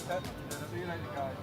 See you later, guys.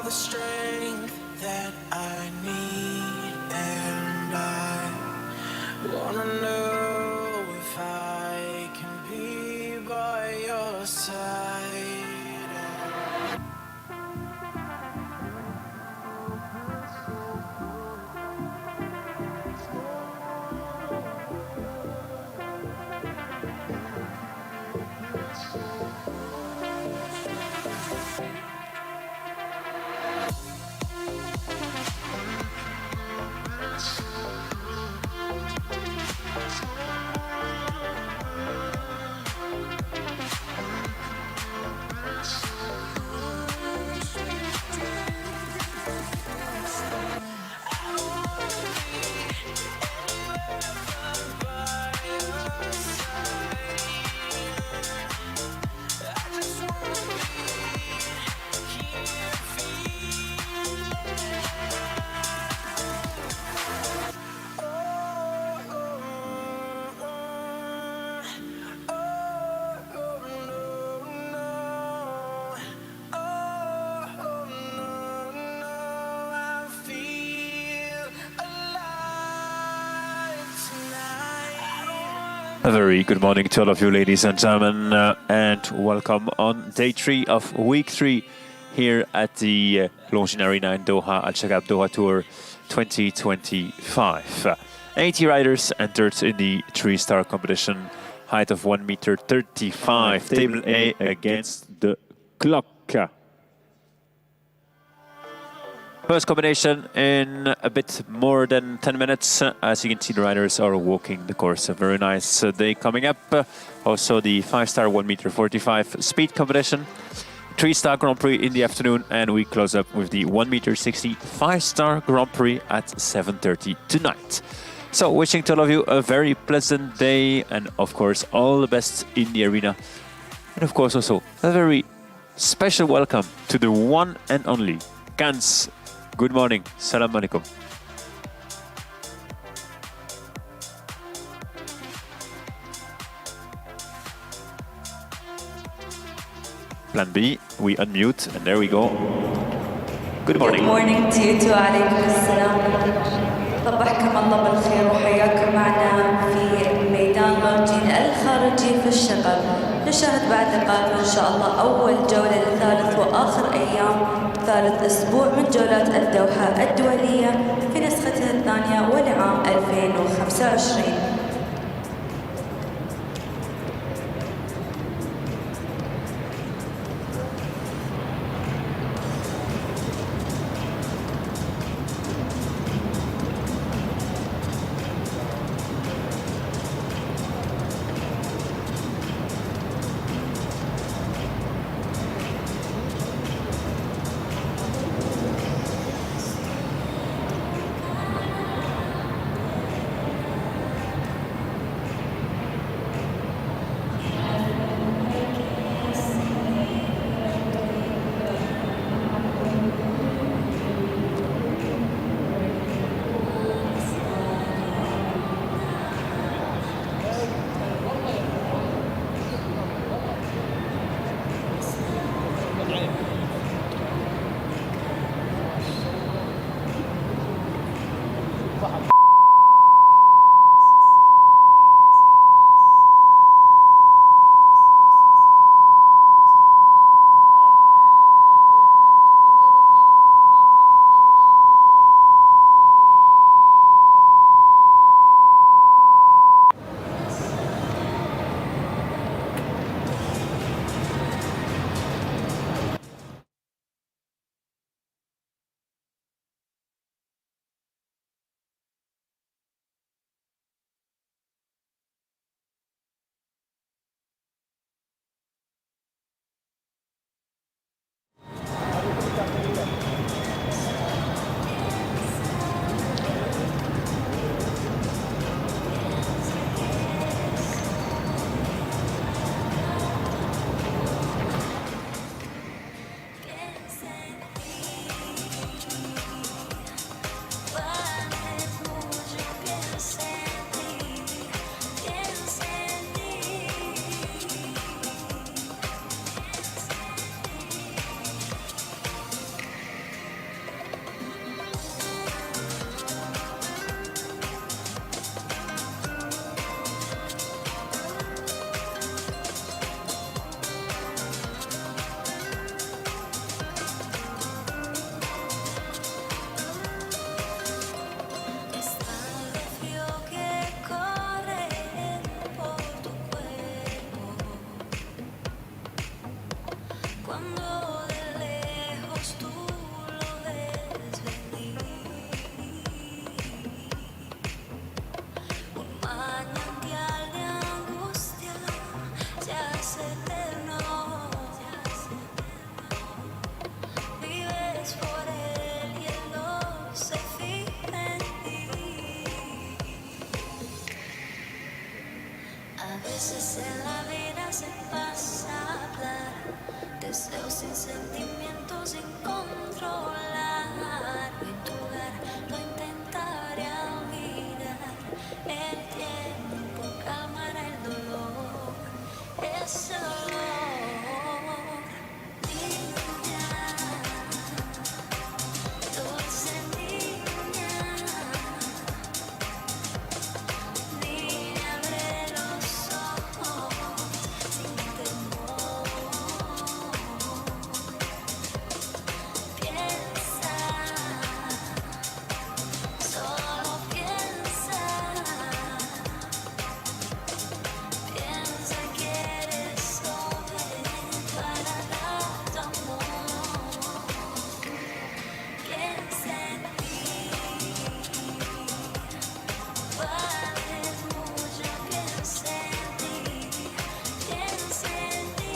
the strength that I need, and I wanna know if I can be by your side. A very good morning to all of you, ladies and gentlemen, and welcome on day 3 of week 3 here at the Longines Arena in Doha, Shaqab Doha Tour 2025. 80 riders entered in the 3-star competition, height of 1.35 m, table A against the clock. First combination in a bit more than 10 minutes. As you can see, the riders are walking the course. A very nice day coming up. Also the 5-star 1.45 m speed competition. 3-star Grand Prix in the afternoon, and we close up with the 1.60 m 5-star Grand Prix at 7:30 tonight. So wishing to all of you a very pleasant day, and of course all the best in the arena. And of course also a very special welcome to the one and only Gans. Good morning. Salam alaikum. Plan B, we unmute, and there we go. Good morning. Good morning to you too. عليكم السلام. صبحكم الله بالخير وحياكم معنا في ميدان لونجين الخارجي في الشقب. نشاهد بعد لقاء إن شاء الله أول جولة لثالث وآخر أيام ثالث أسبوع من جولات الدوحة الدولية في نسختها الثانية ولعام 2025. hace eterno. Vives por él y él no se fija en ti. A veces en la vida se pasa a hablar, deseos sin sentimientos sin controlar. En tu lugar lo intentaré olvidar. El tiempo calmará el dolor, ese dolor. Niña, dulce niña, niña, abre los ojos sin temor. Piensa, solo piensa, piensa que eres joven para dar tu amor. Piensa en ti, vales mucho, piensa en ti, piensa en ti.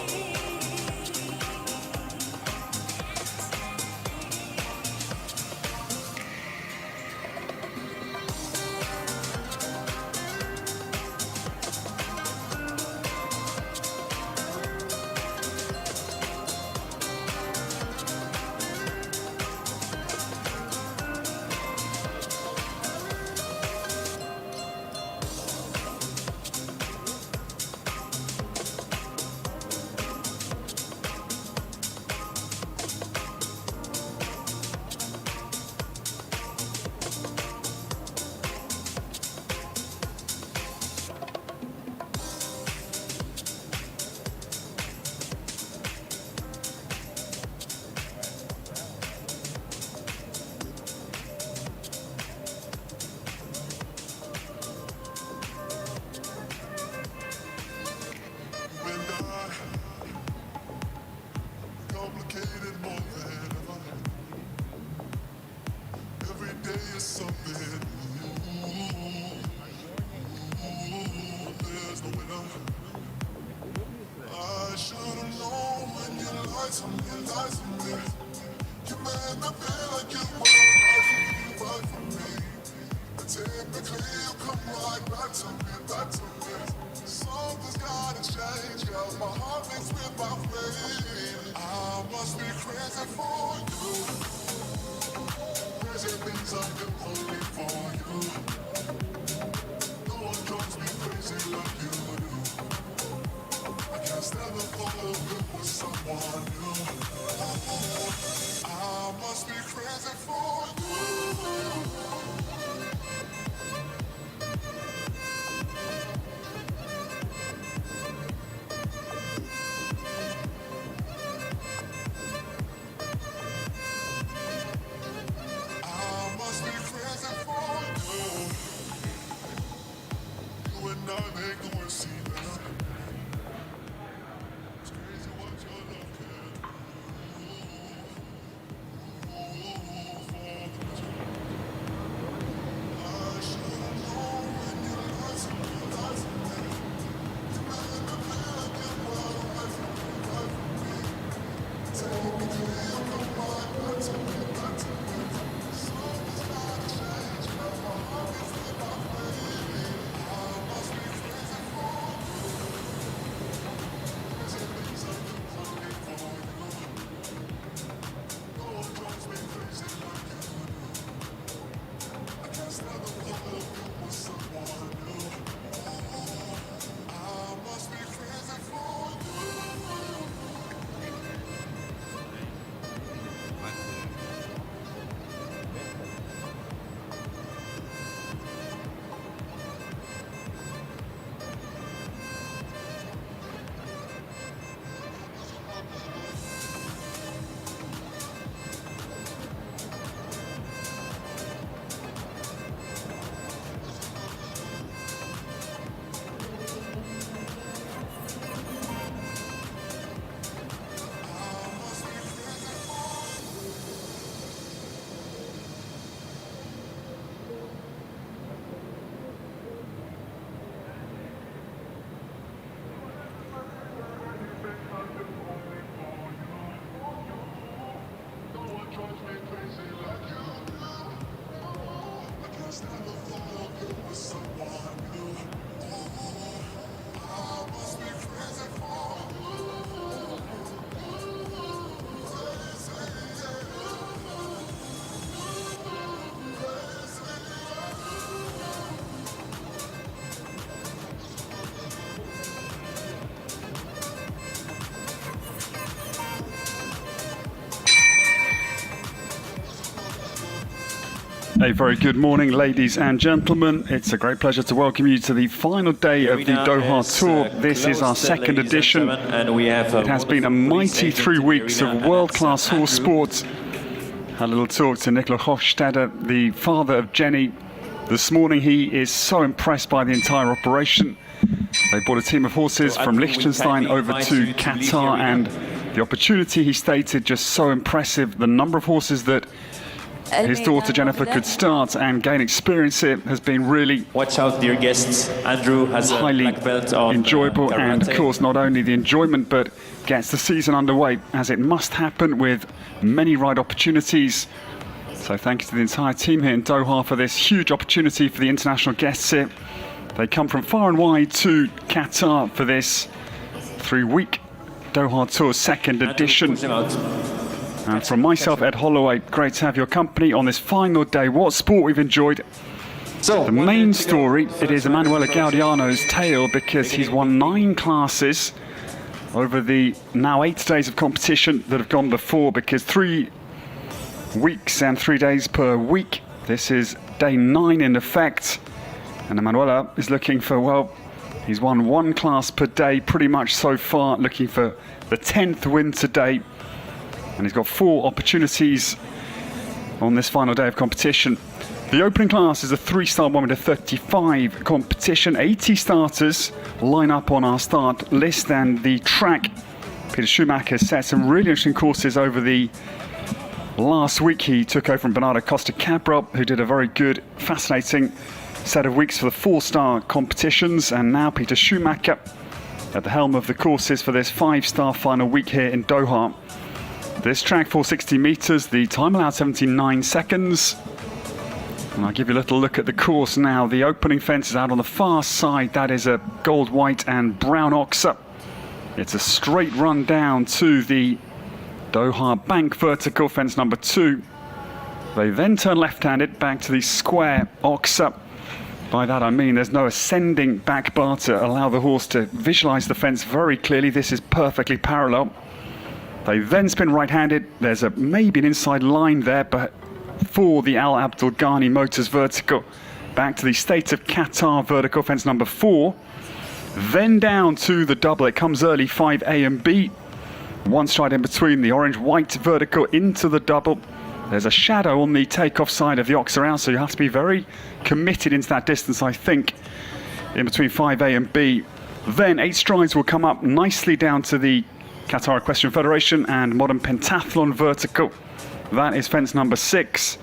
Complicated more than ever. Every day is something new. There's no winner. I should've known when you lied to me, lied to me. You made me feel like you were right for me. But typically you come right back to me, back to me. Something's gotta change, girl. My heart beats with my brain. I must be crazy for you. Crazy things I do only for you. No one drives me crazy like you do. I can't stand the thought of you with someone new. I must be crazy for you. I must be crazy for you. You and I make the worst scene ever. It's crazy what your love can do. A very good morning, ladies and gentlemen. It's a great pleasure to welcome you to the final day of the Doha Tour. This is our second edition. It has been a mighty 3 weeks of world-class horse sport. Had a little talk to Nicola Hofstadter, the father of Jenny. This morning he is so impressed by the entire operation. They brought a team of horses from Liechtenstein over to Qatar, and the opportunity, he stated, just so impressive. The number of horses that his daughter Jennifer could start and gain experience it has been really Watch out, dear guests. Andrew has highly a black belt on enjoyable, and of karate. course not only the enjoyment but gets the season underway, as it must happen, with many ride opportunities. So thank you to the entire team here in Doha for this huge opportunity for the international guests here. They come from far and wide to Qatar for this 3-week Doha Tour second edition. And from myself, Ed Holloway, great to have your company on this final day. What sport we've enjoyed. So The main story, it is Emanuele Gaudiano's tale, because he's won 9 classes over the now 8 days of competition that have gone before, because 3 weeks and 3 days per week. This is day 9 in effect. And Emanuele is looking for, well, he's won 1 class per day pretty much so far, looking for the 10th win today. And he's got 4 opportunities on this final day of competition. The opening class is a 3-star 1m35 competition. 80 starters line up on our start list, and the track, Peter Schumacher has set some really interesting courses over the last week. He took over from Bernardo Costa Cabral, who did a very good, fascinating set of weeks for the 4-star competitions, and now Peter Schumacher at the helm of the courses for this 5-star final week here in Doha. This track, 460 meters, the time allowed 79 seconds. And I'll give you a little look at the course now. The opening fence is out on the far side. That is a gold, white and brown oxer. It's a straight run down to the Doha Bank vertical, fence number 2. They then turn left-handed back to the square oxer. By that I mean there's no ascending back bar to allow the horse to visualize the fence very clearly. This is perfectly parallel. They then spin right-handed. There's maybe an inside line there, but for the Al Abdul Ghani Motors vertical, back to the State of Qatar vertical, fence number 4. Then down to the double. It comes early, 5A and B. 1 stride in between the orange-white vertical into the double. There's a shadow on the takeoff side of the oxer out, so you have to be very committed into that distance, I think, in between 5A and B. Then 8 strides will come up nicely down to the Qatar Equestrian Federation and Modern Pentathlon vertical. That is fence number 6.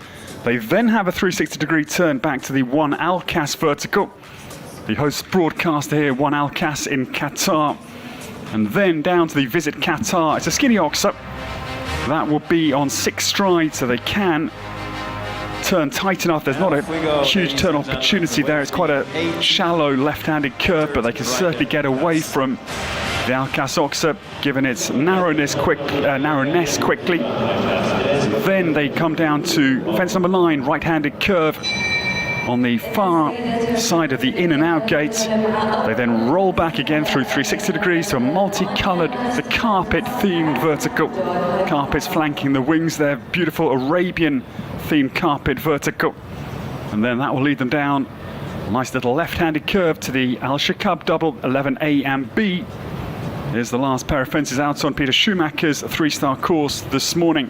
They then have a 360-degree turn back to the 1 Al-Qas vertical. The host broadcaster here, 1 Al-Qas in Qatar. And then down to the Visit Qatar. It's a skinny oxer. That will be on 6 strides, so they can turn tight enough. There's not a huge turn opportunity there. It's quite a shallow left-handed curve, but they can certainly get away from the Al-Qas oxer, given its narrowness quickly. Then they come down to fence number 9, right-handed curve on the far side of the in and out gate. They then roll back again through 360 degrees to a multicolored, it's a carpet themed vertical. Carpets flanking the wings there, beautiful Arabian themed carpet vertical. And then that will lead them down a nice little left-handed curve to the Al Shaqab double, 11A and B. Here's the last pair of fences out on Peter Schumacher's 3-star course this morning.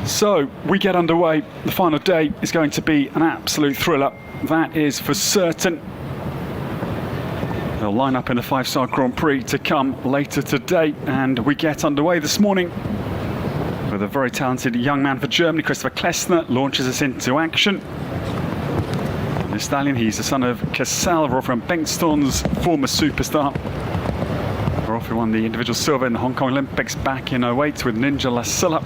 So we get underway. The final day is going to be an absolute thriller. That is for certain. They'll line up in the 5-star Grand Prix to come later today, and we get underway this morning with a very talented young man for Germany. Christopher Klessner launches us into action. The stallion, he's the son of Kessel, Wolfram Bengtsson's former superstar. Wolfram won the individual silver in the Hong Kong Olympics back in 08 with Ninja La Silla.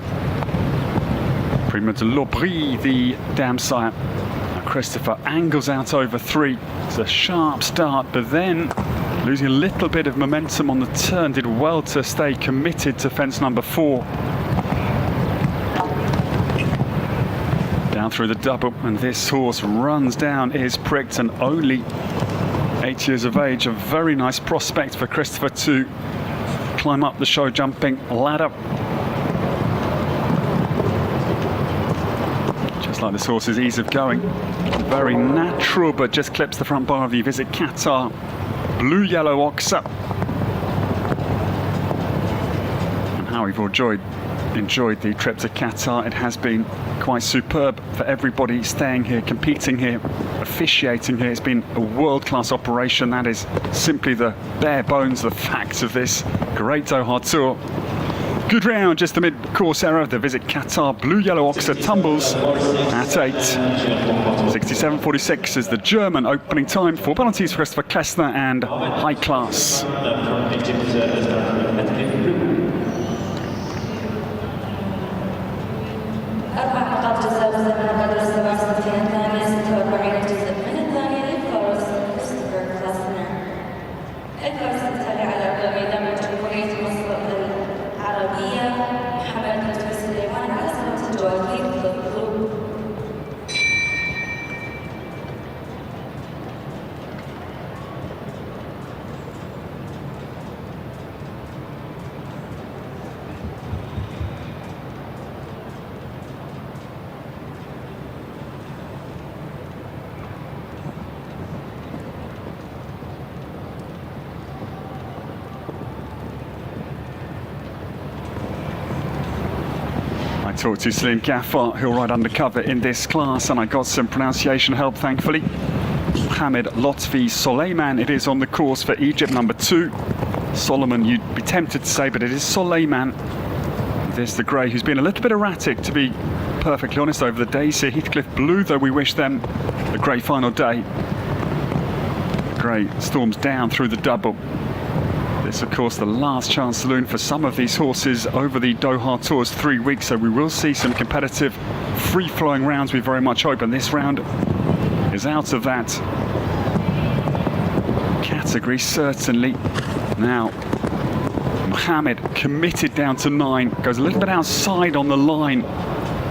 Prima de l'Aubry, the dam sire. Christopher angles out over 3. It's a sharp start, but then losing a little bit of momentum on the turn, did well to stay committed to fence number 4. Down through the double, and this horse runs down, is pricked, and only 8 years of age. A very nice prospect for Christopher to climb up the show jumping ladder. Looks like this horse's ease of going very natural, but just clips the front bar of the Visit Qatar Blue Yellow Oxer. And how we've enjoyed the trip to Qatar. It has been quite superb for everybody staying here, competing here, officiating here. It's been a world-class operation. That is simply the bare bones, the facts of this great Doha Tour. Good round, just the mid-course error. The Visit Qatar Blue Yellow Oxer tumbles at 8. 67.46 is the German opening time. 4 penalties for Christopher Klesner and high class. I talked to Salim Gaffar, who'll ride undercover in this class, and I got some pronunciation help, thankfully. Mohamed Lotfi Soleiman, it is on the course for Egypt, number 2. Solomon, you'd be tempted to say, but it is Soleiman. This, the grey, who's been a little bit erratic, to be perfectly honest, over the days here. Heathcliff Blue, though we wish them a great final day. The grey storms down through the double. This, of course, the last chance saloon for some of these horses over the Doha Tour's 3 weeks, so we will see some competitive, free-flowing rounds, we very much hope, and this round is out of that category, certainly. Now, Mohamed committed down to 9, goes a little bit outside on the line.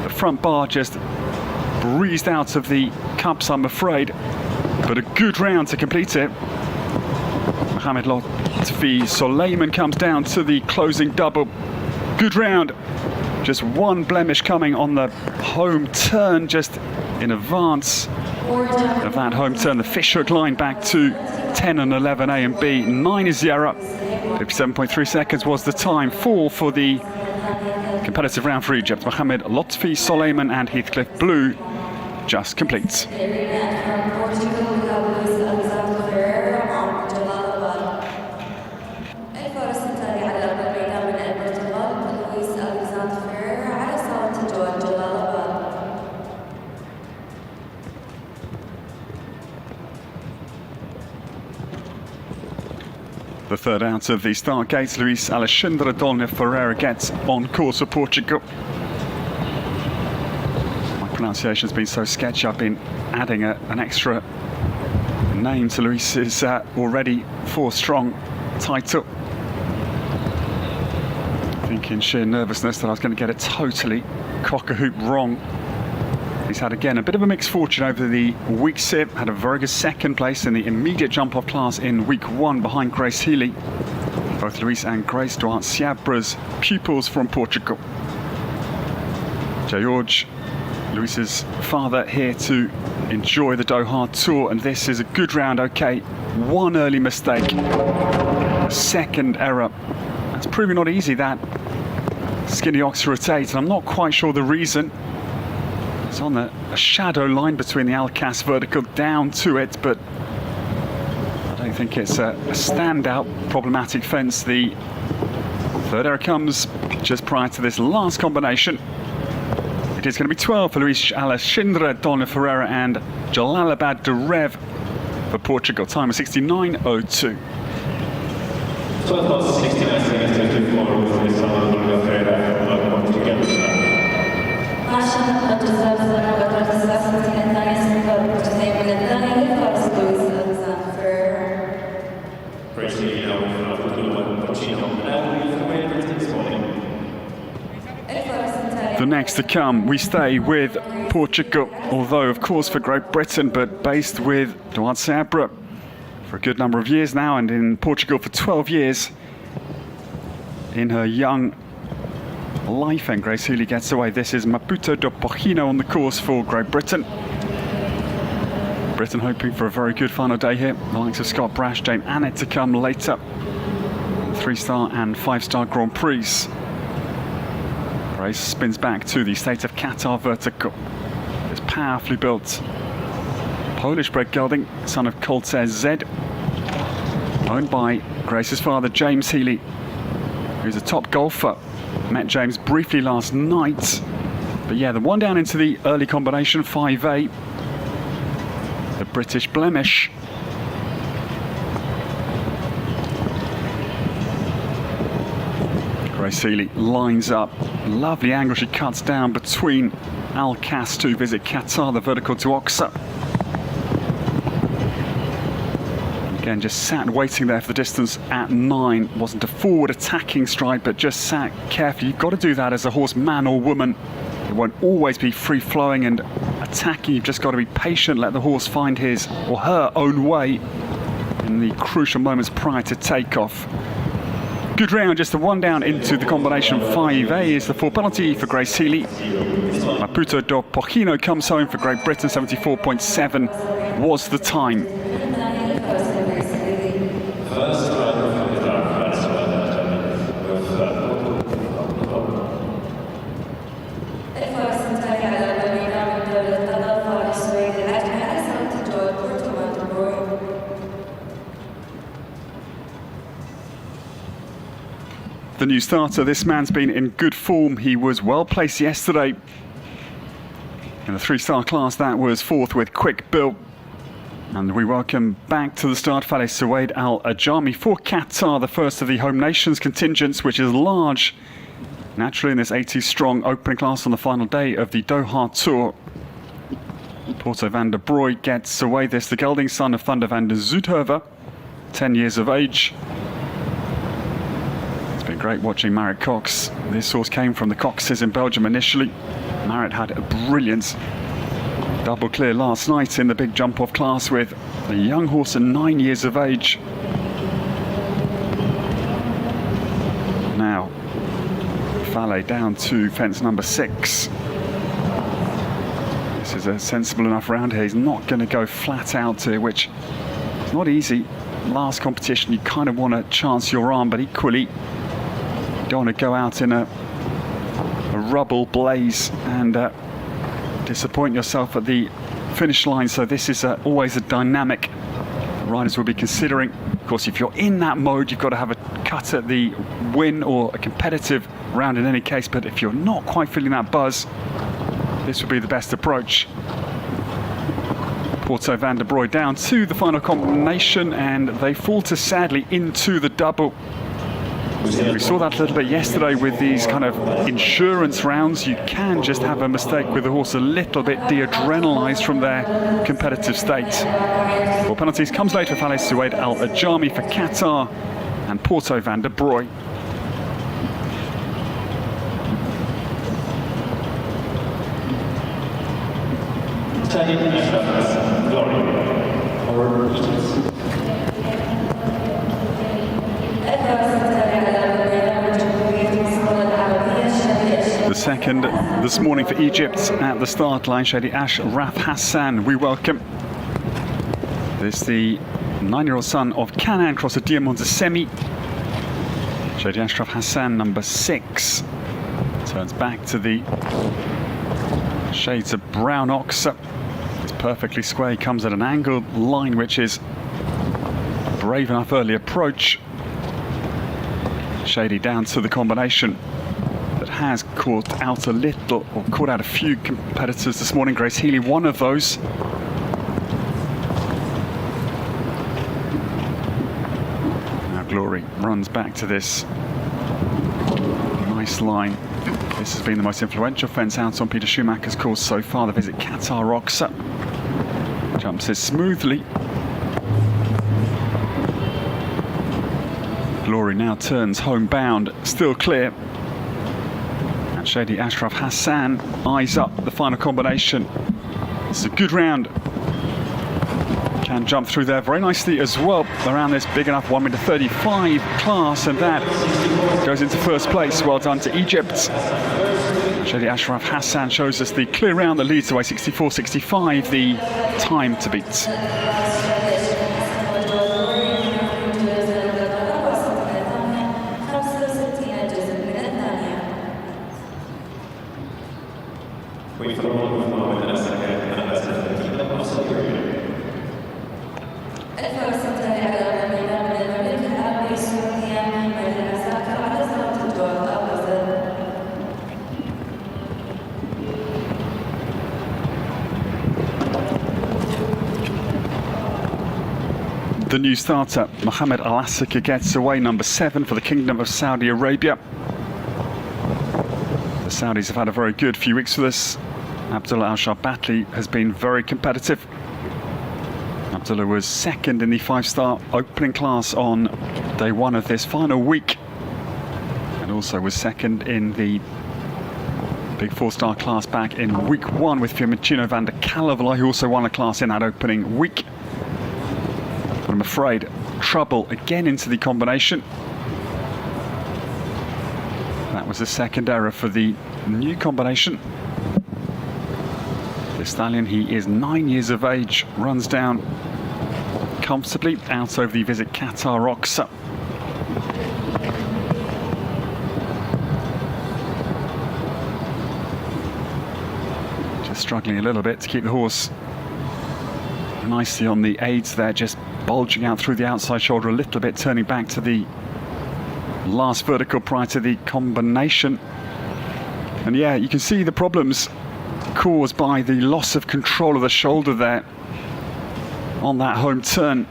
The front bar just breezed out of the cups, I'm afraid, but a good round to complete it. Mohamed Lotfi Soleiman comes down to the closing double. Good round. Just one blemish coming on the home turn, just in advance of that home turn. The fishhook line back to 10 and 11 A and B. 9 is the error. 57.3 seconds was the time. 4 for the competitive round for Egypt. Mohamed Lotfi Soleiman and Heathcliff Blue just completes. The third out of the start gates, Luis Alexandre Dolne Ferreira gets on course for Portugal. My pronunciation's been so sketchy, I've been adding an extra name to Luis's already 4-strong title. I think in sheer nervousness that I was going to get it totally cock-a-hoop wrong. He's had, again, a bit of a mixed fortune over the weeks here. Had a very good second place in the immediate jump-off class in week 1 behind Grace Healy. Both Luis and Grace Duarte Seabra's pupils from Portugal. George, Luis's father, here to enjoy the Doha Tour, and this is a good round. Okay, one early mistake, a second error. That's proving not easy, that skinny oxer at 8, and I'm not quite sure the reason. It's on a shadow line between the Alcas vertical down to it, but I don't think it's a standout problematic fence. The third error comes just prior to this last combination. It is going to be 12 for Luis Alexandre Dolne Ferreira and Jalalabad de Rev for Portugal. Time of 69.02. 12 plus 69 seconds to 54 with Luis Alexandre Ferreira together. The next to come, we stay with Portugal, although of course for Great Britain, but based with Duarte Seabra for a good number of years now, and in Portugal for 12 years in her young life, and Grace Healy gets away. This is Maputo do Porcino on the course for Great Britain. Britain hoping for a very good final day here. The likes of Scott Brash, Jane Annett to come later. 3-star and 5-star Grand Prix. Grace spins back to the state of Qatar vertical. It's powerfully built Polish-bred gelding, son of Colter Z, owned by Grace's father, James Healy, who's a top golfer. Met James briefly last night. But yeah, the one down into the early combination, 5A. The British blemish. Grace Healy lines up. Lovely angle she cuts down between Al Cas to visit Qatar, the vertical to Oxa. Again, just sat waiting there for the distance at 9. Wasn't a forward attacking stride, but just sat carefully. You've got to do that as a horse, man or woman. It won't always be free-flowing and attacking. You've just got to be patient, let the horse find his or her own way in the crucial moments prior to takeoff. Good round, just the one down into the combination. 5A is the full penalty for Grace Healy. Maputo do Porcino comes home for Great Britain. 74.7 was the time. The new starter, this man's been in good form. He was well placed yesterday. In the 3-star class, that was 4th with Quick Bill. And we welcome back to the start Fale Suwaid Al Ajami for Qatar, the first of the home nations contingents, which is large. Naturally in this 80-strong opening class on the final day of the Doha Tour. Porto van der Broy gets away this, the gelding son of Thunder van der Zuidheuvel, 10 years of age. It's been great watching Marit Cox. This horse came from the Coxes in Belgium initially. Marit had a brilliant double clear last night in the big jump-off class with a young horse at 9 years of age. Now, Fale down to fence number 6. This is a sensible enough round here. He's not going to go flat out here, which is not easy. Last competition, you kind of want to chance your arm, but equally, you don't want to go out in a rubble blaze and disappoint yourself at the finish line. So this is always a dynamic riders will be considering. Of course, if you're in that mode, you've got to have a cut at the win or a competitive round in any case. But if you're not quite feeling that buzz, this would be the best approach. Porto van der Broy down to the final combination, and they falter sadly into the double. We saw that a little bit yesterday with these kind of insurance rounds. You can just have a mistake with the horse a little bit de-adrenalized from their competitive state. Well, penalties comes later for Fale Suwaid Al Ajami for Qatar and Porto van der Broy. The second this morning for Egypt at the start line, Shady Ashraf Hassan. We welcome this, the 9-year-old son of Canan crosser Diamond Semi. Shady Ashraf Hassan, number 6, turns back to the shades of brown ox. It's perfectly square. He comes at an angled line, which is brave enough early approach. Shady down to the combination that has caught out a little, or caught out a few competitors this morning. Grace Healy, one of those. Now Glory runs back to this nice line. This has been the most influential fence out on Peter Schumacher's course so far. The visit Qatar rocks up. Jumps it smoothly. Glory now turns homebound, still clear. And Shady Ashraf Hassan eyes up the final combination. It's a good round. can jump through there very nicely as well around this big enough 1m35 class, and that goes into first place. Well done to Egypt. Shadi Ashraf Hassan shows us the clear round that leads away 64.65, the time to beat. The new starter, Mohammed Al-Asika, gets away number 7 for the Kingdom of Saudi Arabia. The Saudis have had a very good few weeks with us. Abdullah Al-Sharbatli has been very competitive. Abdullah was second in the 5-star opening class on day 1 of this final week, and also was second in the big 4-star class back in week 1 with Fiumicino van der Kalevala, who also won a class in that opening week. But I'm afraid trouble again into the combination. That was the second error for the new combination. The stallion, he is 9 years of age, runs down comfortably out over the Visit Qatar rocks. Just struggling a little bit to keep the horse nicely on the aids there, just bulging out through the outside shoulder a little bit, turning back to the last vertical prior to the combination. And yeah, you can see the problems caused by the loss of control of the shoulder there on that home turn.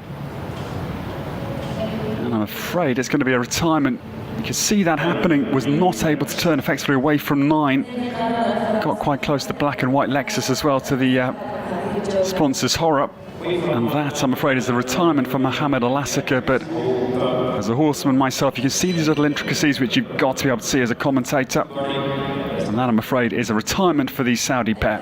And I'm afraid it's going to be a retirement. You can see that happening, was not able to turn effectively away from 9. Got quite close to the black and white Lexus as well, to the sponsor's horror. And that, I'm afraid, is the retirement for Mohammed Al-Asika. But as a horseman myself, you can see these little intricacies which you've got to be able to see as a commentator. And that, I'm afraid, is a retirement for the Saudi pair.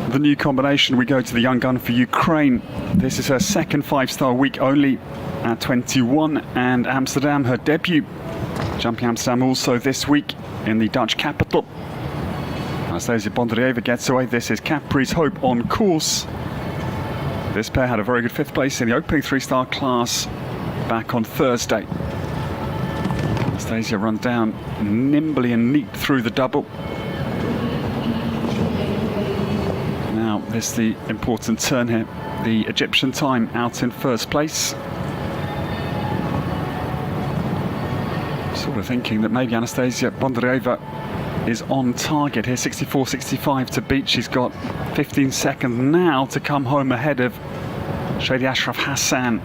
The new combination, we go to the young gun for Ukraine. This is her second 5-star week only at 21, and Amsterdam, her debut. Jumping Amsterdam also this week in the Dutch capital. Anastasia Bondrieva gets away. This is Capri's Hope on course. This pair had a very good 5th place in the opening 3-star class back on Thursday. Anastasia runs down nimbly and neat through the double. Now, this is the important turn here. The Egyptian time out in first place. Sort of thinking that maybe Anastasia Bondrieva is on target here. 64.65 to beat. She's got 15 seconds now to come home ahead of Shadi Ashraf Hassan.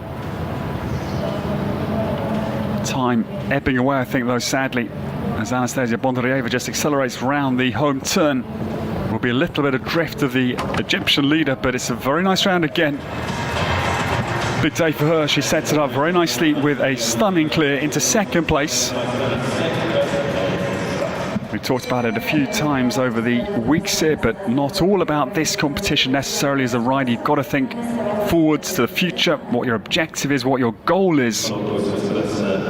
Time ebbing away, I think, though, sadly, as Anastasia Bondrieva just accelerates round the home turn. Will be a little bit of drift of the Egyptian leader, but it's a very nice round again. Big day for her. She sets it up very nicely with a stunning clear into second place. We talked about it a few times over the weeks here, but not all about this competition necessarily as a rider. You've got to think forwards to the future, what your objective is, what your goal is.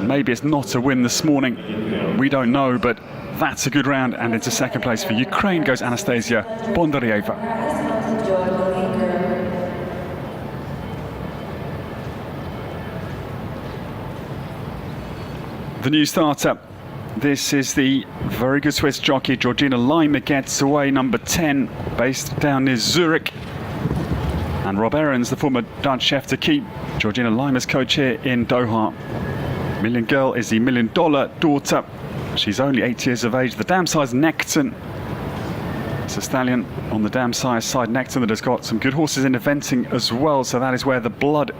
Maybe it's not to win this morning. We don't know, but that's a good round, and into second place for Ukraine goes Anastasia Bondrieva. The new starter. This is the very good Swiss jockey Georgina Lima, gets away number 10, based down near Zurich. And Rob Aarons, the former Dutch chef to keep, Georgina Lima's coach here in Doha. Million Girl is the $1 million daughter. She's only 8 years of age. The dam size Necton. It's a stallion on the dam size side Necton that has got some good horses in eventing as well. So that is where the blood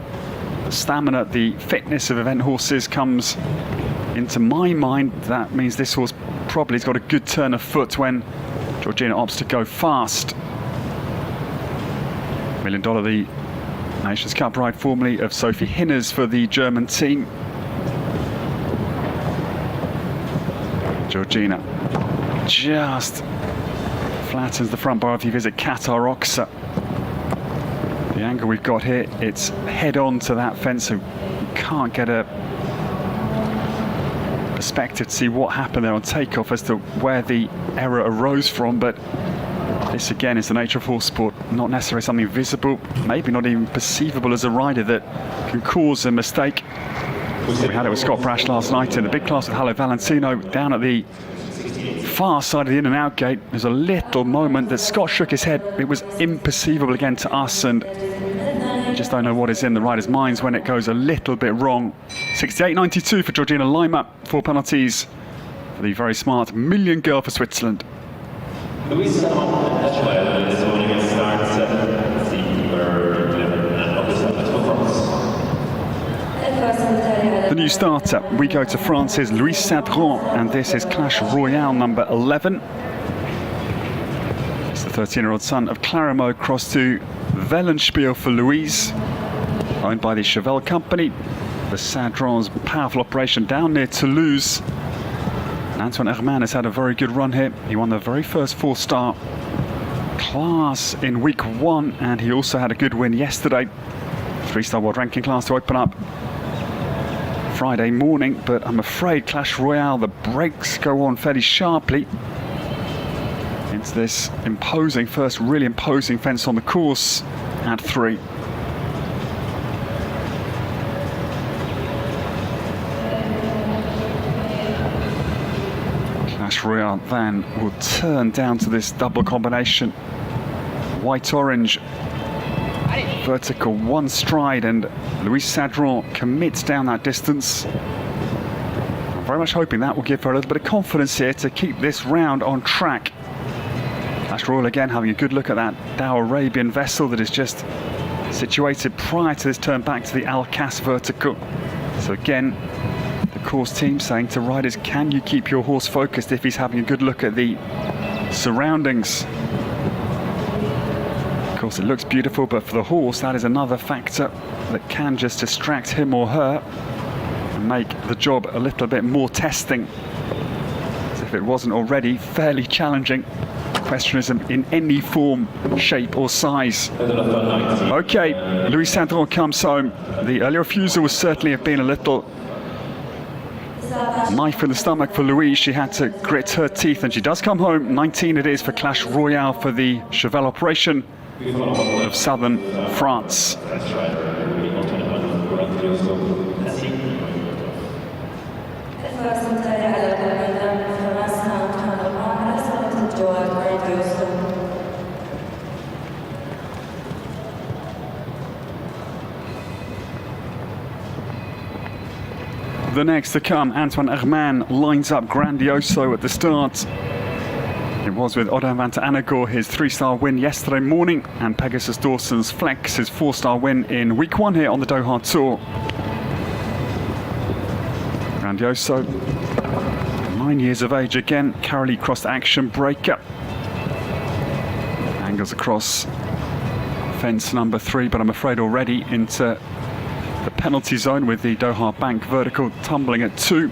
stamina, the fitness of event horses comes into my mind. That means this horse probably has got a good turn of foot when Georgina opts to go fast. $1 Million, the Nations Cup ride formerly of Sophie Hinners for the German team. Georgina just flattens the front bar if you visit Qatar Oxa. The angle we've got here, it's head on to that fence, so you can't get a perspective to see what happened there on takeoff as to where the error arose from. But this again is the nature of horse sport, not necessarily something visible, maybe not even perceivable as a rider that can cause a mistake. We had it with Scott Brash last night in the big class with Hello Valentino down at the far side of the in and out gate. There's a little moment that Scott shook his head. It was imperceivable again to us, and you just don't know what is in the riders' minds when it goes a little bit wrong. 68.92 for Georgina Lima, 4 penalties for the very smart million girl for Switzerland. The new starter, we go to France's Louis Sadron, and this is Clash Royale number 11. It's the 13-year-old son of Claremont, crossed to Wellenspiel for Louise, owned by the Cheval Company. The Sadron's powerful operation down near Toulouse. And Antoine Herman has had a very good run here. He won the very first 4-star class in week 1, and he also had a good win yesterday. 3-star world ranking class to open up Friday morning, but I'm afraid Clash Royale, the brakes go on fairly sharply. It's this imposing, first really imposing fence on the course at 3. Clash Royale then will turn down to this double combination. White-orange, vertical, 1 stride, and Louis Sadron commits down that distance. I'm very much hoping that will give her a little bit of confidence here to keep this round on track. Clash Royale again having a good look at that Dow Arabian vessel that is just situated prior to this turn back to the Al-Cas vertical. So again, the course team saying to riders, can you keep your horse focused if he's having a good look at the surroundings? Of course, it looks beautiful, but for the horse, that is another factor that can just distract him or her and make the job a little bit more testing, as if it wasn't already fairly challenging. Equestrianism in any form, shape or size. Okay, Louis Sadron comes home. The early refusal would certainly have been a little knife in the stomach for Louise. She had to grit her teeth, and she does come home. 19 it is for Clash Royale for the Cheval operation of southern France. The next to come, Antoine Herman lines up Grandioso at the start. It was with Odin van der Anagor, his 3-star win yesterday morning, and Pegasus Dawson's Flex, his 4-star win in week 1 here on the Doha Tour. Grandioso, 9 years of age again, Carolee crossed action breaker. Angles across fence number 3, but I'm afraid already into the penalty zone with the Doha Bank vertical tumbling at 2.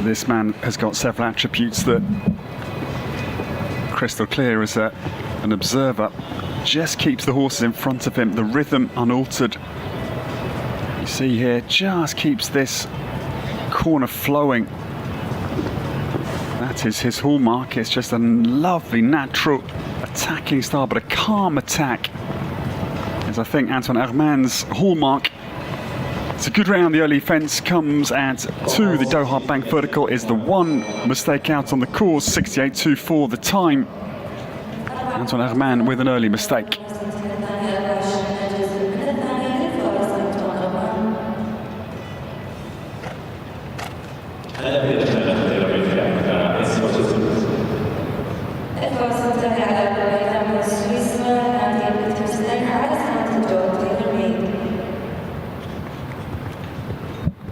This man has got several attributes that crystal clear as an observer. Just keeps the horses in front of him, the rhythm unaltered. You see here, just keeps this corner flowing. That is his hallmark. It's just a lovely, natural attacking style, but a calm attack is, I think, Antoine Herman's hallmark. It's a good round. The early fence comes at 2. The Doha bank vertical is the one mistake out on the course. 68.24 the time. Antoine Herman with an early mistake.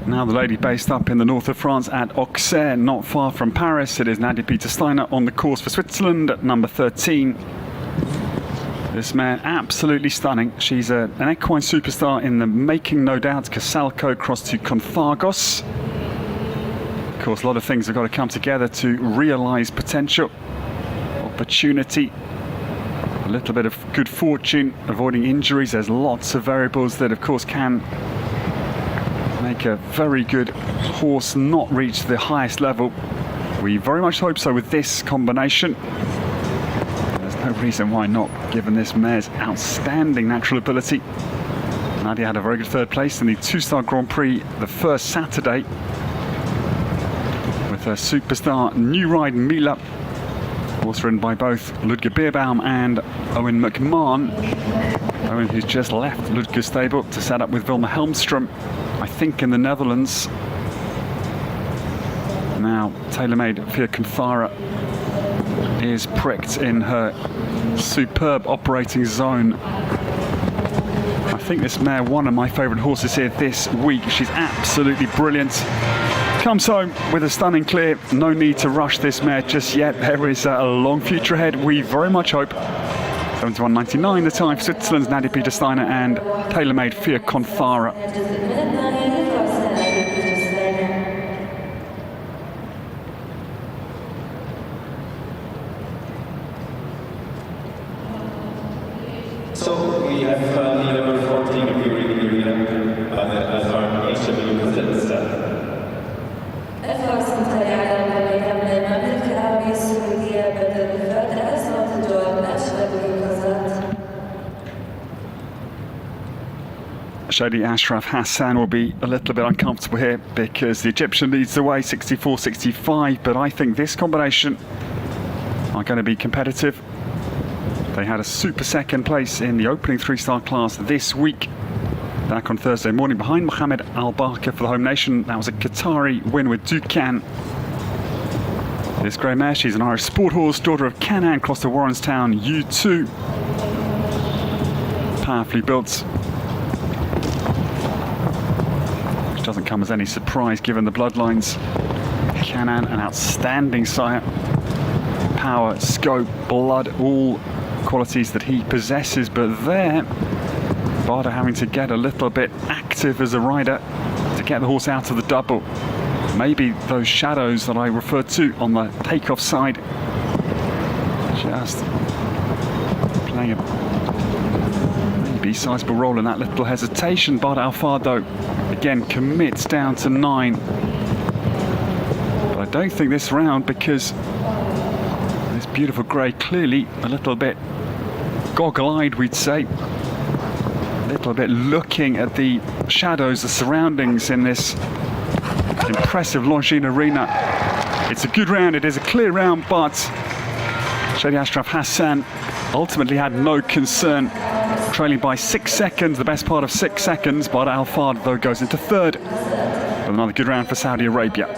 Now the lady based up in the north of France at Auxerre, not far from Paris. It is Nadia Peter-Steiner on the course for Switzerland at number 13. This mare absolutely stunning. She's an equine superstar in the making, no doubt. Casalco crossed to Confargos. Of course, a lot of things have got to come together to realise potential, opportunity, a little bit of good fortune, avoiding injuries. There's lots of variables that, of course, can make a very good horse not reach the highest level. We very much hope so with this combination. There's no reason why not, given this mare's outstanding natural ability. Nadia had a very good third place in the two-star Grand Prix the first Saturday with her superstar New Ride Mila, horse ridden by both Ludger Beerbaum and Owen McMahon. Owen, who's just left Ludger's stable to set up with Wilma Helmstrom, I think in the Netherlands. Now, tailor-made Fia Canthara is pricked in her superb operating zone. I think this mare, one of my favourite horses here this week. She's absolutely brilliant. Comes home with a stunning clear. No need to rush this mare just yet. There is a long future ahead, we very much hope. 71.99 the time for Switzerland's Nadia Peter-Steiner and tailor-made Fia Canthara. So we have the number 14 appearing in the arena as our HW president. الفرصة على المملكة من المملكة العربية السعودية بدل الفرد أسرة الدول من أشهر الوكالات. Shadi Ashraf Hassan will be a little bit uncomfortable here because the Egyptian leads the way 64-65, but I think this combination are going to be competitive. They had a super second place in the opening three-star class this week, back on Thursday morning behind Mohammed Al Barker for the home nation. That was a Qatari win with Dukan. This grey mare, she's an Irish sport horse, daughter of Canaan, crossed to Warrenstown U2. Powerfully built, which doesn't come as any surprise given the bloodlines. Canaan, an outstanding sire. Power, scope, blood, all qualities that he possesses, but there, Barder having to get a little bit active as a rider to get the horse out of the double. Maybe those shadows that I referred to on the takeoff side, just playing a maybe sizable role in that little hesitation. Barder Alfado again commits down to 9. But I don't think this round, because this beautiful grey clearly a little bit goggle-eyed, we'd say. A little bit looking at the shadows, the surroundings in this impressive Longines arena. It's a good round, it is a clear round, but Shadi Ashraf Hassan ultimately had no concern, trailing by 6 seconds, the best part of 6 seconds. But Al-Fard, though, goes into third. But another good round for Saudi Arabia.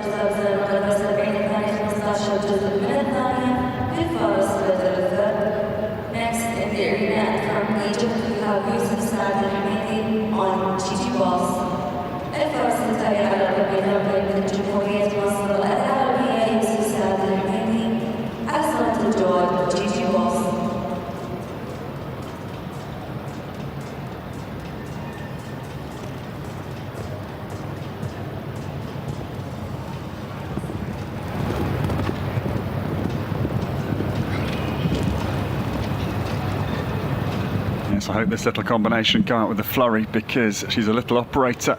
Yes, I hope this little combination go out with a flurry, because she's a little operator.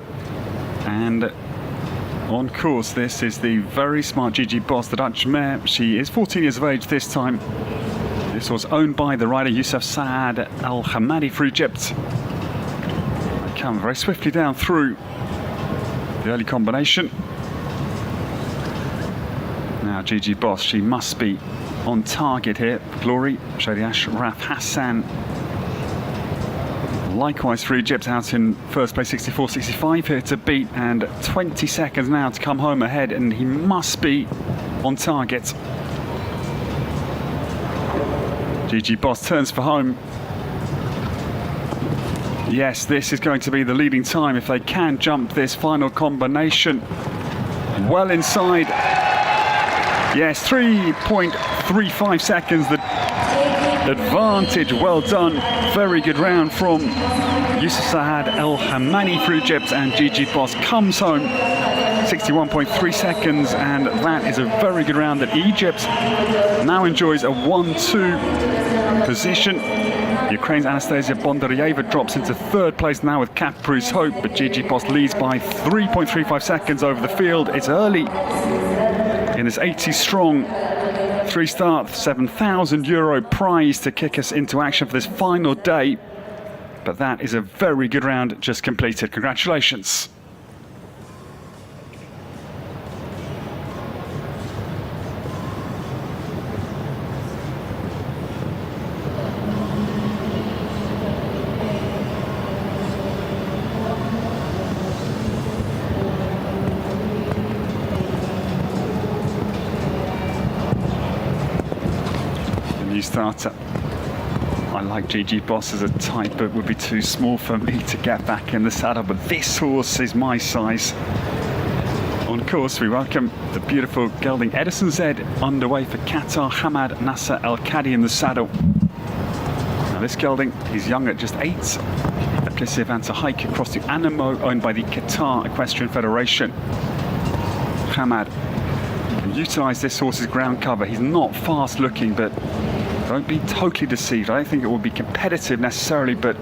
And on course, this is the very smart Gigi Boss, the Dutch mare. She is 14 years of age this time. This was owned by the rider Youssef Saad Al Hamadi for Egypt. They come very swiftly down through The early combination. Now Gigi Boss, she must be on target here. Glory, Shadiash, Raf Hassan. Likewise for Egypt out in first place, 64-65 here to beat, and 20 seconds now to come home ahead, and he must be on target. Gigi Boss turns for home. Yes, this is going to be the leading time if they can jump this final combination. Well inside. Yes, 3.35 seconds. The advantage, well done. Very good round from Yusuf Saad El Hamani for Egypt, and Gigi Boss comes home 61.3 seconds, and that is a very good round that Egypt now enjoys a 1-2 position. Ukraine's Anastasia Bondaryeva drops into third place now with Capri's Hope, but Gigi Boss leads by 3.35 seconds over the field. It's early in this 80-strong three-star €7,000 prize to kick us into action for this final day. But that is a very good round just completed. Congratulations. Starter. I like Gigi Boss as a type, but would be too small for me to get back in the saddle, but this horse is my size. On course, we welcome the beautiful gelding Edison Z underway for Qatar. Hamad Nasser Al Khadi in the saddle. Now this gelding, he's young at just 8. A Plessis Vanta hike across to Animo, owned by the Qatar Equestrian Federation. Hamad can utilise this horse's ground cover. He's not fast looking, but don't be totally deceived. I don't think it will be competitive necessarily, but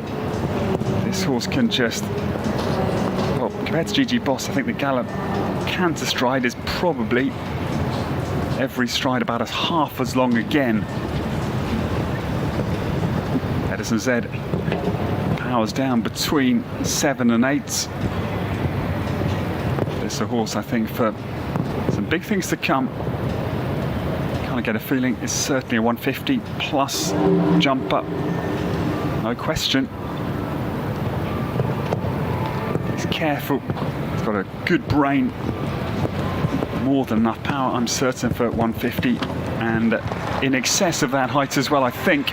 this horse can just, well, compared to Gigi Boss, I think the gallop canter stride is probably every stride about as half as long again. Edison Z powers down between 7 and 8. This is a horse, I think, for some big things to come. I get a feeling it's certainly a 150 plus jump up, no question. He's careful, he's got a good brain, more than enough power, I'm certain, for 150, and in excess of that height as well, I think.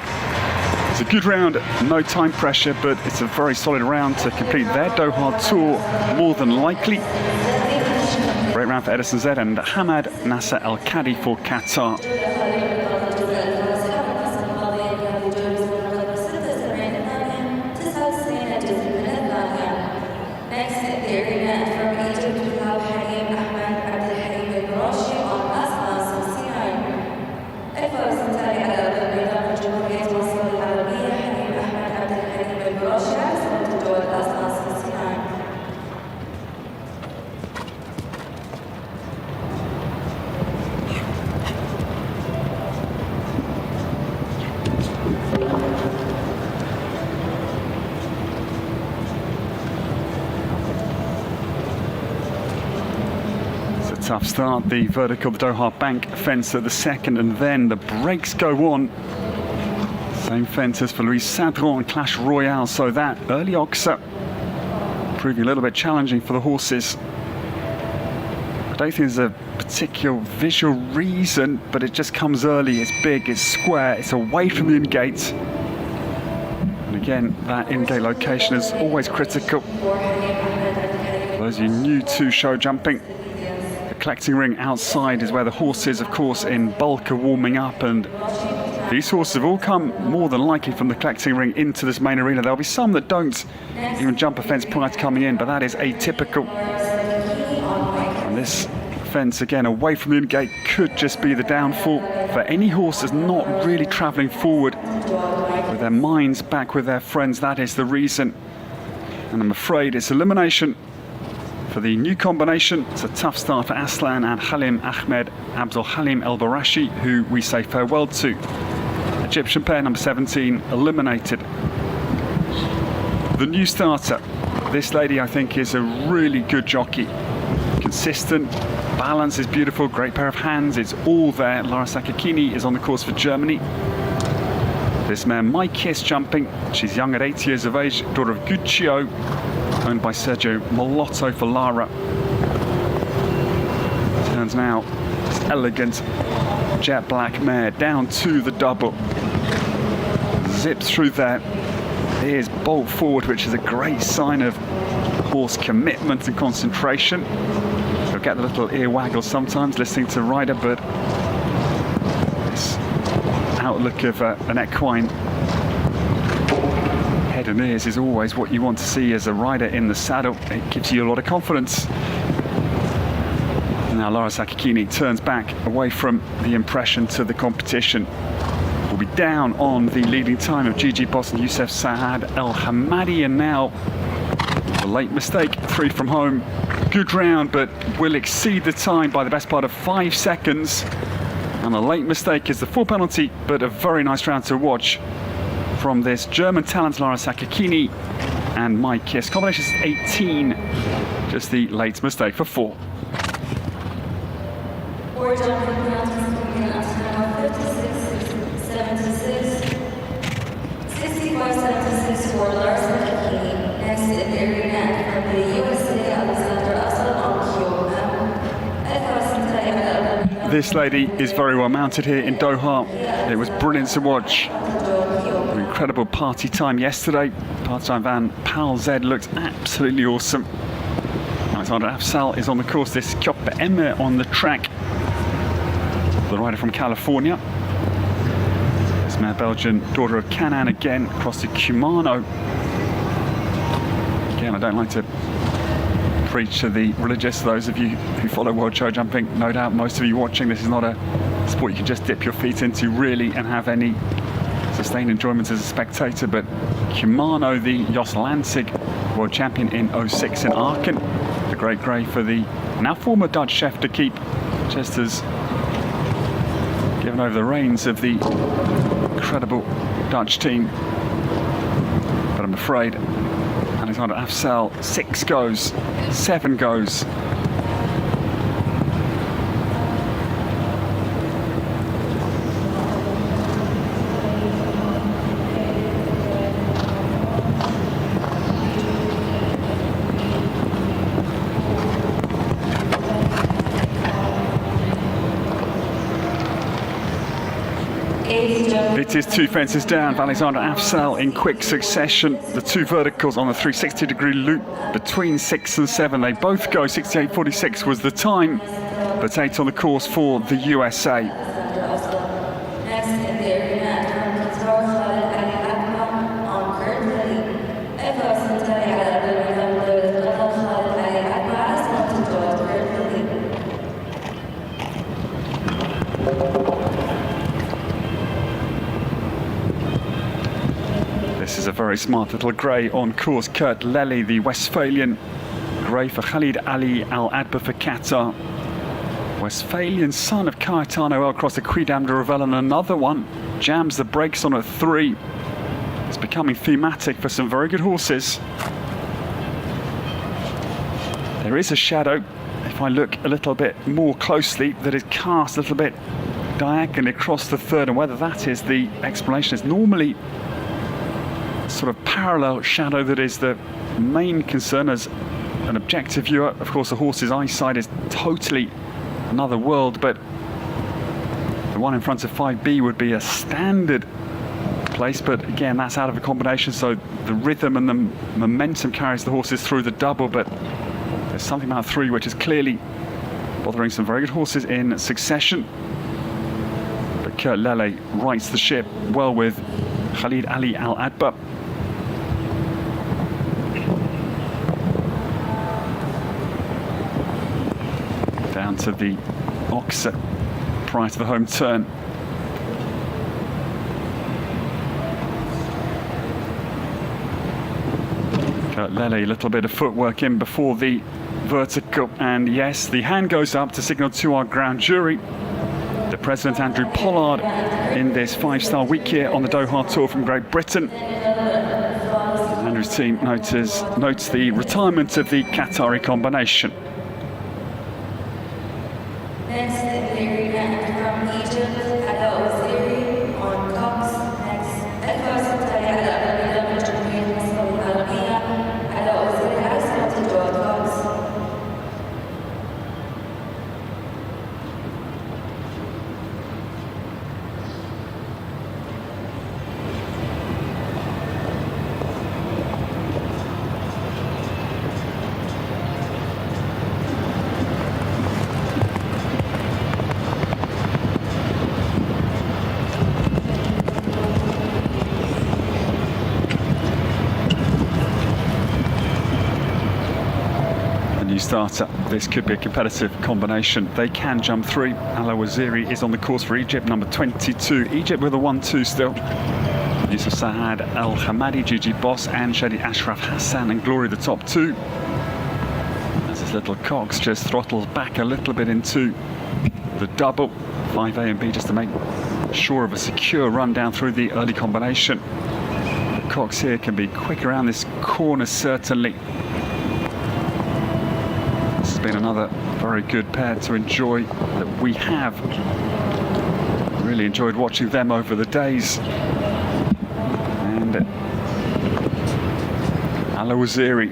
It's a good round, no time pressure, but it's a very solid round to complete their Doha tour, more than likely. Great round for Edison Z and Hamad Nasser Al Khadi for Qatar. Tough start, the vertical, the Doha bank fence at the second, and then the brakes go on. Same fences for Louis Sadron and Clash Royale, so that early oxer proving a little bit challenging for the horses. I don't think there's a particular visual reason, but it just comes early, it's big, it's square, it's away from the in-gate. And again, that in-gate location is always critical. For those of you new to show jumping, collecting ring outside is where the horses, of course, in bulk are warming up, and these horses have all come more than likely from the collecting ring into this main arena. There'll be some that don't even jump a fence prior to coming in, but that is atypical. And this fence, again, away from the in-gate, could just be the downfall for any horse that's not really travelling forward with their minds back with their friends. That is the reason. And I'm afraid it's elimination for the new combination. It's a tough start for Aslan and Halim Ahmed Abdul Halim El Barashi, who we say farewell to. Egyptian pair number 17 eliminated. The new starter, this lady I think is a really good jockey. consistent, balance is beautiful, great pair of hands, it's all there. Lara Sakakini is on the course for Germany. This mare, My Kiss, jumping. She's young at 8 years of age, daughter of Guccio, owned by Sergio Molotto for Lara. Turns now, this elegant jet black mare down to the double. Zips through there. Here's bolt forward, which is a great sign of horse commitment and concentration. You'll get the little ear waggle sometimes listening to rider, but this outlook of an equine head and ears is always what you want to see as a rider in the saddle. It gives you a lot of confidence. Now Lara Sakakini turns back away from the impression to the competition. Will be down on the leading time of Gigi Boss and Youssef Saad El Hamadi, and now the late mistake, 3 from home. Good round, but will exceed the time by the best part of 5 seconds. And the late mistake is the full penalty, but a very nice round to watch from this German talent, Lara Sakakini and My Kiss. Combination is 18, just the late mistake for 4. For Lara Sakakini. Next in the arena from the USA, Alexander Asal. This lady is very well mounted here in Doha. It was brilliant to watch. An incredible party time yesterday. Party time van Pal Z looked absolutely awesome. Alexander Afsal is on the course. This Kyoppe Emme on the track. The rider from California. Mare Belgian, daughter of Canan again, across to Kumano. Again, I don't like to preach to the religious. Those of you who follow World Show Jumping, no doubt most of you watching, this is not a sport you can just dip your feet into really and have any sustained enjoyment as a spectator. But Kumano, the Jos Lansing world champion in 06 in Aachen. The great grey for the now former Dutch chef to keep, just as given over the reins of the incredible Dutch team. But I'm afraid Alexander Afsal, 6 goes, 7 goes. It is 2 fences down for Alexander Afsal in quick succession. The 2 verticals on the 360-degree loop between 6 and 7. They both go. 68.46 was the time, but 8 on the course for the USA. Next in the arena from Qatar, on currently. This is a very smart little grey on course. Kurt Lely, the Westphalian grey for Khalid Ali Al-Adba for Qatar. Westphalian son of Cayetano El across the Quidam de Revel, and another one jams the brakes on at 3. It's becoming thematic for some very good horses. There is a shadow, if I look a little bit more closely, that is cast a little bit diagonally across the 3rd, and whether that is the explanation is normally sort of parallel shadow that is the main concern as an objective viewer. Of course, the horse's eyesight is totally another world, but the one in front of 5B would be a standard place, but again, that's out of a combination, so the rhythm and the momentum carries the horses through the double, but there's something about 3 which is clearly bothering some very good horses in succession. But Kurt Lele rights the ship well with Khalid Ali Al-Adba. Down to the oxer prior to the home turn. Kurt Lele, a little bit of footwork in before the vertical, and yes, the hand goes up to signal to our ground jury. The President Andrew Pollard in this 5-star week here on the Doha Tour from Great Britain. Andrew's team notes the retirement of the Qatari combination. Next in the arena and from Egypt, Ala Oziri on Cox. Next, الفرس التالي على الأرضية من جمهورية مصر العربية على أوزيري على سنة الجواد كوكس. Starter. This could be a competitive combination. They can jump through. Ala Waziri is on the course for Egypt, number 22. Egypt with a 1-2 still. Yusuf Saad, Al Hamadi, Gigi Boss, and Shadi Ashraf Hassan and Glory the top two. As this little Cox just throttles back a little bit into the double. 5A and B just to make sure of a secure run down through the early combination. The Cox here can be quick around this corner certainly. Been another very good pair to enjoy that we have really enjoyed watching them over the days. And Ala Waziri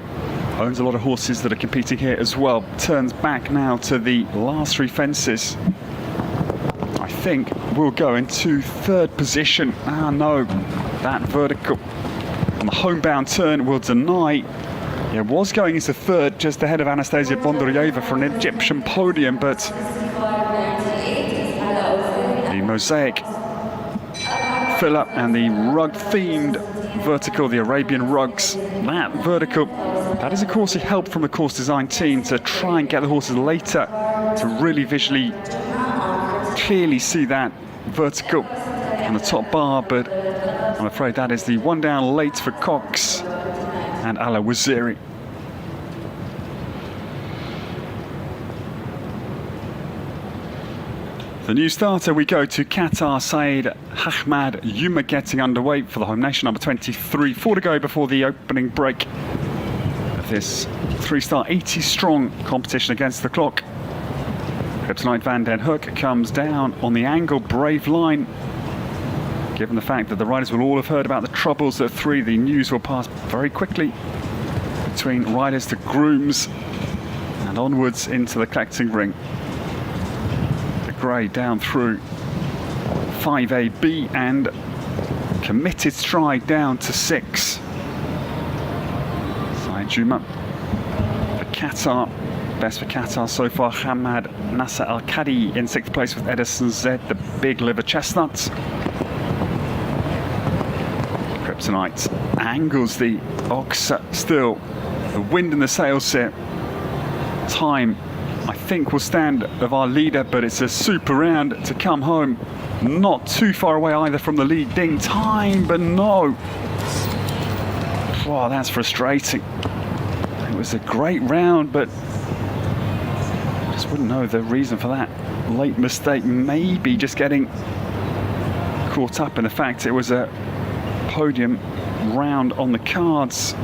owns a lot of horses that are competing here as well. Turns back now to the last three fences. I think we'll go into third position. Ah no, that vertical on the homebound turn will deny. It was going into third, just ahead of Anastasia Bondaryeva for an Egyptian podium, but the mosaic fill-up and the rug-themed vertical, the Arabian rugs, that vertical, that is of course a help from the course design team to try and get the horses later to really visually clearly see that vertical on the top bar, but I'm afraid that is the one down late for Cox and Ala Waziri. The new starter, we go to Qatar. Saeed Ahmad Yuma getting underway for the home nation, number 23. 4 to go before the opening break of this 3-star 80-strong competition against the clock. Kryptonite Van Den Hoek comes down on the angle, brave line. Given the fact that the riders will all have heard about the troubles at 3, the news will pass very quickly between riders to grooms and onwards into the collecting ring. The grey down through 5AB and committed stride down to 6. Saeed Juma for Qatar. Best for Qatar so far, Hamad Nasser Al-Kadi in 6th place with Edison Z, the big liver chestnuts. Kryptonite angles the ox still. The wind in the sails here. Time, I think, will stand of our leader, but it's a super round to come home. Not too far away either from the lead. Ding time, but no. Wow, that's frustrating. It was a great round, but I just wouldn't know the reason for that late mistake. Maybe just getting caught up in the fact it was a podium round on the cards.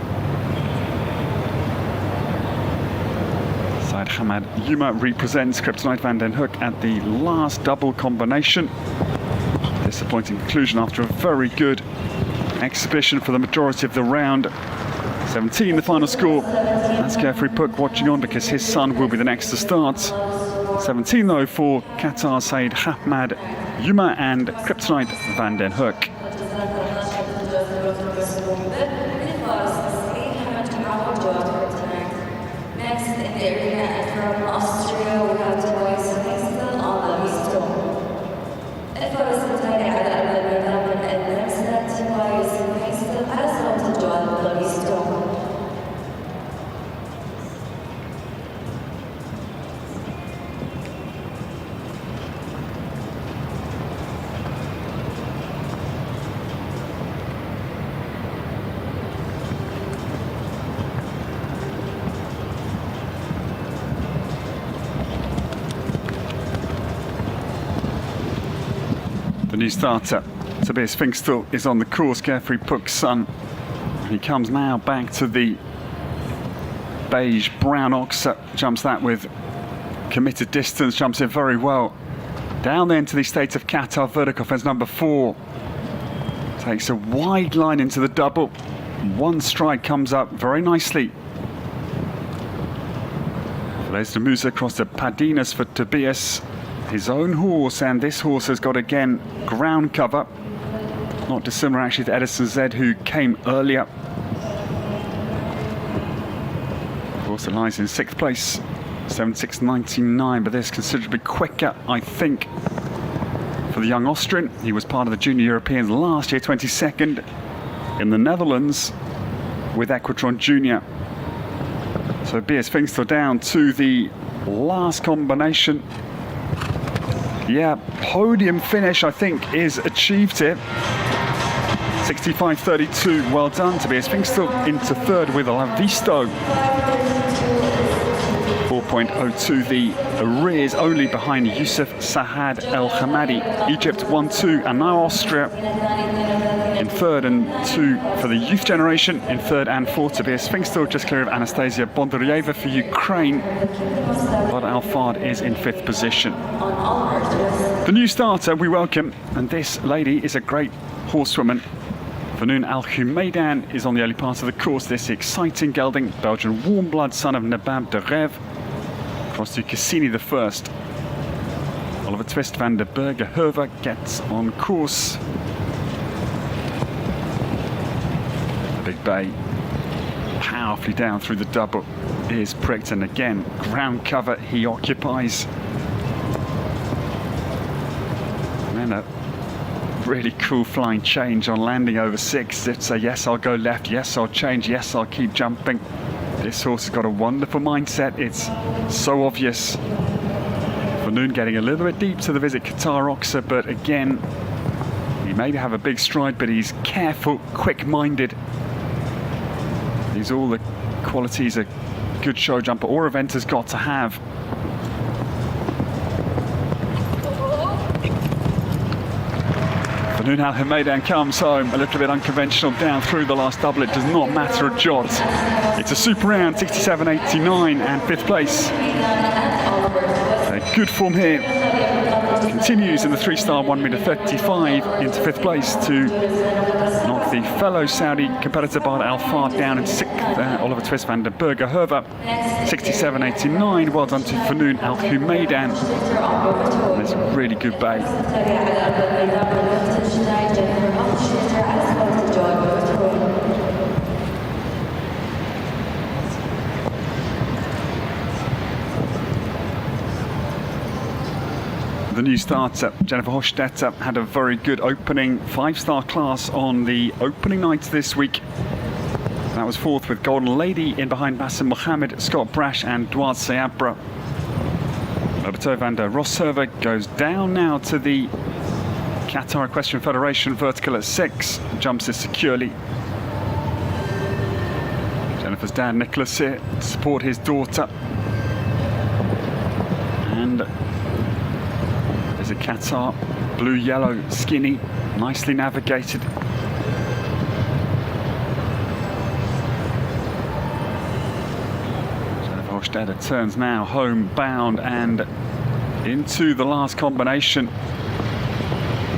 Saeed Ahmad Yuma represents Kryptonite Van Den Hoek at the last double combination. Disappointing conclusion after a very good exhibition for the majority of the round. 17 the final score. That's Geoffrey Puck watching on because his son will be the next to start. 17 though for Qatar, Saeed Ahmad Yuma and Kryptonite Van Den Hoek. Next in the arena and from Austria we have twice Mexican on the Visto. الفرس التالي على الميدان من المرسلة توايس ميكسيكان على صوت الجوال بلويستو. The new starter, Tobias Finkstall, is on the course, Geoffrey Puck's son. He comes now back to the beige brown ox, jumps that with committed distance, jumps in very well. Down then to the state of Qatar, vertical fence number 4. Takes a wide line into the double. One stride comes up very nicely. Flays de Musa across to Padinas for Tobias. His own horse, and this horse has got again ground cover. Not dissimilar actually to Edison Z, who came earlier. Of course, it lies in 6th place, 7.6.99, but this considerably quicker, I think, for the young Austrian. He was part of the Junior Europeans last year, 22nd in the Netherlands with Equestrian Junior. So B.S. Finkster down to the last combination. Yeah, podium finish, I think, is achieved here. 65.32, well done to B.S. Finkster into 3rd with La Visto. 4.02 the arrears, only behind Youssef Sahad El Hamadi. Egypt 1-2, and now Austria in 3rd and 2 for the youth generation, in 3rd and 4th to B.S. Finkster, just clear of Anastasia Bondaryeva for Ukraine. But Alfard is in 5th position. The new starter we welcome, and this lady is a great horsewoman. Fanoun Al Humaidan is on the early part of the course. This exciting gelding, Belgian warm blood son of Nabab de Rêve. Across to Cassini the first. Oliver Twist van der Berge Herver gets on course. The big bay powerfully down through the double is pricked, and again ground cover he occupies. And a really cool flying change on landing over 6. It's a yes, I'll go left, yes, I'll change, yes, I'll keep jumping. This horse has got a wonderful mindset. It's so obvious. Fanoun getting a little bit deep to the Visit Qatar Oxer, but again, he may have a big stride, but he's careful, quick-minded. These are all the qualities a good show jumper or event has got to have. Fanoun Al Humaidan comes home a little bit unconventional down through the last double. It does not matter a jot. It's a super round, 67.89 and 5th place. A good form here. Continues in the 3-star 1m35 into 5th place to knock the fellow Saudi competitor Bard Alfard down in 6th. Oliver Twist van der Berge Herver, 67.89. Well done to Fanoun Al Humaidan. That's a really good bay. The new starter, Jennifer Hochstetter, had a very good opening 5-star class on the opening night this week. That was 4th with Golden Lady in behind Bassem Mohammed, Scott Brash and Dward Seabra. Roberto van der Rosserver goes down now to the Qatar Equestrian Federation vertical at 6, jumps it securely. Jennifer's dad Nicholas here to support his daughter. And there's a Qatar blue-yellow skinny, nicely navigated. Jennifer Hochstetter turns now homebound and into the last combination.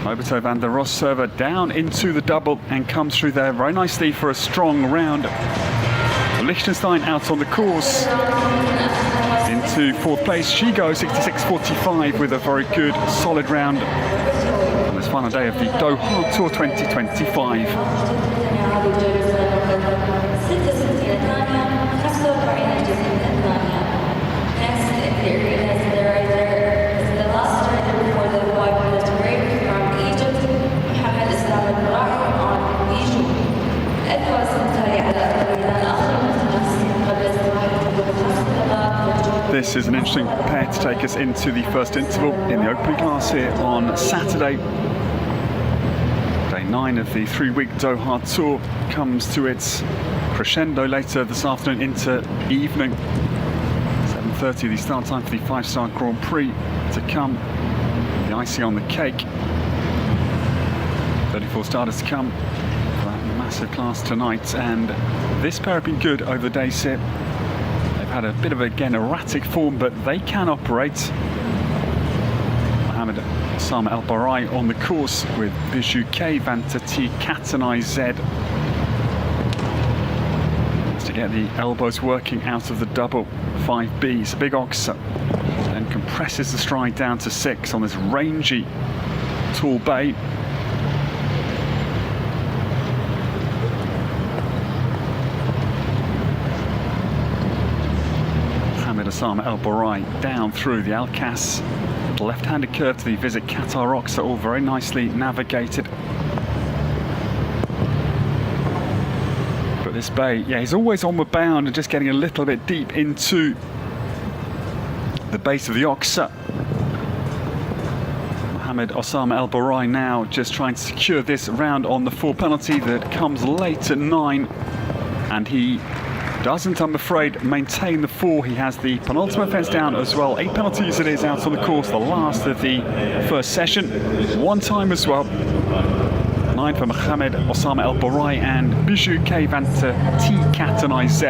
Roberto van der Rosserver down into the double and comes through there very nicely for a strong round. Liechtenstein out on the course into 4th place. She goes 66.45 with a very good solid round on this final day of the Doha Tour 2025. This is an interesting pair to take us into the first interval in the opening class here on Saturday. Day 9 of the 3-week Doha Tour comes to its crescendo later this afternoon into evening. 7:30 the start time for the 5-star Grand Prix to come. The icing on the cake. 34 starters to come for that massive class tonight, and this pair have been good over the days here. had a bit of, again, erratic form, but they can operate. Mohammed Osama El Barai on the course with Bijou K, Vanta T, Cat and IZ. To get the elbows working out of the double 5B. It's a big ox. Then compresses the stride down to 6 on this rangy tall bay. Mohammed Osama El Barai down through the Al-Kas. Left-handed curve to the Visit Qatar rocks, all very nicely navigated. But this bay, yeah, he's always onward bound and just getting a little bit deep into the base of the Oxa. Mohammed Osama El Barai now just trying to secure this round on the 4 penalty that comes late at 9. And he doesn't, I'm afraid, maintain the 4. He has the penultimate fence down as well. 8 penalties it is out on the course, the last of the first session. 1 time as well. 9 for Mohammed Osama El Barai and Bijou K, Vanta T, Cat and IZ.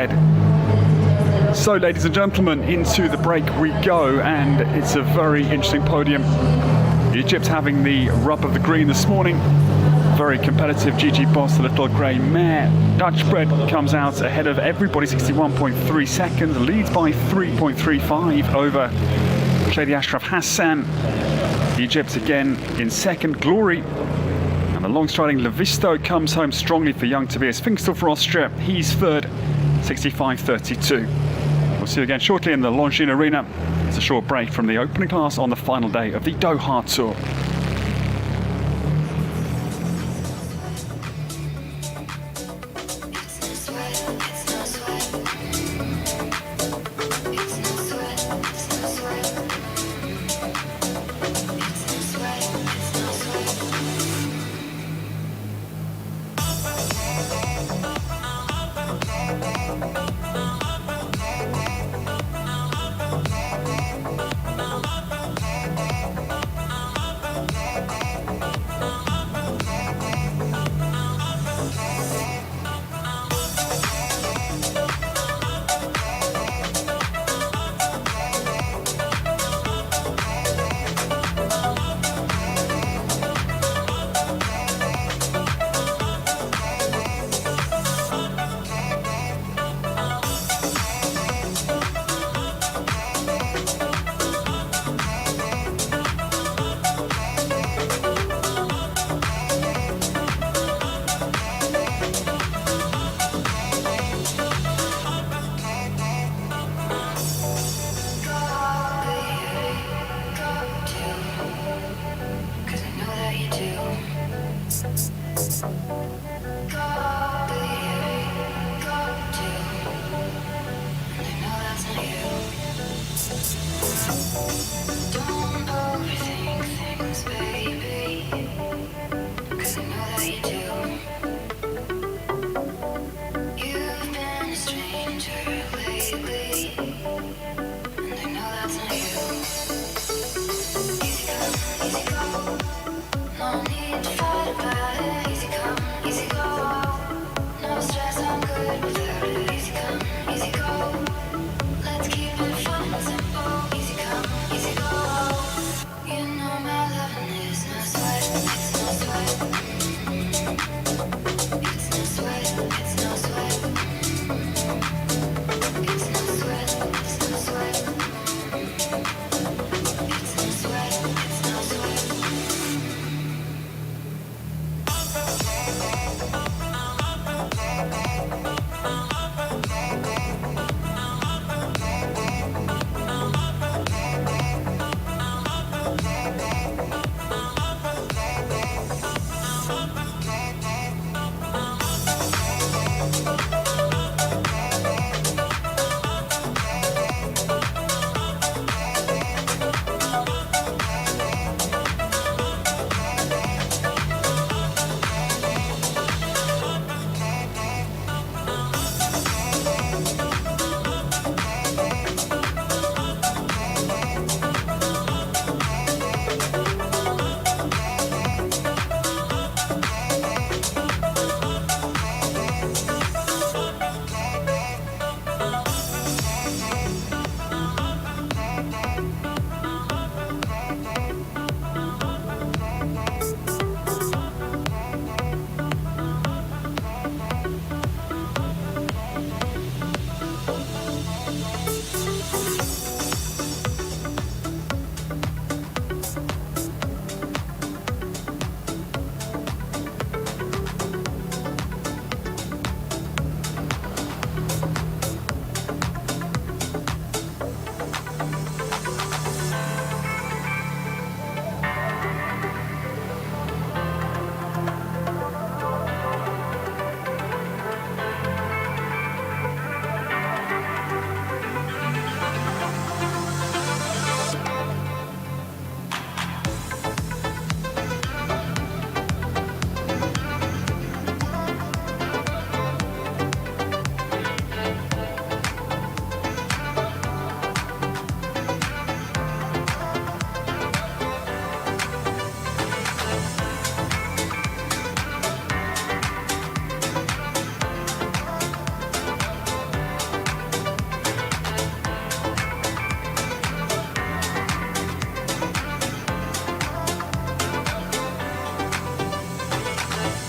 So, ladies and gentlemen, into the break we go, and it's a very interesting podium. Egypt having the rub of the green this morning. Very competitive. GG Boss, the little grey mare. Dutch bred comes out ahead of everybody, 61.3 seconds, leads by 3.35 over Shady Ashraf Hassan. Egypt again in second. Glory. And the long-striding Levisto comes home strongly for young Tobias Fingstel for Austria. He's third, 65.32. We'll see you again shortly in the Longines Arena. It's a short break from the opening class on the final day of the Doha Tour.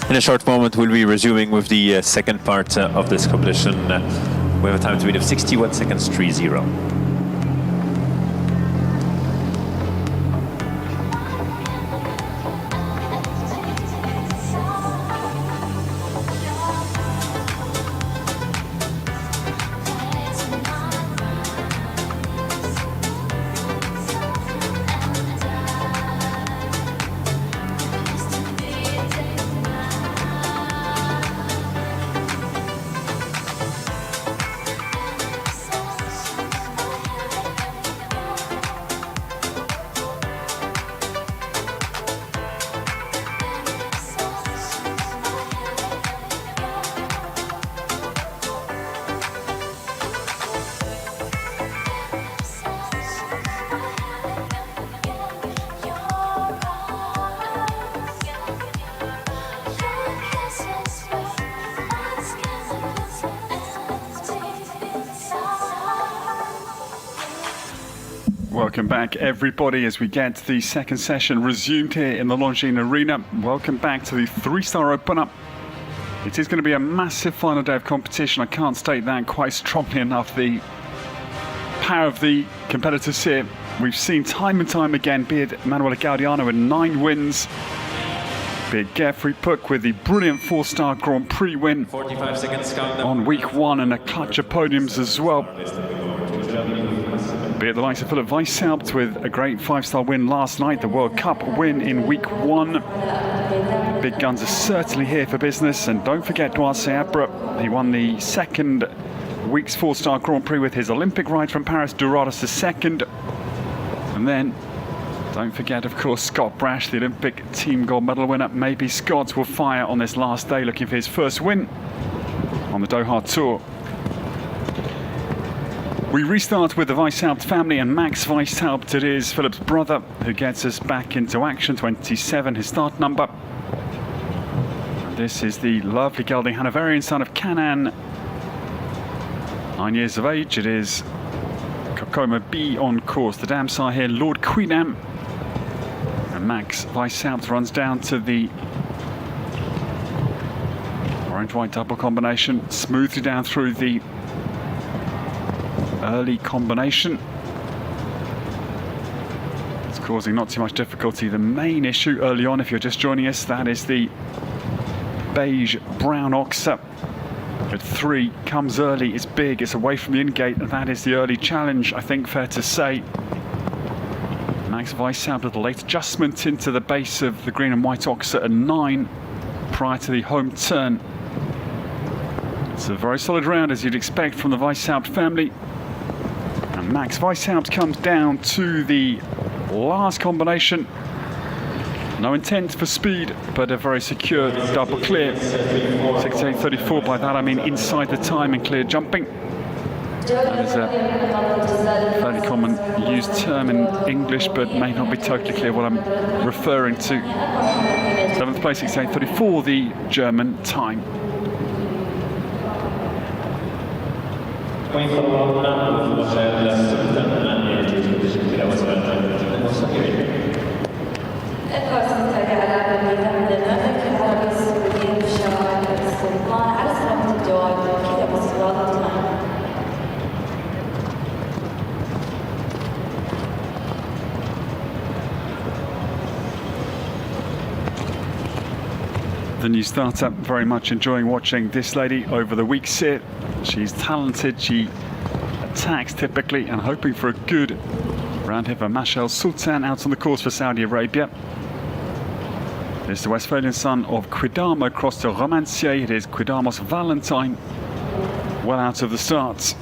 In a short moment, we'll be resuming with the second part of this competition. We have a time to beat of 61 seconds 30. Welcome back, everybody, as we get the second session resumed here in the Longines Arena. Welcome back to the three-star opener. It is going to be a massive final day of competition. I can't state that quite strongly enough. The power of the competitors here. We've seen time and time again, be it Manuel Gaudiano with 9 wins, be it Geoffrey Puck with the brilliant 4-star Grand Prix win 45 seconds countdown on week 1 and a clutch of podiums as well. Be it the likes of Philip Weishaupt with a great 5-star win last night, the World Cup win in week 1. Big guns are certainly here for business, and don't forget Duarte Abra. He won the second week's 4-star Grand Prix with his Olympic ride from Paris, Dourados II. And then, don't forget, of course, Scott Brash, the Olympic team gold medal winner. Maybe Scott will fire on this last day, looking for his first win on the Doha Tour. We restart with the Weishaupt family and Max Weishaupt. It is Philip's brother who gets us back into action. 27, his start number. And this is the lovely gelding Hanoverian son of Canaan. 9 years of age. It is Kokoma B on course. The dam sire here, Lord Queenam. And Max Weishaupt runs down to the orange-white double combination, smoothly down through the early combination. It's causing not too much difficulty. The main issue early on, if you're just joining us, that is the beige brown oxer at 3, comes early, it's big, it's away from the in-gate, and that is the early challenge, I think, fair to say. Max Weishaupt with a late adjustment into the base of the green and white oxer at 9 prior to the home turn. It's a very solid round, as you'd expect from the Weishaupt family. And Max Weishaupt comes down to the last combination. No intent for speed, but a very secure double clear. 68.34, by that I mean inside the time and clear jumping. That is a fairly common used term in English, but may not be totally clear what I'm referring to. 7th place, 68.34, the German time. The new starter, very much enjoying watching this lady over the weeks here. She's talented, she attacks typically, and hoping for a good round here for Mashal Sultan out on the course for Saudi Arabia. It's the Westphalian son of Quidamo across to Romancier. It is Quidamo's Valentine, well out of the starts.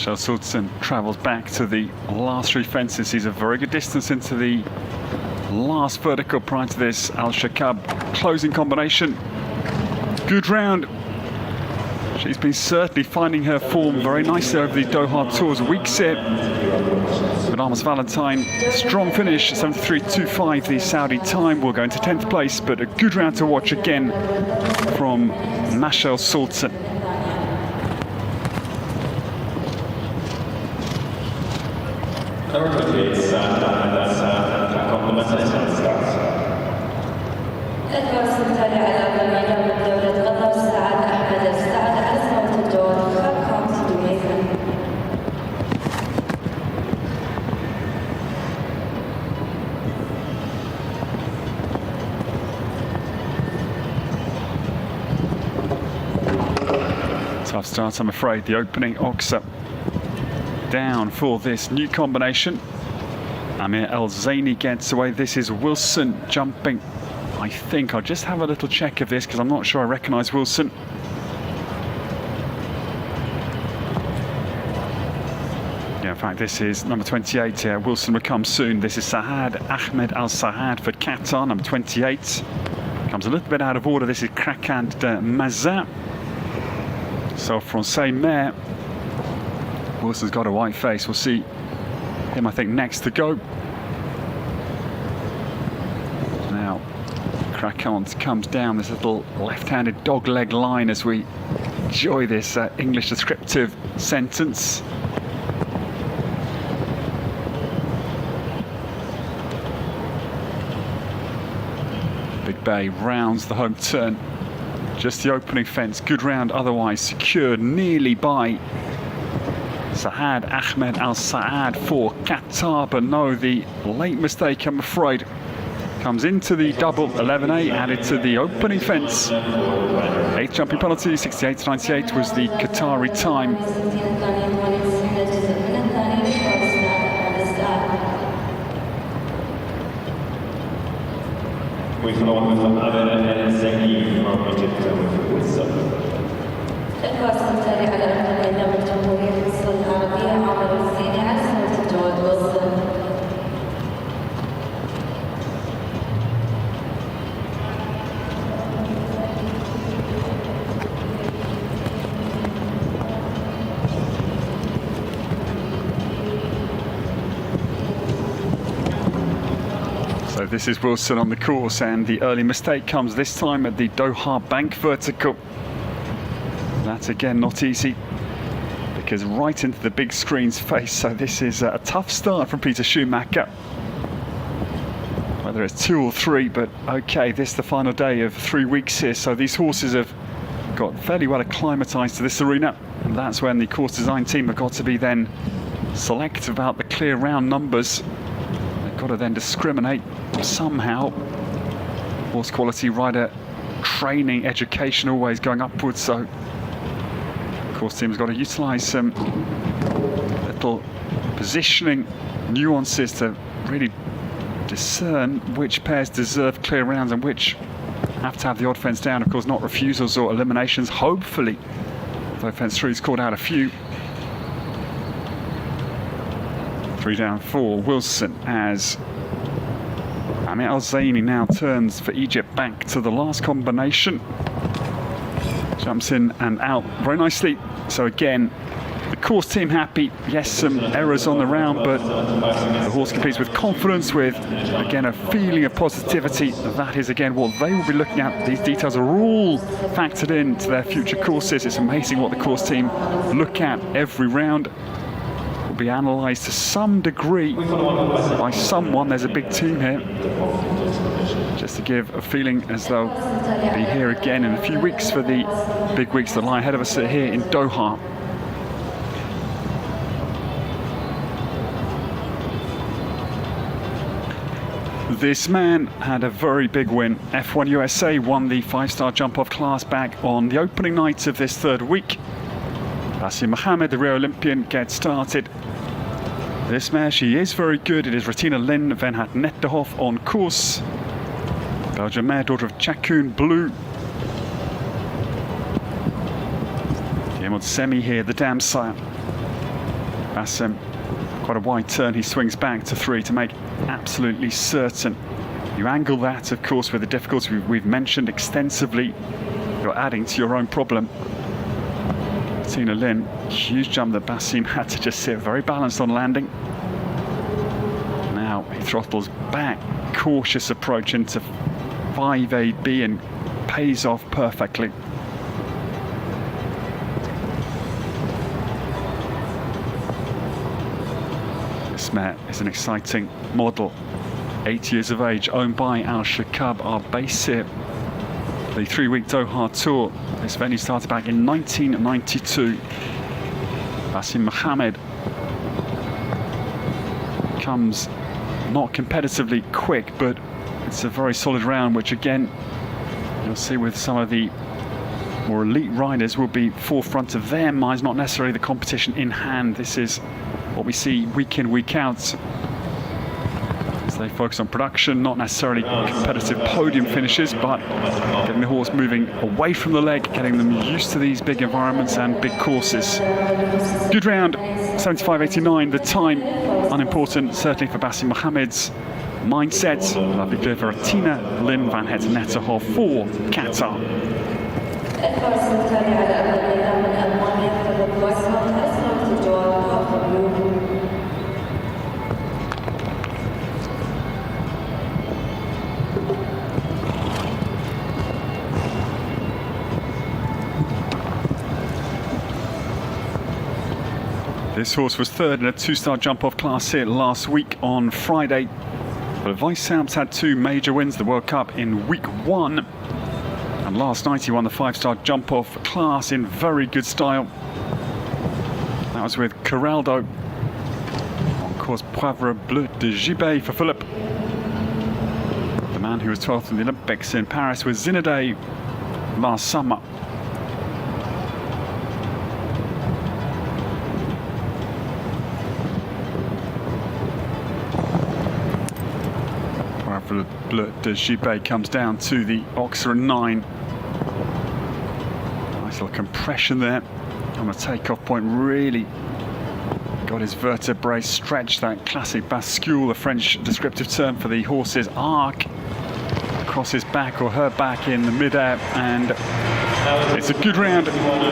Marcel Sultan travels back to the last three fences. He's a very good distance into the last vertical prior to this. Al-Shaqab closing combination. Good round. She's been certainly finding her form very nicely over the Doha Tours weeks here. But Amos Valentine, strong finish, 73.25 the Saudi time. Will go into 10th place, but a good round to watch again from Marcel Sultan. Number 28, الفرص التالي على برنامج من دولة قطر سعد أحمد السعد على صوت الدور خط 500. Tough start, I'm afraid. The opening Oxa down for this new combination. Amir El Zaini gets away. This is Wilson jumping. I think I'll just have a little check of this because I'm not sure I recognise Wilson. Yeah, in fact, this is number 28 here. Wilson will come soon. This is Saad Ahmed Al Saad for Qatar, number 28. Comes a little bit out of order. This is Krakand de Mazin. So Francais Maire. Wilson's got a white face. We'll see him, I think, next to go. Now, Krakant comes down this little left-handed dog-leg line as we enjoy this English descriptive sentence. Big Bay rounds the home turn. Just the opening fence. Good round otherwise. Secured nearly by Saad Ahmed Al Saad for Qatar, but no, the late mistake, I'm afraid, comes into the double 11A, added to the opening fence. 8th jumping penalty, 68-98 was the Qatari time. الفرص التالي على برنامج جمهورية مصر العربية عمر الزيني على صوت الدور وصل. So this is Wilson on the course, and the early mistake comes this time at the Doha bank vertical. That's again not easy because right into the big screen's face. So this is a tough start from Peter Schumacher. Whether it's 2 or 3, but okay, this is the final day of 3 weeks here. So these horses have got fairly well acclimatized to this arena, and that's when the course design team have got to be then selective about the clear round numbers. They've got to then discriminate somehow. Horse quality, rider training, education always going upwards. So course team's got to utilise some little positioning nuances to really discern which pairs deserve clear rounds and which have to have the odd fence down. Of course, not refusals or eliminations, hopefully, although fence 3's called out a few. 3 down for Wilson as Amir Al Zaini now turns for Egypt back to the last combination. Jumps in and out very nicely. So again, the course team happy. Yes, some errors on the round, but the horse competes with confidence, with, again, a feeling of positivity. That is, again, what they will be looking at. These details are all factored into their future courses. It's amazing what the course team look at every round. Will be analysed to some degree by someone. There's a big team here. Just to give a feeling as though they'll be here again in a few weeks for the big weeks that lie ahead of us here in Doha. This man had a very big win. F1 USA won the 5-star jump-off class back on the opening night of this 3rd week. Basim Mohammed, the Rio Olympian, gets started. This mare, she is very good. It is Retina Lynn Venhat Netterhoff on course. Belgian mare, daughter of Chakun Blue. Diemod Semi here, the dam sire. Bassem, quite a wide turn, he swings back to 3 to make absolutely certain. You angle that, of course, with the difficulty we've mentioned extensively. You're adding to your own problem. Tina Lin, huge jump that Bassem had to just sit very balanced on landing. Now he throttles back, cautious approach into 5AB and pays off perfectly. This mare is an exciting model. 8 years of age, owned by Al Shaqab, our base here. The 3-week Doha Tour. This venue started back in 1992. Bassem Mohammed comes not competitively quick, but it's a very solid round, which again, you'll see with some of the more elite riders will be forefront of their minds, not necessarily the competition in hand. This is what we see week in, week out. As they focus on production, not necessarily competitive podium finishes, but getting the horse moving away from the leg, getting them used to these big environments and big courses. Good round, 75.89. The time, unimportant, certainly for Bassem Mohammed's mindset. Lovely clear for Tina Lin van het Netterhof for Qatar. This horse was third in a 2-star jump-off class here last week on Friday. But Weishaupt's had 2 major wins, the World Cup in week 1. And last night he won the 5-star jump-off class in very good style. That was with Corraldo. On course, Poivre Bleu de Gibet for Philip. The man who was 12th in the Olympics in Paris with Zinedine last summer. Bleu de Gibet comes down to the Oxer 9. Nice little compression there on the takeoff point. Really got his vertebrae stretched. That classic bascule, the French descriptive term for the horse's arc across his back or her back in the midair. And it's a good round.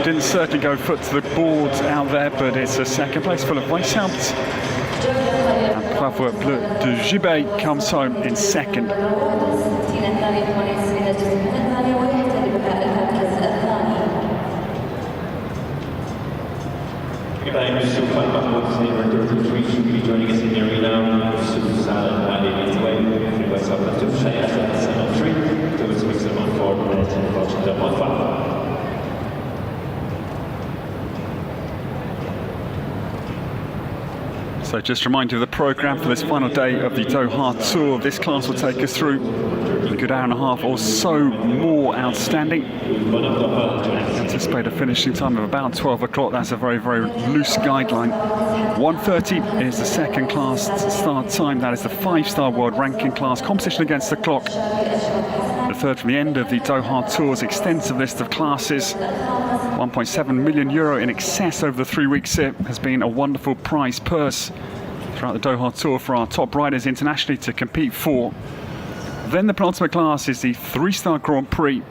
Didn't certainly go foot to the boards out there, but it's a second place full of Weishaupt. And Poivre Bleu de Gibet comes home in second. Joining us in the arena, So just remind you of the programme for this final day of the Doha Tour. This class will take us through a good hour and a half or so more outstanding. Anticipate a finishing time of about 12 o'clock. That's a very, very loose guideline. 1:30 is the second class start time. That is the 5-star world ranking class. Competition against the clock. The third from the end of the Doha Tour's extensive list of classes. 1.7 million euro in excess over the 3 weeks. It has been a wonderful prize purse throughout the Doha Tour for our top riders internationally to compete for. Then the penultimate class is the 3-star Grand Prix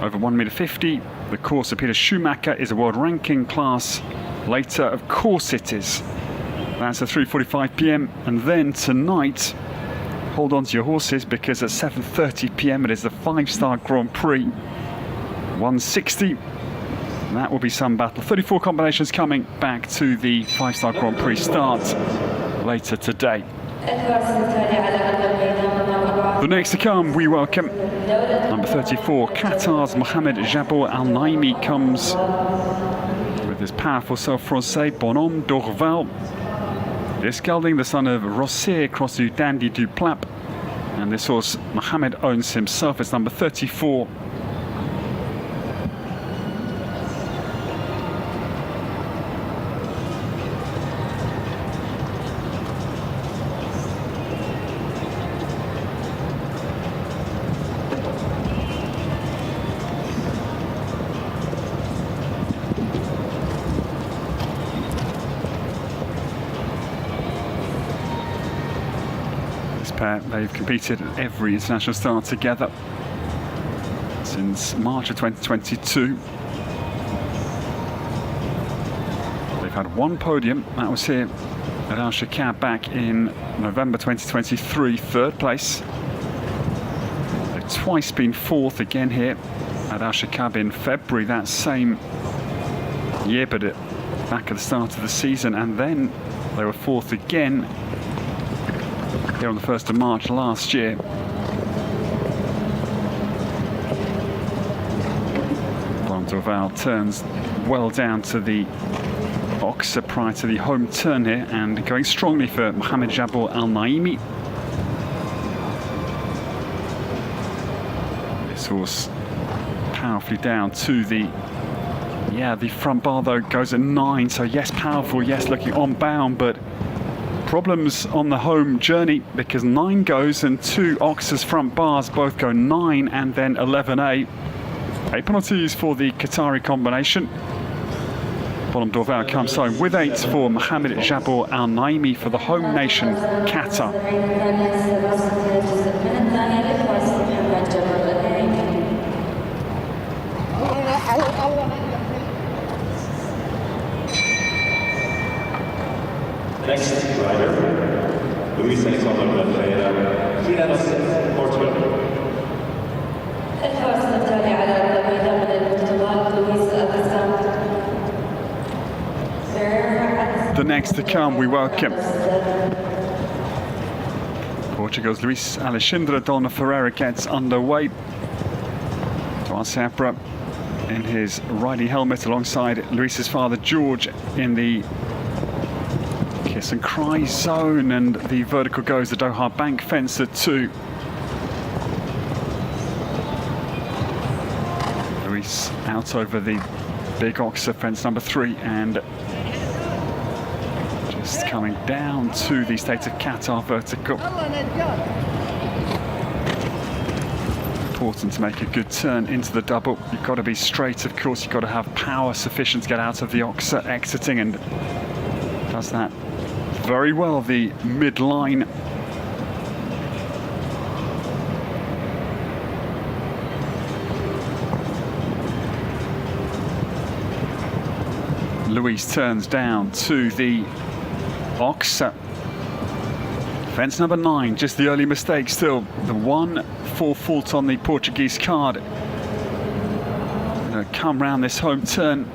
over 1.50 m. The course of Peter Schumacher is a world ranking class. Later, of course, it is. That's at 3:45 p.m. And then tonight, hold on to your horses because at 7:30 p.m. it is the 5-star Grand Prix. 160. That will be some battle. 34 combinations coming back to the 5-star Grand Prix start later today. The next to come, we welcome number 34, Qatar's Mohamed Jabor Al Naimi comes with his powerful self-Francais, Bonhomme d'Orval. This gelding, the son of Rossier, cross du Dandy du Plap. And this horse, Mohamed owns himself. It's number 34. pair, they've competed at every international start together since March of 2022. They've had one podium, that was here at Al Shaqab back in November 2023, third place. They've twice been fourth, again here at Al Shaqab in February that same year, but back at the start of the season, and then they were fourth again here on the 1st of March last year. Doha turns well down to the Oxa prior to the home turn here, and going strongly for Mohammed Jabor Al Naimi. This horse powerfully down to the front bar though goes at 9, so yes, powerful, yes, looking on bound, but problems on the home journey because 9 goes and 2 Oxa's front bars both go 9 and then 11A. 8 penalties for the Qatari combination. Bonham Dorval comes home with 8 for Mohammed Jabor Al Naimi for the home nation, Qatar. Next rider, Luis Alexander Ferreira, Portugal. الفرس التالي على الميدان من البرتغال لويس أليساندرو. The next to come, we welcome Portugal's Luis Alexandre Dona Ferreira gets underway. Tomas Sapra in his riding helmet alongside Luis's father George in the kiss and cry zone, and the vertical goes the Doha bank fence at 2. Luis out over the big Oxa fence number 3 and just coming down to the State of Qatar vertical. Important to make a good turn into the double. You've got to be straight, of course. You've got to have power sufficient to get out of the Oxa exiting, and does that very well, the midline. Luis turns down to the Oxa. Fence number 9, just the early mistake still. The 1 for fault on the Portuguese card. Gonna come round this home turn.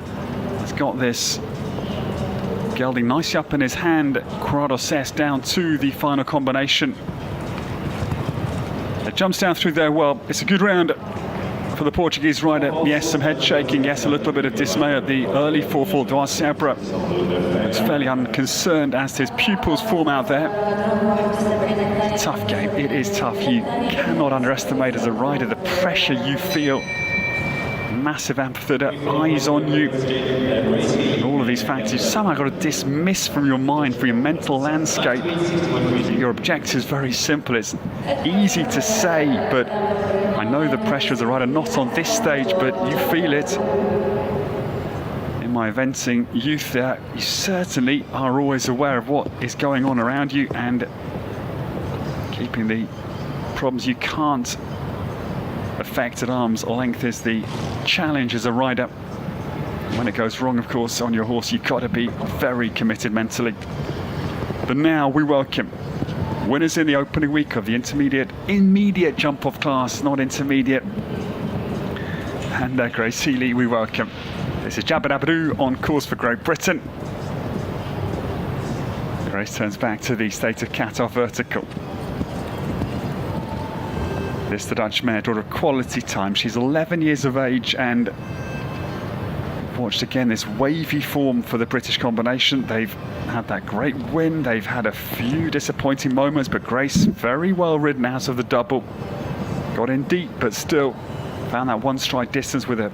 He's got this gelding nicely up in his hand. Quadrados S down to the final combination. It jumps down through there well. It's a good round for the Portuguese rider. Yes, some head shaking. Yes, a little bit of dismay at the early fourfall. Duarte Sabra looks fairly unconcerned as his pupils form out there. It's a tough game. It is tough. You cannot underestimate as a rider the pressure you feel. Massive amphitheatre, eyes on you, and all of these factors somehow got to dismiss from your mind, from your mental landscape. Your objective is very simple. It's easy to say, but I know the pressure as a rider, not on this stage, but you feel it. In my eventing youth there, you certainly are always aware of what is going on around you and keeping the problems you can't affect at arm's length is the challenge as a rider. When it goes wrong, of course, on your horse, you've got to be very committed mentally. But now we welcome winners in the opening week of the immediate jump-off class, not intermediate. And Grace Healy, we welcome. This is Jabba Dabadoo on course for Great Britain. Grace turns back to the State of Qatar vertical. This the Dutch mare, daughter of quality time. She's 11 years of age, and watched again this wavy form for the British combination. They've had that great win. They've had a few disappointing moments, but Grace very well ridden out of the double. Got in deep, but still found that one stride distance with a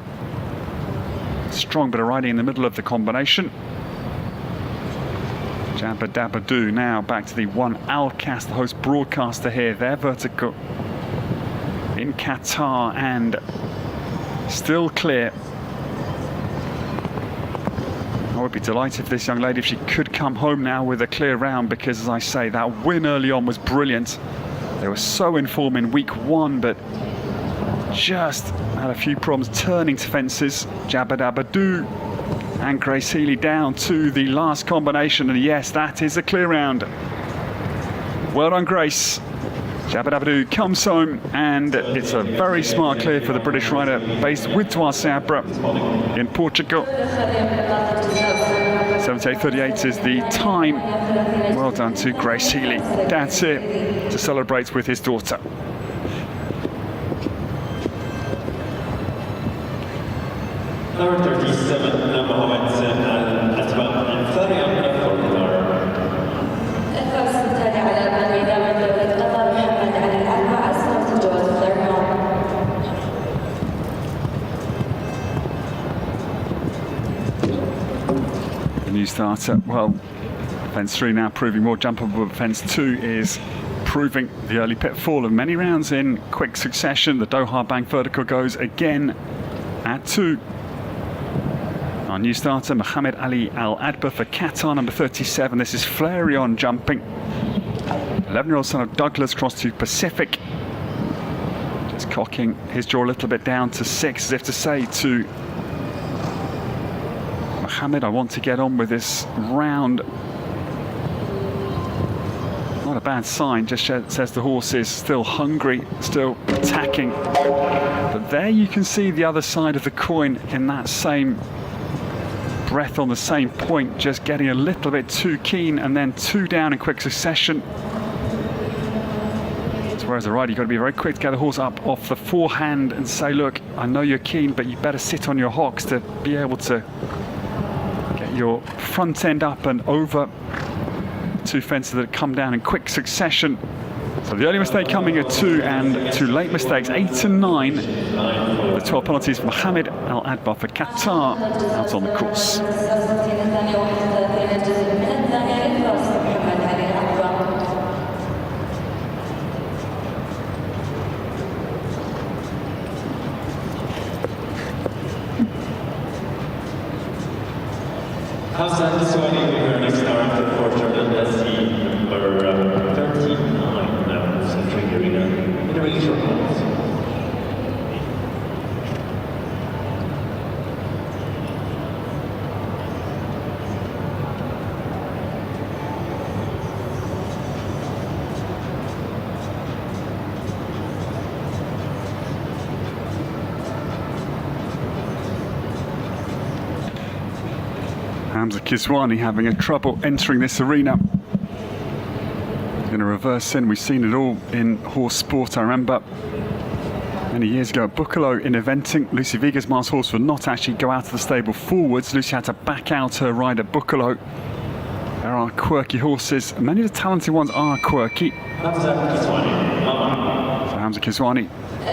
strong bit of riding in the middle of the combination. Jabba Dabba Doo now back to the one Alcast, the host broadcaster here. Their vertical in Qatar and still clear. I would be delighted for this young lady if she could come home now with a clear round, because as I say, that win early on was brilliant. They were so in form in week 1, but just had a few problems turning to fences. Jabadabadoo and Grace Healy down to the last combination, and yes, that is a clear round. Well done, Grace. Jabadabadoo comes home, and it's a very smart clear for the British rider based with Doha Sabra in Portugal. 78.38 is the time. Well done to Grace Healy. Dad's here to celebrate with his daughter. Number 37, Mohamed Al-Atba, and 30 for Qatar. الفرس التالي على الميدان من دولة قطر محمد علي العلوى أسلم تجاوز الدرهم. The new starter, well, fence 3 now proving more jumpable, but fence 2 is proving the early pitfall of many rounds in quick succession. The Doha bank vertical goes again at 2. Our new starter, Mohamed Ali Al-Adba for Qatar, number 37. This is Flareon jumping. 11-year-old son of Douglas, cross to Pacific. Just cocking his jaw a little bit down to 6, as if to say to Mohamed, I want to get on with this round. Not a bad sign, just says the horse is still hungry, still attacking. But there you can see the other side of the coin in that same breath, on the same point, just getting a little bit too keen and then 2 down in quick succession. So whereas a rider, you've got to be very quick to get the horse up off the forehand and say, look, I know you're keen, but you better sit on your hocks to be able to get your front end up and over 2 fences that come down in quick succession. So the early mistake coming at 2, and 2 late mistakes, 8 and 9. The 12 penalties for Mohamed Al-Adba for Qatar out on the course. Hassan Swani, we're next start for Jordan SC, number 39, Central Arena, in a really short moment. Hamza Kiswani having a trouble entering this arena. In a reverse in, we've seen it all in horse sport. I remember many years ago at Buccolo in eventing, Lucy Vigersmar's horse would not actually go out of the stable forwards. Lucy had to back out her ride at Buccolo. There are quirky horses. Many of the talented ones are quirky. Hamza Kiswani, So Hamza Kiswani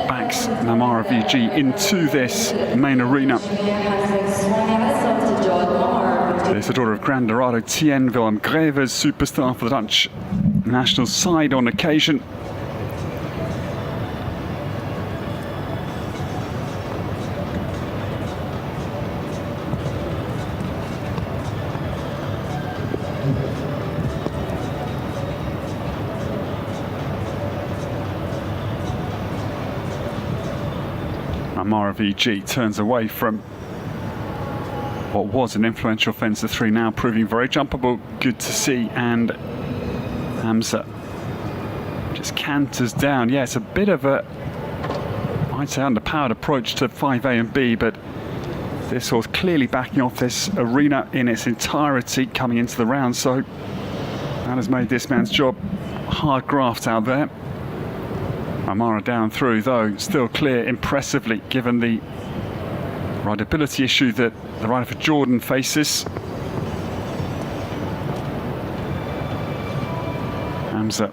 backs Namara VG into this main arena. There's the daughter of Grand Dorado, Tien Willem Grevers, superstar for the Dutch national side on occasion. Amara VG turns away from what was an influential fence, the 3 now proving very jumpable. Good to see. And Hamza just canters down. Yeah, it's a bit of a, I'd say, underpowered approach to 5A and B, but this horse clearly backing off this arena in its entirety coming into the round, so that has made this man's job hard graft out there. Amara down through, though, still clear impressively, given the rideability issue that the rider for Jordan faces. Hamza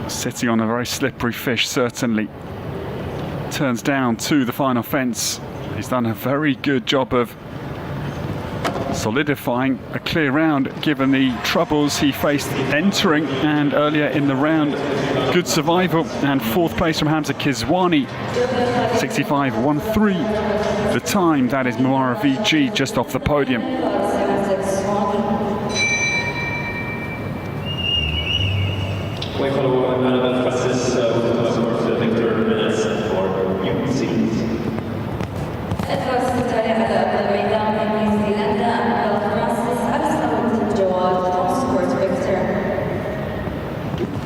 sitting on a very slippery fish, certainly. Turns down to the final fence. He's done a very good job of solidifying a clear round, given the troubles he faced entering and earlier in the round. Good survival, and 4th place from Hamza Kiswani, 65.13. The time, that is Muara VG just off the podium. we follow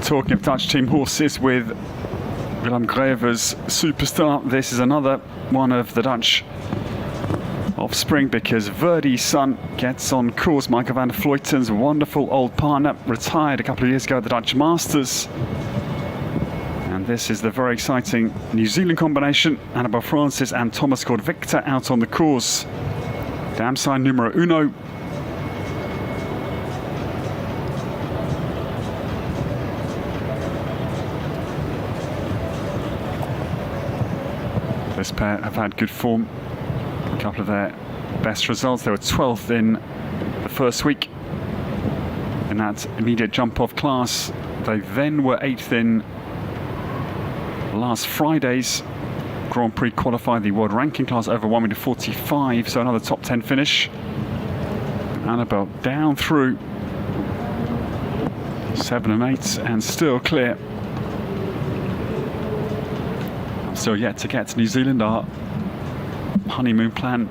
talking of Dutch team horses with Willem Grever's superstar, this is another one of the Dutch offspring, because Verdi's son gets on course. Michael van der Vleuten's wonderful old partner, retired a couple of years ago at the Dutch Masters. And this is the very exciting New Zealand combination. Annabelle Francis and Thomas called Victor out on the course. Dam sign numero uno. This pair have had good form. A couple of their best results. They were 12th in the first week in that immediate jump-off class. They then were 8th in last Friday's Grand Prix qualified, the world ranking class over 1 meter 45, so another top 10 finish. Annabelle down through 7 and 8 and still clear. Still yet to get to New Zealand. Our honeymoon plan,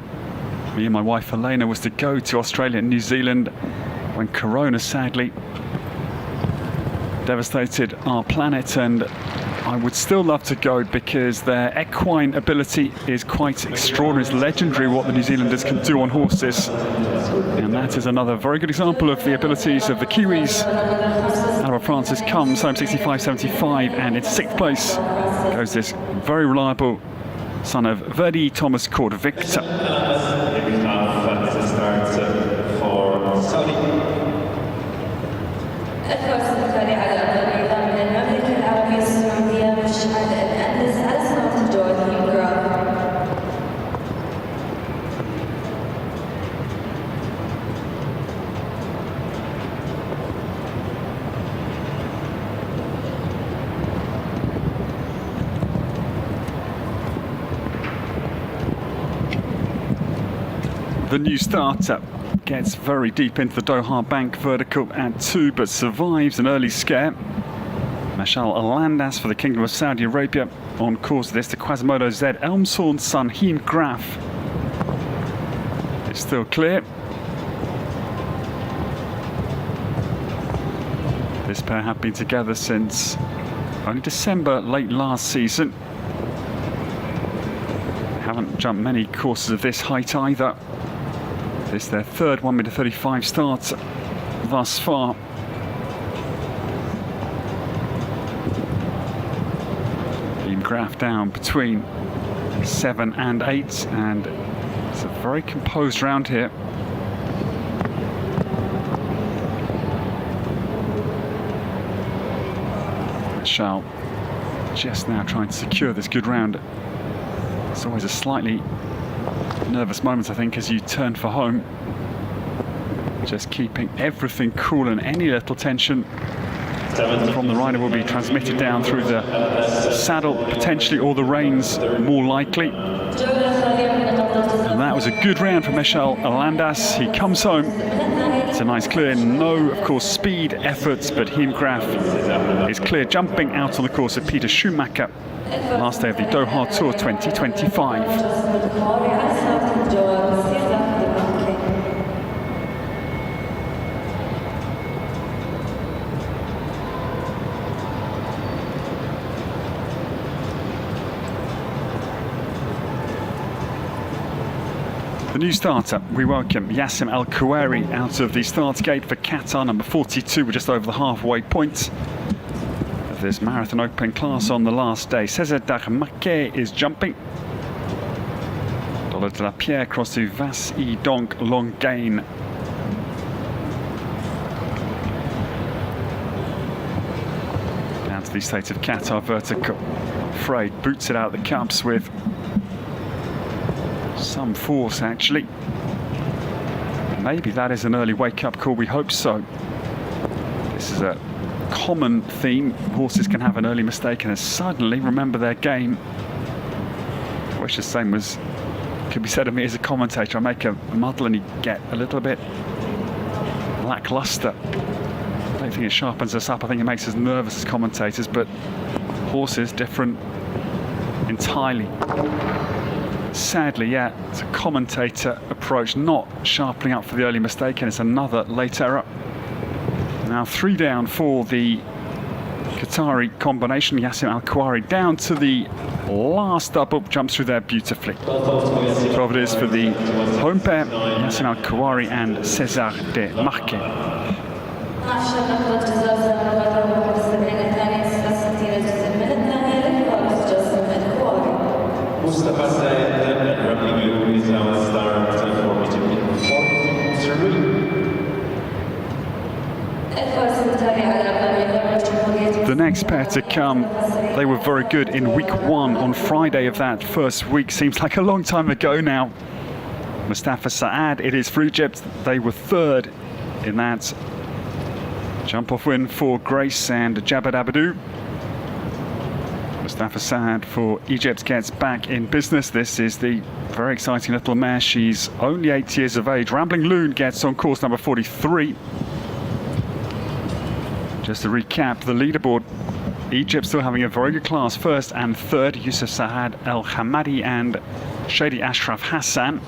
me and my wife Elena, was to go to Australia and New Zealand when Corona sadly devastated our planet, and I would still love to go because their equine ability is quite extraordinary. It's legendary what the New Zealanders can do on horses, and that is another very good example of the abilities of the Kiwis. Annabelle Francis comes home 65.75, and in 6th place goes this very reliable son of Verdi, Thomas called Victor. The new starter gets very deep into the Doha bank vertical at 2, but survives an early scare. Mashal Alandas for the Kingdom of Saudi Arabia on course this. The Quasimodo Z Elmshorn's son Heem Graf is still clear. This pair have been together since only December late last season. They haven't jumped many courses of this height either. This is their third 1 meter 35 start thus far. Heem Graf down between 7 and 8, and it's a very composed round here. Shall just now trying to secure this good round. It's always a slightly nervous moment, I think, as you turn for home. Just keeping everything cool, and any little tension from the rider will be transmitted down through the saddle, potentially, or the reins, more likely. And that was a good round for Meshal Alandas. He comes home. It's a nice clear. No, of course, speed efforts, but Heem Graf is clear, jumping out on the course of Peter Schumacher. Last day of the Doha Tour 2025. The new starter, we welcome Yassim Al Kouari out of the start gate for Qatar, number 42. We're just over the halfway point of this marathon open class on the last day. César Darmaquet is jumping. Dollar de la Pierre across to Vas y donc Longines. Down to the state of Qatar vertical. Frey boots it out the cups with some force, actually. Maybe that is an early wake-up call. We hope so. This is a common theme. Horses can have an early mistake and then suddenly remember their game. I wish the same could be said of me as a commentator. I make a muddle and you get a little bit lackluster. I don't think it sharpens us up. I think it makes us nervous as commentators, but horses, different entirely. Sadly, yeah, it's a commentator approach, not sharpening up for the early mistake, and it's another late error. Now 3 down for the Qatari combination. Yassim Al-Khouari down to the last double, jumps through there beautifully. 12 it is for the home pair, Yassim Al-Khouari and César de Marque. 12 نقطة جزاء سابقة 71 الثانية 69 جزء من الثانية لفارس جاسم الكواري. Mustafa Said and Rabbi Lou is our start for Egypt. 4-3. The next pair to come, they were very good in week 1 on Friday of that first week. Seems like a long time ago now. Mustafa Saad, it is for Egypt. They were third in that jump-off win for Grace and Jabad Abadou. Mustafa Saad for Egypt gets back in business. This is the very exciting little mare. She's only 8 years of age. Rambling Loon gets on course number 43. Just to recap the leaderboard, Egypt still having a very good class. First and third, Yusuf Saad El Hamadi and Shady Ashraf Hassan.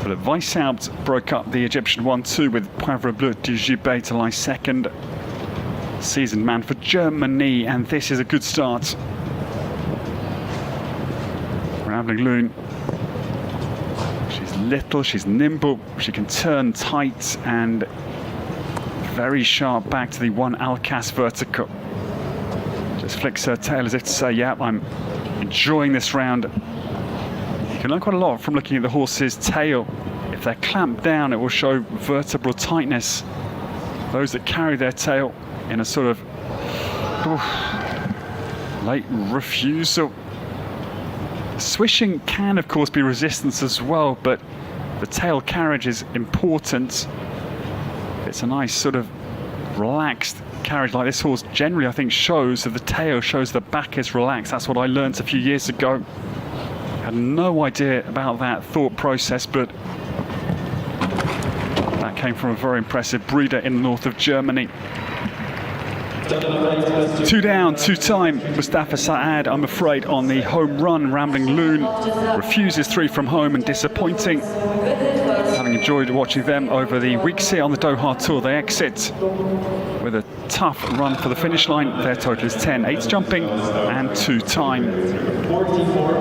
But Weishaupt broke up the Egyptian 1-2 with Poivre Bleu du Gibet to lie second. Seasoned man for Germany, and this is a good start. Rambling Loon. She's little, she's nimble, she can turn tight and very sharp back to the 1 Alcas vertical. Just flicks her tail as if to say, yeah, I'm enjoying this round. You can learn quite a lot from looking at the horse's tail. If they're clamped down, it will show vertebral tightness. Those that carry their tail in a sort of late refusal. Swishing can, of course, be resistance as well, but the tail carriage is important. It's a nice sort of relaxed carriage like this horse generally, I think, shows that the tail shows the back is relaxed. That's what I learnt a few years ago. Had no idea about that thought process, but that came from a very impressive breeder in the north of Germany. 2 down, 2-time Mustafa Saad, I'm afraid, on the home run. Rambling Loon refuses 3 from home and disappointing. Having enjoyed watching them over the weeks here on the Doha Tour, they exit with a tough run for the finish line. Their total is 10, 8 jumping and 2-time. 44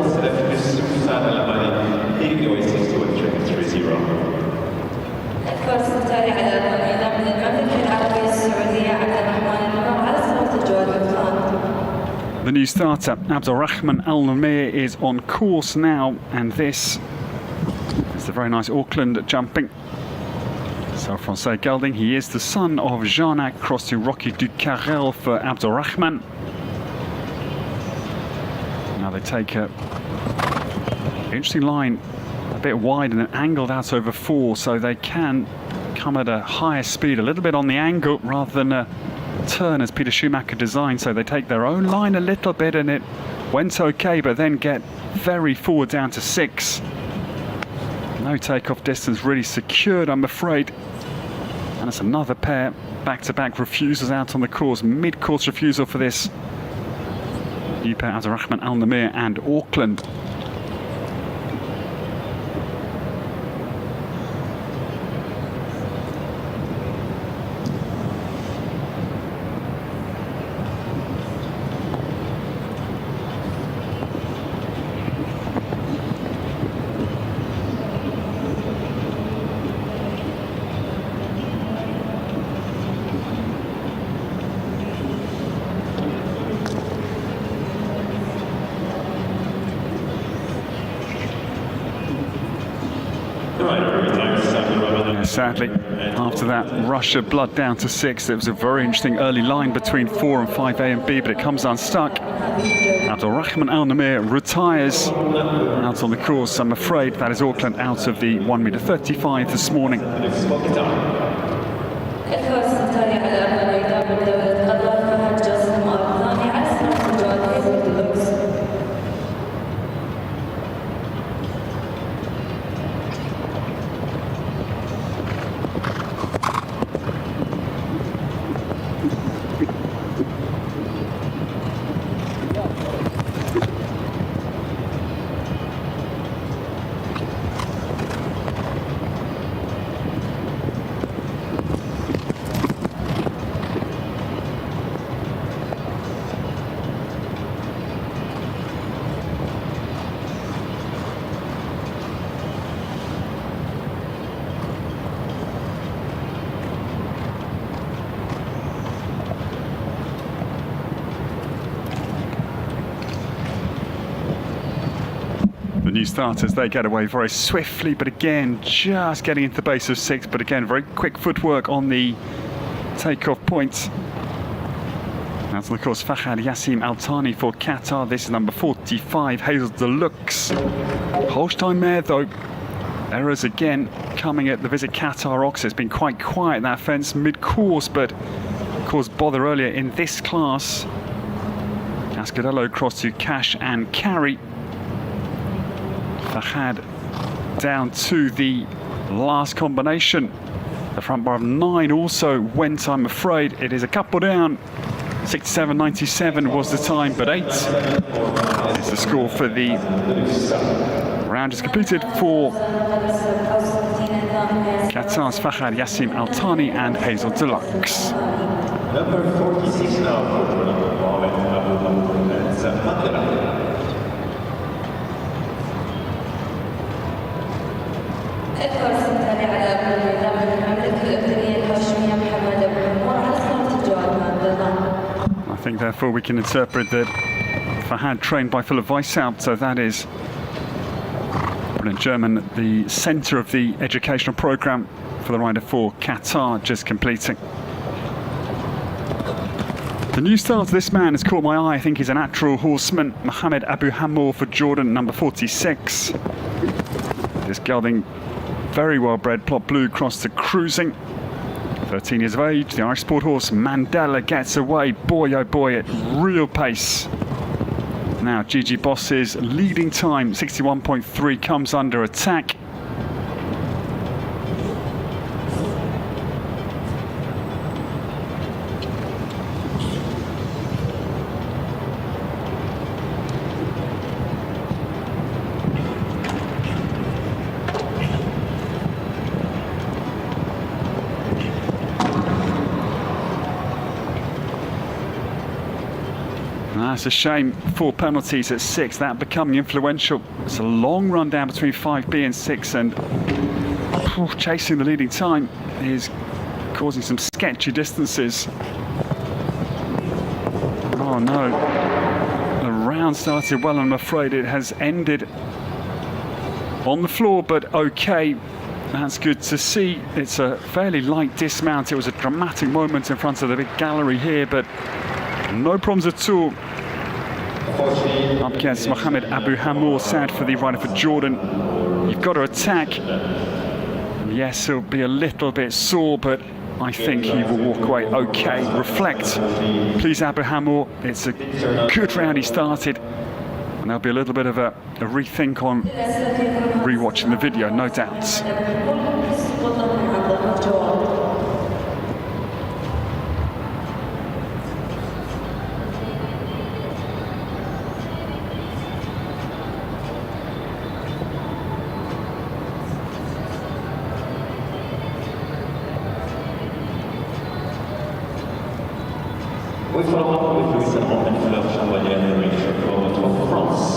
The new starter, Abdulrahman Al Namir, is on course now, and this is the very nice Auckland jumping. So Francais Gelding, he is the son of Jacques, cross to Rocky du Carrel for Abdulrahman. Now they take a interesting line, a bit wide and then angled out over 4, so they can come at a higher speed, a little bit on the angle rather than a turn as Peter Schumacher designed. So they take their own line a little bit and it went okay, but then get very forward down to 6. No takeoff distance really secured, I'm afraid. And it's another pair back-to-back refusals out on the course. Mid-course refusal for this new pair, Abdulrahman Al Namir and Auckland. Sadly, after that rush of blood down to 6, it was a very interesting early line between 4 and 5A and B, but it comes unstuck. Abdulrahman Al Namir retires out on the course. I'm afraid that is Auckland out of the 1m35 this morning. new starters, they get away very swiftly, but again, just getting into the base of 6, but again, very quick footwork on the takeoff point. That's, of course, Fahad Yassim Al-Thani for Qatar. This is number 45, Hazel Deluxe. Holstein mare, though, errors again coming at the Visit Qatar Ox. It's been quite quiet, that fence, mid-course, but caused bother earlier in this class. Cascadello across to Cash and Carry. Fahad down to the last combination. The front bar of 9 also went, I'm afraid. It is a couple down. 67.97 was the time, but 8 is the score for the round. Is completed for Qatar's Fahad Yassim Al-Thani and Hazel Deluxe. Number 46 now for Mohamed Abu Hammoud and Mandela. I think therefore we can interpret that Fahad trained by Philip Weishaupt, so that is in German the centre of the educational programme for the rider for Qatar, just completing. The new start, this man has caught my eye. I think he's a natural horseman. Mohamed Abu Hammoud for Jordan, number 46. This gelding, very well bred, plot blue, crossed to cruising. 13 years of age, the Irish sport horse Mandela gets away. Boy, oh boy, at real pace. Now, Gigi Boss's leading time, 61.3, comes under attack. That's a shame. 4 penalties at 6, that becoming influential. It's a long run down between 5B and 6, and chasing the leading time is causing some sketchy distances. Oh no, the round started well, and I'm afraid it has ended on the floor, but okay. That's good to see. It's a fairly light dismount. It was a dramatic moment in front of the big gallery here, but no problems at all. Up against Mohamed Abu Hammoud, sad for the rider for Jordan. You've got to attack. Yes, he'll be a little bit sore, but I think he will walk away okay. Reflect, please, Abu Hammoud. It's a good round he started, and there'll be a little bit of a rethink on rewatching the video, no doubts. We follow up with Louis and Fleur Chevalier and the race of France.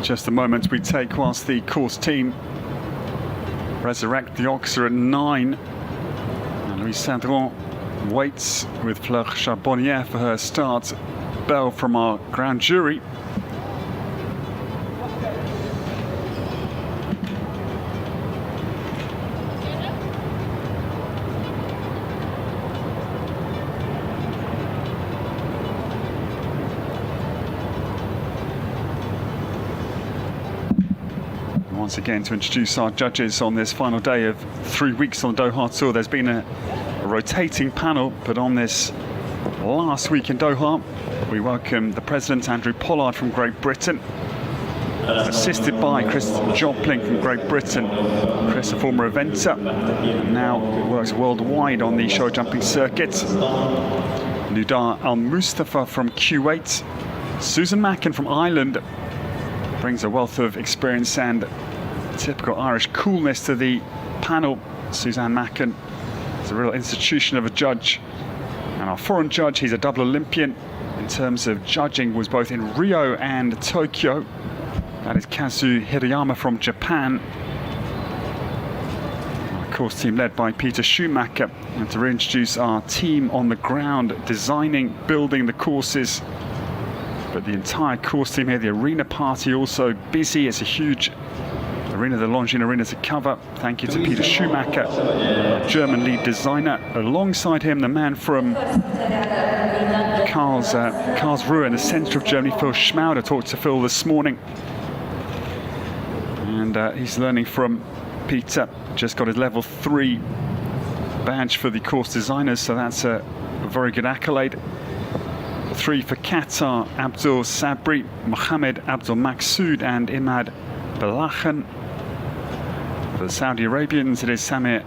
Just a moment we take whilst the course team resurrect the Oxer at 9. And Louis Sandron waits with Fleur Charbonnière for her start. Bell from our grand jury. Once again, to introduce our judges on this final day of 3 weeks on the Doha Tour. There's been a rotating panel, but on this last week in Doha, we welcome the president, Andrew Pollard from Great Britain, assisted by Chris Jopling from Great Britain. Chris, a former eventer, now works worldwide on the show jumping circuit. Nudar Al-Mustafa from Kuwait. Susan Macken from Ireland brings a wealth of experience and typical Irish coolness to the panel. Suzanne Macken is a real institution of a judge. And our foreign judge, he's a double Olympian in terms of judging, was both in Rio and Tokyo. That is Kazu Hirayama from Japan. Our course team led by Peter Schumacher. And to reintroduce our team on the ground, designing, building the courses. But the entire course team here, the arena party also busy. It's a huge arena, the Longines arena to cover. Thank you to Peter Schumacher, our German lead designer. Alongside him, the man from Karlsruhe in the centre of Germany, Phil Schmauder. Talked to Phil this morning. And he's learning from Peter. Just got his level 3 badge for the course designers, so that's a very good accolade. 3 for Qatar, Abdul Sabri, Mohammed Abdul Maqsood and Imad Balachen. For the Saudi Arabians, it is Samir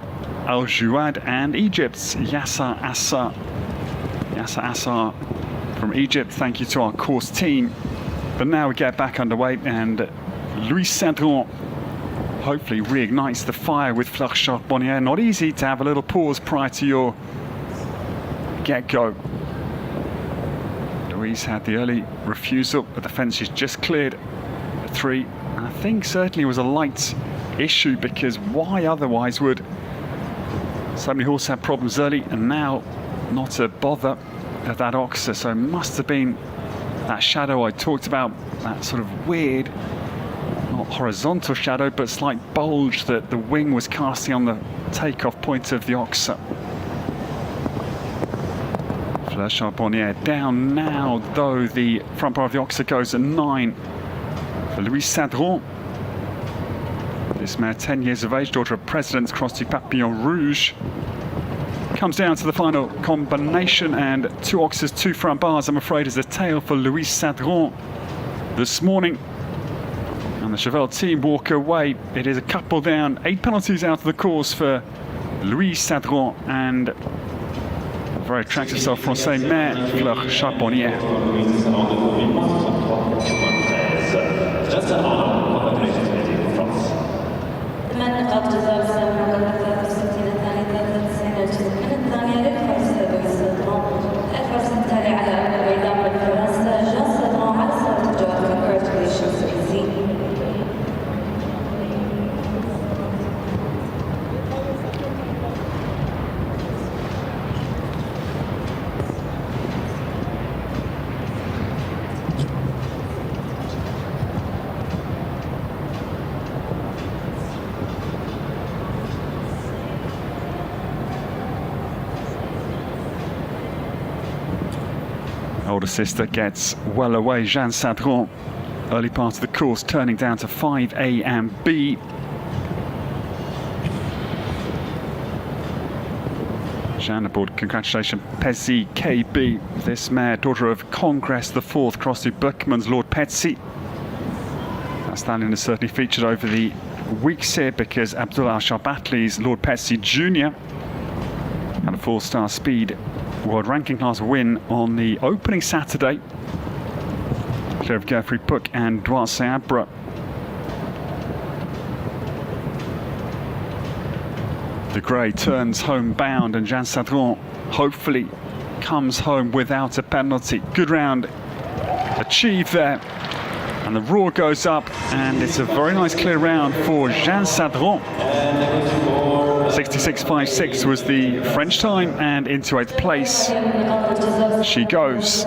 Al-Juad, and Egypt's Yasser Assar. Yasser Assar from Egypt. Thank you to our course team. But now we get back underway, and Louis Cedron hopefully reignites the fire with Fleur Charbonnier. Not easy to have a little pause prior to your get-go. Louise had the early refusal, but the fence is just cleared at 3. And I think certainly it was a light issue, because why otherwise would so many horses have problems early and now not a bother at that oxer? So it must have been that shadow I talked about, that sort of weird, not horizontal shadow, but slight bulge that the wing was casting on the takeoff point of the oxer. Fleur Charbonnier down now, though the front bar of the oxer goes at 9 for Louis Cedron. This mare, 10 years of age, daughter of President's Cross du Papillon Rouge. Comes down to the final combination, and 2 oxers, 2 front bars, I'm afraid, is a tail for Louis Cedron this morning. And the Chevelle team walk away. It is a couple down, 8 penalties out of the course for Louis Cedron, and very attractive self-Francais mare, Fleur Charbonnier. Older sister gets well away, Jeanne Cedron. Early part of the course, turning down to 5A and B. Jeanne aboard, congratulations, Pezzi KB. This mare, daughter of Congress the 4th, Cross du Buckman's Lord Pezzi. That stallion is certainly featured over the weeks here, because Abdullah Sharbatli's Lord Pezzi Jr. had a 4-star speed world ranking class win on the opening Saturday, clear of Geoffrey Puck and Droit Seabra. De Grey turns homebound, and Jeanne Cedron hopefully comes home without a penalty. Good round achieved there, and the roar goes up, and it's a very nice clear round for Jeanne Cedron. 66.56 was the French time, and into 8th place she goes.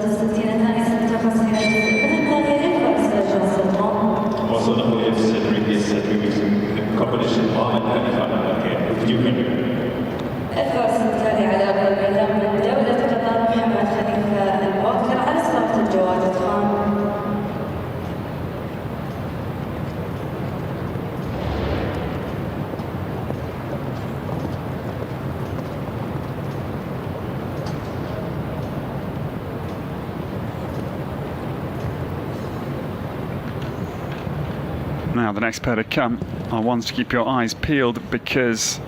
Now the next pair to come are ones to keep your eyes peeled, because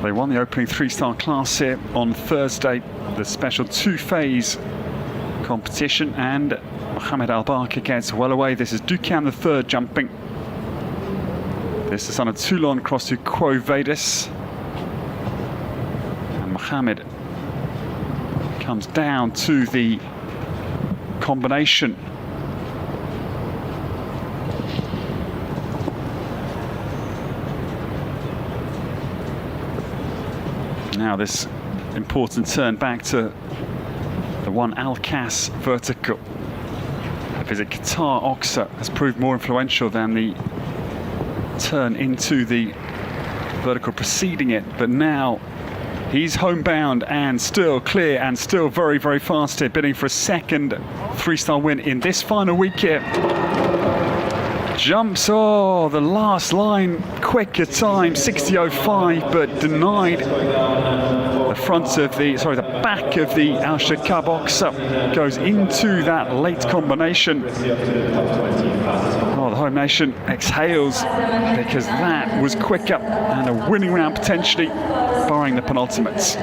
they won the opening 3-star class here on Thursday, the special 2-phase competition, and Mohammed Al-Barka gets well away. This is Ducan the 3rd jumping. This is the son of Toulon, Cross to Quo Vadis. And Mohammed comes down to the combination. Now this important turn back to the one Al-Kas vertical. The visit Qatar Oxa has proved more influential than the turn into the vertical preceding it, but now he's homebound and still clear and still very, very fast here, bidding for a second three-star win in this final week here. Jumps, oh, the last line, quicker time, 60.05, but denied. The front of the, sorry, the back of the Shaqab Oxa goes into that late combination. Oh, the home nation exhales because that was quicker and a winning round potentially, barring the penultimates.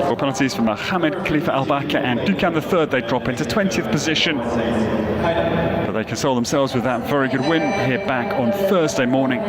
Four penalties for Mohammed Khalifa Al-Bakr and Dukan III. They drop into 20th position, but they console themselves with that very good win here back on Thursday morning.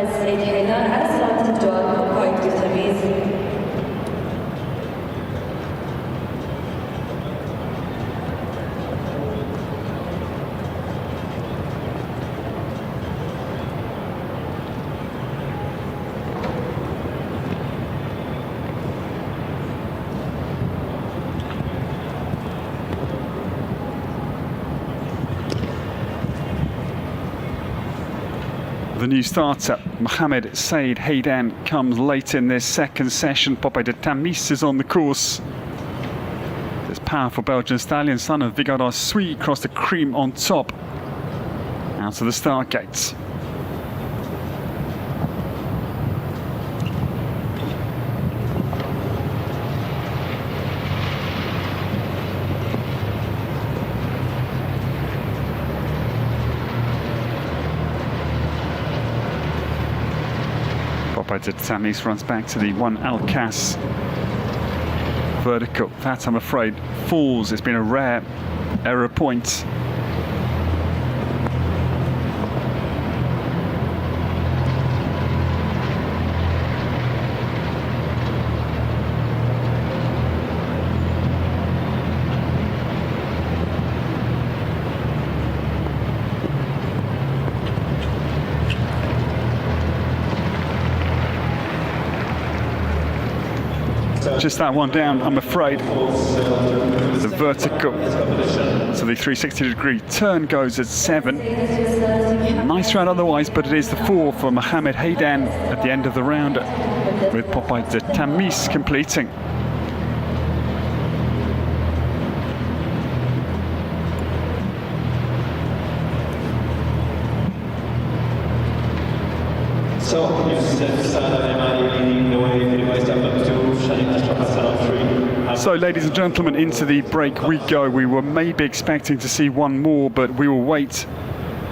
The new starter, Mohammed Said Haydan, comes late in this second session. Popeye de Tamis is on the course. This powerful Belgian stallion, son of Vigard Sui, crossed the cream on top out of the start gates. Tamis runs back to the one Al-Kas vertical. That, I'm afraid, falls. It's been a rare error point. Just that one down, I'm afraid. The vertical. So the 360-degree turn goes at 7. Nice round otherwise, but it is the 4 for Mohammed Haydan at the end of the round, with Popeye de Tamis completing. So, leading the way for the West up to So, ladies and gentlemen, into the break we go. We were maybe expecting to see one more, but we will wait.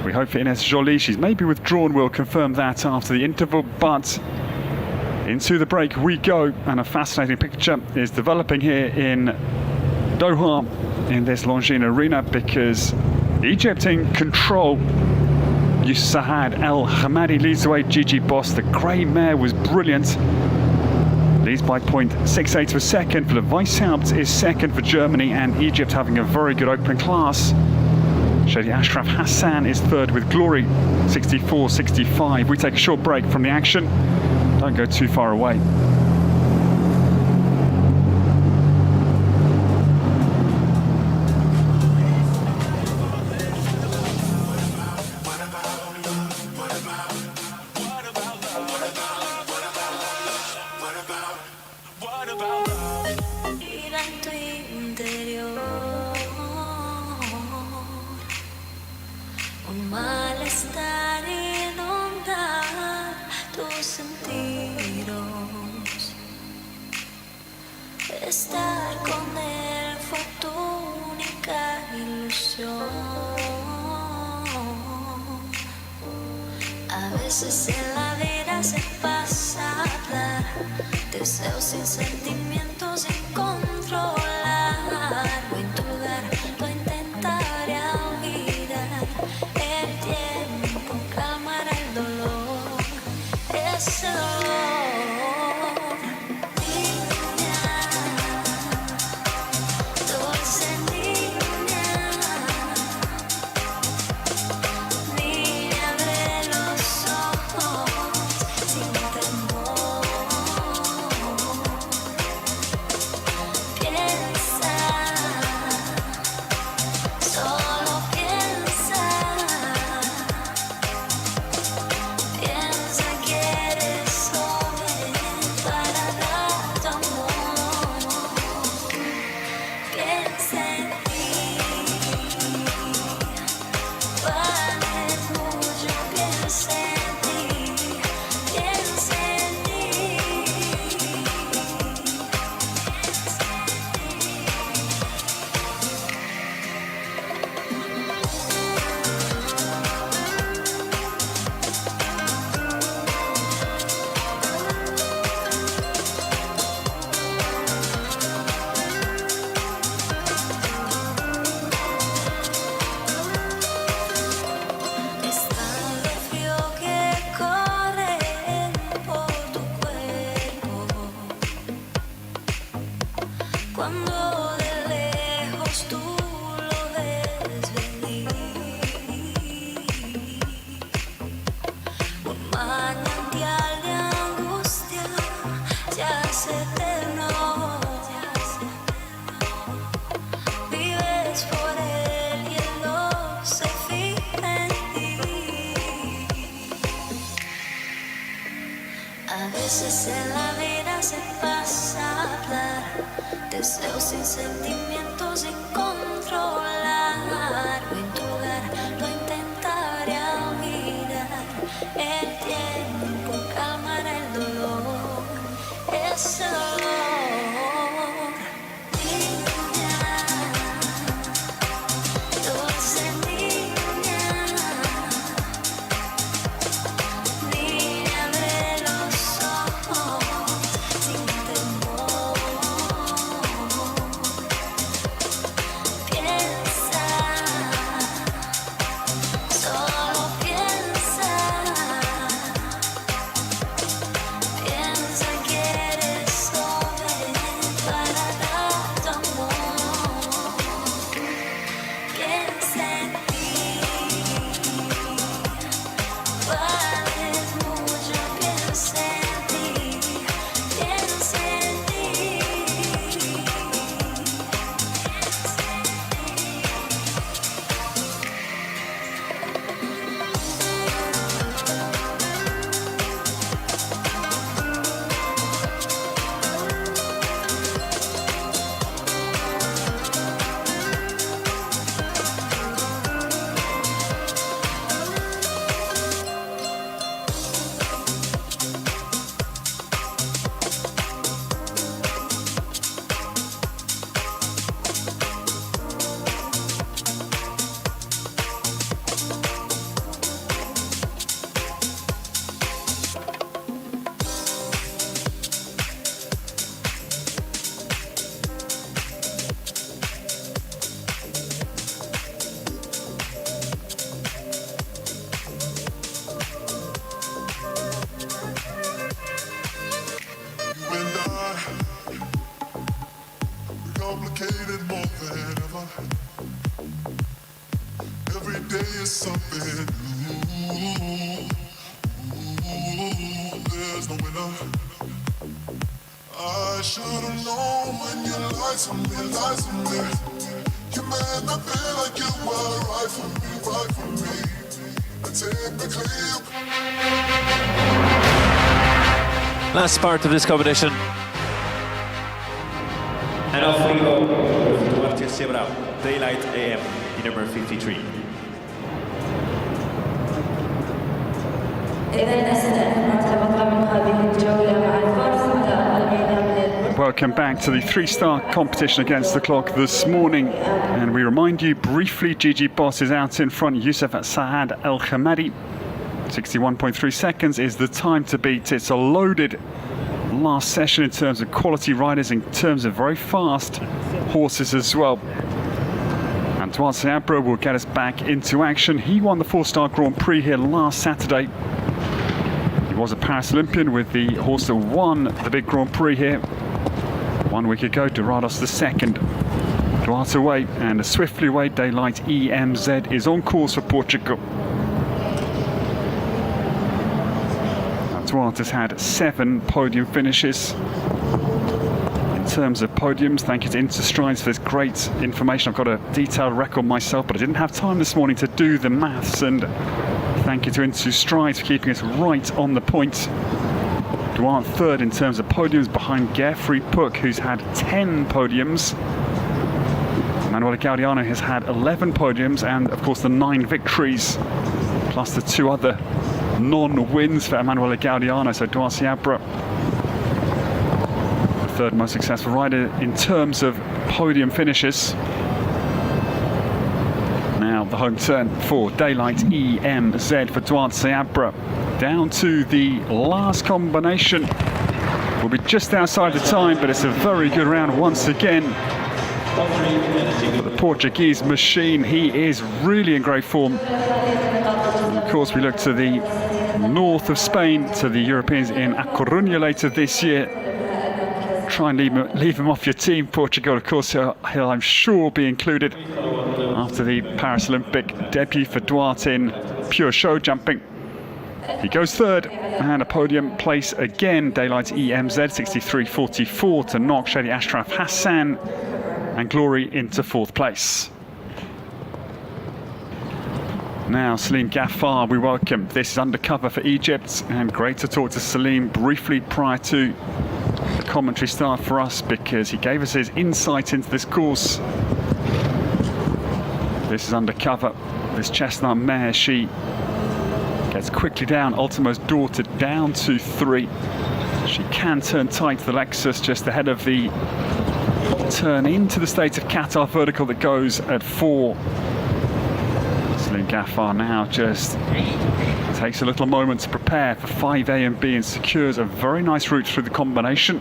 We hope for Ines Jolie. She's maybe withdrawn. We'll confirm that after the interval, but into the break we go. And a fascinating picture is developing here in Doha, in this Longines arena, because Egypt in control. Yusahad El Hamadi leads the way. Gigi Boss, the grey mare, was brilliant. Leads by 0.68 of a second. For the Weishaupt is second for Germany, and Egypt having a very good opening class. Shadi Ashraf Hassan is third with Glory, 64.65. We take a short break from the action. Don't go too far away. Estar con él fue tu única ilusión. A veces en la vida se pasa a hablar, deseos sin sentimientos sin controlar. O en tu lugar lo intentaré olvidar. El tiempo calmará el dolor, ese dolor. Cuando de lejos tú lo ves venir, un manantial de angustia se hace eterno. Vives por él y él no se fija en ti. A veces en la vida se pasa a hablar, deseos sin sentimientos sin controlar. O en tu lugar lo intentaré olvidar. El tiempo calmará el dolor, ese dolor. Niña, dulce niña, niña, abre los ojos sin temor. Piensa, solo piensa, piensa que eres joven para dar tu amor. Piensa en ti, vales mucho, piensa en ti, piensa en ti. You and I, we're complicated more than ever. Every day is something new. There's no winner. I should've known when you lied to me, lied to me. You made me feel like you were right for me, right for me. And technically you Last part of this competition. And off we go with Duarte Sebra, Daylight AM, in number 53. إذا نستأنف نتبقى من هذه الجولة مع الفرز على الميدان. Welcome back to the three-star competition against the clock this morning. And we remind you briefly, Gigi Boss is out in front. Youssef Saad El Khamadi, 61.3 seconds is the time to beat. It's a loaded last session in terms of quality riders, in terms of very fast horses as well. And Duarte Abra will get us back into action. He won the four-star Grand Prix here last Saturday. He was a Paris Olympian with the horse that won the big Grand Prix here 1 week ago, Dorados II. Duarte away, and a swiftly away Daylight EMZ is on course for Portugal. Duarte's had 7 podium finishes. In terms of podiums, thank you to Interstrides for this great information. I've got a detailed record myself, but I didn't have time this morning to do the maths, and thank you to Interstrides for keeping us right on the point. Duarte third in terms of podiums behind Geoffrey Puck, who's had 10 podiums. Emanuele Gaudiano has had 11 podiums, and of course the 9 victories, plus the 2 other non-wins for Emanuele Gaudiano. So Duarte Abra, the third most successful rider in terms of podium finishes. Now the home turn for Daylight EMZ for Duarte Abra. Down to the last combination. We'll be just outside the time, but it's a very good round once again. For the Portuguese machine, he is really in great form. And of course, we look to the north of Spain, to the Europeans in A Coruña later this year. try and leave him off your team. Portugal, of course, he'll, I'm sure, be included after the Paris Olympic debut for Duarte in pure show jumping. He goes third, and a podium place again. Daylight EMZ 63.44 to knock Shadi Ashraf Hassan and Glory into fourth place. Now, Salim Ghaffar, we welcome. This is undercover for Egypt, and great to talk to Salim briefly prior to the commentary start for us, because he gave us his insight into this course. This is undercover. This chestnut mare, she gets quickly down. Ultimo's daughter down to 3. She can turn tight to the Lexus just ahead of the turn into the state of Qatar vertical that goes at 4. Salim Ghaffar now just takes a little moment to prepare for 5A and B and secures a very nice route through the combination.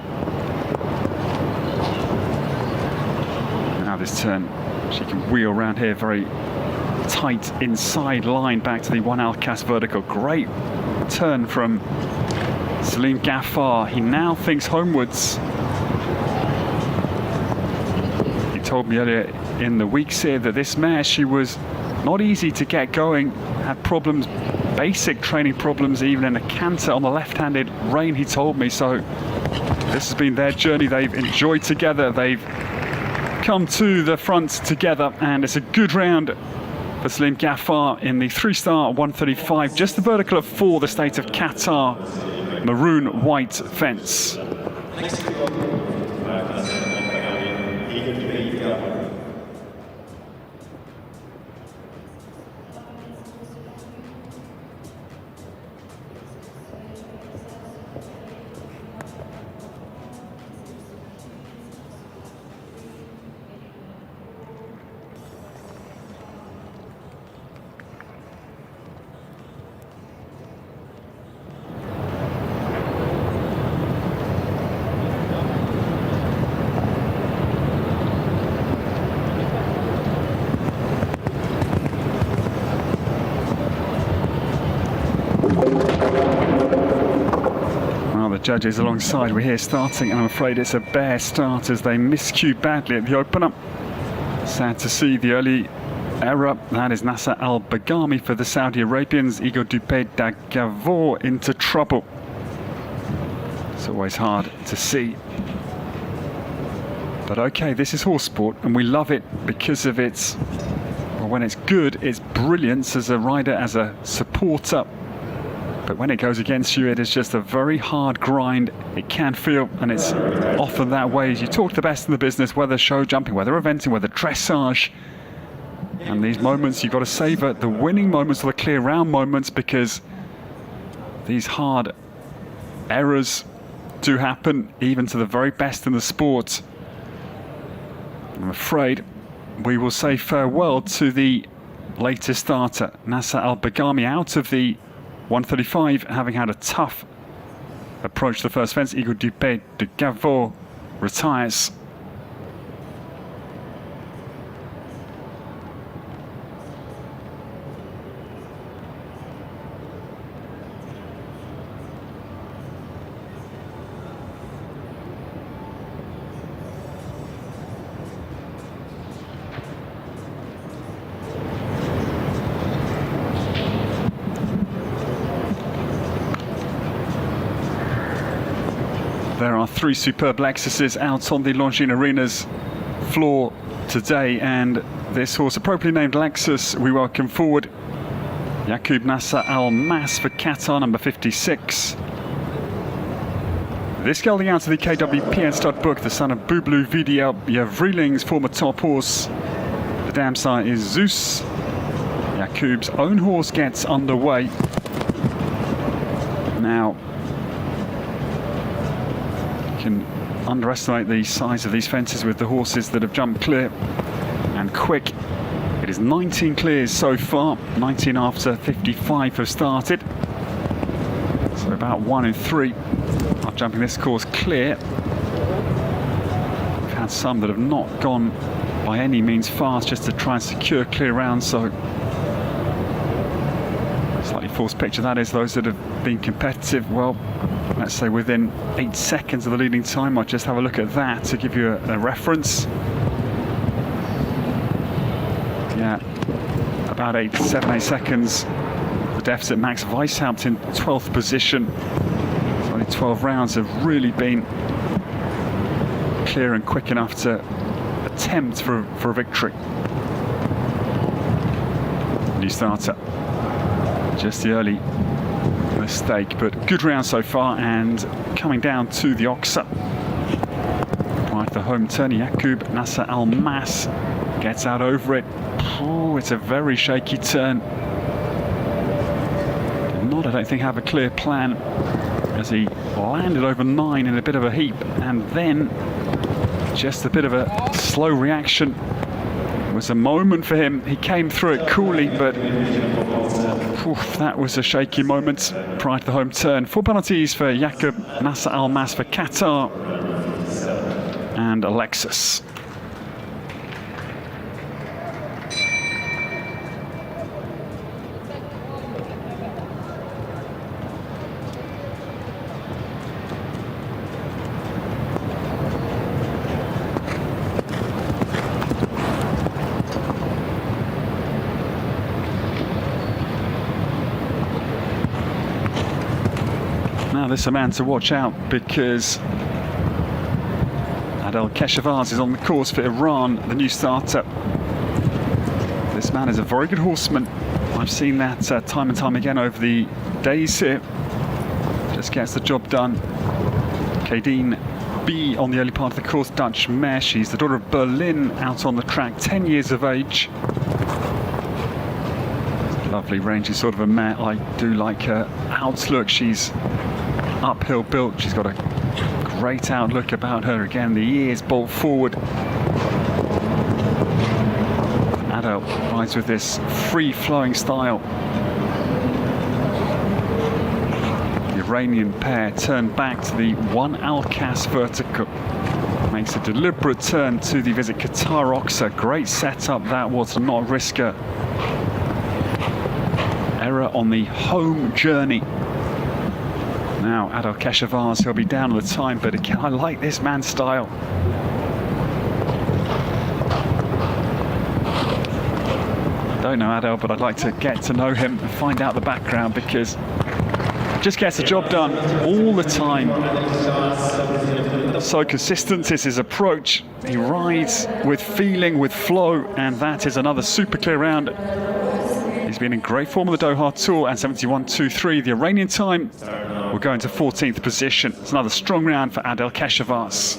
Now this turn, she can wheel around here very tight inside line back to the 1 Alcas vertical. Great turn from Salim Ghaffar. He now thinks homewards. He told me earlier in the weeks here that this mare, she was not easy to get going, had problems, basic training problems, even in a canter on the left-handed rein, he told me. So this has been their journey they've enjoyed together. They've come to the front together, and it's a good round for Salim Ghaffar in the 3-star 135, just the vertical of 4, the state of Qatar, maroon-white fence. Judges alongside, we're here starting, and I'm afraid it's a bare start as they miscue badly at the opener. Sad to see the early error. That is Nasser Al-Bagami for the Saudi Arabians. Igor Dupé d'Agavor into trouble. It's always hard to see. But okay, this is horse sport, and we love it because of its, well, when it's good, it's brilliance as a rider, as a supporter. But when it goes against you, it is just a very hard grind. It can feel, and it's often that way. As you talk to the best in the business, whether show jumping, whether eventing, whether dressage. And these moments, you've got to savour the winning moments or the clear round moments, because these hard errors do happen even to the very best in the sport. I'm afraid we will say farewell to the latest starter, Nasser Al-Bagami, out of the 135, having had a tough approach to the first fence. Igor Dupé d'Agavor retires. There are 3 superb Lexuses out on the Longines Arena's floor today, and this horse, appropriately named Lexus, we welcome forward Yaqub Nasser Al Mas for Qatar, number 56. This gelding out of the KWPN stud book, the son of Bublu Vidya Yavrilling's former top horse. The dam sire is Zeus. Yaqub's own horse gets underway. Now, can underestimate the size of these fences with the horses that have jumped clear and quick. It is 19 clears so far, 19 after 55 have started. So about 1 in 3 are jumping this course clear. We've had some that have not gone by any means fast just to try and secure clear rounds, so slightly false picture that is, those that have been competitive, well, let's say within 8 seconds of the leading time. I'll just have a look at that to give you a reference. Yeah, about 7, 8 seconds. The deficit. Max Weishaupt in 12th position. So only 12 rounds have really been clear and quick enough to attempt for a victory. New starter. Just the early mistake, but good round so far, and coming down to the Oxa. Right, the home turn, Yaqub Nasser Al Mas gets out over it. Oh, it's a very shaky turn. Did not, I don't think, have a clear plan as he landed over 9 in a bit of a heap, and then just a bit of a slow reaction. It was a moment for him. He came through it coolly, but that was a shaky moment prior to the home turn. 4 penalties for Yaqub Nasser Al Mas for Qatar and Alexis. Now this is a man to watch out, because Adel Keshavaz is on the course for Iran, the new starter. This man is a very good horseman. I've seen that time and time again over the days here. Just gets the job done. Kadeen B on the early part of the course, Dutch mare. She's the daughter of Berlin, out on the track, 10 years of age. Lovely rangy sort of a mare. I do like her outlook. She's uphill built. She's got a great outlook about her. Again, the ears bolt forward. Adel rides with this free-flowing style. The Iranian pair turn back to the 1 Al-Kas vertical. Makes a deliberate turn to the Visit Qatar Oxa. Great setup that was to not risk a error on the home journey. Now Adel Keshavaz, he'll be down on the time, but again, I like this man's style. I don't know Adel, but I'd like to get to know him and find out the background, because he just gets the job done all the time. So consistent is his approach. He rides with feeling, with flow, and that is another super clear round. He's been in great form on the Doha Tour, and 71.23, the Iranian time, will go into 14th position. It's another strong round for Adel Keshavaz.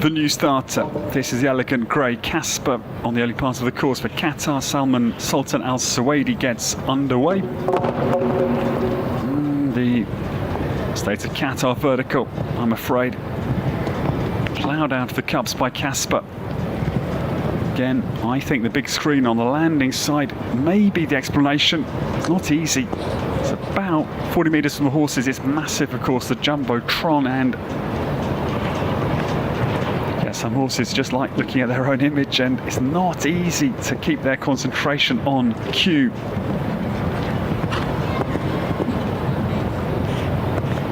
The new starter. This is the elegant grey Casper on the early part of the course for Qatar. Salman Sultan Al Suwaidi gets underway. The state of Qatar vertical, I'm afraid. Ploughed out of the cups by Casper. Again, I think the big screen on the landing side may be the explanation. It's not easy. It's about 40 metres from the horses. It's massive, of course, the Jumbotron, and some horses just like looking at their own image, and it's not easy to keep their concentration on cue.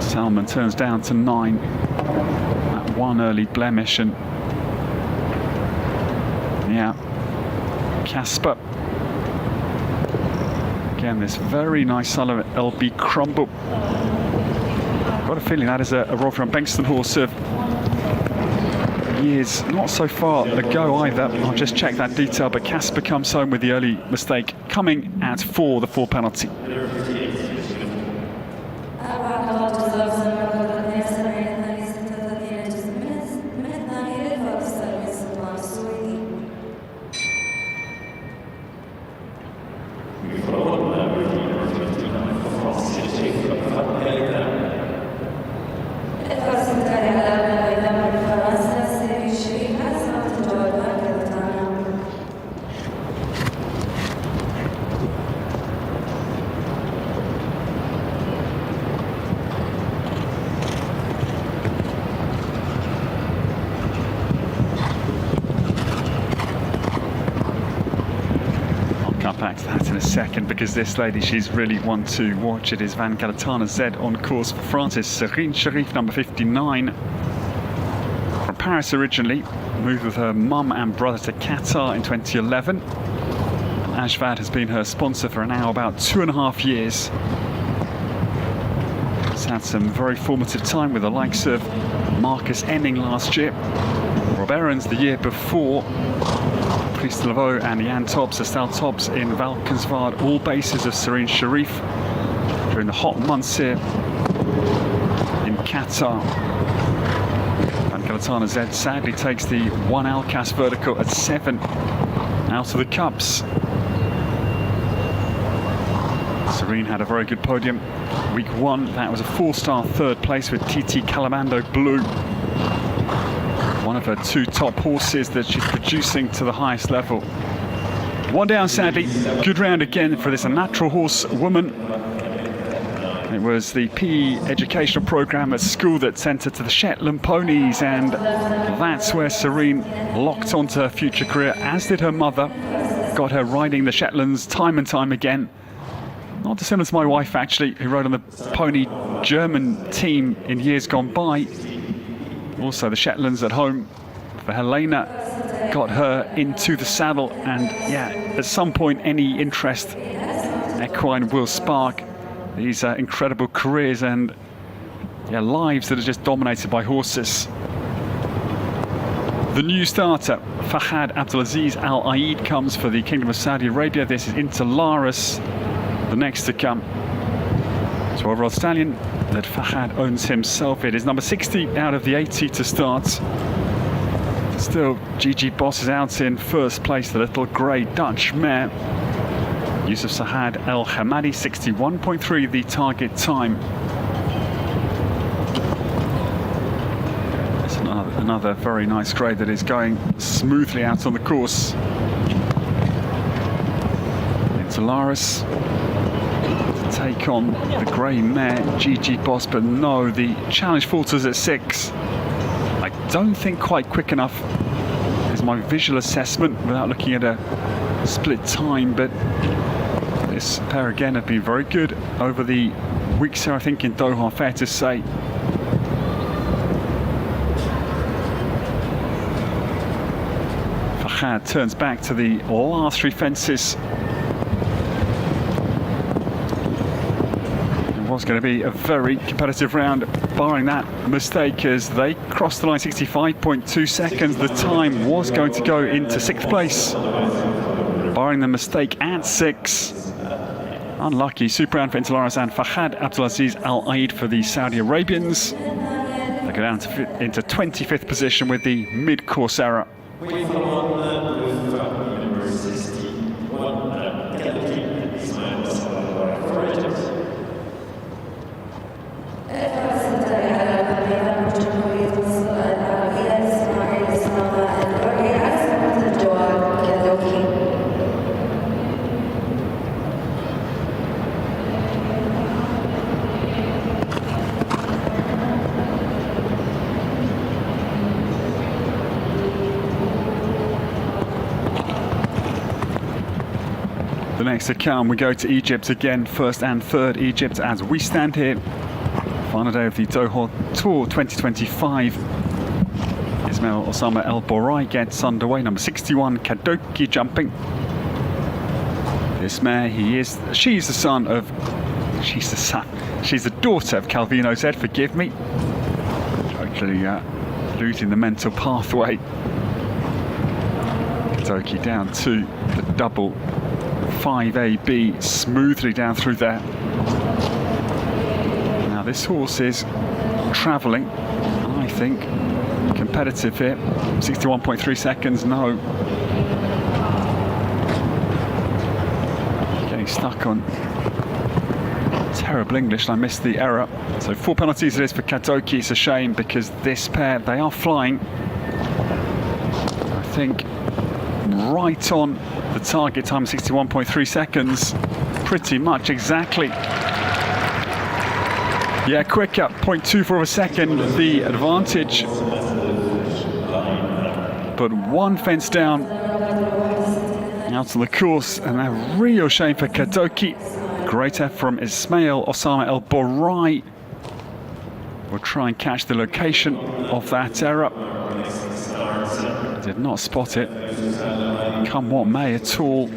Salman turns down to 9. That one early blemish, and yeah, Casper. Again, this very nice style of LB Crumble. I've got a feeling that is a Rolf van Bengtson horse of years, not so far ago either. I'll just check that detail, but Casper comes home with the early mistake, coming at 4, the 4 penalty. come back to that in a second, because this lady, she's really one to watch. It is Van Galatana Z on course for France's Serine Sharif, number 59. From Paris originally, moved with her mum and brother to Qatar in 2011. And Ashvad has been her sponsor for now about 2.5 years. She's had some very formative time with the likes of Marcus Enning last year, Rob Aarons the year before, Chris Laveau and Jan Tobbs, Estelle Tobbs in Valkenswaard, all bases of Serine Sharif during the hot months here in Qatar. Van Galatana Z sadly takes the 1 Alcas vertical at 7 out of the Cups. Serine had a very good podium week 1. That was a 4-star third place with TT Calamando Blue, one of her 2 top horses that she's producing to the highest level. 1 down, sadly. Good round again for this natural horse woman. It was the PE educational program at school that sent her to the Shetland ponies, and that's where Serine locked onto her future career, as did her mother. Got her riding the Shetlands time and time again. Not dissimilar to my wife, actually, who rode on the pony German team in years gone by. Also the Shetlands at home for Helena got her into the saddle, and yeah, at some point any interest equine will spark these incredible careers and lives that are just dominated by horses. The new starter, Fahad Abdulaziz Al Aid, comes for the Kingdom of Saudi Arabia. This is Interlaris, the next to come. 12-year-old stallion that Fahad owns himself. It is number 60 out of the 80 to start. Still, Gigi Boss is out in first place, the little grey Dutch mare. Yusuf Sahad El Hamadi, 61.3 the target time. It's another very nice grey that is going smoothly out on the course. Interlaris take on the grey mare Gigi Boss, but no, the challenge falters at 6. I don't think quite quick enough is my visual assessment without looking at a split time, but this pair again have been very good over the weeks here, I think, in Doha, fair to say. Fahad turns back to the last 3 fences. It's going to be a very competitive round, barring that mistake, as they crossed the line 65.2 seconds. The time was going to go into 6th place, barring the mistake at 6. Unlucky. Super round for Interlaris and Fahad Abdulaziz Al Aid for the Saudi Arabians. They go down into 25th position with the mid-course error. Next to come, we go to Egypt again, 1st and 3rd Egypt as we stand here. Final day of the Doha Tour 2025. Ismail Osama El Borai gets underway, number 61, Kadoki jumping. This mare, she's the daughter of Calvino Z, forgive me. Totally losing the mental pathway. Kadoki down to the double 5AB, smoothly down through there. Now this horse is travelling, I think, competitive here. 61.3 seconds, no. Getting stuck on terrible English, and I missed the error. So 4 penalties it is for Kadoki. It's a shame, because this pair, they are flying, I think, right on the target time, 61.3 seconds, pretty much exactly. Yeah, quicker, 0.24 of a second, the advantage. But 1 fence down out on the course, and a real shame for Kadoki. Great effort from Ismail Osama El Borai. We'll try and catch the location of that error. Did not spot it, come what may at all.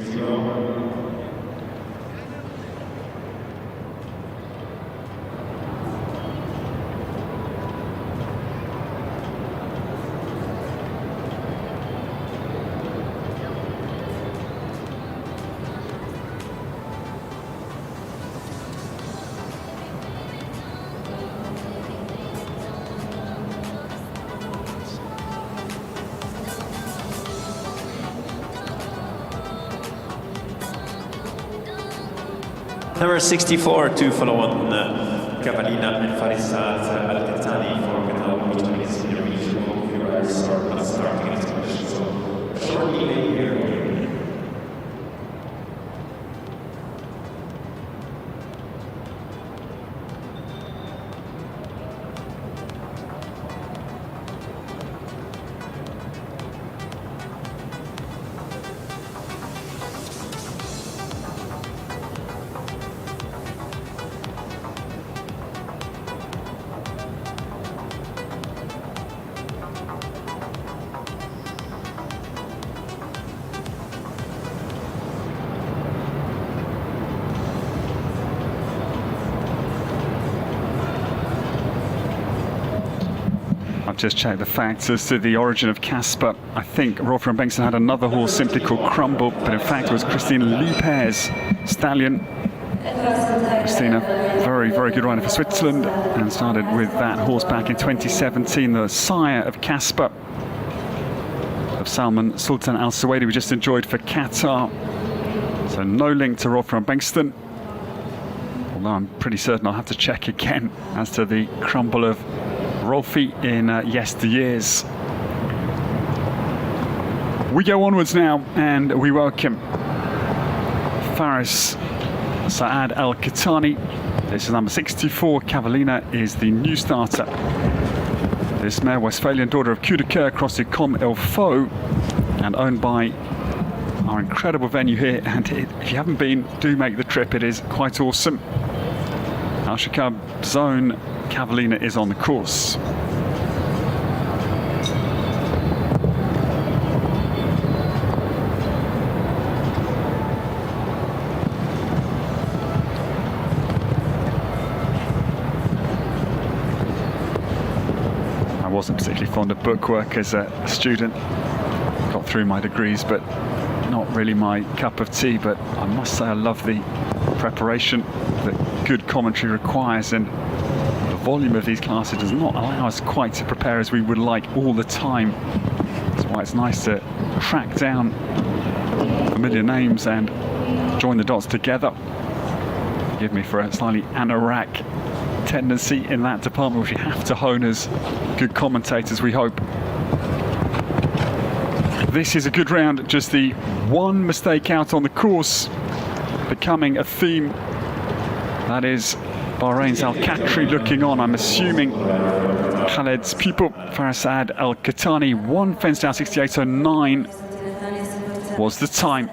Number 64 to follow on Kavalina and Farisat Al-Qahtani for Qatar, which is in the region of viewers are starting its competition. So a short delay here. Just check the facts as to the origin of Casper. I think Rolf-Jan Bengtsson had another horse simply called Crumble, but in fact it was Christina Liebherr's stallion. Christina, very, very good rider for Switzerland, and started with that horse back in 2017, the sire of Casper, of Salman Sultan Al Suwaidi we just enjoyed for Qatar. So no link to Rolf-Jan Bengtsson, although I'm pretty certain I'll have to check again as to the Crumble of Rolfie in yesteryears. We go onwards now, and we welcome Faris Saad Al-Qahtani. This is number 64. Cavallina is the new starter. This mare, Westphalian daughter of Kudeker, across the Com El Faux, and owned by our incredible venue here. And if you haven't been, do make the trip. It is quite awesome. Al Shaqab zone. Cavallina is on the course. I wasn't particularly fond of bookwork as a student. Got through my degrees, but not really my cup of tea. But I must say I love the preparation that good commentary requires, and volume of these classes does not allow us quite to prepare as we would like all the time. That's why it's nice to track down familiar names and join the dots together. Forgive me for a slightly anorak tendency in that department, which we have to hone as good commentators, we hope. This is a good round, just the one mistake out on the course becoming a theme. That is Bahrain's Al-Khatri looking on. I'm assuming Khaled's pupil, Farisad Al-Qahtani, 1 fence down 68.09 was the time.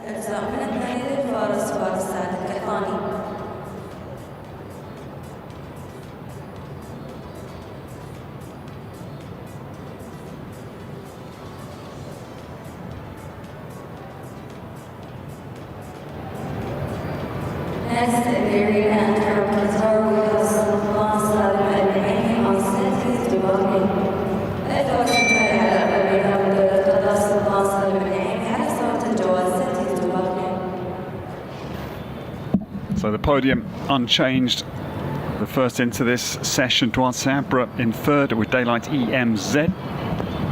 Next, Mary and from Qatar, we have Sultan Salim Al-Naimi on Centuries Dubai. التوقيت على أمامنا مدرب قضاء سلطان سالم النعيمي على صوت الجواز Centuries Dubai. So the podium unchanged. The first into this session, Duan Sabra in third with Daylight EMZ.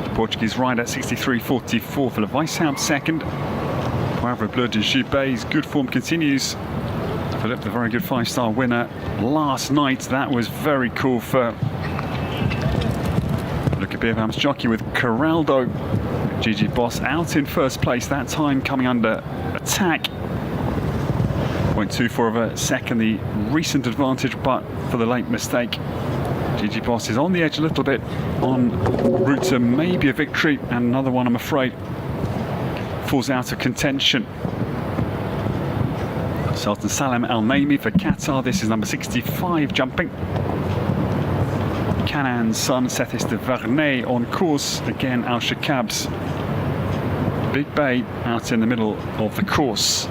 The Portuguese rider 63.44 for the Weishaupt second. Poivre Bleu de Gibet's good form continues. Philip, the very good 5-star winner last night. That was very cool for Luca Beerbaum's jockey with Corraldo. Gigi Boss out in first place, that time coming under attack. 0.24 of a second, the recent advantage, but for the late mistake. Gigi Boss is on the edge a little bit, en route to maybe a victory, and another one, I'm afraid, pulls out of contention. Sultan Salam Al Naimi for Qatar. This is number 65 jumping. Canan's son Sethis de Varney on course. Again, Al Shaqab's Big Bay out in the middle of the course.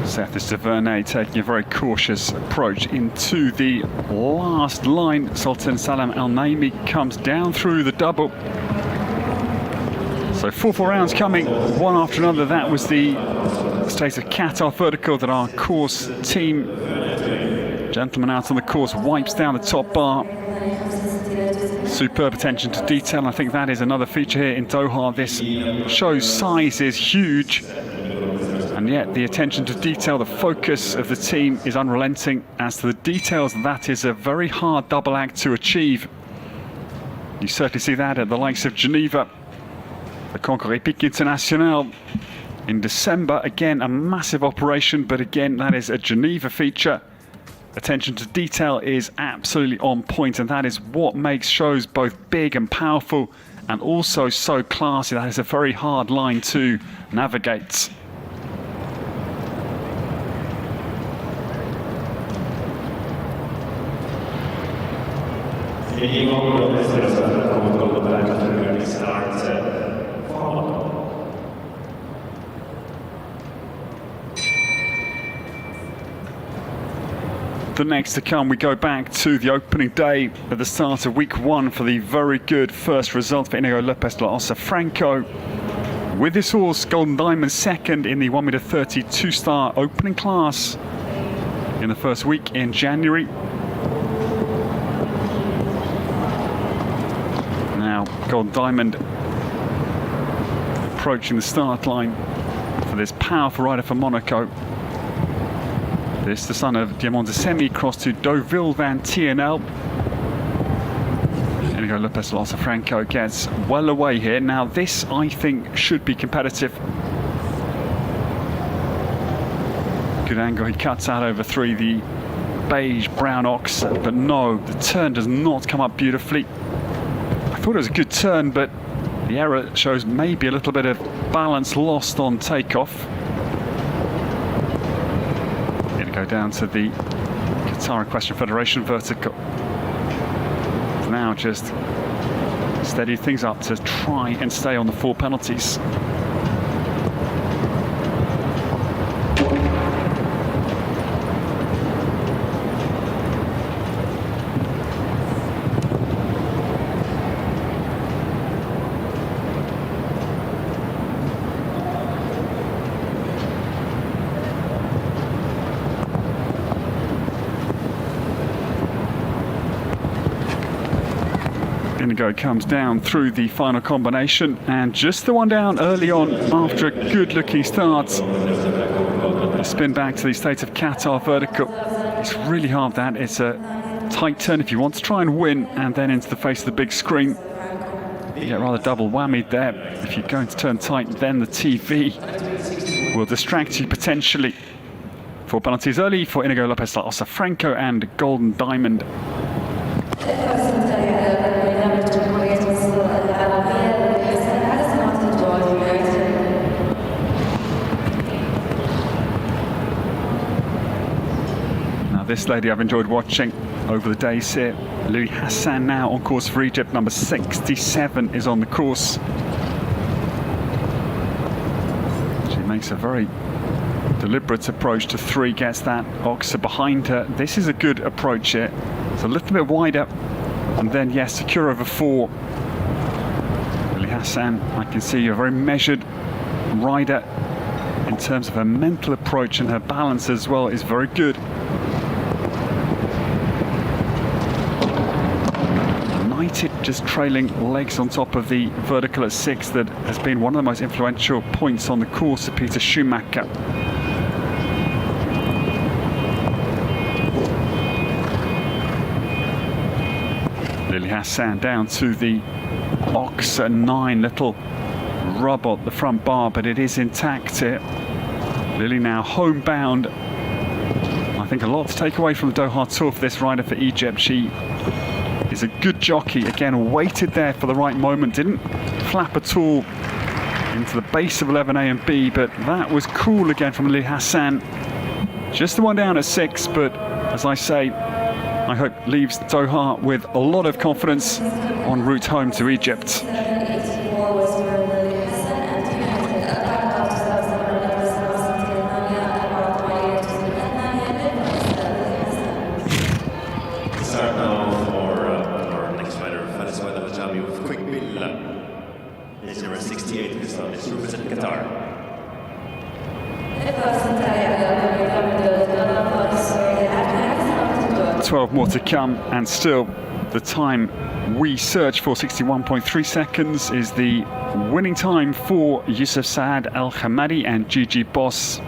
Sethis de Varney taking a very cautious approach into the last line. Sultan Salam Al Naimi comes down through the double. So 4 rounds coming, one after another. That was the State of Qatar vertical that our course team, gentleman out on the course, wipes down the top bar. Superb attention to detail. And I think that is another feature here in Doha. This show's size is huge. And yet the attention to detail, the focus of the team is unrelenting. As to the details, that is a very hard double act to achieve. You certainly see that at the likes of Geneva, the Concours Épique International in December. Again, a massive operation, but again, that is a Geneva feature. Attention to detail is absolutely on point, and that is what makes shows both big and powerful and also so classy. That is a very hard line to navigate. The next to come, we go back to the opening day at the start of week 1 for the very good first result for Inigo Lopez La Ossa Franco. With this horse, Golden Diamond second in the 1m30 2-star opening class in the first week in January. Now, Golden Diamond approaching the start line for this powerful rider for Monaco. This, the son of Diamond de Semi, crossed to Deauville Van TNL. Inigo Lopez La Ossa Franco gets well away here. Now this, I think, should be competitive. Good angle, he cuts out over 3, the beige brown ox, but no, the turn does not come up beautifully. I thought it was a good turn, but the error shows maybe a little bit of balance lost on takeoff. Go down to the Qatar Equestrian Federation vertical. Now just steady things up to try and stay on the 4 penalties. Inigo comes down through the final combination, and just the one down early on after a good looking start. Spin back to the State of Qatar vertical. It's really hard, that. It's a tight turn if you want to try and win, and then into the face of the big screen. You get rather double whammied there. If you're going to turn tight, then the TV will distract you potentially. 4 penalties early for Inigo Lopez La Ossa Franco and Golden Diamond. This lady I've enjoyed watching over the days here. Louis Hassan now on course for Egypt. Number 67 is on the course. She makes a very deliberate approach to 3, gets that oxer behind her. This is a good approach here. It's a little bit wider, and then yes, secure over 4. Louis Hassan, I can see you're a very measured rider in terms of her mental approach, and her balance as well is very good. Just trailing legs on top of the vertical at 6, that has been one of the most influential points on the course of Peter Schumacher. Lily Hassan down to the Ox 9, little rub at the front bar, but it is intact here. Lily now homebound. I think a lot to take away from the Doha Tour for this rider for Egypt. She is a good jockey. Again, waited there for the right moment, didn't flap at all into the base of 11A and B, but that was cool again from Lily Hassan. Just the one down at 6, but as I say, I hope leaves Doha with a lot of confidence en route home to Egypt. Start now for our next rider, with Quick Bill. It's number 68, this one is represent Qatar. 12 more to come, and still the time we search for, 61.3 seconds, is the winning time for Yusuf Saad Al Hamadi and Gigi Boss.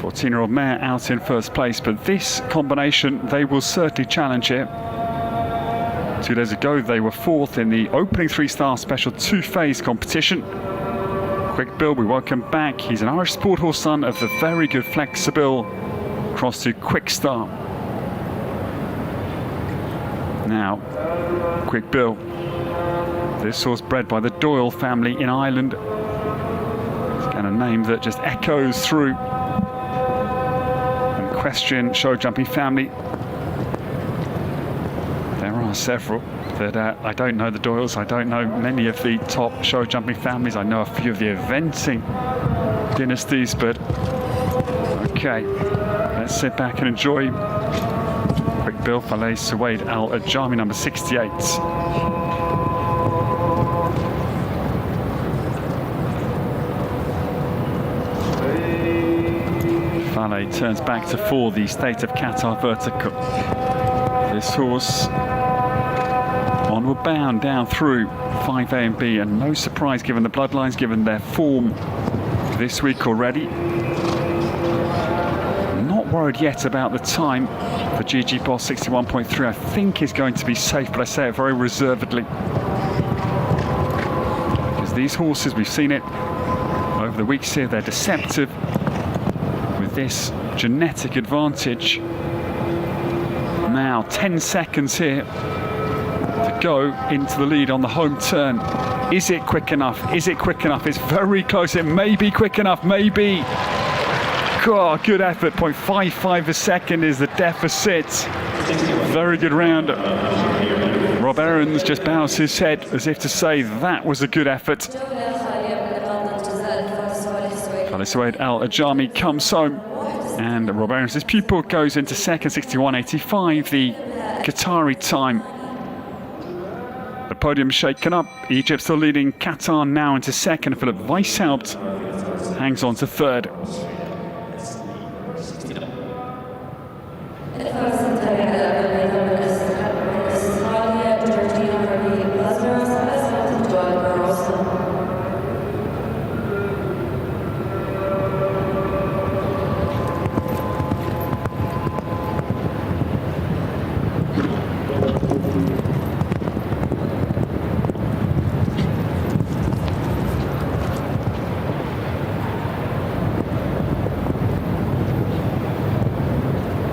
14-year-old mare out in first place, but this combination, they will certainly challenge it. 2 days ago, they were 4th in the opening 3-star special 2-phase competition. Quick Bill, we welcome back. He's an Irish sport horse son of the very good Flexible, cross to Quick Star. Now, Quick Bill, this horse bred by the Doyle family in Ireland. It's got a name that just echoes through an equestrian show jumping family. There are several that I don't know the Doyles. I don't know many of the top show jumping families. I know a few of the eventing dynasties, but okay, let's sit back and enjoy Quick Bill, Faleh Suwaid Al Ajami, number 68. Faleh turns back to 4, the State of Qatar vertical. This horse onward bound down through 5A and B, and no surprise given the bloodlines, given their form this week already. Not worried yet about the time for GG Boss. 61.3 I think is going to be safe, but I say it very reservedly, because these horses, we've seen it over the weeks here, they're deceptive with this genetic advantage. Now 10 seconds here to go into the lead on the home turn. Is it quick enough? Is it quick enough? It's very close. It may be quick enough, maybe. God, good effort. 0.55 a second is the deficit. Very good round. Rob Aarons just bows his head as if to say that was a good effort. Faleh Suwaid Al Ajami comes home, and Rob Aarons' pupil goes into second, 61.85, the Qatari time. The podium shaken up. Egypt still leading, Qatar now into second. Philip Weishaupt hangs on to third.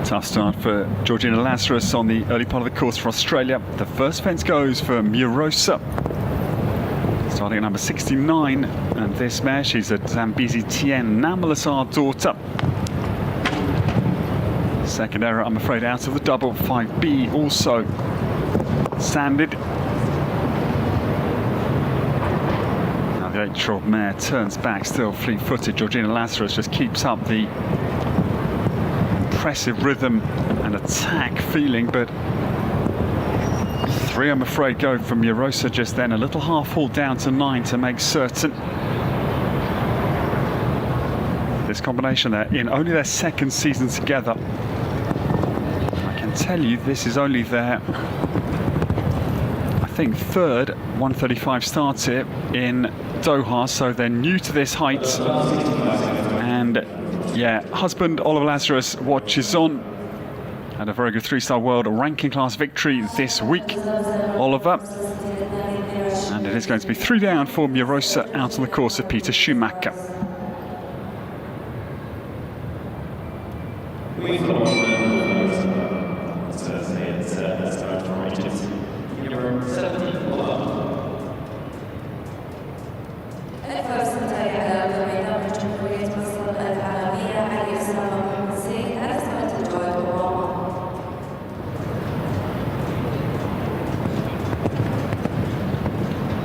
Tough start for Georgina Lazarus on the early part of the course for Australia. The first fence goes for Murosa, starting at number 69, and this mare, she's a Zambezi Tien Namalasar daughter. Second error, I'm afraid, out of the double. 5B also sanded. Now the 8-year-old mare turns back, still fleet-footed. Georgina Lazarus just keeps up the impressive rhythm and attack feeling, but 3, I'm afraid, go from Murosa just then. A little half haul down to 9 to make certain. This combination, they're in only their second season together. I can tell you this is only their, I think, third 135 starts here in Doha, so they're new to this height. And yeah, husband Oliver Lazarus watches on. Had a very good three-star world ranking class victory this week, Oliver. And it is going to be 3 down for Murosa out on the course of Peter Schumacher.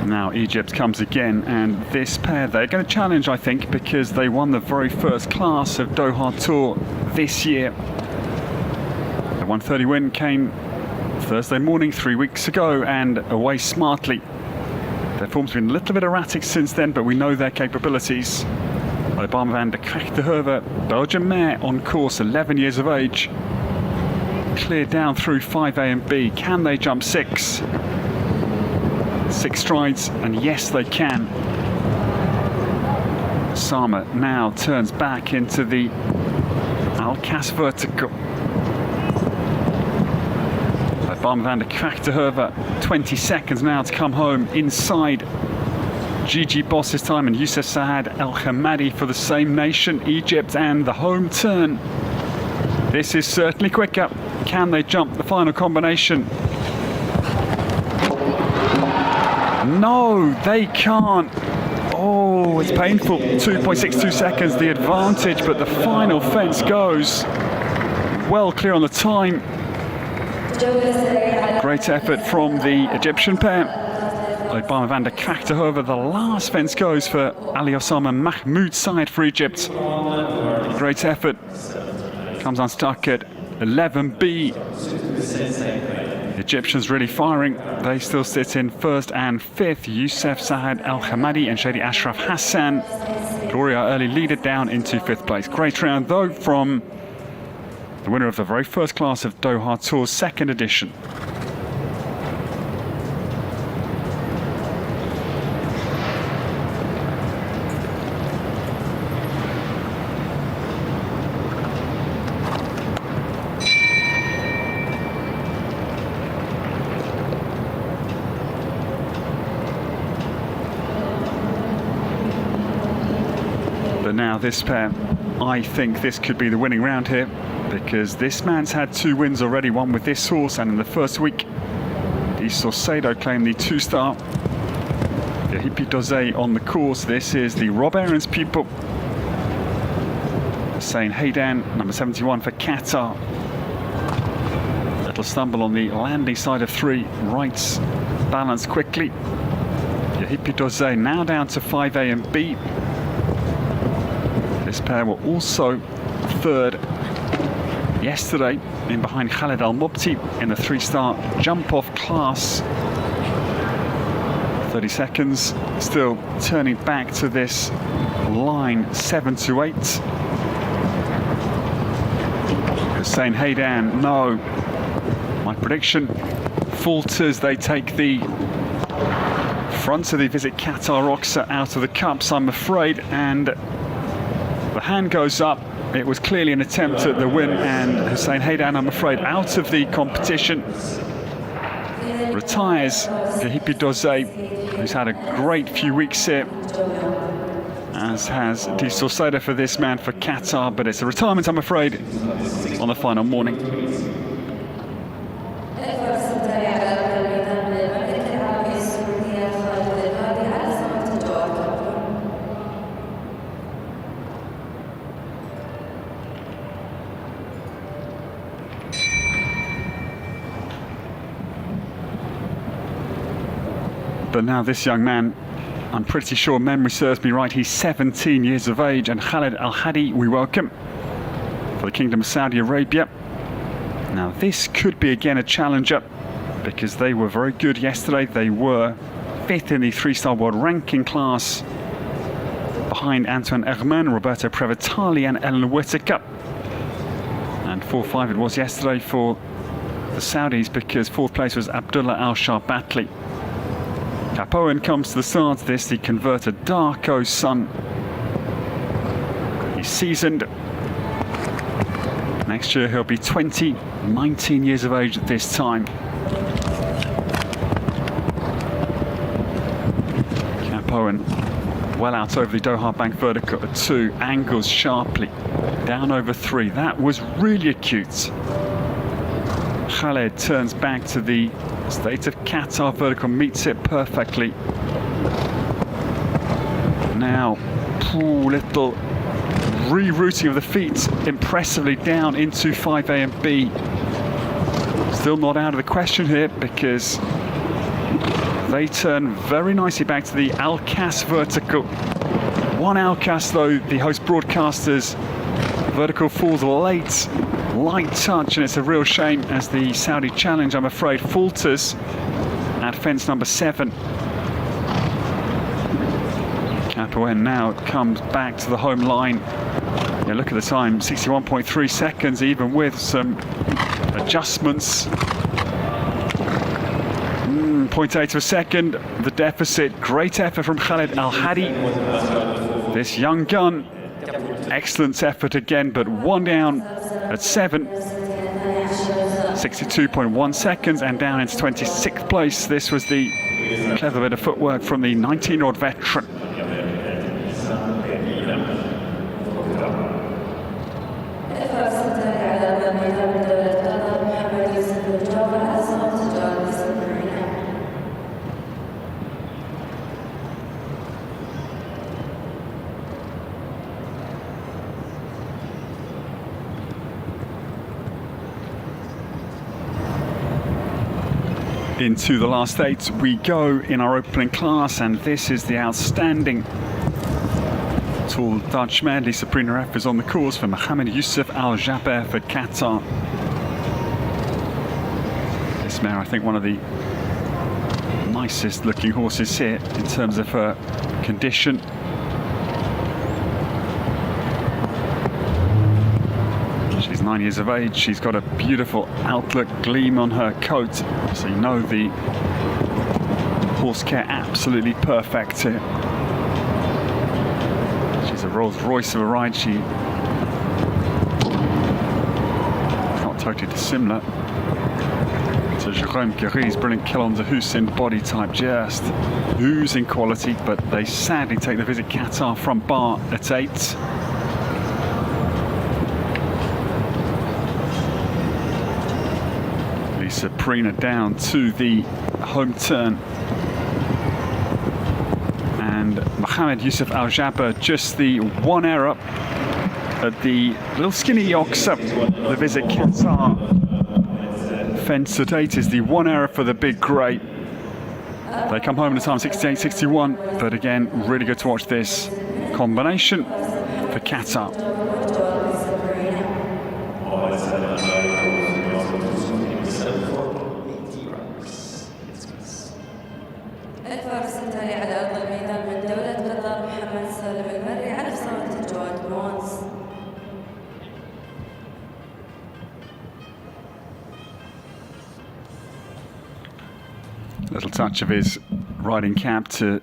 Now Egypt comes again, and this pair, they're going to challenge, I think, because they won the very first class of Doha Tour this year. The 130 win came Thursday morning 3 weeks ago and away smartly. Their form's been a little bit erratic since then, but we know their capabilities. Obama van der Krachtenhoeven, Belgian mare on course, 11 years of age. Cleared down through 5A and B. Can they jump 6? 6 strides, and yes they can. Sama now turns back into the Alcas vertical. Obama van der Krachtenhoeven, 20 seconds now to come home inside Gigi Boss this time, and Youssef Saad El Hamadi for the same nation, Egypt, and the home turn. This is certainly quicker. Can they jump the final combination? No, they can't. Oh, it's painful. 2.62 seconds, the advantage, but the final fence goes well clear on the time. Great effort from the Egyptian pair. Obama van der Krachtenhoeven, the last fence goes for Ali Osama Mahmoud side for Egypt. Great effort. Comes unstuck at 11B. Egyptians really firing. They still sit in first and fifth. Youssef Saad El Hamadi and Shady Ashraf Hassan. Gloria, early leader, down into fifth place. Great round though from the winner of the very first class of Doha Tour's second edition. But now this pair, I think this could be the winning round here, because this man's had 2 wins already, one with this horse, and in the first week Di Saucedo claimed the 2-star. The Hippie Dosé on the course. This is the Rob Aarons pupil. Hussein Haydan, number 71 for Qatar. Little stumble on the landing side of 3, rights balance quickly. The Hippie Dosé now down to 5A and B. This pair were also third yesterday in behind Khaled Al Mobti in the 3-star jump-off class. 30 seconds, still turning back to this line 7 to 8. Hussein Haydan, no. My prediction falters. They take the front of the Visit Qatar Oxa out of the cups, I'm afraid, and the hand goes up. It was clearly an attempt at the win, and Hussein Haydan, I'm afraid, out of the competition. Retires the Hippie Dosé, who's had a great few weeks here, as has Di Saucedo for this man for Qatar, but it's a retirement, I'm afraid, on the final morning. But now this young man, I'm pretty sure memory serves me right, he's 17 years of age, and Khaled Al Hadi we welcome for the Kingdom of Saudi Arabia. Now this could be again a challenger, because they were very good yesterday. They were 5th in the 3-star world ranking class, behind Antoine Herman, Roberto Previtali and Ellen Whittaker. And 4-5 it was yesterday for the Saudis, because 4th place was Abdullah Al Sharbatli. Capoan comes to the start of this, the converter Darko's son. He's seasoned. Next year he'll be 19 years of age at this time. Owen well out over the Doha bank vertical at 2, angles sharply, down over 3. That was really acute. Khaled turns back to the state of Qatar vertical, meets it perfectly. Now, little rerouting of the feet impressively down into 5A and B. Still not out of the question here because they turn very nicely back to the Al-Qas vertical. One Al-Qas though, the host broadcasters, vertical falls late, light touch, and it's a real shame as the Saudi challenge, I'm afraid, falters at fence number 7. Capoen now comes back to the home line. Yeah, look at the time, 61.3 seconds, even with some adjustments. 0.8 of a second, the deficit. Great effort from Khaled Al-Hadi. This young gun, excellent effort again, but one down at 7. 62.1 seconds and down into 26th place. This was the clever bit of footwork from the 19-year-old veteran. Into the last 8 we go in our opening class, and this is the outstanding tall Dutchman. Lisa Prina F is on the course for Mohammed Youssef Al Jaber for Qatar. This mare, I think, one of the nicest looking horses here in terms of her condition. She's 9 years of age. She's got a beautiful outlook gleam on her coat, so you know the horse care absolutely perfect here. She's a Rolls Royce of a ride. She's not totally dissimilar to Jérôme Guéry's brilliant Kelon de Hussein body type, just oozing quality, but they sadly take the visit Qatar from bar at 8. Sabrina down to the home turn, and Mohammed Youssef Al Jaber just the one error at the little skinny ox up the visit Qatar fence at 8 is the one error for the big grey. They come home in a time 68.61, but again, really good to watch this combination for Qatar. الفارس التالي على أرض الميدان من دولة قطر محمد سالم المري على صالة الجواد مونس. Little touch of his riding cap to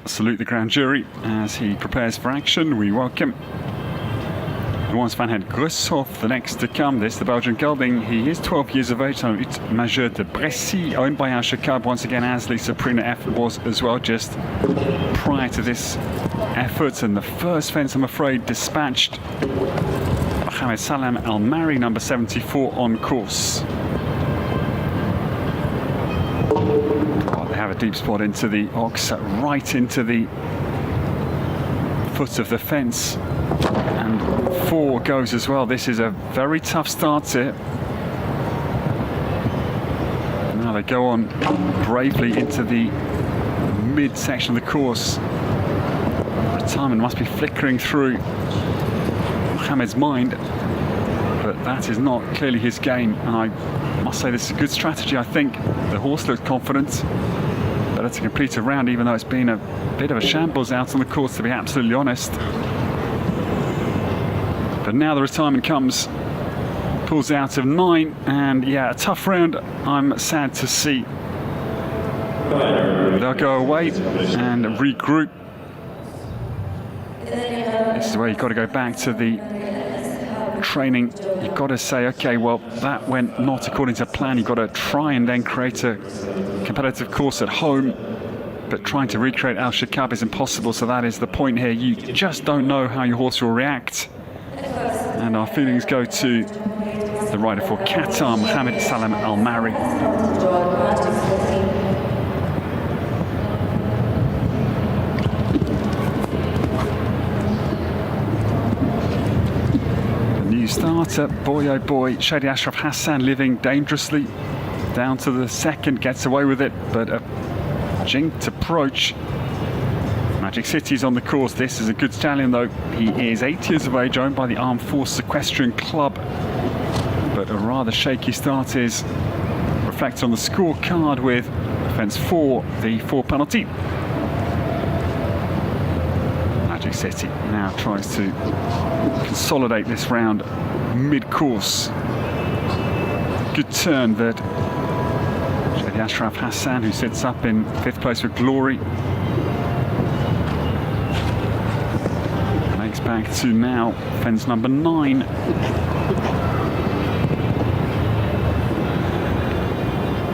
salute the grand jury as he prepares for action. We welcome Once Van Het Grushoff, the next to come. This, the Belgian gelding. He is 12 years of age, on Ut Majeur de Bressy, owned by our Shaqab, once again, as Lisa Prina F was as well, just prior to this effort. And the first fence, I'm afraid, dispatched. Mohamed Salam Al Mari, number 74, on course. Oh, they have a deep spot into the ox, right into the foot of the fence. And 4 goes as well. This is a very tough start here. Now they go on bravely into the mid-section of the course. Retirement must be flickering through Mohamed's mind, but that is not clearly his game. And I must say this is a good strategy. I think the horse looks confident. Better to complete a round, even though it's been a bit of a shambles out on the course, to be absolutely honest. But now the retirement comes, pulls out of 9, and yeah, a tough round, I'm sad to see. They'll go away and regroup. This is where you've got to go back to the training, you've got to say, okay, well, that went not according to plan. You've got to try and then create a competitive course at home. But trying to recreate Al Shaqab is impossible, so that is the point here. You just don't know how your horse will react. And our feelings go to the rider for Qatar, Mohammed Salam Al-Mari. The new starter, boy oh boy, Shady Ashraf Hassan living dangerously. Down to the second, gets away with it, but a jinked approach. Magic City's on the course. This is a good stallion though. He is 8 years of age, owned by the Armed Forces Equestrian Club. But a rather shaky start is reflected on the scorecard with fence 4, the 4 penalty. Magic City now tries to consolidate this round mid-course. Good turn that Shady Ashraf Hassan, who sits up in 5th place with glory, makes back to now fence number 9.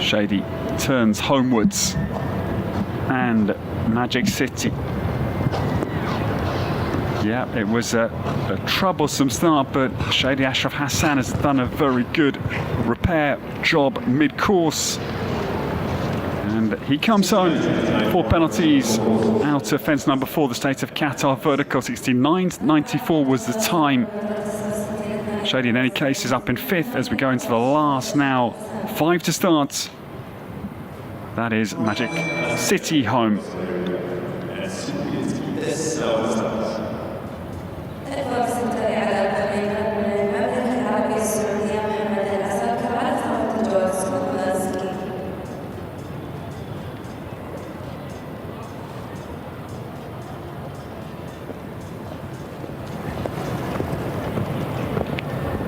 Shady turns homewards, and Magic City. Yeah, it was a troublesome start, but Shady Ashraf Hassan has done a very good repair job mid-course. And he comes home. 4 penalties out of fence number 4, the state of Qatar. Vertical 69.94 was the time. Shady, in any case, is up in 5th as we go into the last now 5 to start. That is Magic City home.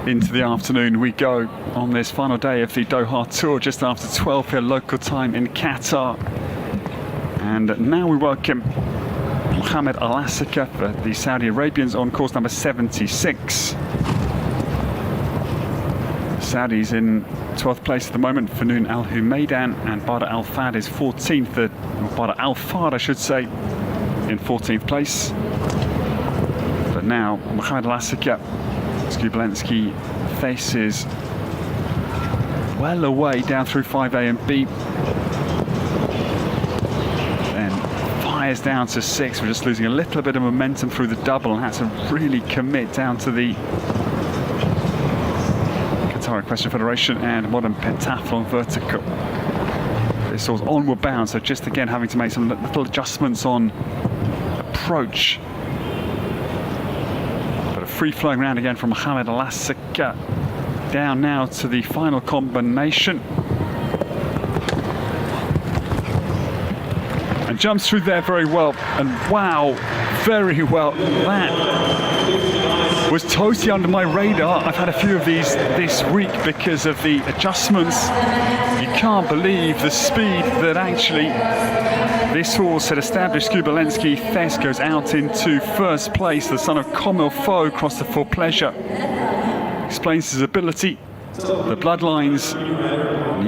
Into the afternoon we go on this final day of the Doha Tour, just after 12 here local time in Qatar. And now we welcome Mohammed Al-Asika for the Saudi Arabians on course number 76. Saudis in 12th place at the moment, Fanoun Al-Humaidan, and Badr Al-Fad is 14th, Badr Al-Fad I should say, in 14th place. But now Mohammed Al-Asika, Skublenski faces well away down through 5A and B. Then fires down to 6. We're just losing a little bit of momentum through the double and had to really commit down to the Qatar Equestrian Federation and Modern Pentathlon Vertical. This was onward bound, so just again having to make some little adjustments on approach. Free-flowing round again from Mohammed Al-Asika. Down now to the final combination. And jumps through there very well. And wow, very well. That was totally under my radar. I've had a few of these this week because of the adjustments. You can't believe the speed that actually this horse had established. Skublenski Thes goes out into 1st place. The son of Komil Foe across the For Pleasure. Explains his ability. The bloodlines,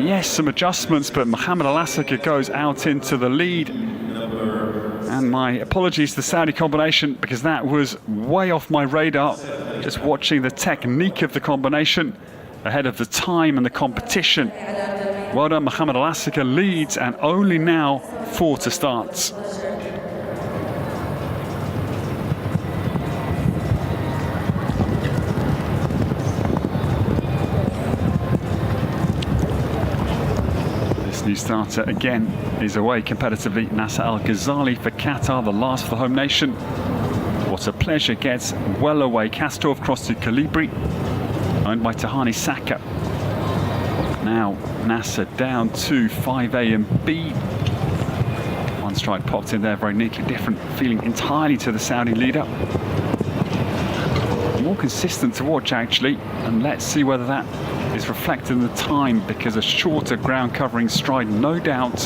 yes, some adjustments, but Mohammed Al-Asika goes out into the lead. And my apologies to the Saudi combination because that was way off my radar. Just watching the technique of the combination ahead of the time and the competition. Well done, Mohammed Al-Asika leads, and only now 4 to start. This new starter again is away competitively. Nasser Al-Ghazali for Qatar, the last for the home nation. What a Pleasure gets well away. Castorf cross to Calibri, owned by Tahani Saka. Now Nasser down to 5A and B. One strike popped in there, very neatly different, feeling entirely to the Saudi leader. More consistent to watch actually, and let's see whether that is reflected in the time, because a shorter ground covering stride, no doubt.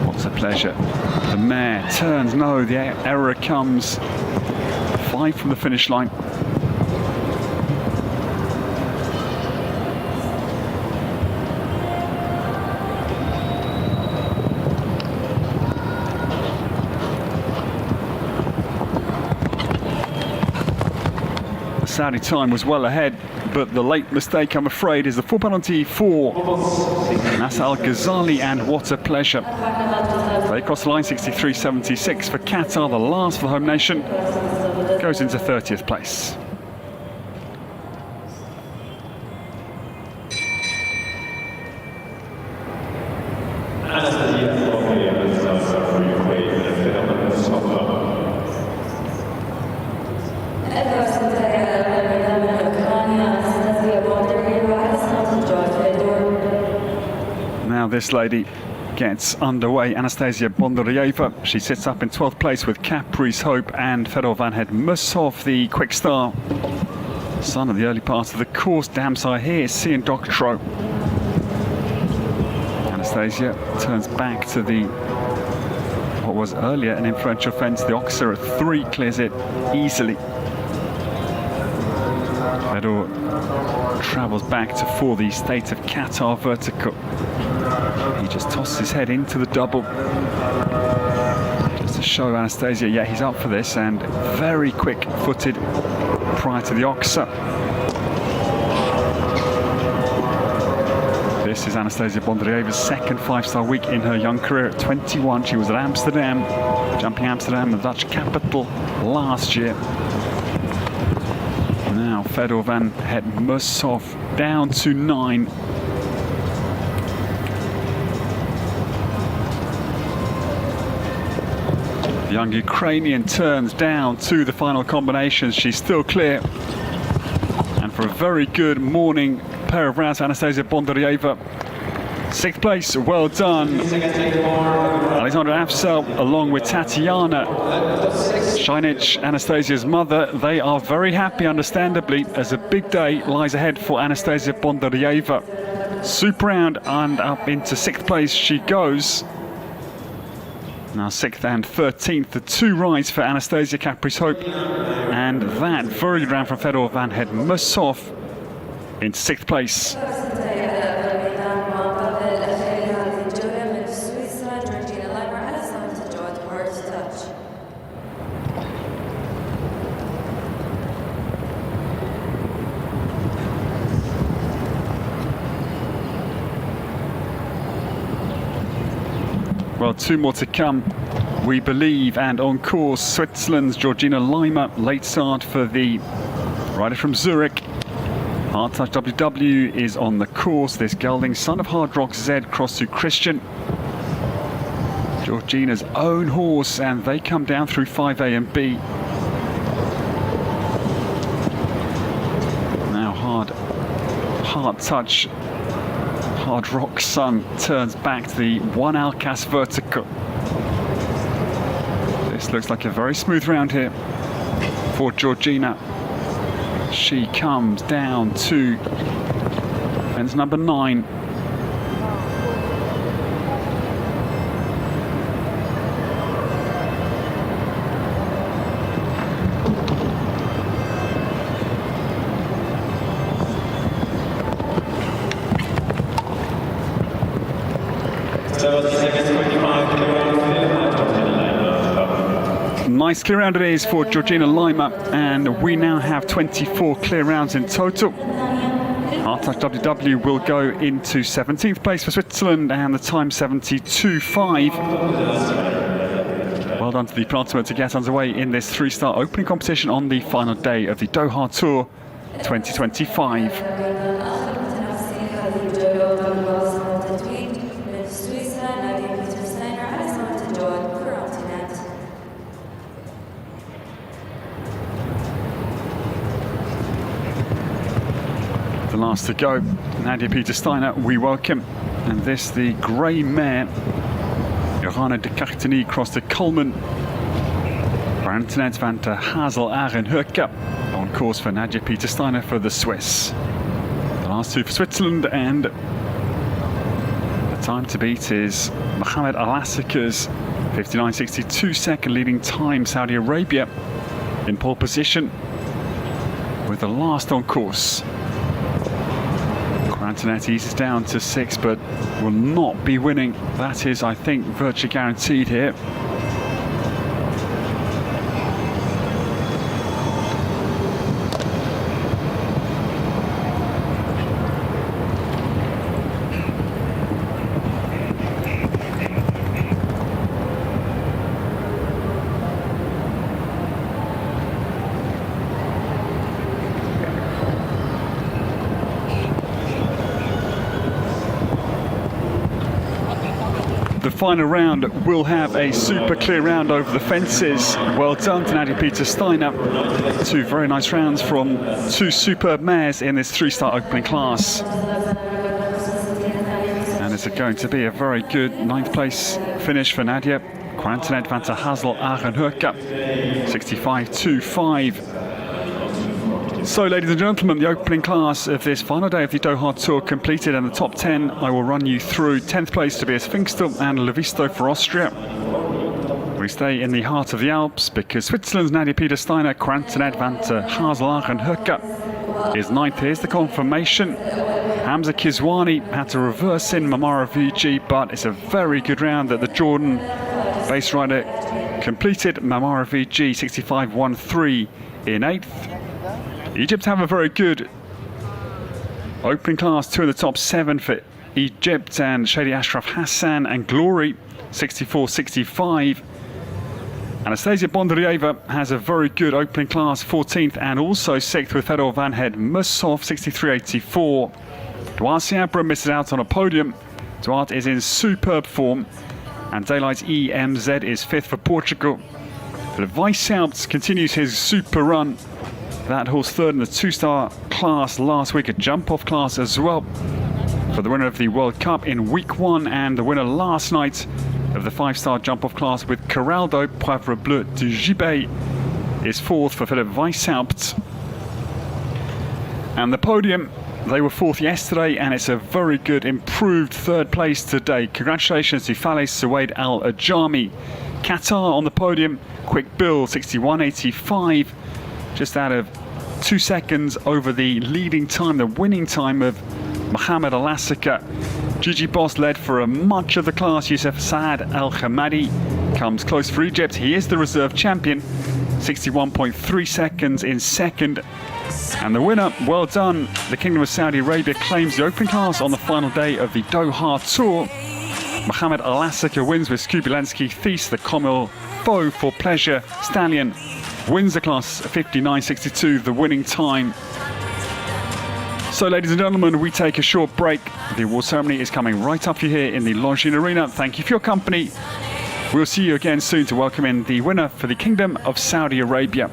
What's a Pleasure. The mare turns, no, the error comes. 5 from the finish line. Saudi time was well ahead, but the late mistake, I'm afraid, is the full penalty for Nasser Al-Ghazali, and what a pleasure. They cross the line 63.76 for Qatar, the last for the home nation, goes into 30th place. Now this lady gets underway, Anastasia Bondaryeva. She sits up in 12th place with Caprice Hope and Fedor Van Het Musov, the quick star. Son of the early part of the course, Damsai here, Cian Doctro. Anastasia turns back to the what was earlier an influential fence. The Oxer at 3 clears it easily. Fedor travels back to 4, the State of Qatar vertical. He just tosses his head into the double. Just to show Anastasia, yeah, he's up for this, and very quick-footed prior to the Oxer. This is Anastasia Bondaryeva's second 5-star week in her young career. At 21, she was at Amsterdam, jumping Amsterdam, the Dutch capital, last year. Now Fedor Van Het Musov down to 9. The young Ukrainian turns down to the final combinations. She's still clear. And for a very good morning pair of rounds, Anastasia Bondaryeva. 6th place, well done. Alexandra Afsal, along with Tatiana Shinic, Anastasia's mother. They are very happy, understandably, as a big day lies ahead for Anastasia Bondaryeva. Super round, and up into 6th place she goes. Now 6th and 13th, the 2 rides for Anastasia Caprice Hope. And that very good round from Fedor Van Het Musov into 6th place. Well, 2 more to come, we believe, and on course, Switzerland's Georgina Lima, late start for the rider from Zurich. Hard Touch WW is on the course. This gelding, son of Hard Rock Z, crossed to Christian, Georgina's own horse, and they come down through 5A and B. Now Hard Touch, Hard Rock Sun turns back to the 1 Alcas vertical. This looks like a very smooth round here for Georgina. She comes down to fence number 9. Nice clear round it is for Georgina Lima, and we now have 24 clear rounds in total. Hard Touch WW will go into 17th place for Switzerland, and the time 72.5. Well done to the penultimate to get underway in this 3-star opening competition on the final day of the Doha Tour 2025. The last to go, Nadia Peter-Steiner, we welcome. And this, the grey mare, Johanna de Carteny, crossed to Coleman. For Antoinette van der Hazel Arenhurka, on course for Nadia Peter-Steiner for the Swiss. The last 2 for Switzerland, and the time to beat is Mohamed Al-Asika's 59.62 second leading time. Saudi Arabia in pole position with the last on course. Antoinette eases down to 6, but will not be winning. That is, I think, virtually guaranteed here. the final round will have a super clear round over the fences. Well done to Nadia Peter Steiner. Two very nice rounds from two superb mares in this three-star opening class. And it's going to be a very good ninth place finish for Nadia. Quantanet van ter Hazel Arenhurka, 65.25. So, ladies and gentlemen, the opening class of this final day of the Doha Tour completed, and the top 10 I will run you through. 10th place Tobias Finkster and Levisto for Austria. We stay in the heart of the Alps because Switzerland's Nadia Peter Steiner, Quantanet van ter Hazel Arenhurka is ninth. Here's the confirmation. Hamza Kizwani had to reverse in Mamara VG, but it's a very good round that the Jordan base rider completed. Mamara VG 65.13 in 8th. Egypt have a very good opening class, two in the top 7 for Egypt, and Shady Ashraf Hassan and Glory 64.65. Anastasia Bondarieva has a very good opening class, 14th, and also 6th with Fedor Van Het Musov 63.84. Duarte Seabra misses out on a podium. Duarte is in superb form, and Daylight EMZ is 5th for Portugal. But Weishaupt continues his super run. That horse third in the two-star class last week, a jump-off class as well for the winner of the World Cup in week 1, and the winner last night of the 5-star jump-off class with Coraldo Poivre Bleu du Gibet is 4th for Philipp Weishaupt. And the podium, they were 4th yesterday, and it's a very good improved 3rd place today. Congratulations to Falaise Suwaid Al Ajami. Qatar on the podium, Quick Bill 61.85. Just out of 2 seconds over the leading time, the winning time of Mohamed Al-Asika. Gigi Boss led for much of the class. Youssef Saad Al-Hamadi comes close for Egypt. He is the reserve champion, 61.3 seconds in second. And the winner, well done, the Kingdom of Saudi Arabia claims the opening class on the final day of the Doha Tour. Mohamed Al-Asika wins with Skubilansky Thies, the Comil Foe for Pleasure Stallion. Wins the class 59.62, the winning time. So, ladies and gentlemen, we take a short break. The award ceremony is coming right up for you here in the Longines Arena. Thank you for your company. We'll see you again soon to welcome in the winner for the Kingdom of Saudi Arabia.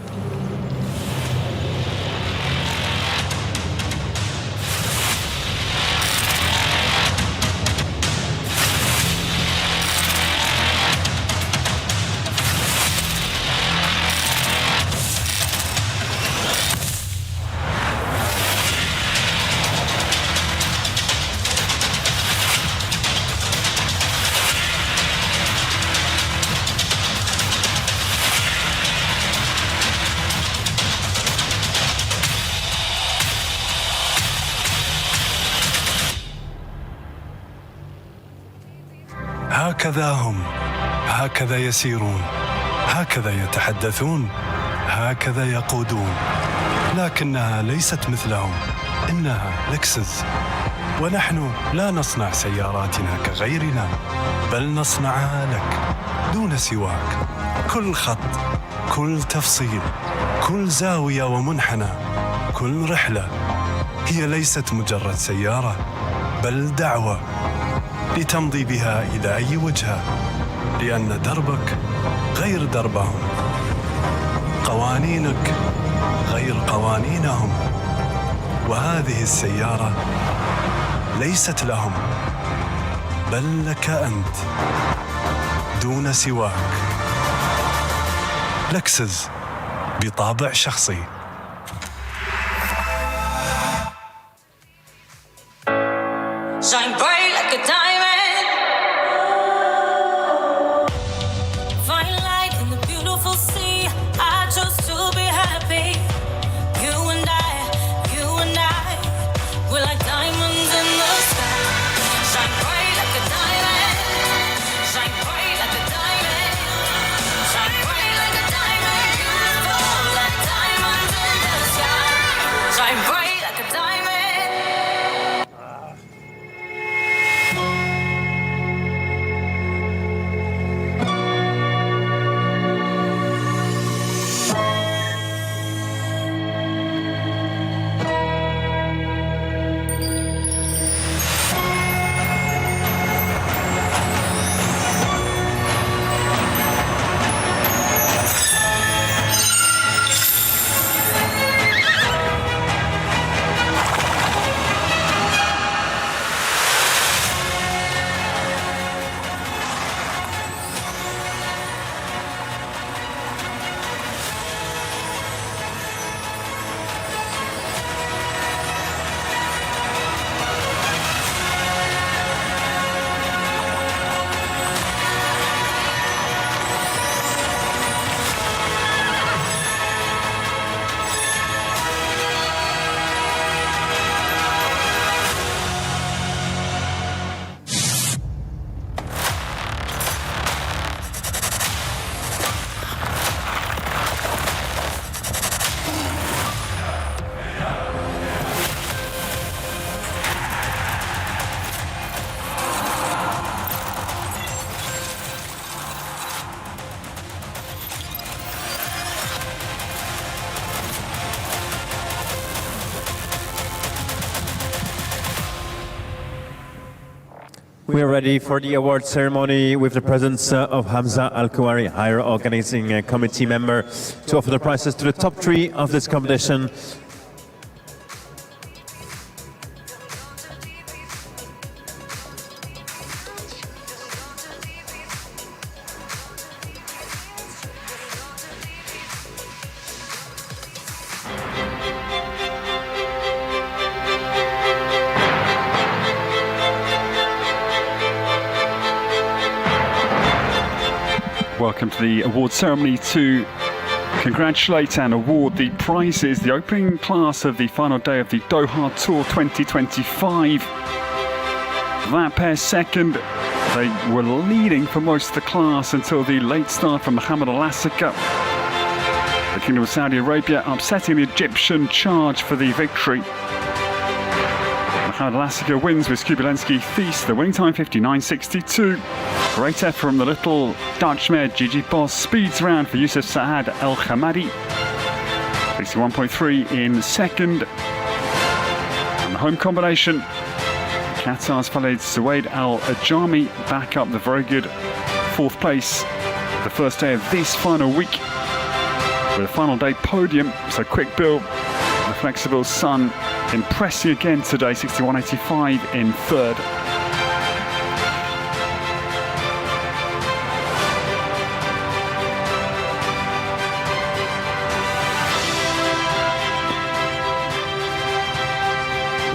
هكذا هم، هكذا يسيرون، هكذا يتحدثون، هكذا يقودون، لكنها ليست مثلهم، إنها لكسس. ونحن لا نصنع سياراتنا كغيرنا، بل نصنعها لك دون سواك. كل خط، كل تفصيل، كل زاوية ومنحنى، كل رحلة هي ليست مجرد سيارة، بل دعوة لتمضي بها إلى أي وجهة، لأن دربك غير دربهم، قوانينك غير قوانينهم، وهذه السيارة ليست لهم بل لك أنت دون سواك. لكسس بطابع شخصي. Shine bright like a diamond. Find light in the beautiful sea. I chose to be happy. You and I, we're like diamonds in the sky. Shine bright like a diamond. Shine bright like a diamond. Shine bright like a diamond. Beautiful like diamonds in the sky. Shine bright like a diamond. We are ready for the award ceremony with the presence of Hamza Al-Kuwari, higher organizing committee member, to offer the prizes to the top 3 of this competition. Welcome to the award ceremony to congratulate and award the prizes, the opening class of the final day of the Doha Tour 2025. That pair second. They were leading for most of the class until the late start from Mohammed Al-Asika. The Kingdom of Saudi Arabia upsetting the Egyptian charge for the victory. Mohammed Al-Asika wins with Skubilenski Feast, the winning time 59.62. Great effort from the little Dutch mare Gigi Boss, speeds around for Youssef Saad El Khamadi. 61.3 in second. And the home combination, Qatar's Khalid Suwaid Al Ajami back up the very good 4th place. The first day of this final week with a final day podium. So Quick Bill, the flexible Sun, impressing again today, 61.85 in third.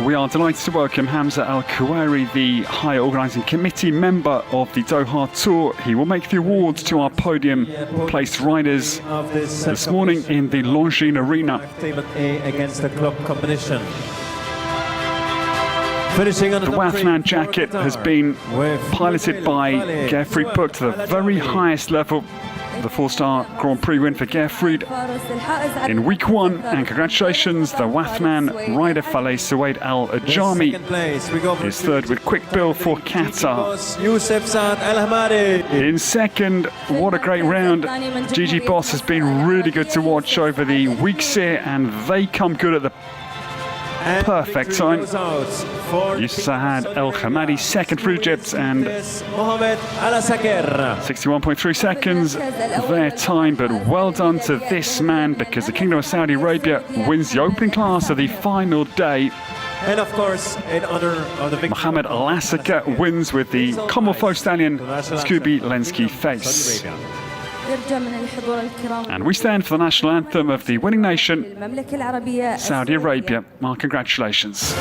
We are delighted to welcome Hamza Al-Kuwari, the higher organising committee member of the Doha Tour. He will make the awards to our podium placed riders this morning in the Longines Arena. Table A against the club competition. Finishing on The Wathman jacket has been piloted by Gerfried Puck to the very highest level. The 4-star Grand Prix win for Gerfried in week 1, and congratulations, the Wathman rider Faleh Suwaid Al Ajami is third with Quick Bill for Qatar. Youssef Saad El Hamadi. In second, what a great round. Gigi Boss has been really good to watch over the weeks here, and they come good at the perfect time. Youssef Saad El Khamadi second for Egypt, and 61.3 seconds their time, but well done to this man, because the Kingdom of Saudi Arabia wins the opening class of the final day. And of course, in honor of the victory, Mohammed Al-Asika wins with the Commonwealth stallion Skubilenski Face. And we stand for the national anthem of the winning nation, Saudi Arabia. Our congratulations.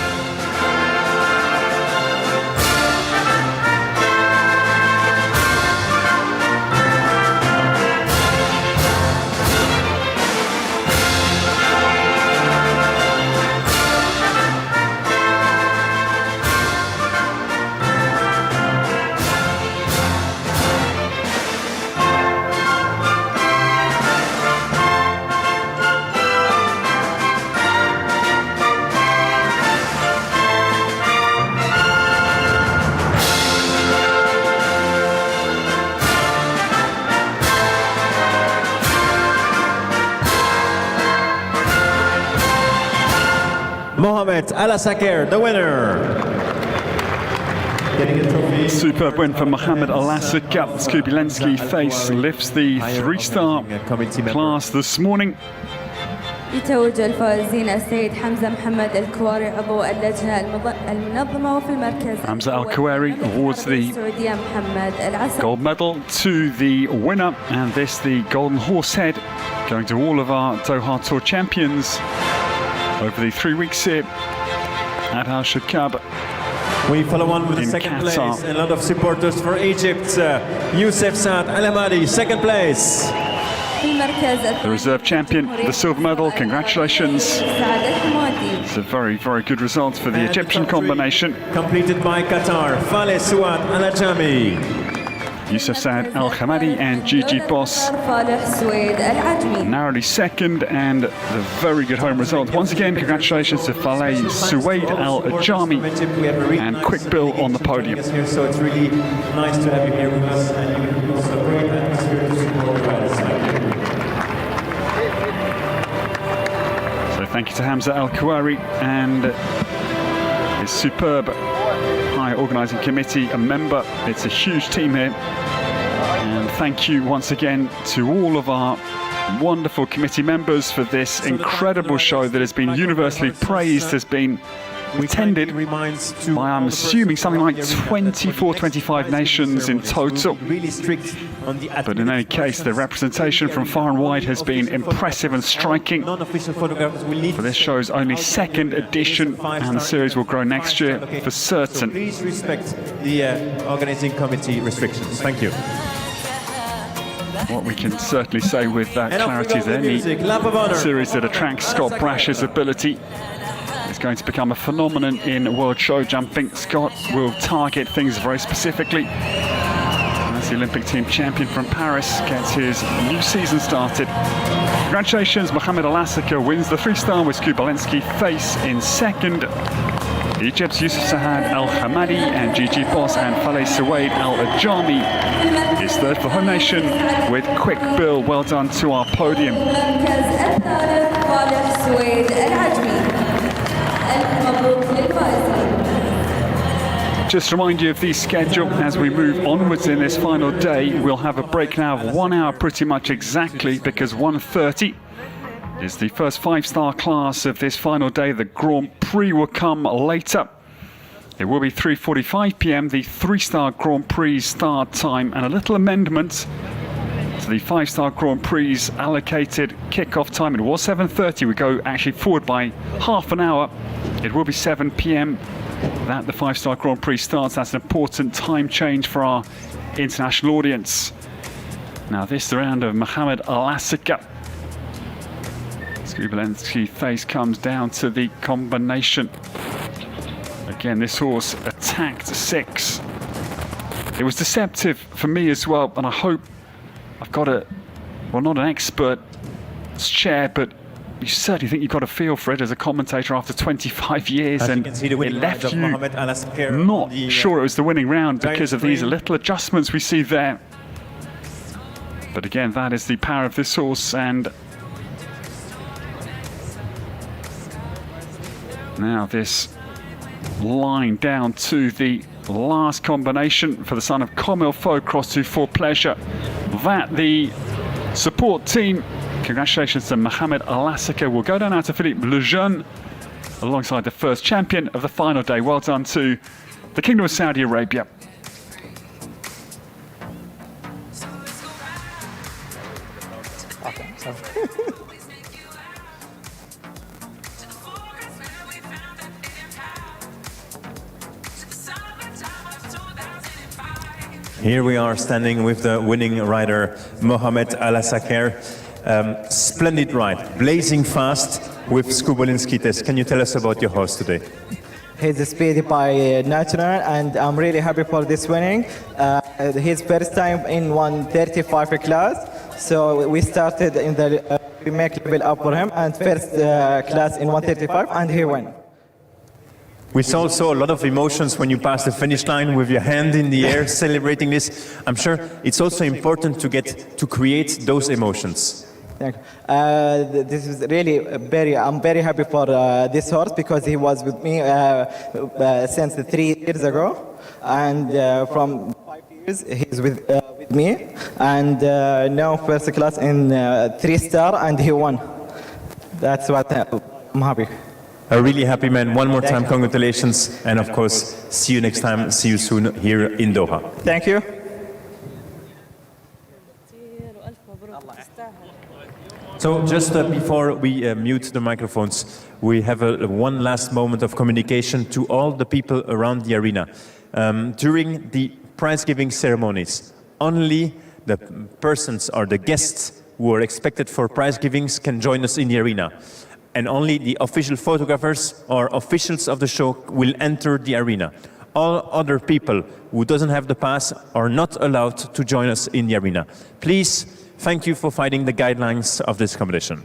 Mohammed Al-Asakir, the winner. Superb win for Mohammed Al-Asika. Skubilenski Face lifts the 3-star class this morning. يتوج الفائزين السيد حمزة محمد الكواري عضو اللجنة المنظمة وفي المركز Hamza Al-Kuwari awards the السعودية محمد العسل. gold medal to the winner, and this the golden horse head going to all of our Doha Tour champions over the 3 weeks here at Al Shaqab. We follow on with the in second Qatar. place. A lot of supporters for Egypt. Youssef Saad El Hamadi, second place. في المركز The reserve champion, the silver medal, congratulations. سعد الحمادي. It's a very, very good result for the Egyptian combination. Completed by Qatar, Faleh Suwaid Al Ajami. Youssef Saad Al Khamadi and Gigi Boss فالح سويد العجمي. narrowly second, and the very good home result. Once again, congratulations to Faleh Suwaid Al Ajami and Quick Bill on the podium. So it's really nice to have you here with us, and you also great atmosphere to support the riders. So thank you to Hamza Al Kuwari and his superb high organising committee, a member. It's a huge team here. And thank you once again to all of our wonderful committee members for this incredible show that has been universally praised, has been attended by, I'm assuming, something like 24, 25 nations in total. But in any case, the representation from far and wide has been impressive and striking. For this show's only second edition, and the series will grow next year for certain. Please respect the organizing committee restrictions. Thank you. What we can certainly say with that clarity is any series that attracts Scott Brash's ability is going to become a phenomenon in world show jumping. Scott will target things very specifically. And as the Olympic team champion from Paris gets his new season started. Congratulations, Mohamed Al-Asaka wins the 3-star with Skubalinski face in second. Egypt's Yusuf Sahad Al-Hamadi and Gigi Boss and Faleh Suwaid Al-Ajami is third for home nation with quick bill. Well done to our podium. Just remind you of the schedule as we move onwards in this final day. We'll have a break now of 1 hour pretty much exactly, because 1:30 is the first 5-star class of this final day. The Grand Prix will come later. It will be 3:45 p.m, the 3-star Grand Prix start time, and a little amendment to the 5-star Grand Prix allocated kickoff time. It was 7:30. We go actually forward by half an hour. It will be 7 p.m. that the 5-star Grand Prix starts. That's an important time change for our international audience. Now this round of Mohamed Al-Asaka. Skubalinski face comes down to the combination. Again, this horse attacked 6. It was deceptive for me as well, and I hope I've got a, well, not an expert's chair, but you certainly think you've got a feel for it as a commentator after 25 years, and it left you not sure it was the winning round because of these little adjustments we see there. But again, that is the power of this horse, and now this line down to the last combination for the son of Comme Il Faut, cross to For Pleasure. That the support team, congratulations to Mohamed Al-Asaka, will go down now to Philippe Lejeune alongside the first champion of the final day. Well done to the Kingdom of Saudi Arabia. Here we are standing with the winning rider, Mohamed Al-Asaka. Splendid ride, blazing fast with Skubalinski test. Can you tell us about your horse today? He's speedy by nature, and I'm really happy for this winning. His first time in 135 class, so we started in the we make level up for him, and first class in 135, and he won. We saw also a lot of emotions when you passed the finish line with your hand in the air celebrating this. I'm sure it's also important to get to create those emotions. Thank you. This is really I'm very happy for this horse, because he was with me since 3 years ago, and from 5 years he's with me, and now first class in 3-star, and he won. That's what I'm happy. A really happy man. One more time, congratulations, and of course, see you next time. See you soon here in Doha. Thank you. So just before we mute the microphones, we have one last moment of communication to all the people around the arena. During the prize-giving ceremonies, only the persons or the guests who are expected for prize givings can join us in the arena. And only the official photographers or officials of the show will enter the arena. All other people who doesn't have the pass are not allowed to join us in the arena. Please, thank you for fighting the guidelines of this competition.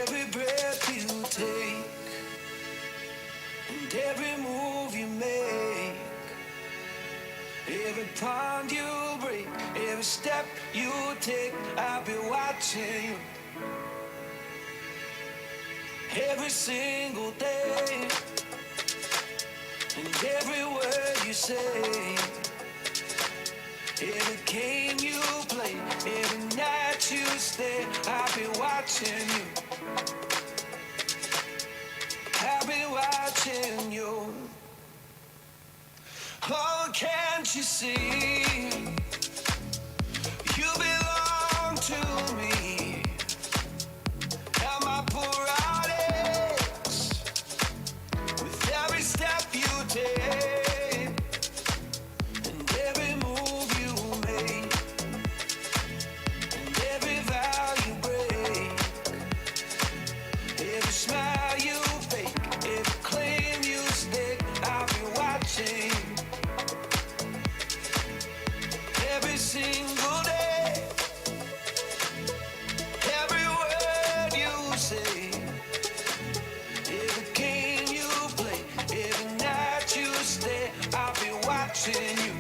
Every breath you take and every move you make, every pond you break, every step you take, I'll be watching you. Every single day and every word you say, every game you play, every night you stay, I'll be watching you. I'll be watching you. Oh, can't you see? You belong to me. And my poor addicts, with every step you take and every move you make and every vow you break, every smile you fake, every claim you stake, I'll be watching every single day, every word you say, every game you play, every night you stay, I'll be watching you.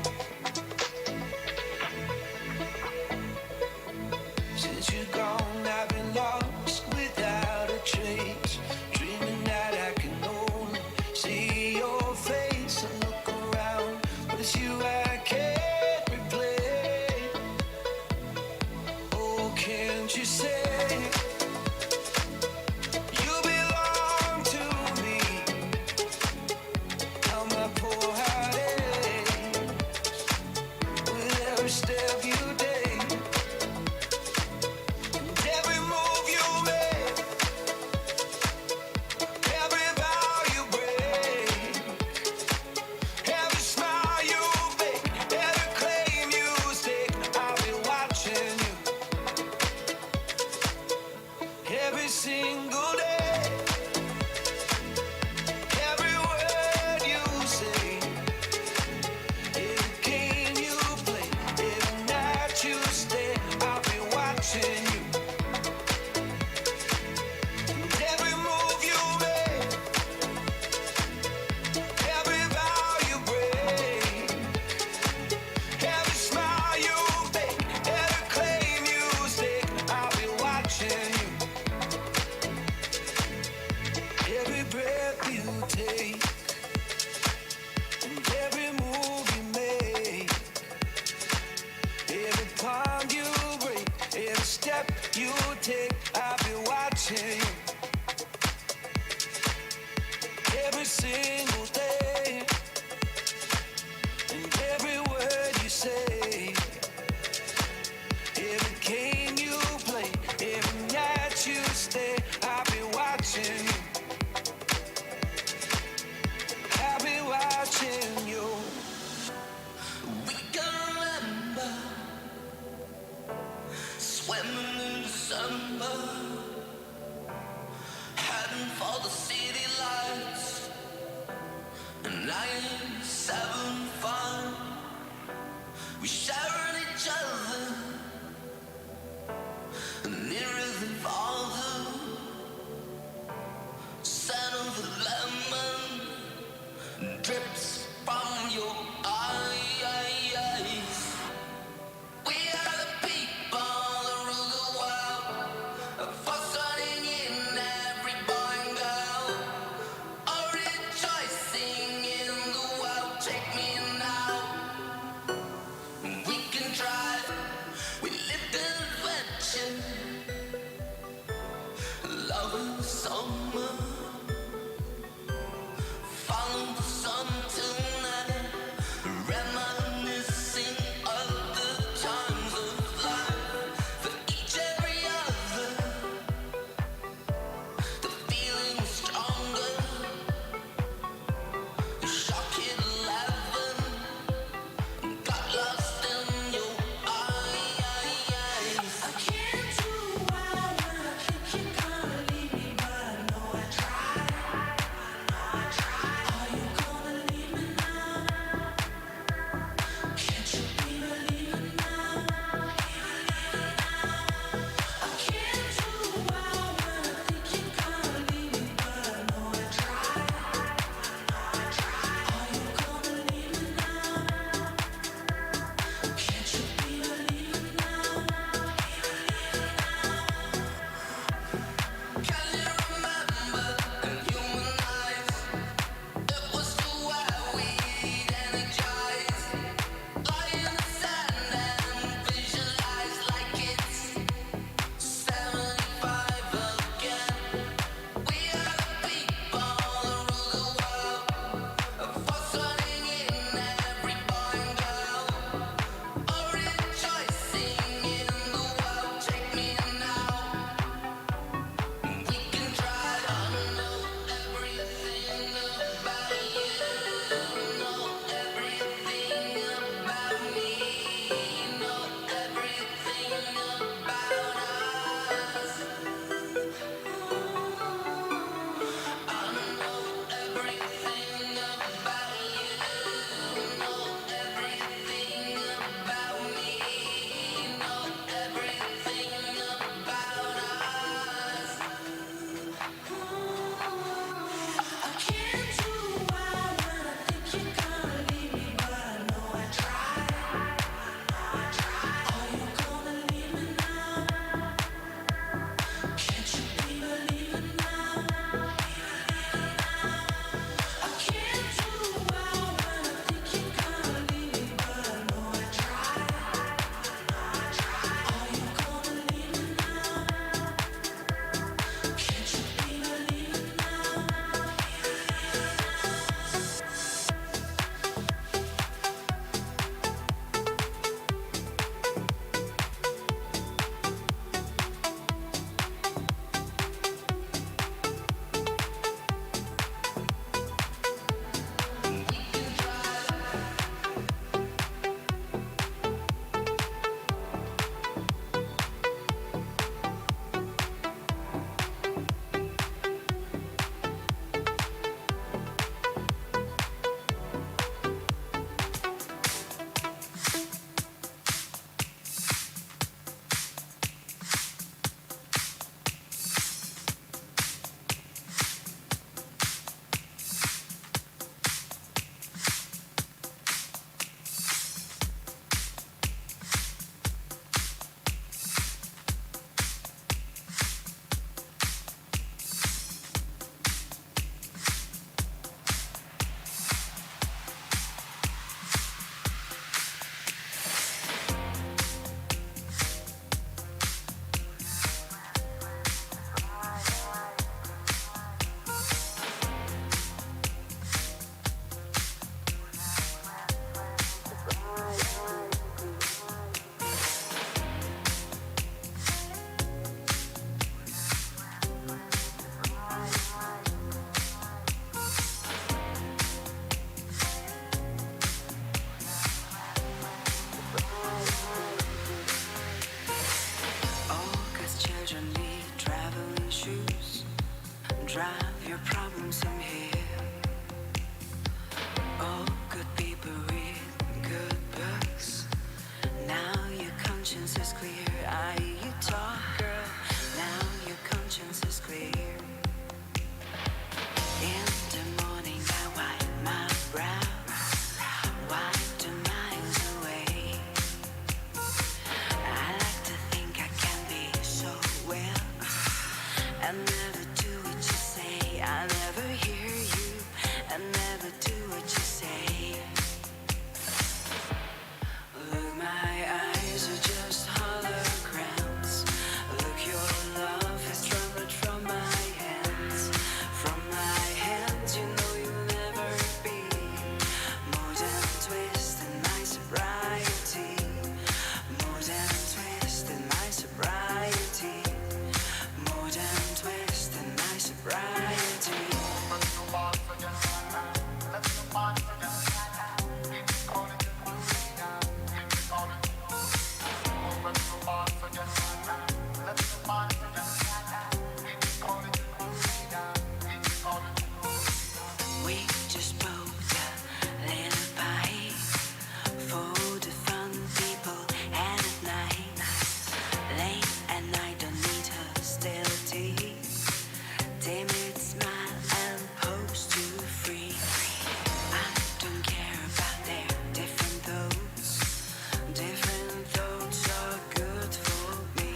Since you're gone, I've been lost without a trace, dreaming that I can only see your face and look around, but it's you I can't replace. Oh, can't you say you belong to me? How my poor heart aches with every step you take and every move you make, every vow you break, every smile you fake, every claim you stake, I'll be watching you every single day, every word you say, every game you play, every night you stay, I'll be watching you. And every move you make, every vow you break, every smile you fake, every claim you stake, I'll be watching you. Every breath you take and every move you make, every pond you break, every step you take, I'll be watching you. Every single day and every word you say, every game you play, every night you stay, I'll be watching you. I'll be watching you. We can remember swimming in December, heading for the city lights, and 975. We shared each other, nearer than farther. Scent of the lemon drips from your eyes. We are the people that rule the world, for running in every boy and girl, all rejoicing in the world. Take me now, we can try. We live in adventure, love in the summer. Follow the sun tonight, reminiscing of the times of life. For each every other, the feeling is stronger. The shock hit 11, got lost in your eyes. I can't do why when I think you're gonna leave me, but I know drive your problems from here. All good people read good books. Now your conscience is clear. I hear you talk, girl. Now your conscience is clear. In the morning I wipe my brow, wipe the miles away. I like to think I can be so well. I never do what you say. I never hear you. I never do what you say. Look, my eyes are just holograms. Look, your love has trembled from my hands. From my hands, you know you'll never be more than twist in my sobriety. More than twist in my sobriety. More than twist in my sobriety. We just wrote a lullaby for the fun people, and at night, late at night, don't need hostility. Timid smile and pose to free. I don't care about their different thoughts. Different thoughts are good for me.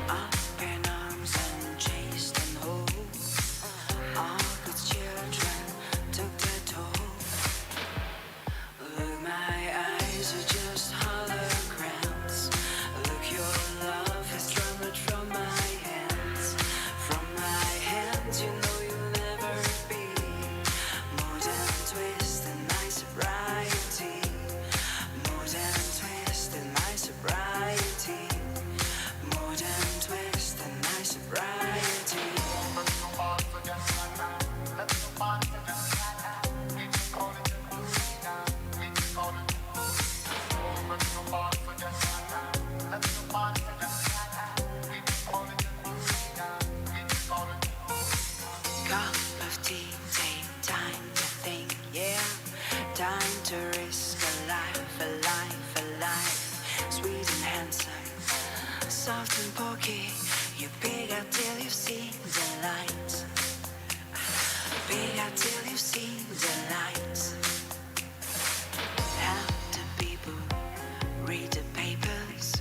Up in arms and chased and hold. All good children took their toll. Look, my eyes are just holograms. Look, your love has trembled from my hands. From my hands, you know you'll never be more than twist in my sobriety. More than twist in my sobriety. More than twist in my sobriety. Cup of tea, take time to think, yeah. Time to risk a life, a life, a life. Sweet and handsome, soft and porky. You big out till you've seen the light. Big out till you've seen the light. Help the people read the papers,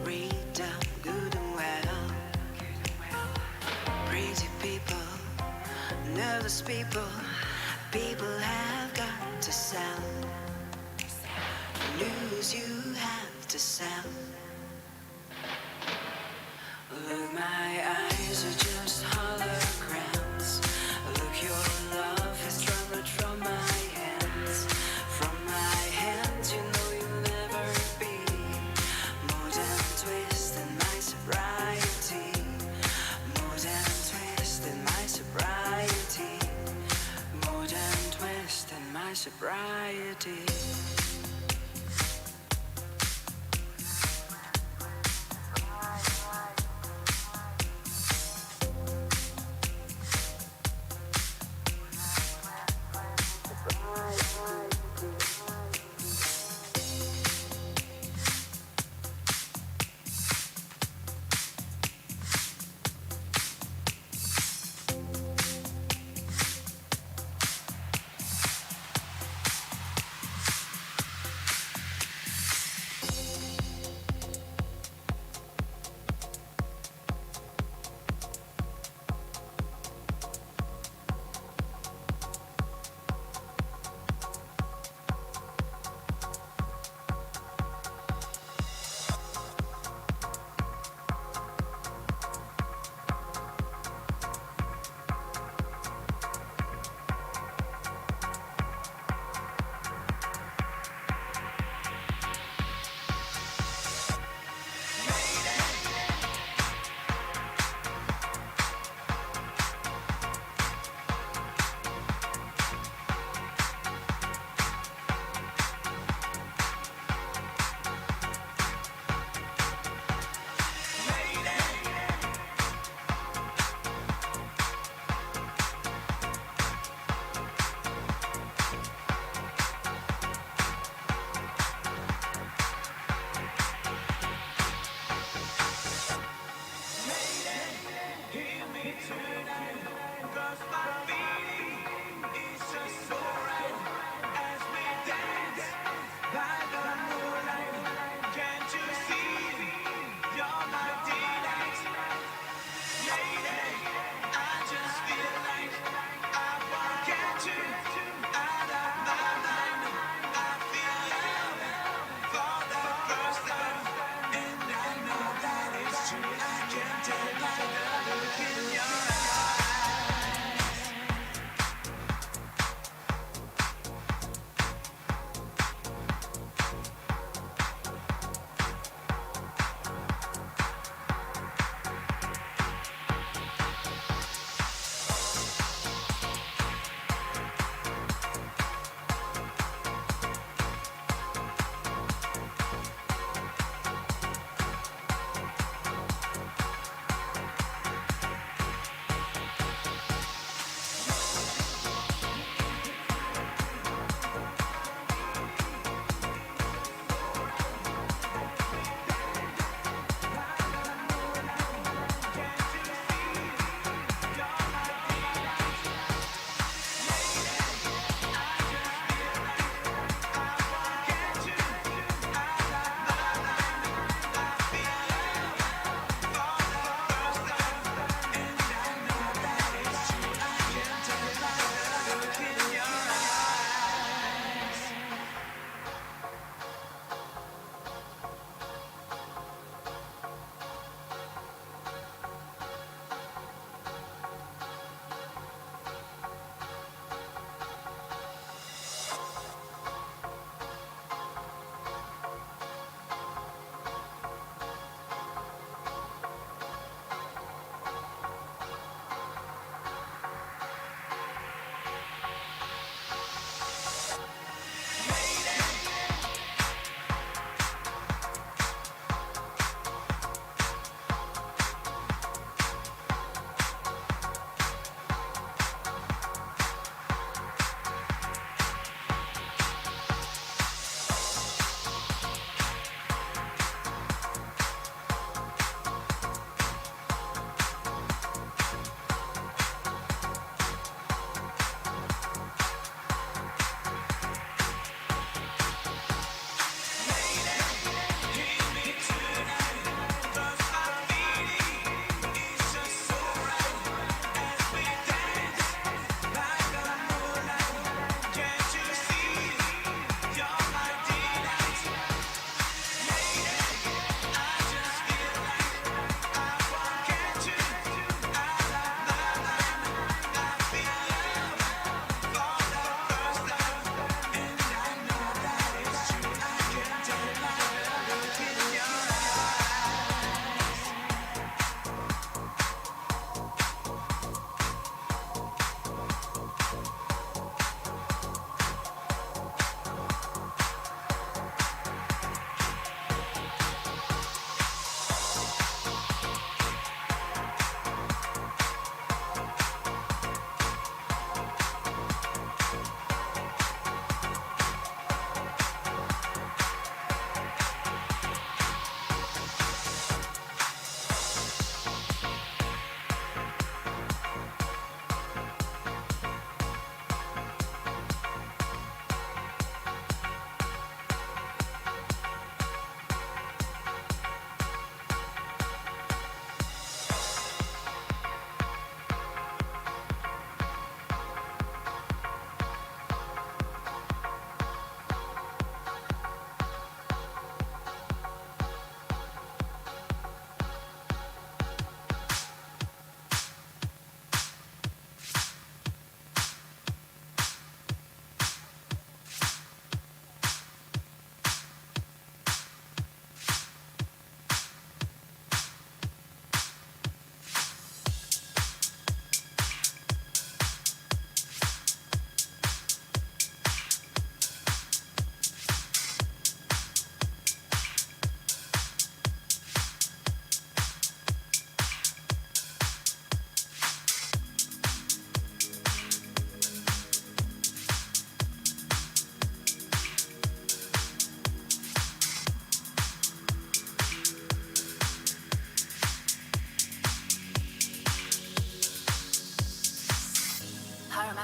read them good and well. Pretty people, nervous people, people have got to sell. News you have to sell. Look, my eyes are just holograms. Look, your love has trembled from my hands. From my hands, you know you'll never be more than twist in my sobriety. More than twist in my sobriety. More than twist in my sobriety.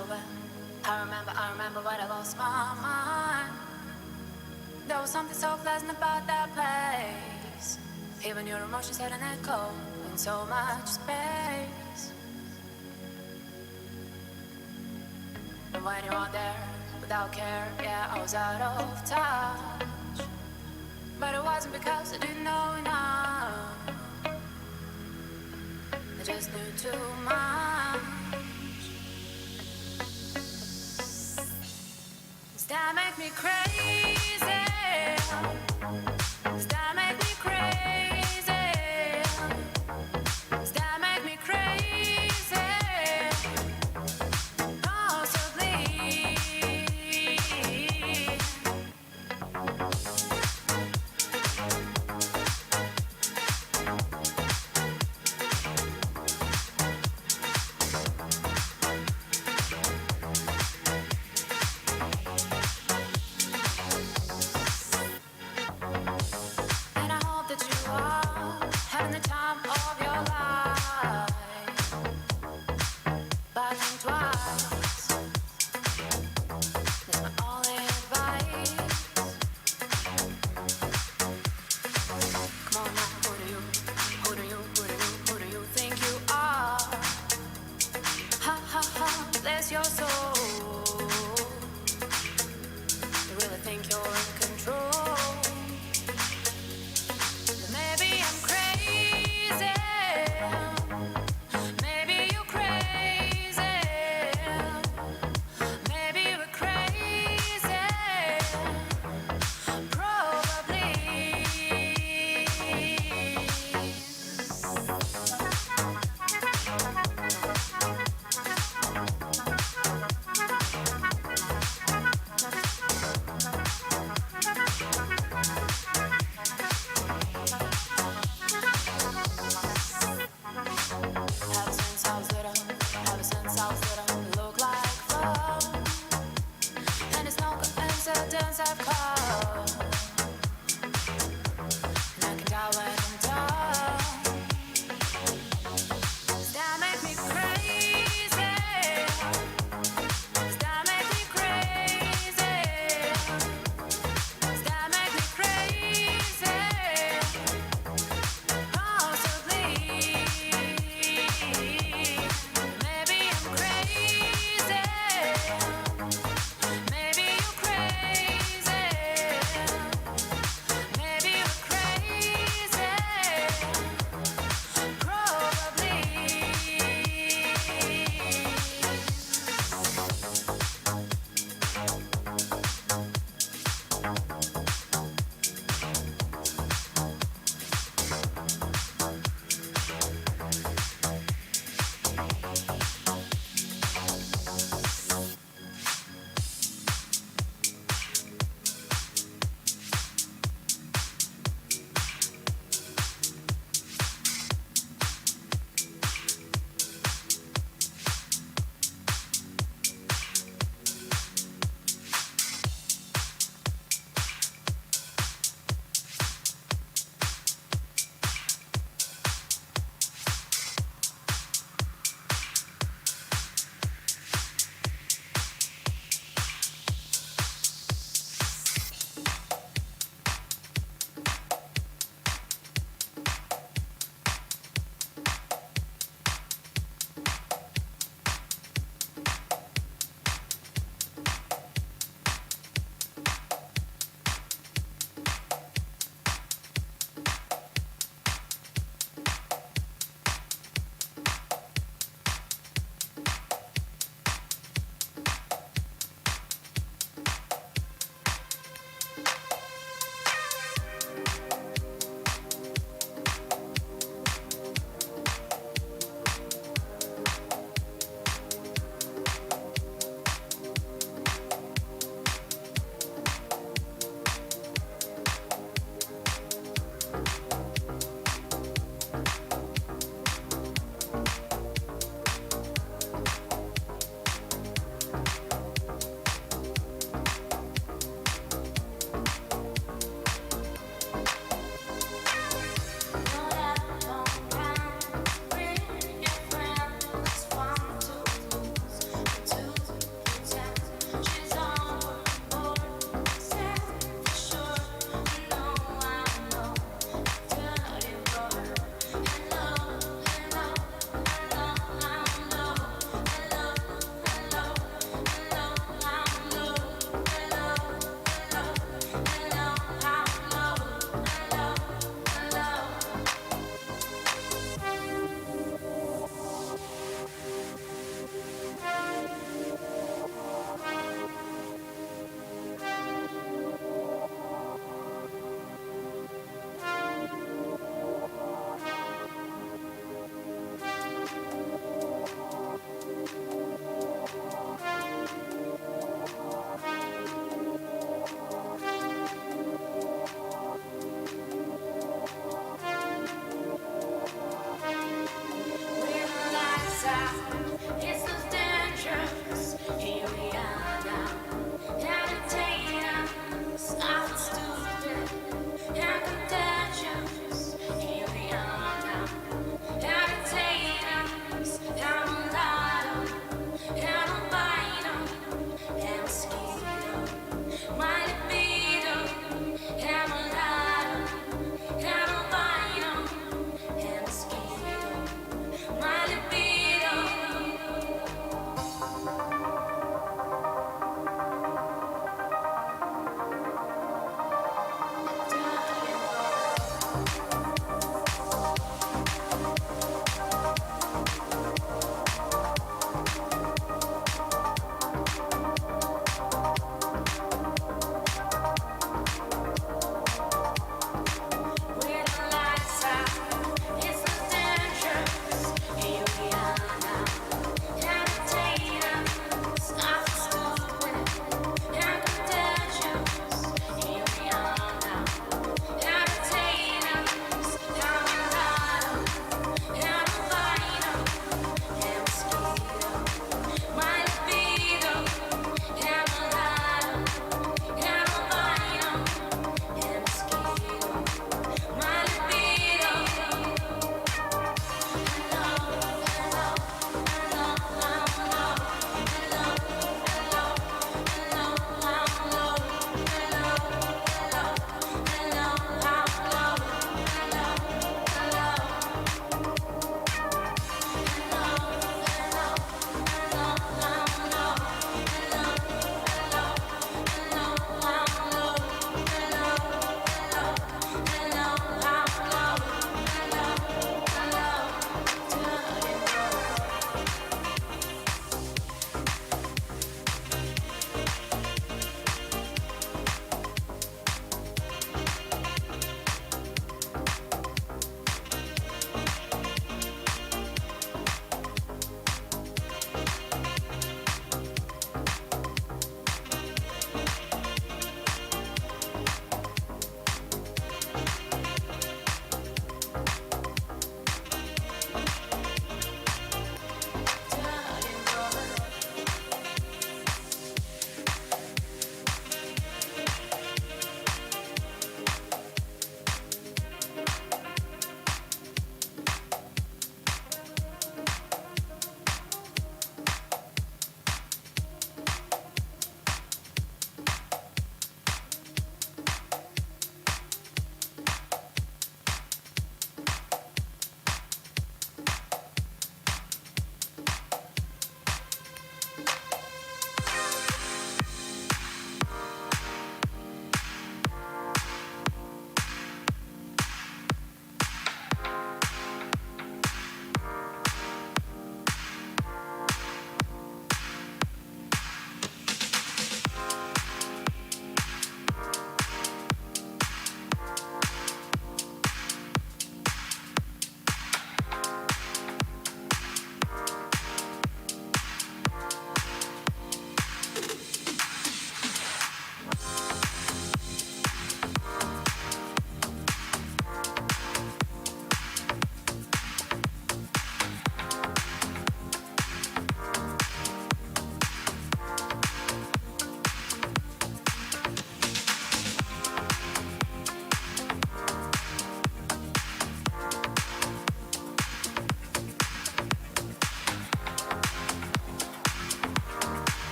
remember when. I remember when I lost my mind. There was something so pleasant about that place. Even your emotions had an echo in so much space. And when you were there, without care, yeah, I was out of touch. But it wasn't because I didn't know enough. I just knew too much. Does that make me crazy? Does that make me crazy? Does that make me crazy? Possibly.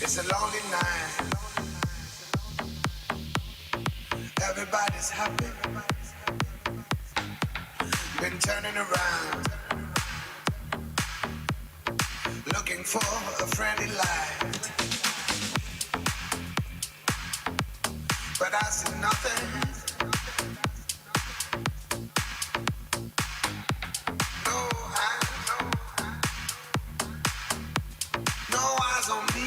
It's a lonely night. Everybody's happy. Been turning around, looking for a friendly light, but I see nothing. No, no eyes on me.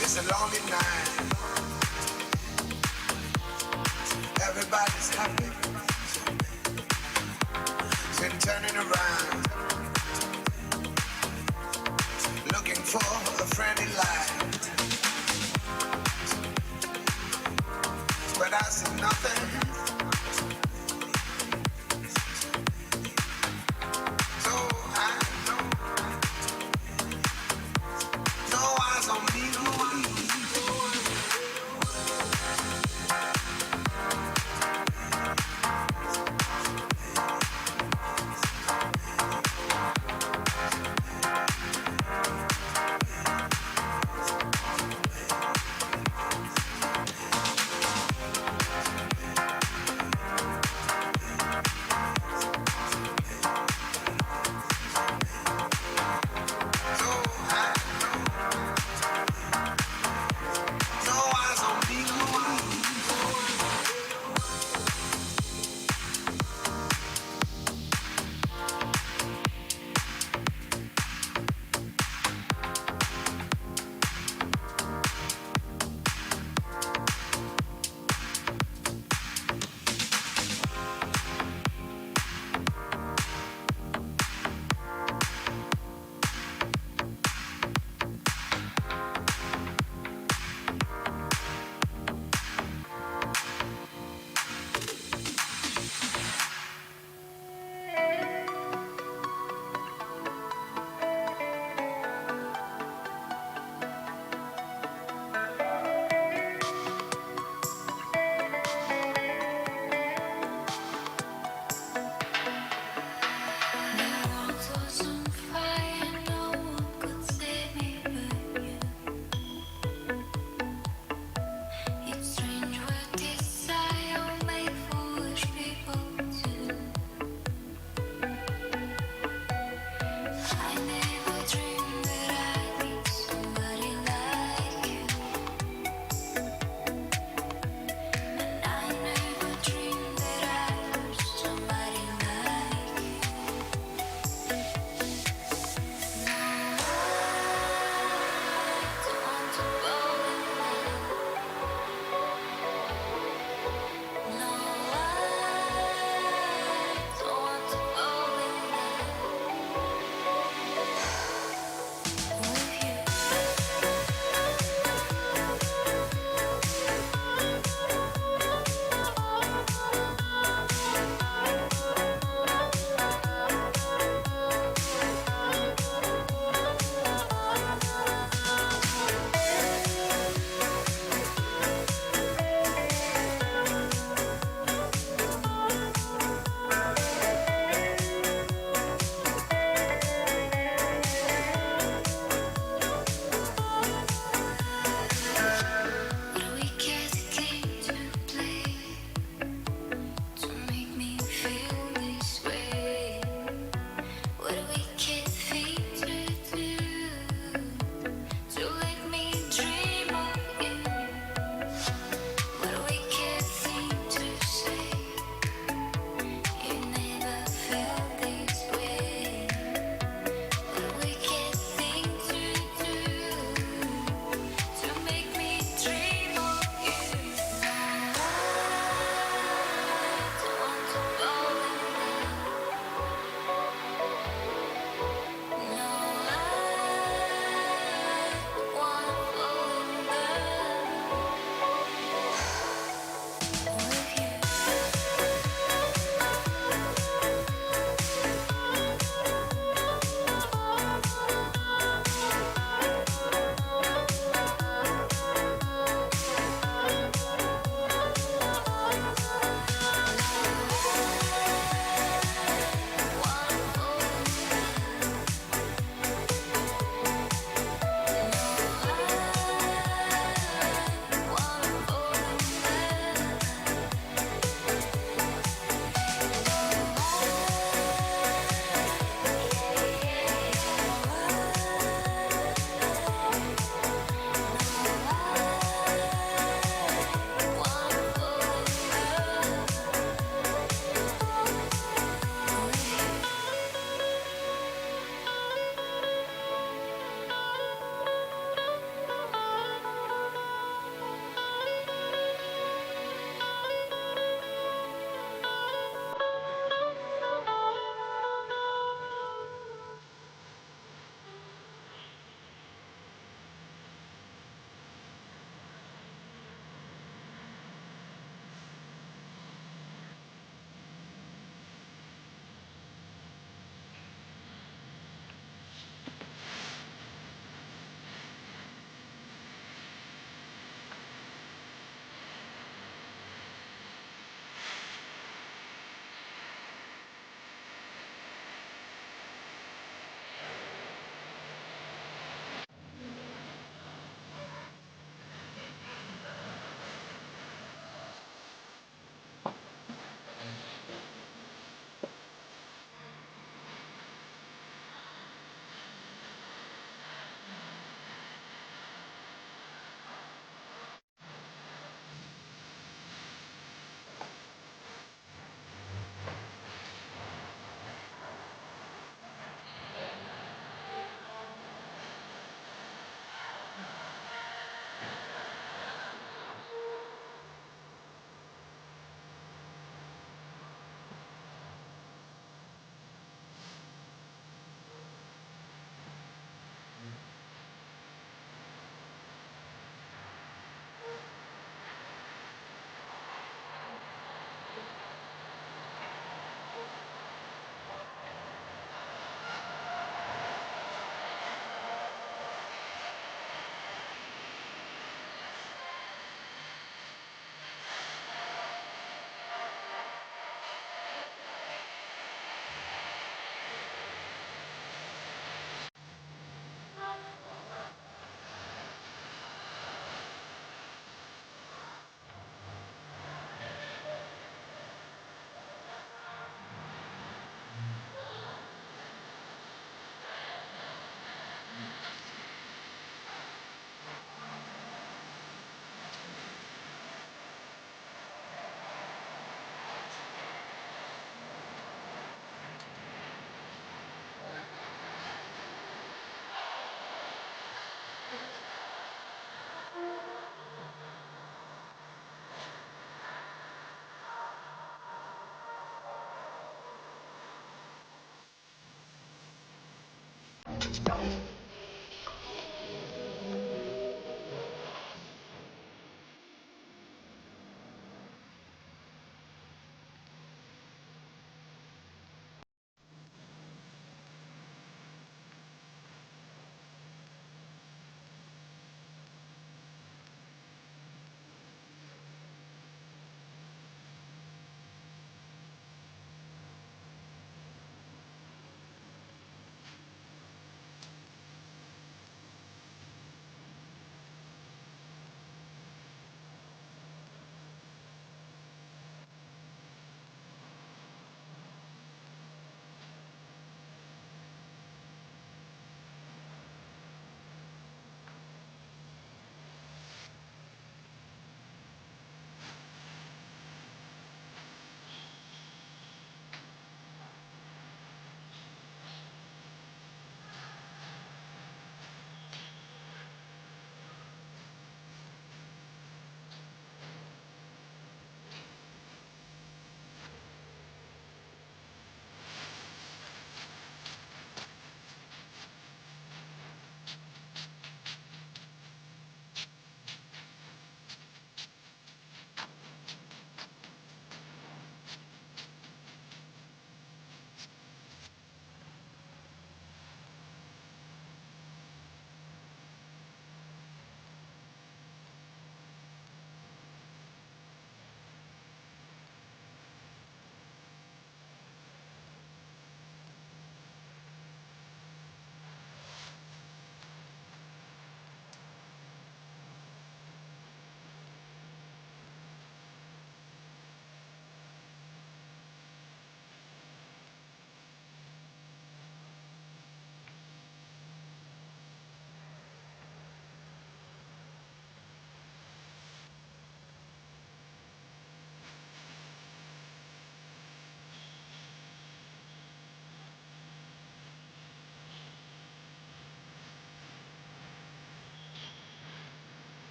It's a lonely night. Everybody's happy. Been turning around, looking for a friendly light, but I see nothing.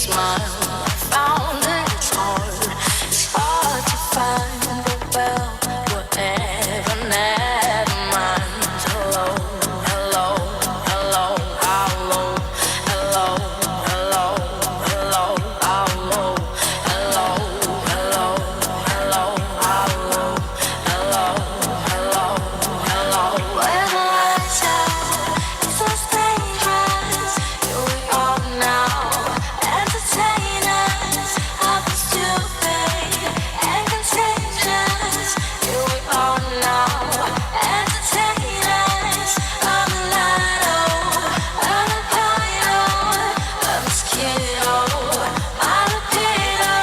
smile. I found it, it's hard to find, but well, whatever, never mind. Hello, hello, hello, hello, hello, hello, hello, hello, hello, hello, hello, hello, hello, hello, hello. When the lights out, it's so dangerous. Here we are now, entertain us. I'll be stupid and contagious. Here we are now, entertain us. I'm a lido, I'm a pino, a mosquito, I'm a pedo.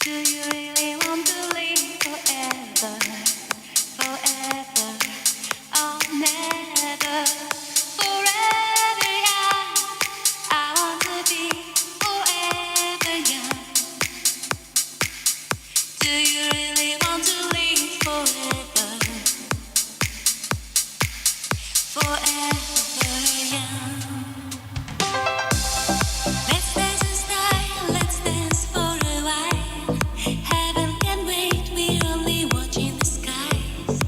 Do you really want to live forever? Forever, oh never. Forever young, I want to be forever young. Do you really want to live forever? Forever young. Let's dance in style, let's dance for a while. Heaven can wait, we're only watching the skies.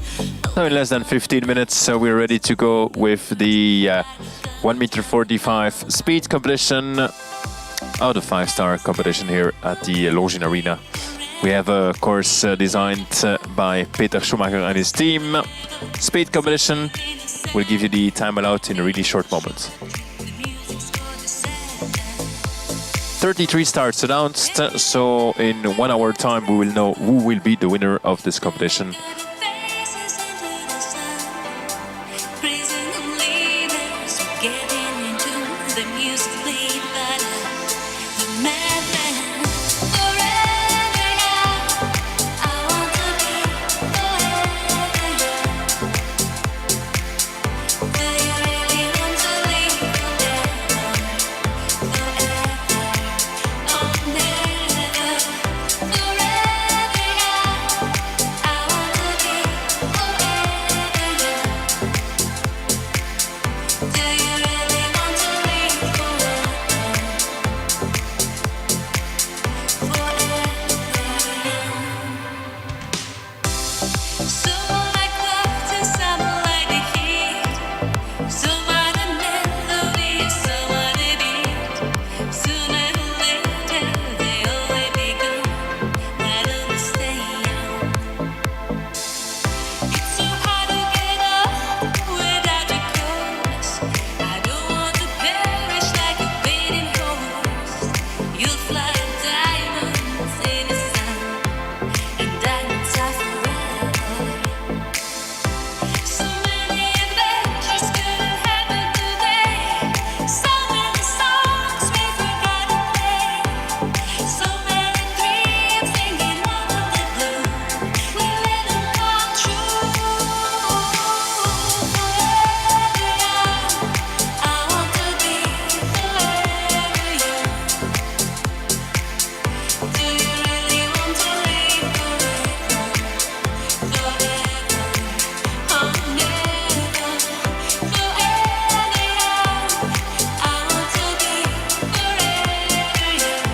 So in less than 15 minutes, so we're ready to go with the 1 meter 45 speed competition, out of 5-star competition here at the Longines Arena. We have a course designed by Peter Schumacher and his team. Speed competition. We'll give you the time allowed in a really short moment. 33 starts announced, so in 1 hour time we will know who will be the winner of this competition. Faces into the sun, praising the leaders, getting into the music played by the madman. Forever young, I want to be forever young. Do you really want to live forever? Forever, oh never. Forever young, I want to be forever young. Do you really want to live forever? Forever young. Some like water, some like the heat. Some are the melody, some are the beat. Sooner or later, they always be gone. Why don't we stay young? It's so hard to get up without a cause. I don't want to perish like a fading horse. You'll fly diamonds in the sun, and diamonds are forever. So many adventures couldn't happen today. So many songs we forgot to play. So many dreams hanging over the blue. We let them come true. Forever young, I want to be forever young. Do you really want to live forever? Forever, oh never. Forever young, I want to be forever young.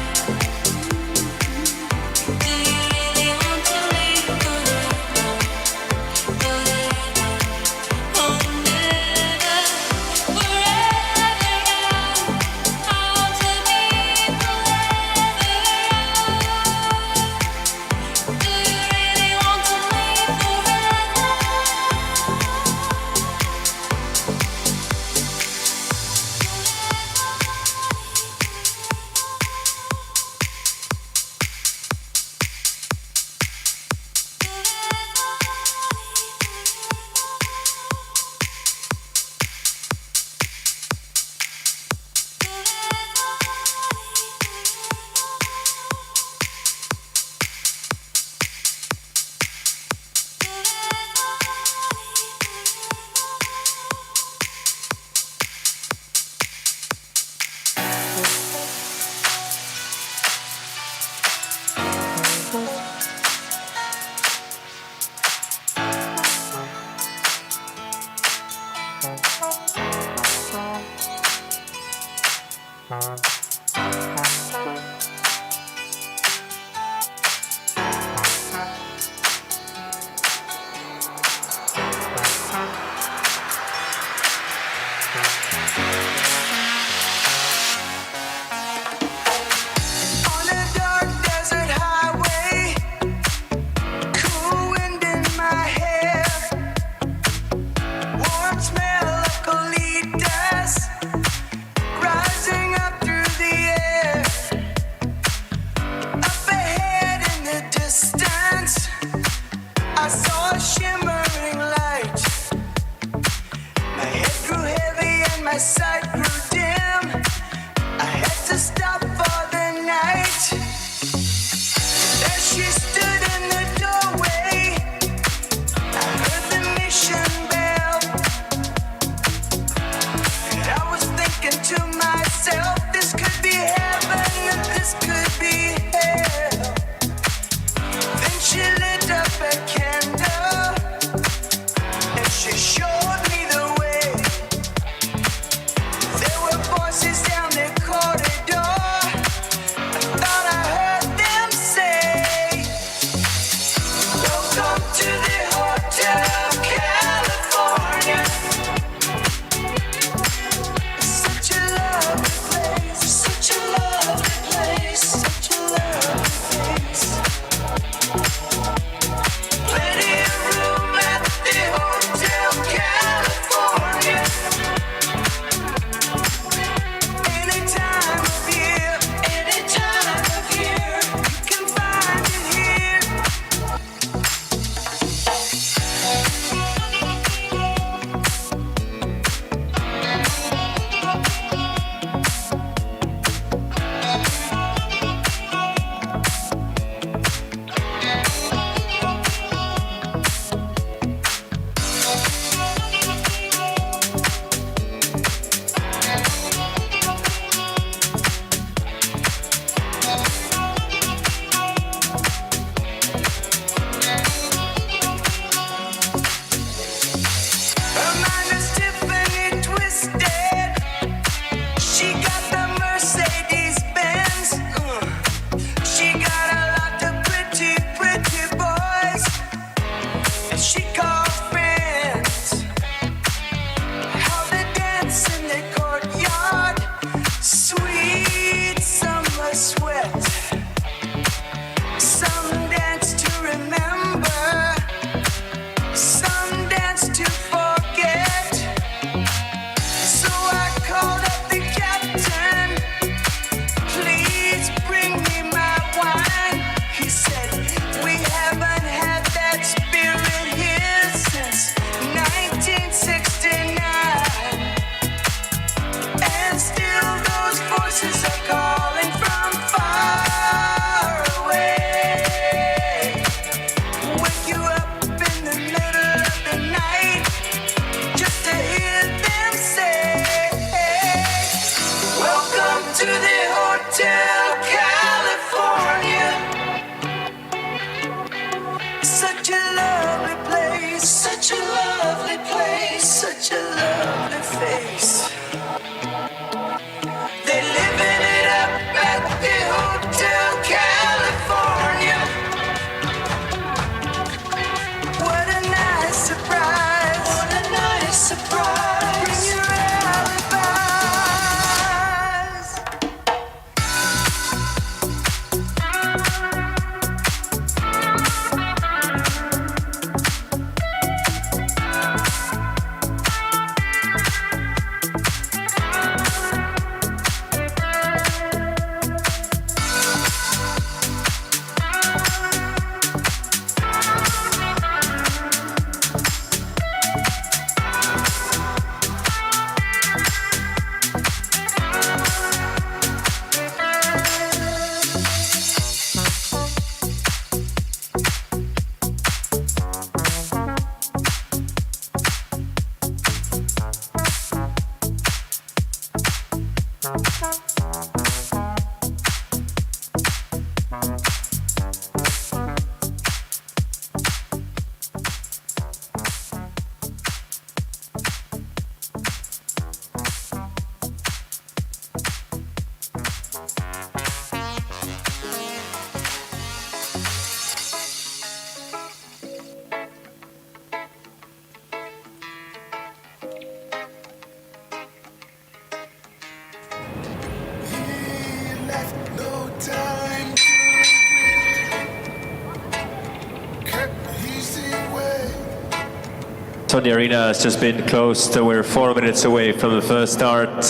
So the arena has just been closed. We're 4 minutes away from the first start.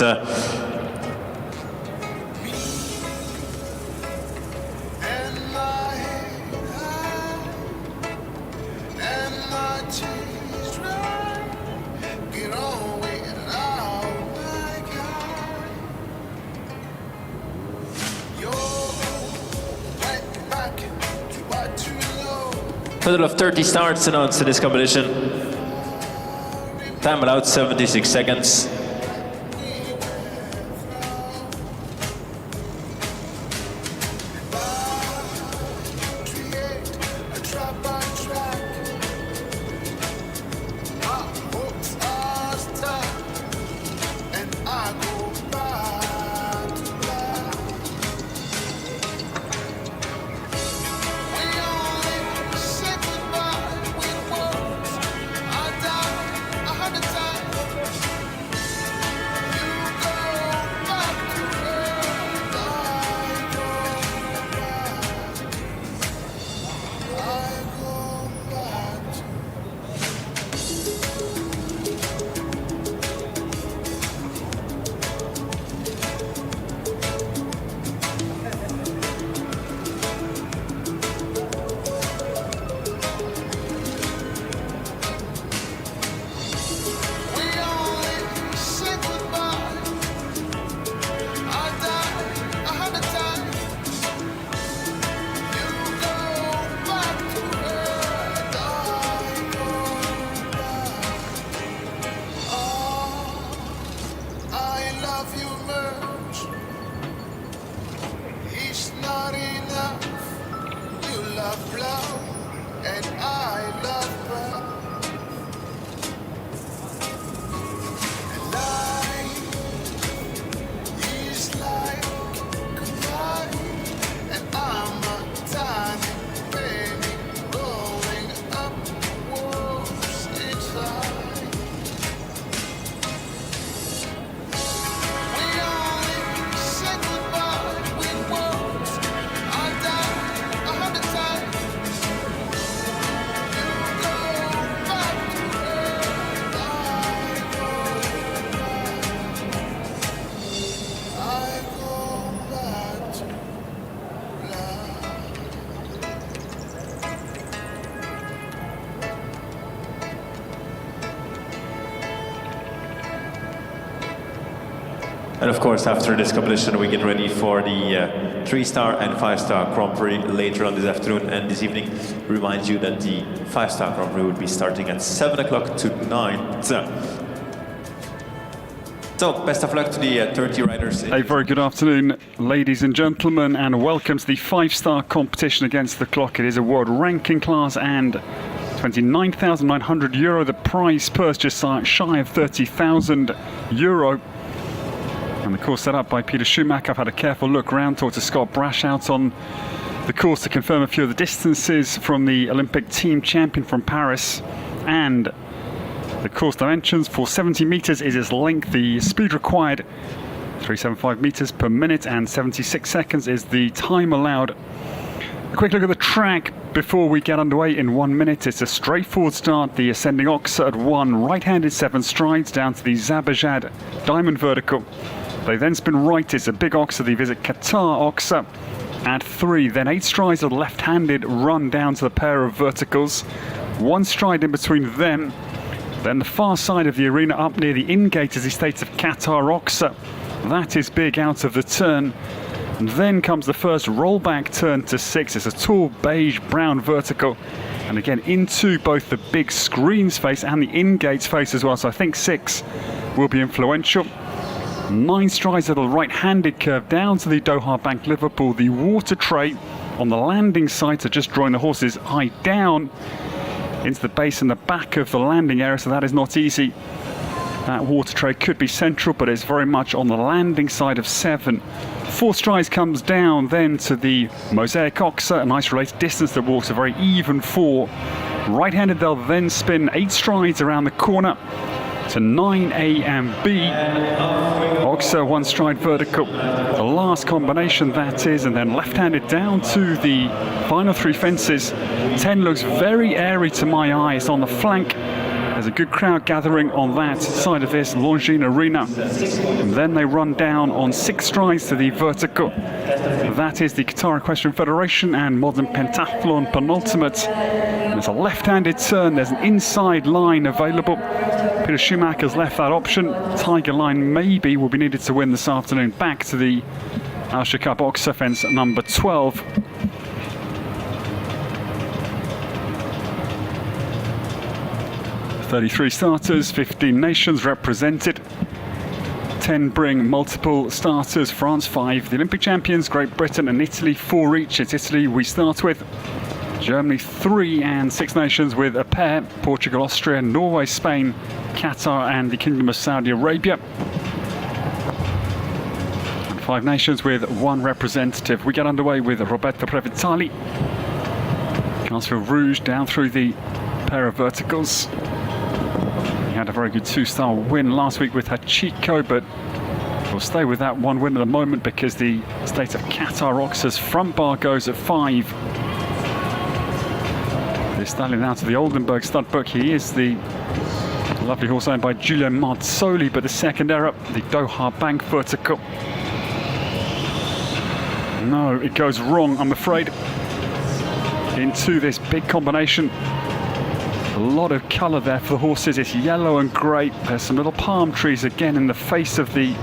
Total of 30 starts announced in this competition. Time allowed 76 seconds. And of course, after this competition, we get ready for the 3-star and 5-star Grand Prix later on this afternoon and this evening. Remind you that the 5-star Grand Prix will be starting at 7 o'clock tonight. So, best of luck to the 30 riders. A very good afternoon, ladies and gentlemen, and welcome to the 5-star competition against the clock. It is a world ranking class and €29,900. The prize purse just shy of €30,000. And the course set up by Peter Schumacher. I've had a careful look round, talked to Scott Brash out on the course to confirm a few of the distances from the Olympic team champion from Paris. And the course dimensions for 70 meters is its length. The speed required, 375 meters per minute, and 76 seconds is the time allowed. A quick look at the track before we get underway in 1 minute. It's a straightforward start. The ascending oxa at 1, right-handed 7 strides down to the Zabajad diamond vertical. They then spin right. It's a big oxa. They visit Qatar oxa at 3. Then 8 strides of left-handed run down to the pair of verticals. 1 stride in between them. Then the far side of the arena up near the in-gate is the state of Qatar oxa. That is big out of the turn. And then comes the first rollback turn to 6. It's a tall beige brown vertical. And again into both the big screens face and the in-gates face as well. So I think 6 will be influential. 9 strides of the right-handed curve down to the Doha Bank Liverpool, the water tray, on the landing side, so just drawing the horse's eye down into the base and the back of the landing area, so that is not easy. That water tray could be central, but it's very much on the landing side of 7. 4 strides comes down then to the Mosaic Oxer, a nice related distance that walks a very even 4. Right-handed, they'll then spin 8 strides around the corner to 9A and B. Oxer 1 stride vertical, the last combination that is, and then left-handed down to the final 3 fences. 10 looks very airy to my eye. It's on the flank. There's a good crowd gathering on that side of this Longines arena. And then they run down on 6 strides to the vertical. That is the Qatar Equestrian Federation and Modern Pentathlon penultimate. There's a left-handed turn. There's an inside line available. Peter Schumacher's left that option. Tiger line maybe will be needed to win this afternoon. Back to the Shaqab Oxer fence number 12. .33 starters, 15 nations represented. 10 bring multiple starters, France 5. The Olympic champions, Great Britain and Italy, 4 each. It's Italy we start with. Germany 3 and 6 nations with a pair. Portugal, Austria, Norway, Spain, Qatar and the Kingdom of Saudi Arabia. And 5 nations with 1 representative. We get underway with Roberto Previtali. Castle Rouge down through the pair of verticals. He had a very good 2-star win last week with Hachiko, but we'll stay with that 1 win at the moment because the state of Qatar Oxer's front bar goes at 5. The stallion out of the Oldenburg stud book. He is the lovely horse owned by Giulio Marzoli, but the second error, the Doha Bank vertical. No, it goes wrong, I'm afraid, into this big combination. A lot of colour there for the horses. It's yellow and grey. There's some little palm trees again in the face of the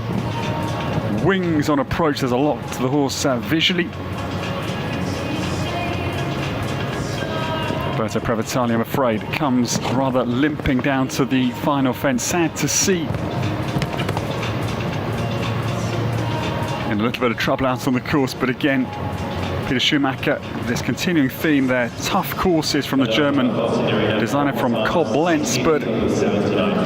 wings on approach. There's a lot to the horse visually. Roberto Previtali, I'm afraid, comes rather limping down to the final fence. Sad to see. In a little bit of trouble out on the course, but again, Peter Schumacher, this continuing theme there, tough courses from the German designer from Koblenz, but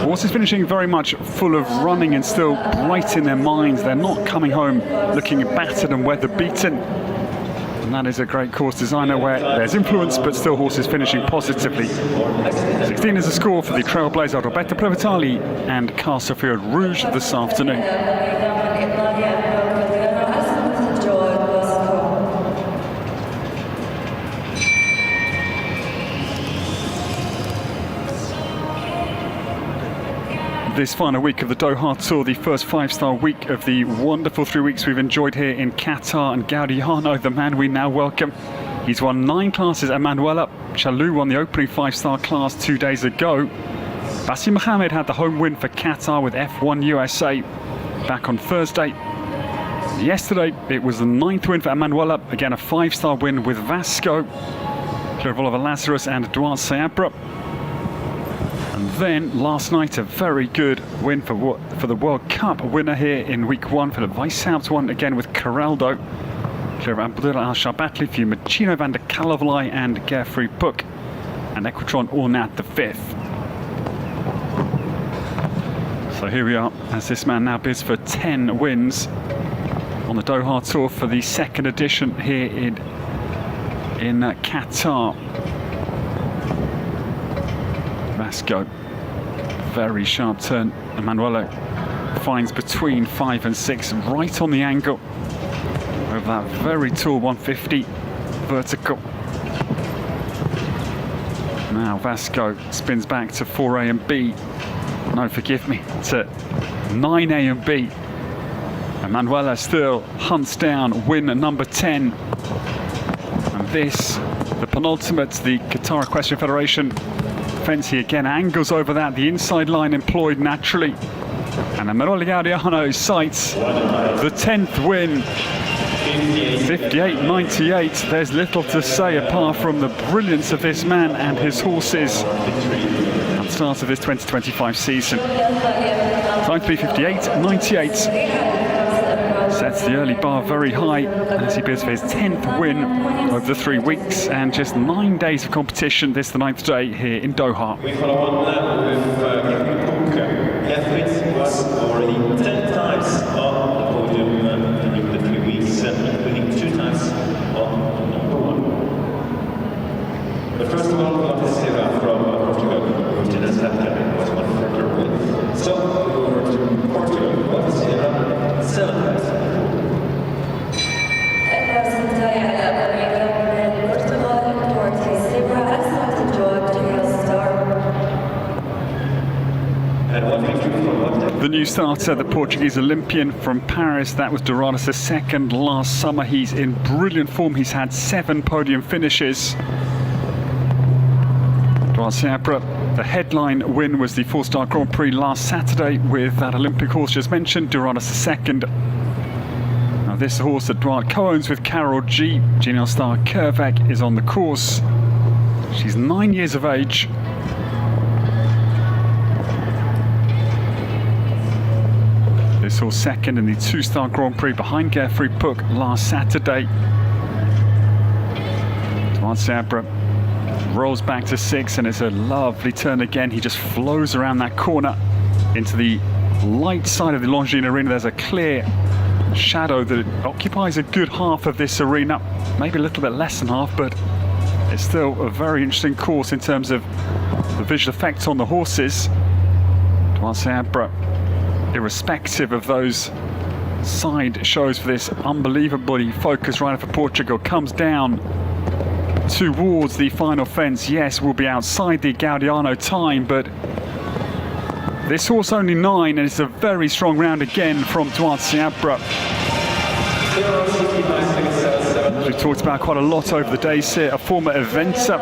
horses finishing very much full of running and still bright in their minds. They're not coming home looking battered and weather beaten. And that is a great course designer where there's influence, but still horses finishing positively. 16 is the score for the trailblazer Roberto Previtali and Castlefield Rouge this afternoon. This final week of the Doha Tour, the first 5-star week of the wonderful 3 weeks we've enjoyed here in Qatar, and Gaudiano, the man we now welcome. He's won 9 classes at Manuela. Chalou won the opening 5-star class 2 days ago. Bassi Mohammed had the home win for Qatar with F1 USA back on Thursday. Yesterday, it was the 9th win for Emanuela, again a 5-star win with Vasco, clear of Oliver Lazarus and Eduard Seabra. And then last night, a very good win for the World Cup winner here in week 1 for the Weishaupt one, again with Coraldo, clear of Abdullah Al-Shabatli, Fiumicino van der Kalevlai and Geoffrey Book, and Equestrian Ornat the 5th. So here we are, as this man now bids for 10 wins on the Doha Tour for the 2nd edition here in Qatar. Vasco, very sharp turn. Emanuela finds between 5 and 6, right on the angle of that very tall 150 vertical. Now Vasco spins back to 4A and B. No, forgive me, to 9A and B. Emanuela still hunts down win number 10. And this, the penultimate, the Qatar Equestrian Federation fence. He again angles over that, the inside line employed naturally. And Emanuela Gaudiano sights the 10th win. 58.98. There's little to say apart from the brilliance of this man and his horses at the start of this 2025 season. Time to be 58.98. Sets the early bar very high as he bids for his 10th win over the 3 weeks and just 9 days of competition. This is the 9th day here in Doha. We follow on with Catherine was already 10 times on the podium during the 3 weeks, including 2 times on number 1. The first one was Sarah from Portugal, who did not have Catherine, was one further away. So we go over to Portugal, what Sarah celebrates. The new starter, the Portuguese Olympian from Paris, that was Doradus' second last summer. He's in brilliant form. He's had 7 podium finishes. The headline win was the 4-star Grand Prix last Saturday with that Olympic horse just mentioned, Doradus second. Now this horse that Duarte co-owns with Carol G, Genial Star Kervek, is on the course. She's 9 years of age. This horse second in the 2-star Grand Prix behind Geoffrey Puck last Saturday. Duarte rolls back to 6 and it's a lovely turn again. He just flows around that corner into the light side of the Longines arena. There's a clear shadow that occupies a good half of this arena, maybe a little bit less than half, but it's still a very interesting course in terms of the visual effects on the horses. Duarte, irrespective of those side shows for this unbelievably focused rider for Portugal, comes down towards the final fence. Yes, we'll be outside the Gaudiano time, but this horse only 9 and it's a very strong round again from Duarte. We've talked about quite a lot over the days here. A former eventer,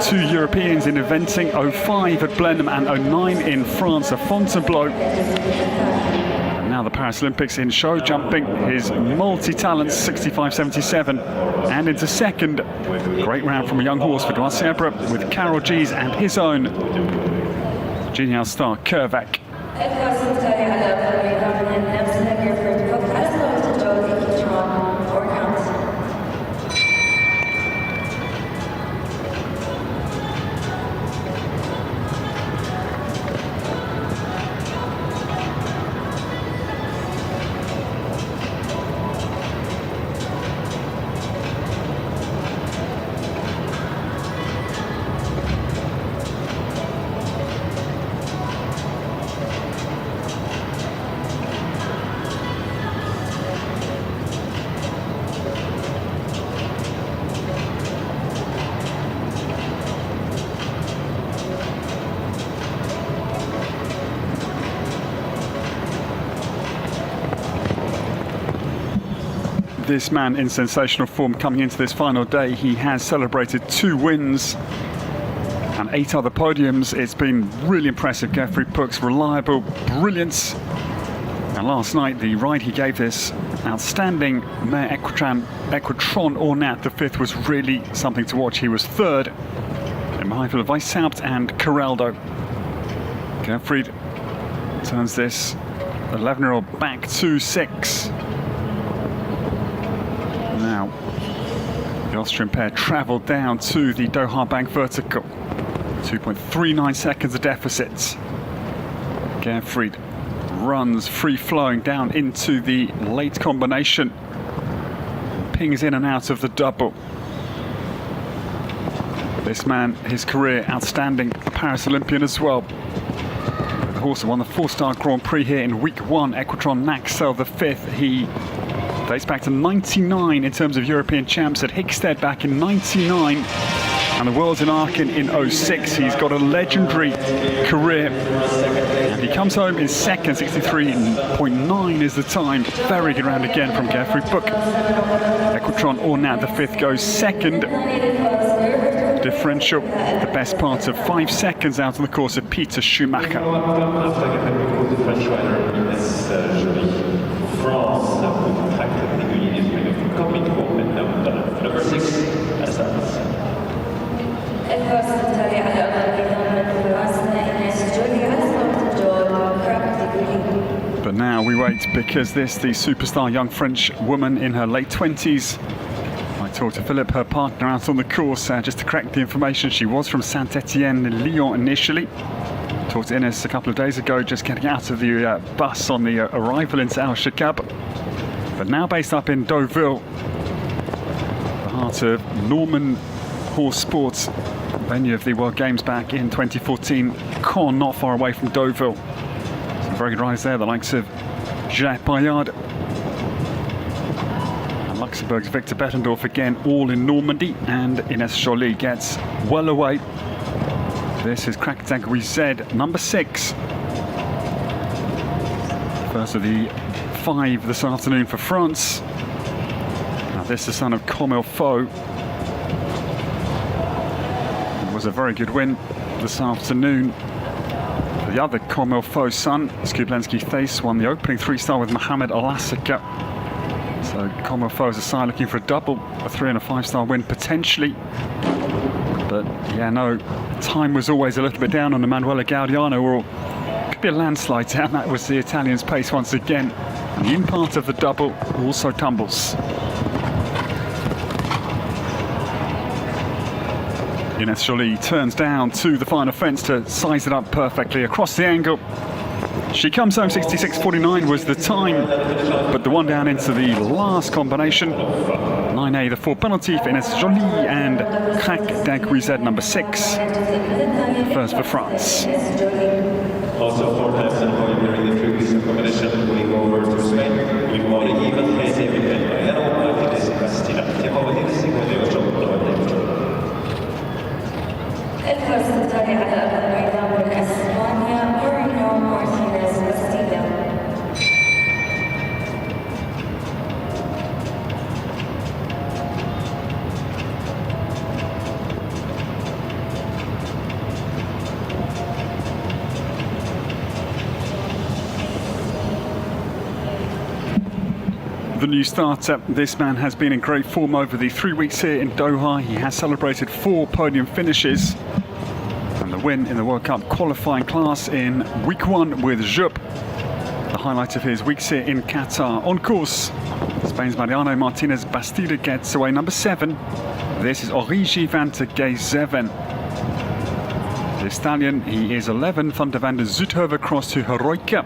2 Europeans in eventing, 05 at Blenheim and 09 in France at Fontainebleau. And now the Paris Olympics in show jumping, his multi-talents 65.77 and into second. Great round from a young horse for Duarte with Carol G's and his own Genial Star Kervek. This man in sensational form coming into this final day. He has celebrated 2 wins and 8 other podiums. It's been really impressive. Geoffrey Puck's reliable brilliance. And last night, the ride he gave this outstanding mare Equestrian Ornat, the 5th, was really something to watch. He was 3rd in behind Philip Weishaupt and Coraldo. Geoffrey turns this 11-year-old back to 6. Now, the Austrian pair travelled down to the Doha Bank vertical. 2.39 seconds of deficit. Geoffrey runs free-flowing down into the late combination. Pings in and out of the double. This man, his career outstanding, Paris Olympian as well. The horse who won the 4-star Grand Prix here in week 1, Equestrian Naxel the 5th. He dates back to 99 in terms of European champs at Hickstead back in 99 and the Worlds in Aachen in 06. He's got a legendary career and he comes home in second. 63.9 is the time. Very good round again from Geoffrey Puck. Equestrian Ornat the 5th goes second. Differential, the best part of 5 seconds out on the course of Peter Schumacher. But now while we wait, because the superstar young French woman in her late 20s. I talked to Philip, her partner, out on the course. Just to correct the information, she was from Saint-Etienne, Lyon initially. Talked to Ines a couple of days ago, just getting out of the bus on the arrival into Shaqab. But now based up in Deauville, the heart of Norman Horse Sports, venue of the World Games back in 2014. Caen, not far away from Deauville. Some very good riders there, the likes of Jacques Bayard and Luxembourg's Victor Bettendorf, again, all in Normandy. And Ines Joly gets well away. This is Crack Z, number 6. First of the 5 this afternoon for France. Now this is the son of Comilfo. It was a very good win this afternoon. The other Comilfo son, Skublenski Thais, won the opening 3-star with Mohamed Alasika. So Comilfo is a side looking for a double, a 3- and a 5-star win potentially. But yeah, no, time was always a little bit down on Emanuele Gaudiano, or could be a landslide down. That was the Italian's pace once again. And the in part of the double also tumbles. Ines Joly turns down to the final fence to size it up perfectly across the angle. She comes home 66.49 was the time, but the one down into the last combination. 9A, the 4 penalty for Ines Joly, and Crac d'Aguizet, number 6. First for France. Also 4 times in point during the previous combination, moving over to Spain. We won the even Haiti with Mariano Martinez Castina. الفرص التالي على أرض الميدان من أسبانيا مارينو مارتينيز باستيدا. The new starter, this man has been in great form over the 3 weeks here in Doha. He has celebrated 4 podium finishes and the win in the World Cup qualifying class in week 1 with Jup. The highlight of his weeks here in Qatar. On course, Spain's Mariano Martinez Bastida gets away number 7. This is Origi van der Geezeven. The stallion, he is 11. Van der Zuidhoven cross to Heroica.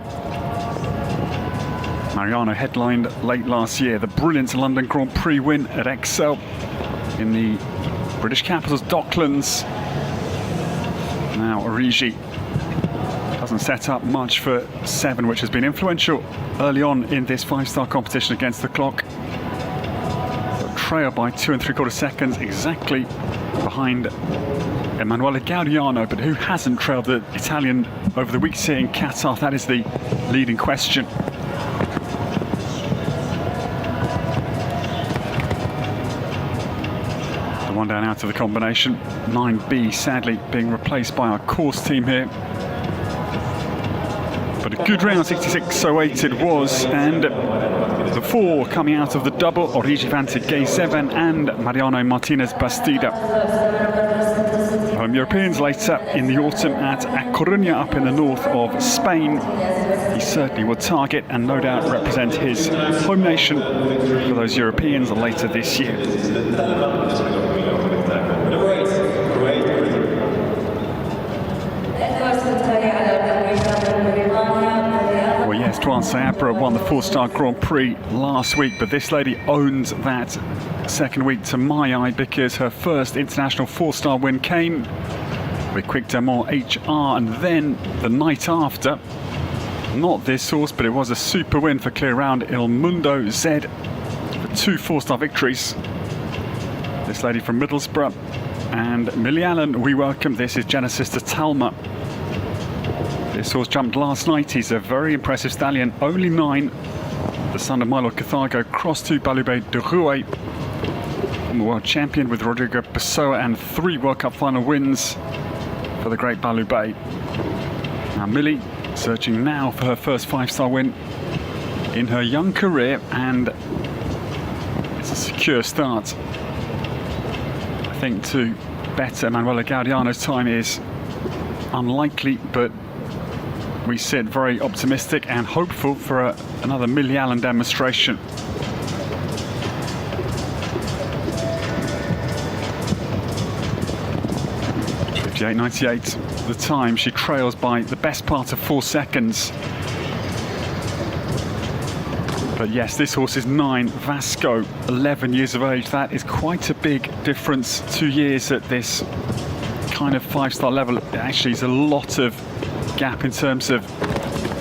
Mariano headlined late last year the brilliant London Grand Prix win at Excel in the British capital's Docklands. Now Origi doesn't set up much for 7, which has been influential early on in this 5-star competition against the clock. But trail by 2 3/4 seconds, exactly behind Emanuele Gaudiano. But who hasn't trailed the Italian over the weeks here in Qatar? That is the leading question. One down out of the combination. 9B sadly being replaced by our course team here. But a good round, 66.08 it was, and the 4 coming out of the double, Origi van der Geezeven and Mariano Martinez Bastida. Home Europeans later in the autumn at A Coruña up in the north of Spain. He certainly would target and no doubt represent his home nation for those Europeans later this year. Well, yes, Tuan Sayabra won the 4-star Grand Prix last week, but this lady owns that second week to my eye, because her first international 4-star win came with Quick Demont HR, and then the night after, not this horse, but it was a super win for clear round Il Mundo Z for 2 4-star victories. This lady from Middlesbrough. And Millie Allen, we welcome. This is Genesis to Talma. This horse jumped last night. He's a very impressive stallion, only 9. The son of Milo Carthago, crossed to Balubé de Rouet. The world champion with Rodrigo Pessoa, and 3 World Cup final wins for the great Balubé. Now Millie searching now for her first 5-star win in her young career, and it's a secure start. I think to bet Emanuele Gaudiano's time is unlikely, but we sit very optimistic and hopeful for another Millie Allen demonstration. .58.98 the time. She trails by the best part of 4 seconds. But yes, this horse is 9, Vasco, 11 years of age. That is quite a big difference. 2 years at this kind of 5-star level. Actually, is a lot of gap in terms of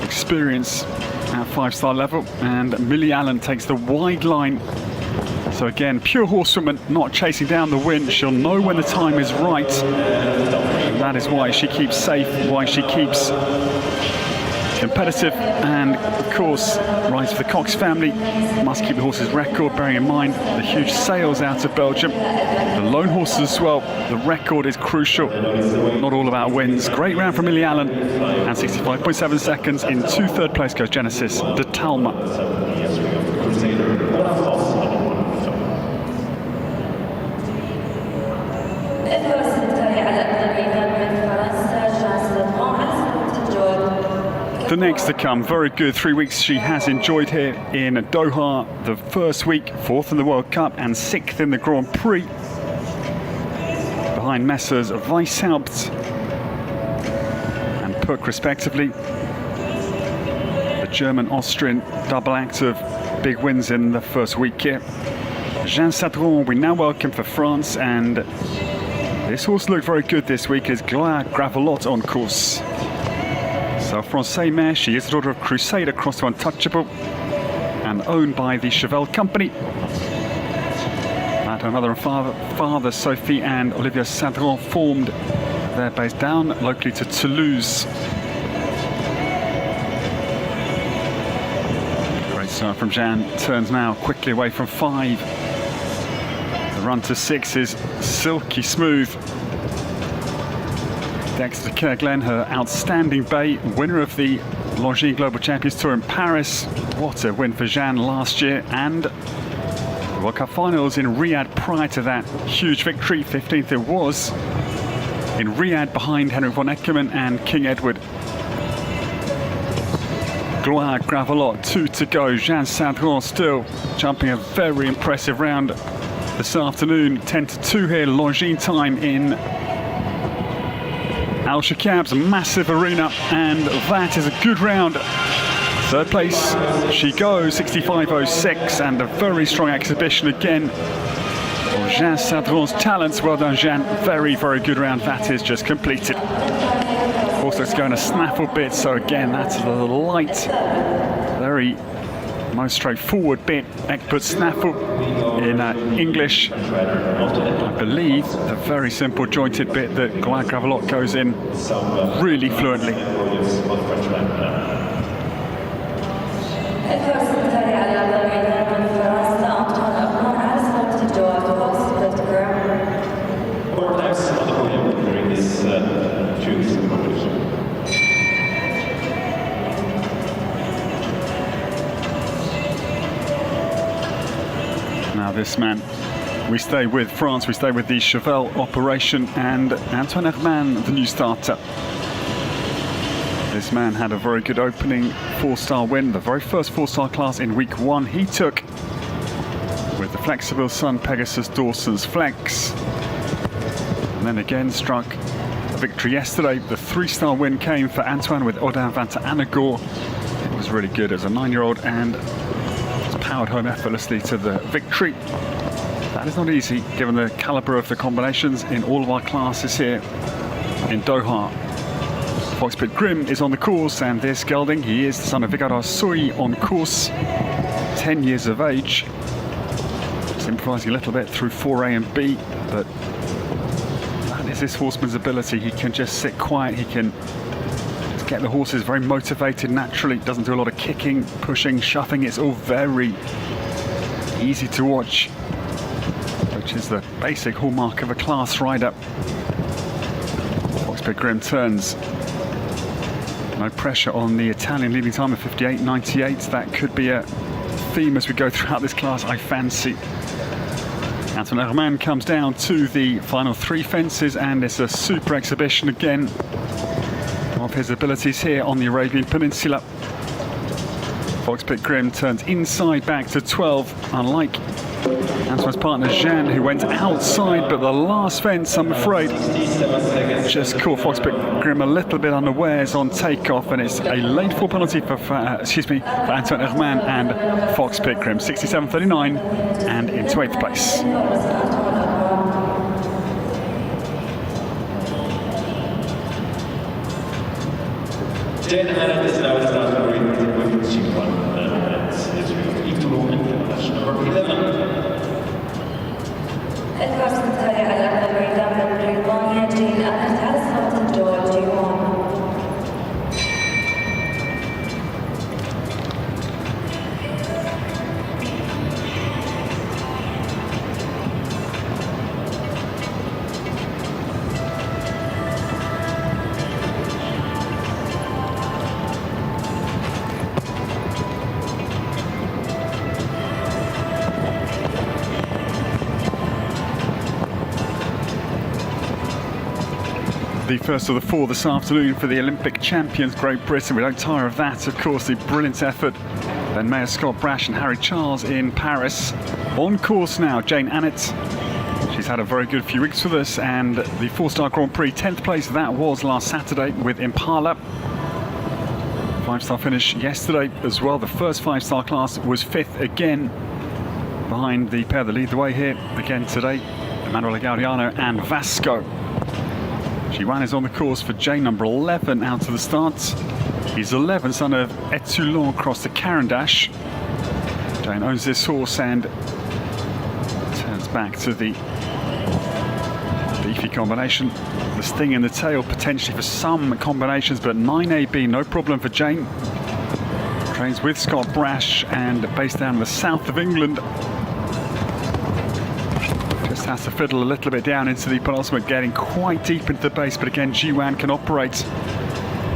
experience at 5-star level. And Millie Allen takes the wide line. So again, pure horsewoman, not chasing down the win. She'll know when the time is right. And that is why she keeps safe, why she keeps competitive, and of course rides for the Cox family, must keep the horse's record, bearing in mind the huge sales out of Belgium, the lone horses as well. The record is crucial, not all about wins. Great round from Millie Allen, and 65.7 seconds in 2 third place goes Genesis de Talma. The next to come, very good 3 weeks she has enjoyed here in Doha. The first week, 4th in the World Cup and 6th in the Grand Prix. Behind Messrs Weishaupt and Puck respectively. The German-Austrian double act of big wins in the first week here. Jean Sadron we now welcome for France, and this horse looked very good this week as Gloire Gravelotte on course. So Francais mare, she is the daughter of Crusader, crossed to Untouchable, and owned by the Chevelle Company. That her mother and father Sophie and Olivier Sadron formed their base down locally to Toulouse. Great start from Jeanne, turns now quickly away from 5. The run to 6 is silky smooth. Dexter Kerglen, her outstanding bay, winner of the Longines Global Champions Tour in Paris. What a win for Jeanne last year, and the World Cup finals in Riyadh prior to that. Huge victory, 15th it was, in Riyadh behind Henrik von Eckermann and King Edward. Gloire Gravelotte, 2 to go. Jean Sadron still jumping a very impressive round this afternoon. 10-2 here, Longines time in Al Shaqab's massive arena, and that is a good round. Third place she goes, 65.06, and a very strong exhibition again for Jean Sadron's talents. Well done, Jean. Very, very good round. That is just completed. Also, it's going a snaffle bit, so again, that's a light, very most straightforward bit. Ekpert snaffle in English. I believe the very simple jointed bit that Gloire Gravelotte goes in really fluently. Now this man, we stay with France, we stay with the Chevelle operation, and Antoine Herman, the new starter. This man had a very good opening 4-star win, the very first 4-star class in week 1 he took with the Flexible Sun Pegasus Dawson's Flex, and then again struck a victory yesterday. The 3-star win came for Antoine with Odin van ter Annegor. It was really good as a 9-year-old, and powered home effortlessly to the victory. That is not easy given the caliber of the combinations in all of our classes here in Doha. Foxpit Grim is on the course, and this gelding, he is the son of Vigard Sui on course, 10 years of age. Just improvising a little bit through 4A and B, but that is this horseman's ability. He can just sit quiet, he can get the horses very motivated naturally, doesn't do a lot of kicking, pushing, shoving. It's all very easy to watch, which is the basic hallmark of a class rider. Foxpit Grim turns, no pressure on the Italian leading time of 58.98. That could be a theme as we go throughout this class, I fancy. Antoine Herman comes down to the final 3 fences, and it's a super exhibition again of his abilities here on the Arabian Peninsula. Foxpit Grim turns inside back to 12, unlike Antoine's partner Jean, who went outside, but the last fence, I'm afraid, just caught Foxpit Grim a little bit unawares on takeoff, and it's a late full penalty for Antoine Herman and Foxpit Grim, 67.39, and into 8th place. Jane Allen is now starting with G1. It's number 11. الفرصة التالية على أرض الميدان البريطانية جين أنت على صوت الدور جيوان. The first of the four this afternoon for the Olympic champions, Great Britain. We don't tire of that, of course, the brilliant effort. Then Mayor Scott Brash and Harry Charles in Paris. On course now, Jane Annett. She's had a very good few weeks with us, and the 4-star Grand Prix, 10th place, that was last Saturday with Impala. 5-star finish yesterday as well. The first 5-star class was 5th again, behind the pair that lead the way here again today, Emanuele Gaudiano and Vasco. Giwan is on the course for Jane, number 11, out to the start. He's 11, son of Etulon across the Carandash. Jane owns this horse and turns back to the beefy combination. The sting in the tail potentially for some combinations, but 9AB, no problem for Jane. Trains with Scott Brash and based down in the south of England. Has to fiddle a little bit down into the penultimate, getting quite deep into the base, but again Giwan can operate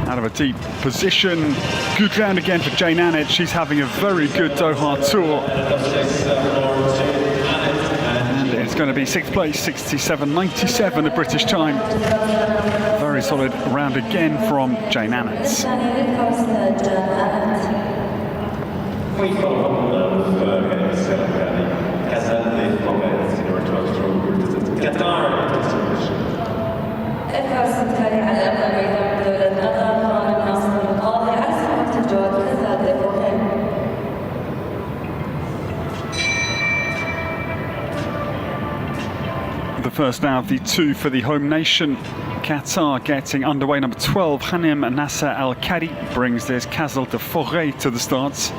out of a deep position. Good round again for Jane Annett. She's having a very good Doha tour, and it's going to be 6th place, 67.97 the British time. Very solid round again from Jane Annett. Qatar. الفرصة التالية على أرض الميدان بدولة قطر خان ناصر القاضي على سماحة الجواد الثالث. The first now of the two for the home nation. Qatar getting underway. Number 12, Hanem Nasser Al-Kadi brings this Castle de Forêt to the starts.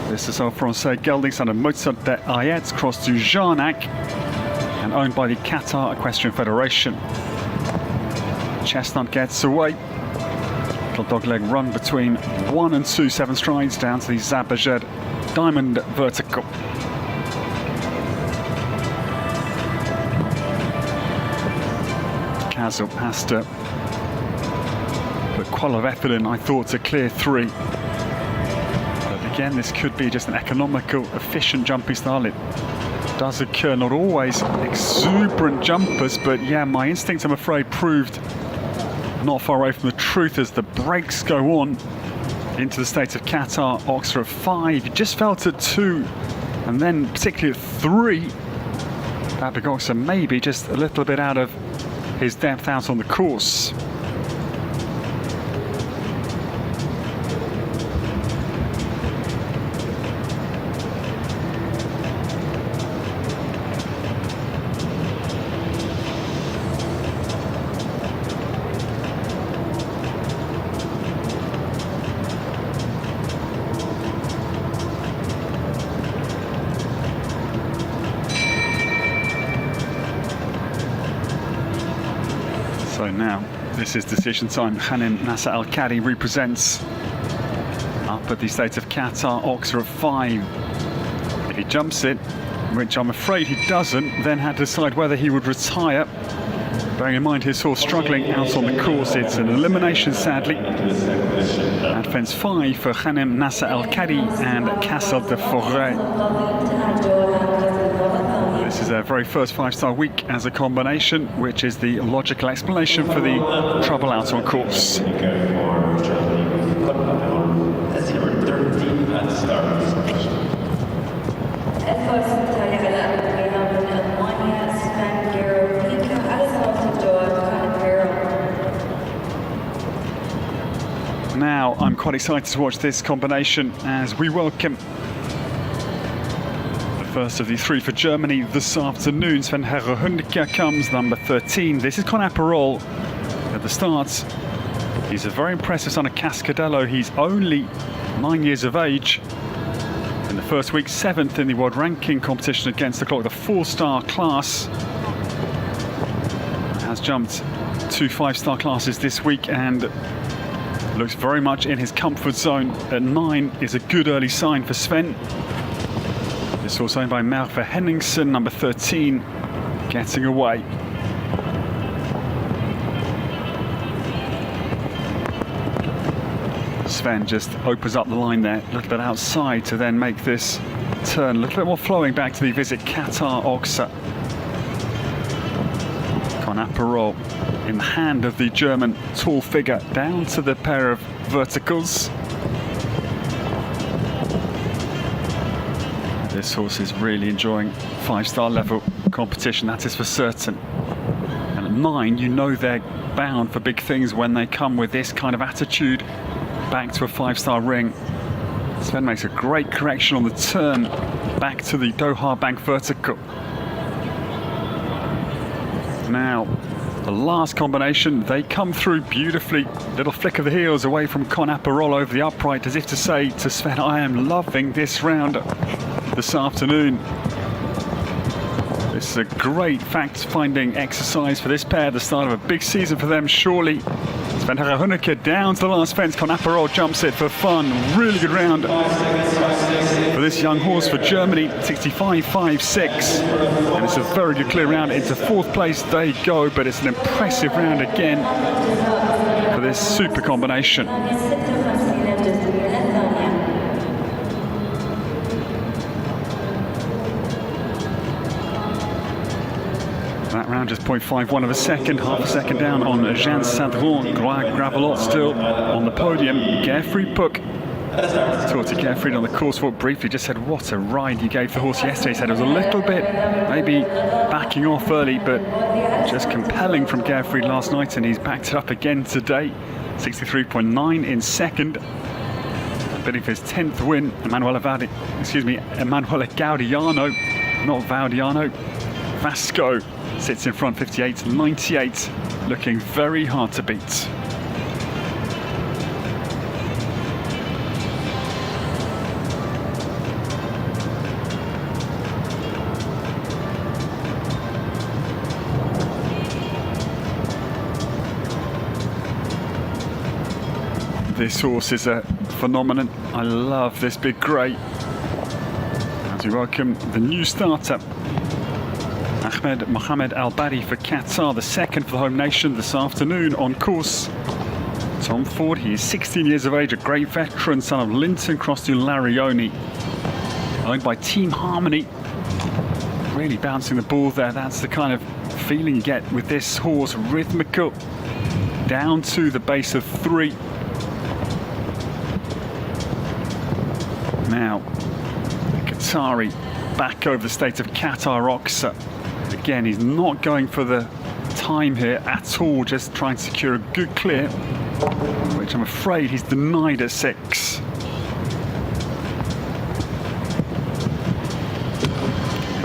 This is our Francais gelding, son of Mozart de Ayet, crossed to Jarnac, and owned by the Qatar Equestrian Federation. Chestnut gets away. Little dogleg run between 1 and 2, 7 strides down to the Zabajed Diamond Vertical. Castle has to put quite a lot of effort in, I thought, to clear 3. Again, this could be just an economical, efficient jumping style. It does occur, not always exuberant jumpers, but yeah, my instinct, I'm afraid, proved not far away from the truth as the brakes go on into the state of Qatar. Oxford at 5, you just felt at 2, and then particularly at 3, that big Oxford maybe just a little bit out of his depth out on the course. So now, this is decision time. Hanem Nasser Al-Kadi represents up at the state of Qatar, Oxford at 5. If he jumps it, which I'm afraid he doesn't, then had to decide whether he would retire. Bearing in mind his horse struggling out on the course, it's an elimination, sadly. At fence 5 for Hanem Nasser Al-Kadi and Castle de Forêt. This is their very first 5-star week as a combination, which is the logical explanation for the trouble out on course. Now I'm quite excited to watch this combination as we welcome the first of the 3 for Germany this afternoon. Sven Hönnecke comes, number 13. This is Con Aperol at the start. He's a very impressive son of Cascadello. He's only 9 years of age. In the first week, 7th in the world ranking competition against the clock, the 4-star class. Has jumped 2 5-star classes this week and looks very much in his comfort zone. At 9 is a good early sign for Sven. This horse owned by Merve Henningsen, number 13, getting away. Sven just opens up the line there, a little bit outside to then make this turn, a little bit more flowing back to the Visit Qatar Oxa. Con Aperol in the hand of the German tall figure, down to the pair of verticals. This horse is really enjoying 5-star level competition, that is for certain. And at 9, you know they're bound for big things when they come with this kind of attitude back to a 5-star ring. Sven makes a great correction on the turn back to the Doha bank vertical. Now, the last combination, they come through beautifully. Little flick of the heels away from Con Aperol over the upright, as if to say to Sven, I am loving this round this afternoon. This is a great fact-finding exercise for this pair, the start of a big season for them, surely. Sven Hönnecke down to the last fence. Con Aperol jumps it for fun. Really good round for this young horse for Germany, 65.56. And it's a very good clear round. Into 4th place they go, but it's an impressive round again for this super combination. That round just 0.51 of a second, half a second down on Jean Sadron. Gravelot still on the podium. Gerfried Puck. Talked to Gerfried on the course walk briefly, just said what a ride you gave the horse yesterday. He said it was a little bit maybe backing off early, but just compelling from Gerfried last night, and he's backed it up again today. 63.9 in second. Bidding for his 10th win. Emanuele Gaudiano, not Vaudiano. Vasco sits in front, 58.98, looking very hard to beat. This horse is a phenomenon. I love this big grey. As we welcome the new starter, Ahmed Mohamed Al-Badi for Qatar, the 2nd for the home nation this afternoon on course. Tom Ford, he is 16 years of age, a great veteran, son of Linton Crosby Larioni. Owned by Team Harmony. Really bouncing the ball there. That's the kind of feeling you get with this horse. Rhythmical. Down to the base of 3. Now, Qatari back over the state of Qatar Oxa. Again, he's not going for the time here at all, just trying to secure a good clear, which I'm afraid he's denied at 6.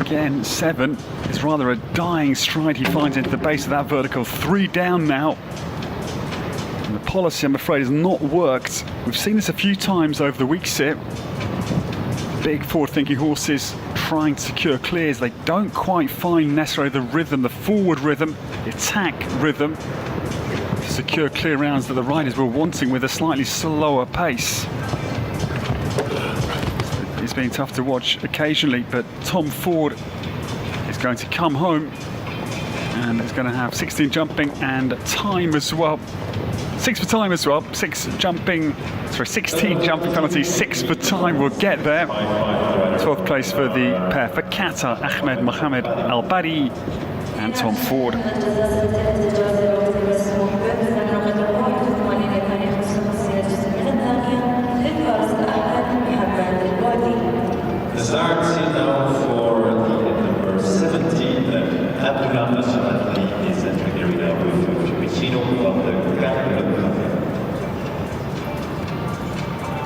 Again, 7 is rather a dying stride he finds into the base of that vertical. 3 down now. And the policy, I'm afraid, has not worked. We've seen this a few times over the weeks here. Big forward-thinking horses trying to secure clears. They don't quite find necessarily the rhythm, the forward rhythm, the attack rhythm to secure clear rounds that the riders were wanting with a slightly slower pace. It's been tough to watch occasionally, but Tom Ford is going to come home and is going to have 16 jumping and time as well. 6 for time as well. 16 jumping penalties, 6 for time will get there. 12th place for the pair for Qatar, Ahmed Mohamed Al-Bari and Tom Ford. The start now for the number 17, Abdullah Al-Shabatli is entering the arena with Fiumicino of the Qatar.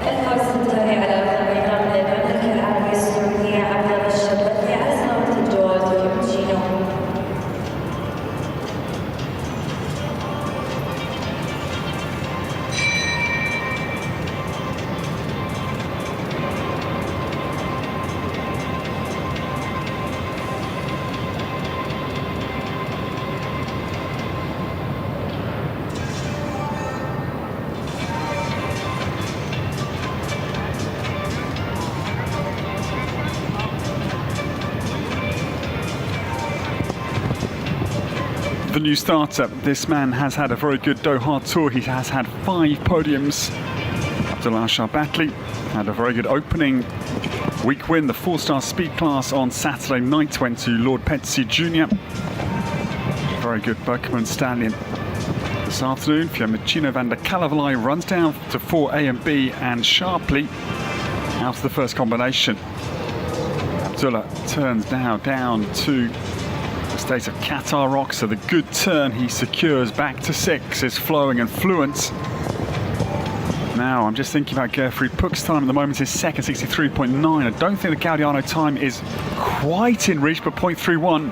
الفرصة الثانية على الميدان للمملكة العربية السعودية عبد الله الشبابي على سلامة الجواد فيوميتشينو. The new starter, this man has had a very good Doha tour. He has had 5 podiums. Abdullah Al-Shabatli had a very good opening week win, the 4-star speed class on Saturday night, went to Lord Petsy Jr. Very good Berkman Stallion. This afternoon, Fiumicino van der Kalavalai runs down to 4A and B and sharply out of the first combination. Abdullah turns now down to state of Qatar rock, so the good turn he secures back to 6 is flowing and fluent. Now I'm just thinking about Geoffrey Puck's time at the moment is second, 63.9. I don't think the Gaudiano time is quite in reach, but 0.31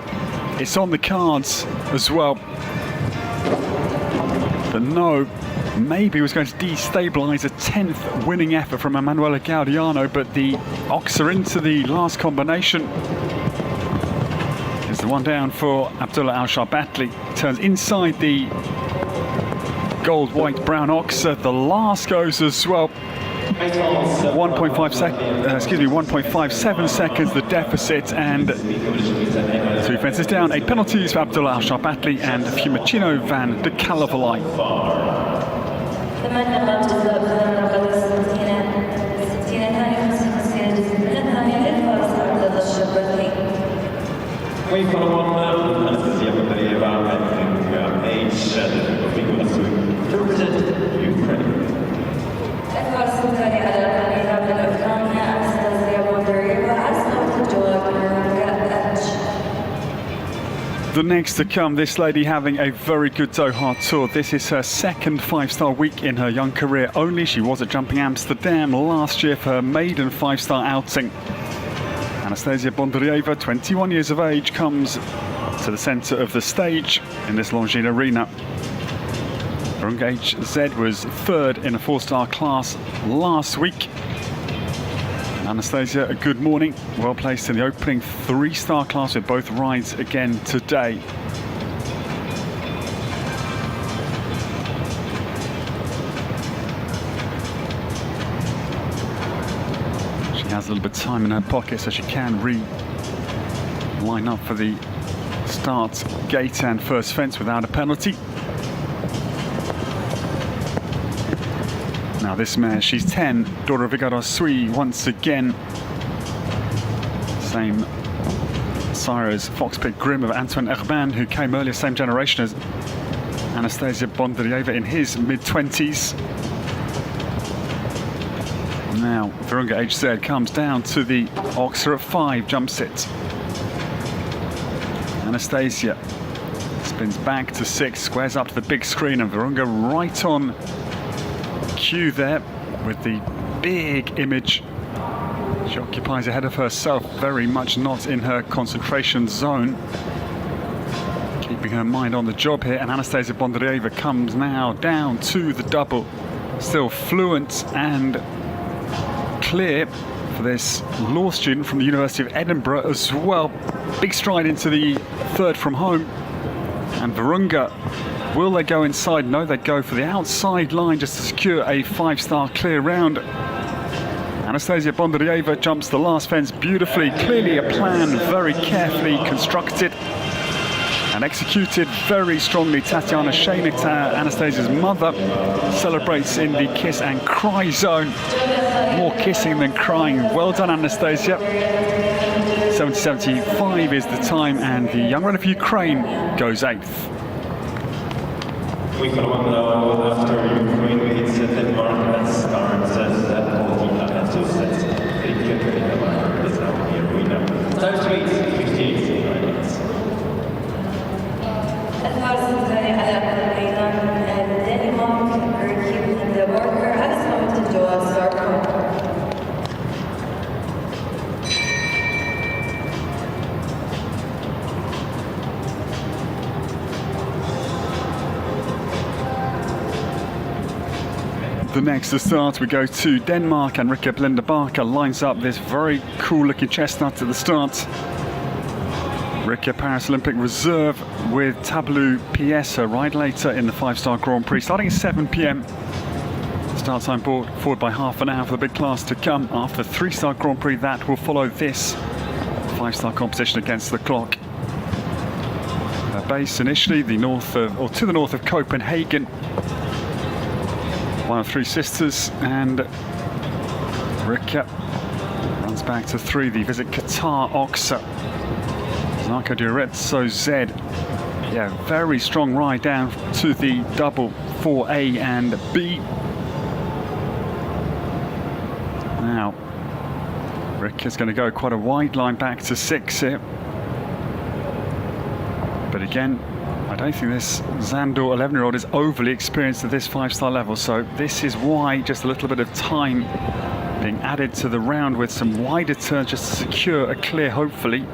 it's on the cards as well. The no maybe was going to destabilise a 10th winning effort from Emanuele Gaudiano, but the Oxer into the last combination. The one down for Abdullah Al-Shabatli, turns inside the gold, white, brown oxer. The last goes as well. 1.57 seconds the deficit, and 2 fences down. 8 penalties for Abdullah Al-Shabatli and Fiumicino van der Kalavalai. We've got one Anastasia Bondarieva and age to represent Ukraine. الفرصة الثانية على الميدان للأوكرانيا أناستازيا بونداريفا على سلامة الجواد فيوميتشينو. The next to come, this lady having a very good Doha tour. This is her second 5-star week in her young career only. She was at Jumping Amsterdam last year for her maiden 5-star outing. Anastasia Bondarieva, 21 years of age, comes to the centre of the stage in this Longines arena. Virunga HZ was 3rd in a 4-star class last week. Anastasia, a good morning. Well placed in the opening 3-star class with both rides again today. Has a little bit of time in her pocket so she can line up for the start gate and first fence without a penalty. Now this mare, she's 10, Dora Vigaro Sui once again. Same sire as Fox Pit Grim of Antoine Herban, who came earlier, same generation as Anastasia Bondarieva in his mid-20s. Now, Virunga HZ comes down to the Oxer at 5, jumps it. Anastasia spins back to 6, squares up to the big screen, and Virunga right on cue there with the big image. She occupies ahead of herself, very much not in her concentration zone. Keeping her mind on the job here, and Anastasia Bondarieva comes now down to the double. Still fluent and clear for this law student from the University of Edinburgh as well. Big stride into the 3rd from home. And Virunga, will they go inside? No, they go for the outside line just to secure a 5-star clear round. Anastasia Bondarieva jumps the last fence beautifully. Clearly a plan, very carefully constructed. and executed very strongly. Tatiana Shainik, Anastasia's mother, celebrates in the kiss and cry zone. More kissing than crying. Well done, Anastasia. 70.75 is the time, and the young runner of Ukraine goes 8th. We come on now after Ukraine beats Denmark and starts at Doha and so sets the Equestrian is now in the arena. Time to beat 58 minutes. الفارس الثاني على الميدان الدنمارك ركب ووركر على سلامة الجواز ساركو. The next to start, we go to Denmark, and Rikke Blinde Barker lines up this very cool looking chestnut at the start. Rikke, Paris Olympic reserve with Tableau PS, her ride later in the 5-star Grand Prix, starting at 7 p.m. Start time brought forward by half an hour for the big class to come after the 3-star Grand Prix that will follow this 5-star competition against the clock. Her base initially to the north of Copenhagen. One of 3 sisters, and Rikke runs back to 3. The visit Qatar Oxa. Narco Diretso Z. Yeah, very strong ride down to the double 4A and B. Now, Rikke's going to go quite a wide line back to 6 here. But again, I don't think this Zandor 11-year-old is overly experienced at this 5-star level, so this is why just a little bit of time being added to the round with some wider turns just to secure a clear, hopefully.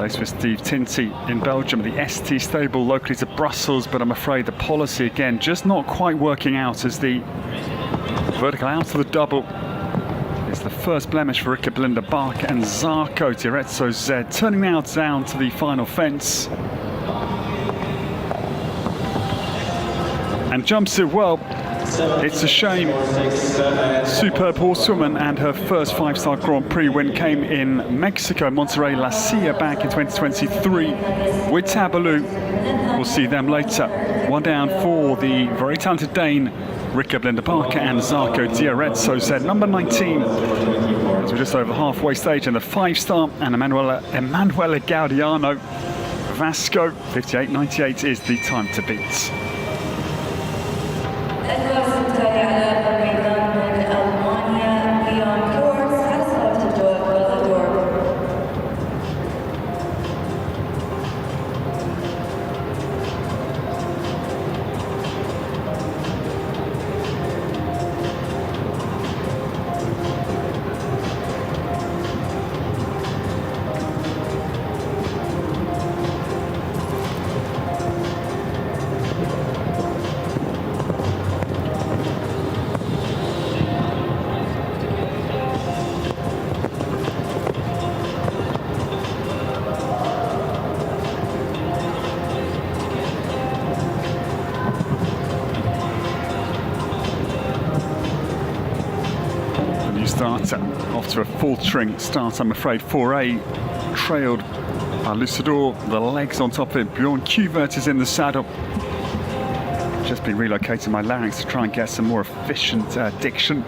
Race with Steve Tinty in Belgium, the ST stable locally to Brussels, but I'm afraid the policy again just not quite working out as the vertical out to the double. It's the first blemish for Rikke Blinde Barker and Zarko Diretso Z, turning now down to the final fence. And jumps it well. It's a shame. Superb horsewoman, and her first 5-star Grand Prix win came in Mexico, Monterrey La Silla back in 2023 with Tableau. We'll see them later. One down for the very talented Dane Rikke Blinde Barker and Zarko Diretso Z, number 19. As we're just over halfway stage in the 5-star, and Emanuela Gaudiano Vasco, 58.98 is the time to beat. Starter off to a faltering start, I'm afraid. 4A trailed by Lucidor, the legs on top of it. Bjorn Kuvert is in the saddle. Just been relocating my larynx to try and get some more efficient diction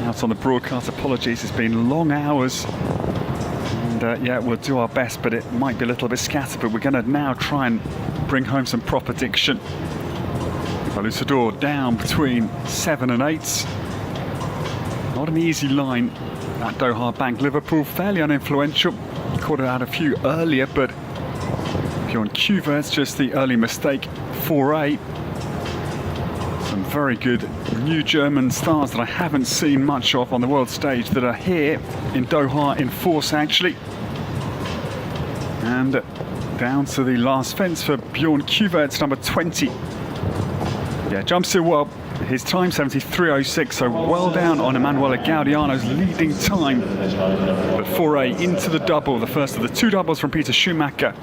out on the broadcast. Apologies, it's been long hours, and yeah, we'll do our best, but it might be a little bit scattered, but we're going to now try and bring home some proper diction. Lucidor down between 7 and 8. Not an easy line at Doha Bank. Liverpool, fairly uninfluential. Caught it out a few earlier, but Bjorn Kuvert's just the early mistake. 4A. Some very good new German stars that I haven't seen much of on the world stage that are here in Doha in force, actually. And down to the last fence for Bjorn Kuvert's number 20. Yeah, jumps in well. His time 73.06, so well down on Emanuela Gaudiano's leading time. But 4A into the double, the first of the 2 doubles from Peter Schumacher,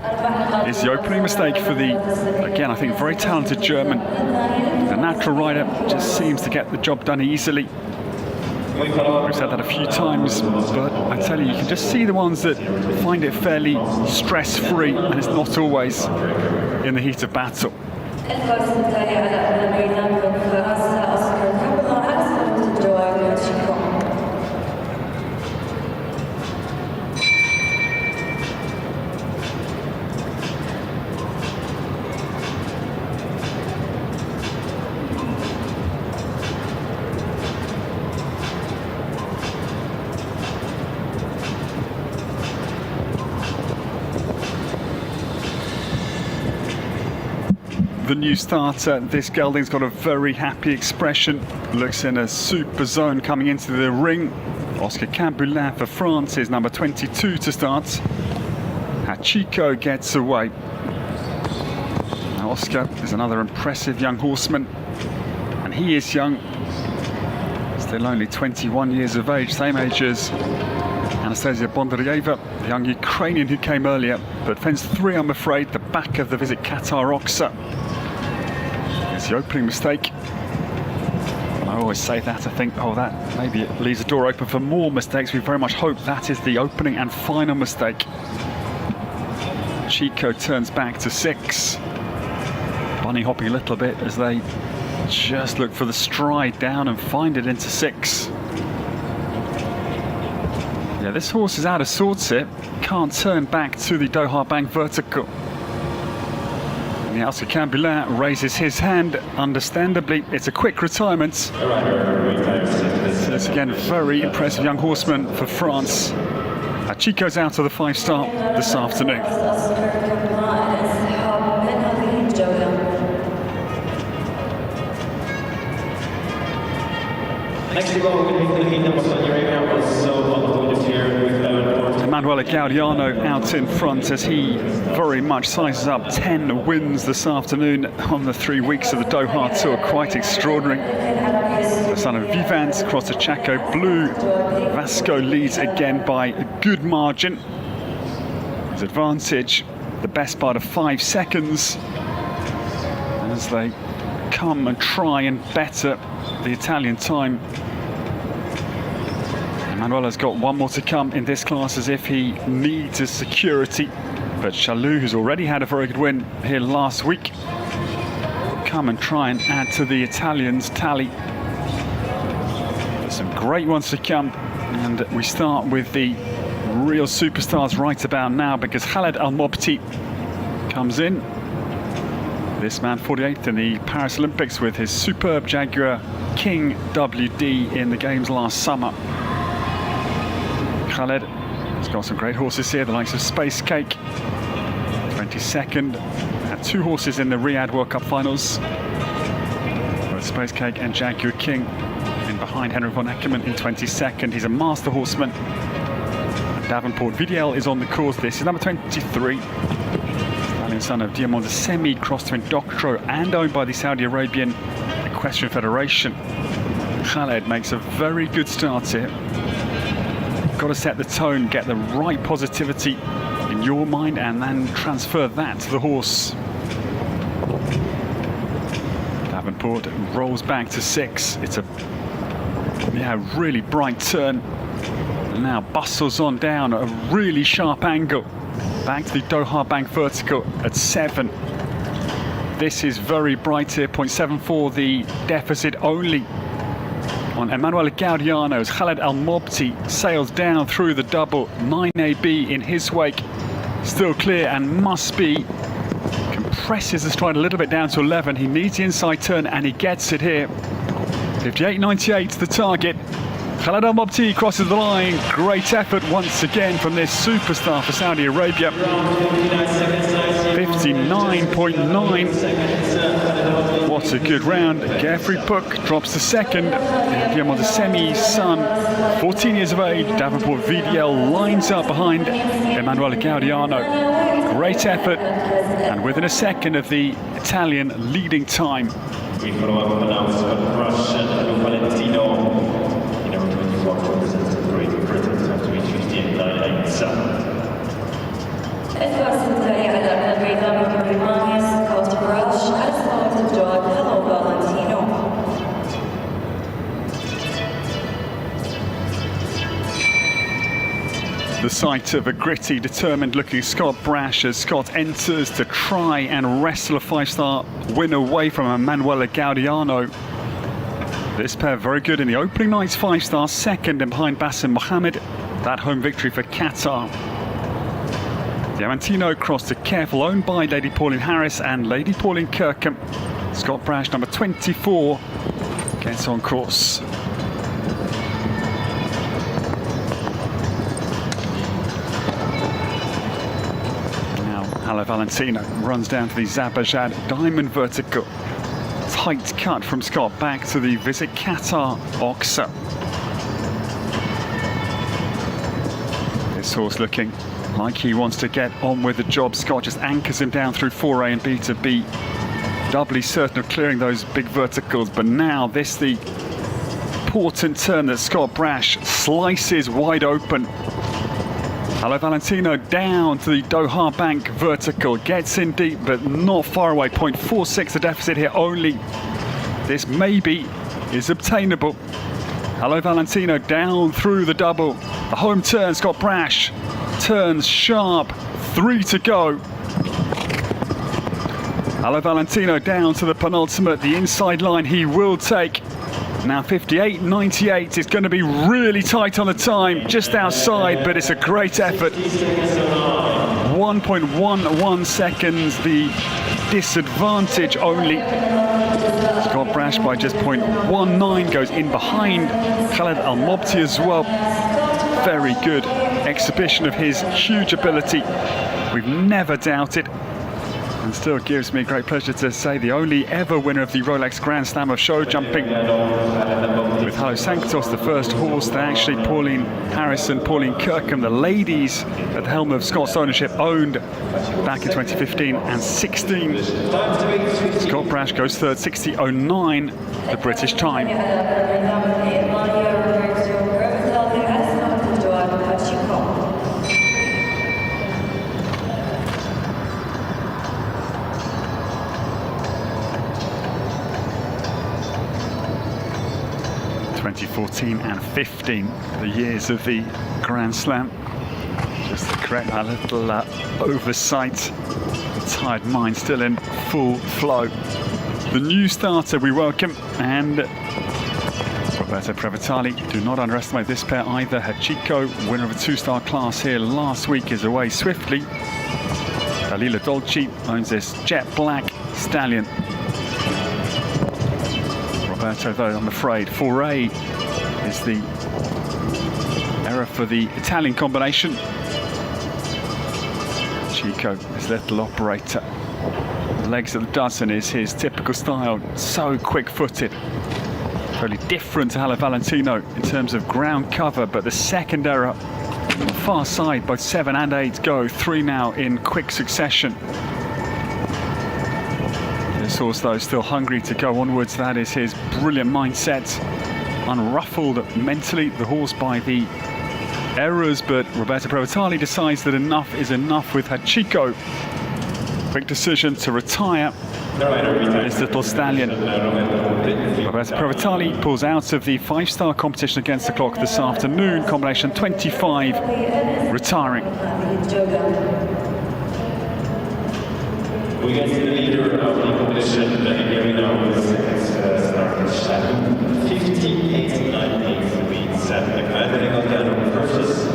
is the opening mistake for the, again, I think very talented German. The natural rider just seems to get the job done easily. We've said that a few times, but I tell you, you can just see the ones that find it fairly stress-free, and it's not always in the heat of battle. الفرس التالي على الميدان من فرنسا أوسكار كابلا على سلامة الجواب من شيكو. The new starter, this gelding's got a very happy expression, looks in a super zone coming into the ring. Oscar Cambulin for France is number 22 to start. Hachiko gets away. Now Oscar is another impressive young horseman, and he is young, still only 21 years of age, same age as Anastasia Bondaryeva, the young Ukrainian who came earlier, but fence 3, I'm afraid, the back of the Visit Qatar Oxa. It's the opening mistake. I always say that, I think, oh, that maybe it leaves the door open for more mistakes. We very much hope that is the opening and final mistake. Chico turns back to 6. Bunny hopping a little bit as they just look for the stride down and find it into 6. Yeah, this horse is out of sorts here. Can't turn back to the Doha Bank vertical. And the Oscar Cambulin raises his hand. Understandably, it's a quick retirement. So it's again very impressive young horseman for France. Chico's out of the 5-star this afternoon. Next to go, we're going to be number 20 right now. Emanuele Gaudiano out in front as he very much sizes up 10 wins this afternoon on the 3 weeks of the Doha Tour. Quite extraordinary. The son of Vivant across the Chaco Blue. Vasco leads again by a good margin. His advantage, the best part of 5 seconds. As they come and try and better the Italian time. Emanuele's got one more to come in this class as if he needs his security. But Chalou, who's already had a very good win here last week, come and try and add to the Italians' tally. There's some great ones to come, and we start with the real superstars right about now because Khaled Al-Mobti comes in. This man 48th in the Paris Olympics with his superb Jaguar King WD in the games last summer. Khaled has got some great horses here, the likes of Space Cake, 22nd, had 2 horses in the Riyadh World Cup finals, both Space Cake and Jaguar King, in behind Henry von Eckermann in 22nd. He's a master horseman. And Davenport Vidiel is on the course. This is number 23. Stallion son of Diamond Semi, crossed to Doctro and owned by the Saudi Arabian Equestrian Federation. Khaled makes a very good start here. Got to set the tone, get the right positivity in your mind and then transfer that to the horse. Davenport rolls back to 6. It's a really bright turn. And now bustles on down at a really sharp angle. Back to the Doha Bank vertical at 7. This is very bright here, 0.74 the deficit only on Emanuele Gaudiano as Khaled Al-Mobti sails down through the double. 9AB in his wake, still clear and must be. Compresses the stride a little bit down to 11. He needs the inside turn and he gets it here. 58.98 the target. Khaled Al-Mobti crosses the line. Great effort once again from this superstar for Saudi Arabia. 59.9. What a good round. Geoffrey Puck drops to 2nd. Diamond Semi's son, 14 years of age, Davenport VDL lines up behind Emanuele Gaudiano. Great effort, and within a second of the Italian leading time. We follow up announcement of Russian Valentino in our 24 represents Great Britain to reach 58.987. الفرس التالي على الميدان من رومانيا سكوت براش على سلامة الجواب هلو فالنتينو. sight of a gritty, determined-looking Scott Brash as Scott enters to try and wrestle a five-star win away from Emanuela Gaudiano. This pair very good in the opening night's five-star, second and behind Bassem Mohammed. That home victory for Qatar. Diamantino crossed to careful, owned by Lady Pauline Harris and Lady Pauline Kirkham. Scott Brash, number 24, gets on course. Hello Valentino runs down to the Zabajad diamond vertical. Tight cut from Scott back to the Visit Qatar Oxa. This horse looking like he wants to get on with the job. Scott just anchors him down through 4A and B to be doubly certain of clearing those big verticals. But now this the important turn that Scott Brash slices wide open. Hello Valentino down to the Doha Bank vertical, gets in deep but not far away, 0.46 the deficit here only. This maybe is obtainable. Hello Valentino down through the double. The home turn, Scott Brash turns sharp, 3 to go. Hello Valentino down to the penultimate, the inside line he will take. Now 58.98 is going to be really tight on the time, just outside, but it's a great effort. 1.11 seconds, the disadvantage only. Scott Brash by just 0.19 goes in behind Khaled Al-Mobti as well. Very good exhibition of his huge ability. We've never doubted. And still gives me great pleasure to say the only ever winner of the Rolex Grand Slam of show jumping with Hello Sanctos, the first horse that actually Pauline Harris and Pauline Kirkham, the ladies at the helm of Scott's ownership, owned back in 2015 and 16. Scott Brash goes third, 60.09, the British time. 2014 and 15, the years of the Grand Slam. Just to correct that little oversight. The tired mind still in full flow. The new starter we welcome, and Roberto Previtali. Do not underestimate this pair either. Hachiko, winner of a two-star class here last week, is away swiftly. Dalila Dolci owns this jet black stallion. Roberto, though, I'm afraid, 4A is the error for the Italian combination. Chico, his little operator. The legs at the dozen is his typical style, so quick-footed. Totally different to Hello Valentino in terms of ground cover, but the second error on the far side, both 7 and 8 go, 3 now in quick succession. This horse, though, still hungry to go onwards. That is his brilliant mindset. Unruffled mentally, the horse, by the errors, but Roberto Previtali decides that enough is enough with Hachiko. Quick decision to retire this little stallion. Roberto Previtali pulls out of the 5-star competition against the clock this afternoon. Combination 25, retiring. We get to the leader of the competition, here we know is starting Shaqab, 58.98 means versus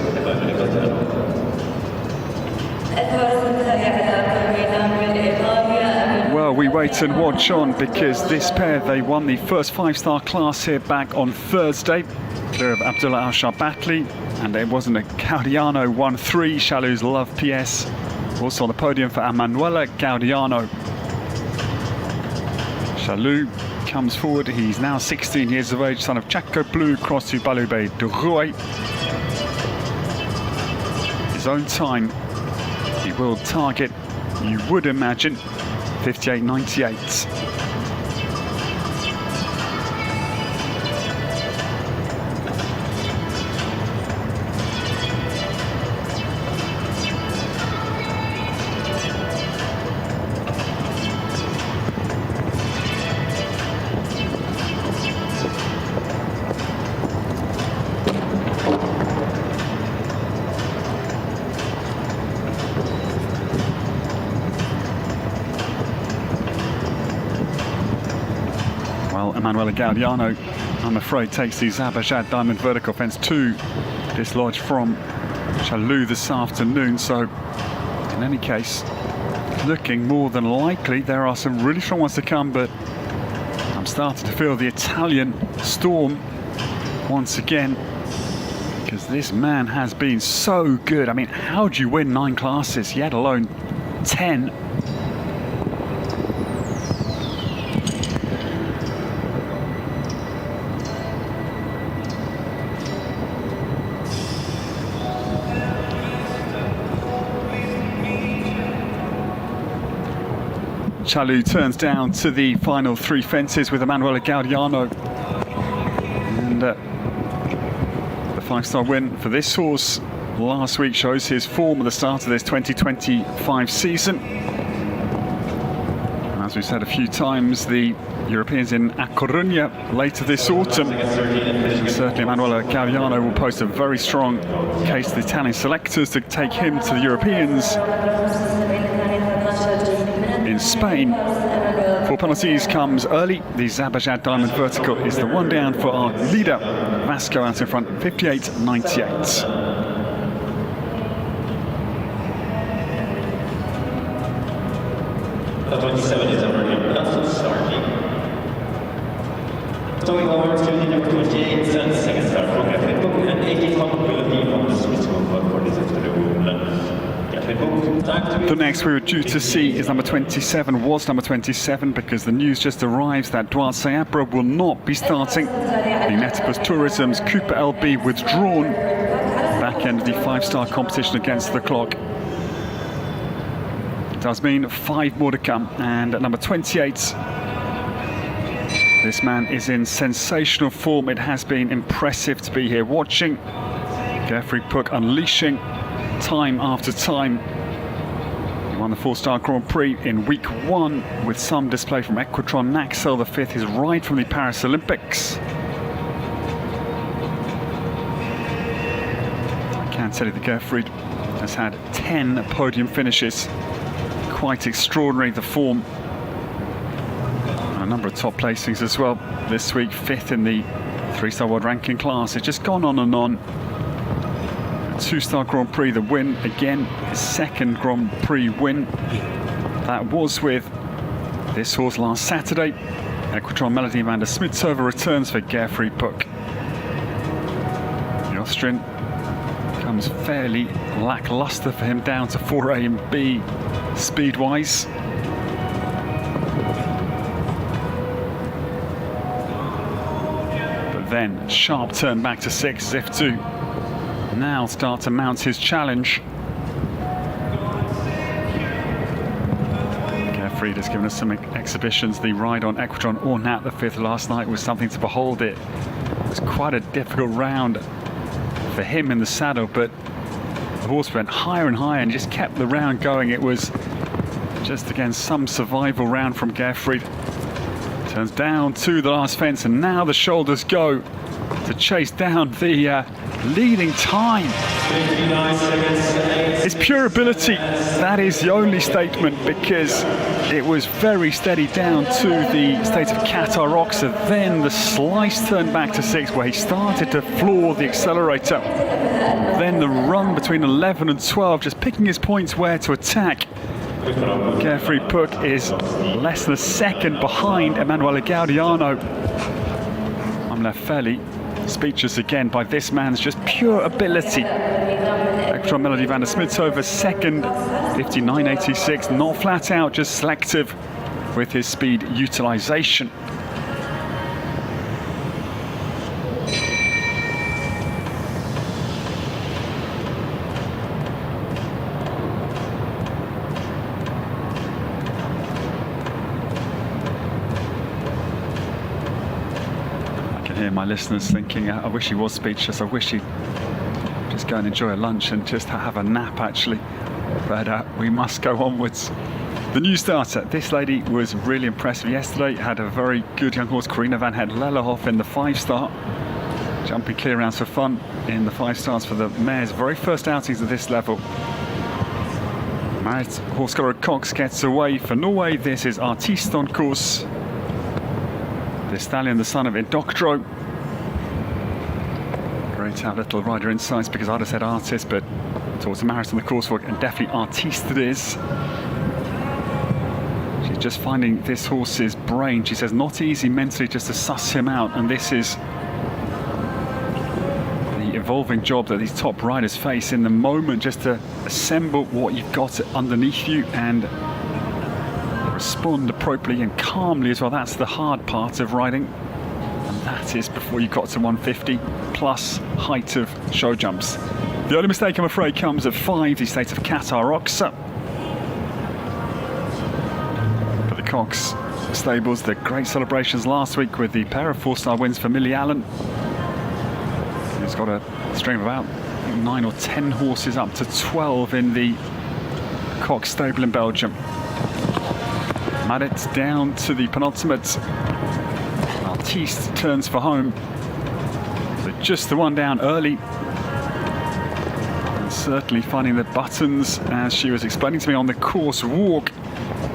Well, we wait and watch on, because this pair, they won the first 5-star class here back on Thursday, clear of Abdullah Al-Sharbatli, and it wasn't a Gaudiano 1-3, Chalou's Love PS. Also on the podium for Emanuela Gaudiano. Chalou comes forward. He's now 16 years of age, son of Chaco Blue, crossed to Balube de Roy. His own time, he will target, you would imagine, 58.98. Well, Emanuele Gaudiano, I'm afraid, takes the Zabajad Diamond vertical fence to dislodge from Chalou this afternoon. So, in any case, looking more than likely, there are some really strong ones to come, but I'm starting to feel the Italian storm once again, because this man has been so good. I mean, how do you win 9 classes, yet alone 10? Chalou turns down to the final 3 fences with Emanuele Gaudiano. And the 5-star win for this horse last week shows his form at the start of this 2025 season. And as we've said a few times, the Europeans in A Coruña later this autumn. Certainly Emanuele Gaudiano will post a very strong case to the Italian selectors to take him to the Europeans in Spain. 4 penalties comes early. The Zabajad Diamond vertical is the one down for our leader, Vasco, out in front, 58.98. 27 is over. That's starting. Going over to the number 28, second start for Catherine Book, and 18 probability on the Swiss for this afternoon. The next we were due to see is number 27, was number 27, because the news just arrives that Duarte Seabra will not be starting. The Netipus Tourism's Cooper LB withdrawn back end of the 5-star competition against the clock. It does mean 5 more to come, and at number 28, this man is in sensational form. It has been impressive to be here watching. Geoffrey Puck unleashing time after time. He won the 4-star Grand Prix in week 1 with some display from Equestrian. Naxel the 5th, his ride from the Paris Olympics. I can tell you that Geoffrey has had 10 podium finishes. Quite extraordinary, the form. And a number of top placings as well. This week, 5th in the 3-star world ranking class. It's just gone on and on. 2-star Grand Prix, the win again, his 2nd Grand Prix win. That was with this horse last Saturday. Equestrian Melody Amanda Smitsova returns for Geoffrey Puck. The Austrian comes fairly lackluster for him, down to 4A and B speed-wise. But then sharp turn back to 6 as if to now start to mount his challenge. Geoffrey has given us some exhibitions. The ride on Equestrian Ornat the 5th last night was something to behold. It was quite a difficult round for him in the saddle, but the horse went higher and higher and just kept the round going. It was just, again, some survival round from Geoffrey. Turns down to the last fence, and now the shoulders go to chase down the leading time. 59 seconds. It's pure ability. That is the only statement, because it was very steady down to the state of Qatar Oxa. Then the slice turn back to 6, where he started to floor the accelerator. Then the run between 11 and 12, just picking his points where to attack. Geoffrey Puck is less than a second behind Emanuele Gaudiano. I'm left fairly speechless again by this man's just pure ability. Equestrian Melody van der Smitsova 2nd, 59.86, not flat out, just selective with his speed utilization. My listeners thinking, I wish he was speechless. I wish he'd just go and enjoy a lunch and just have a nap, actually. But we must go onwards. The new starter, this lady was really impressive yesterday. Had a very good young horse, Corina van Het Lellehoff, in the 5-star. Jumping clear rounds for fun in the 5 stars for the mare's very first outings at this level. Marit Horskiller Cox gets away for Norway. This is Artiste on course. This this stallion, the son of Indoctro. Great to have little rider insights, because I'd have said artist, but towards the marathon, the coursework, and definitely artiste it is. She's just finding this horse's brain. She says not easy mentally just to suss him out, and this is the evolving job that these top riders face in the moment, just to assemble what you've got underneath you and respond appropriately and calmly as well. That's the hard part of riding, and that is before you got to 150 plus height of show jumps. The only mistake, I'm afraid, comes at 5, the state of Qatar rocks. But the Cox stables, the great celebrations last week with the pair of 4-star wins for Millie Allen. He's got a string of about 9 or 10 horses up to 12 in the Cox stable in Belgium. Madet down to the penultimate. Artiste turns for home. But just the one down early. And certainly finding the buttons, as she was explaining to me on the course walk,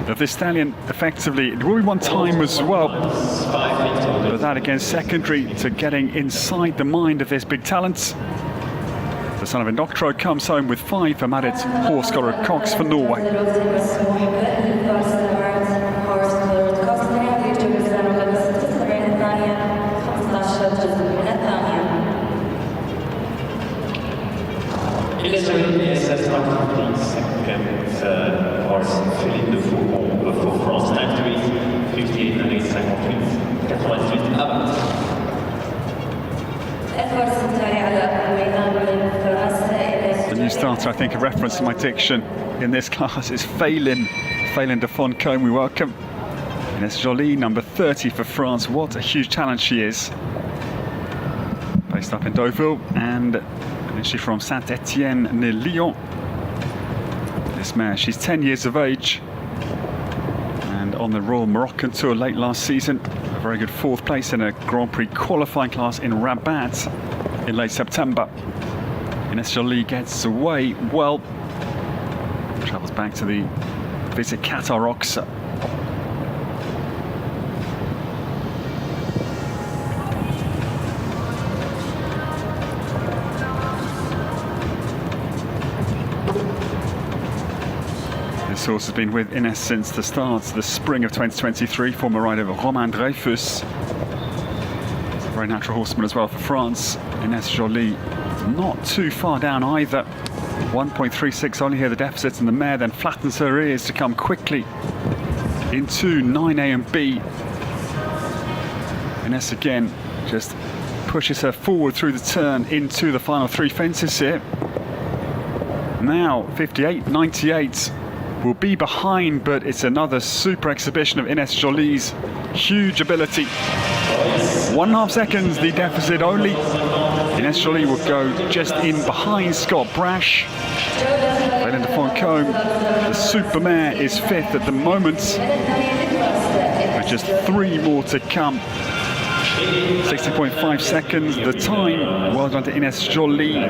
of this stallion effectively. It will be one time as well. But that again secondary to getting inside the mind of this big talent. The son of Indoctro comes home with 5 for Madet, horse scholar at Cox for Norway. The new starter, I think, a reference to my diction in this class is Phelan de Foncombe. We welcome Ines Jolie, number 30 for France. What a huge talent she is. Based up in Deauville, and she's from Saint-Etienne near Lyon. This mare, she's 10 years of age, and on the Royal Moroccan Tour late last season, a very good 4th place in a Grand Prix qualifying class in Rabat in late September. Ines Jolie gets away well, travels back to the visit Qatar rocks. This horse has been with Ines since the start, the spring of 2023, former rider Romain Dreyfus. He's a very natural horseman as well for France. Ines Jolie not too far down either. 1.36 only here, the deficit, and the mare then flattens her ears to come quickly into 9A and B. Ines again just pushes her forward through the turn into the final 3 fences here. Now 58.98 will be behind, but it's another super exhibition of Ines Jolie's huge ability. 1.5 seconds, the deficit only. Ines Jolie will go just in behind Scott Brash. Phelan de Foncombe, the super mare, is 5th at the moment, with just 3 more to come. 60.5 seconds, the time. Well done to Ines Jolie.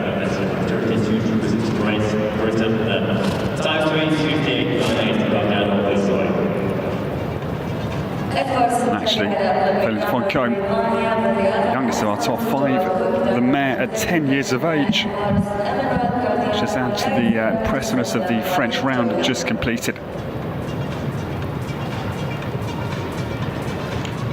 Actually, Phelan de Foncombe, youngest of our top 5, the mare at 10 years of age. Just adds to the impressiveness of the French round just completed.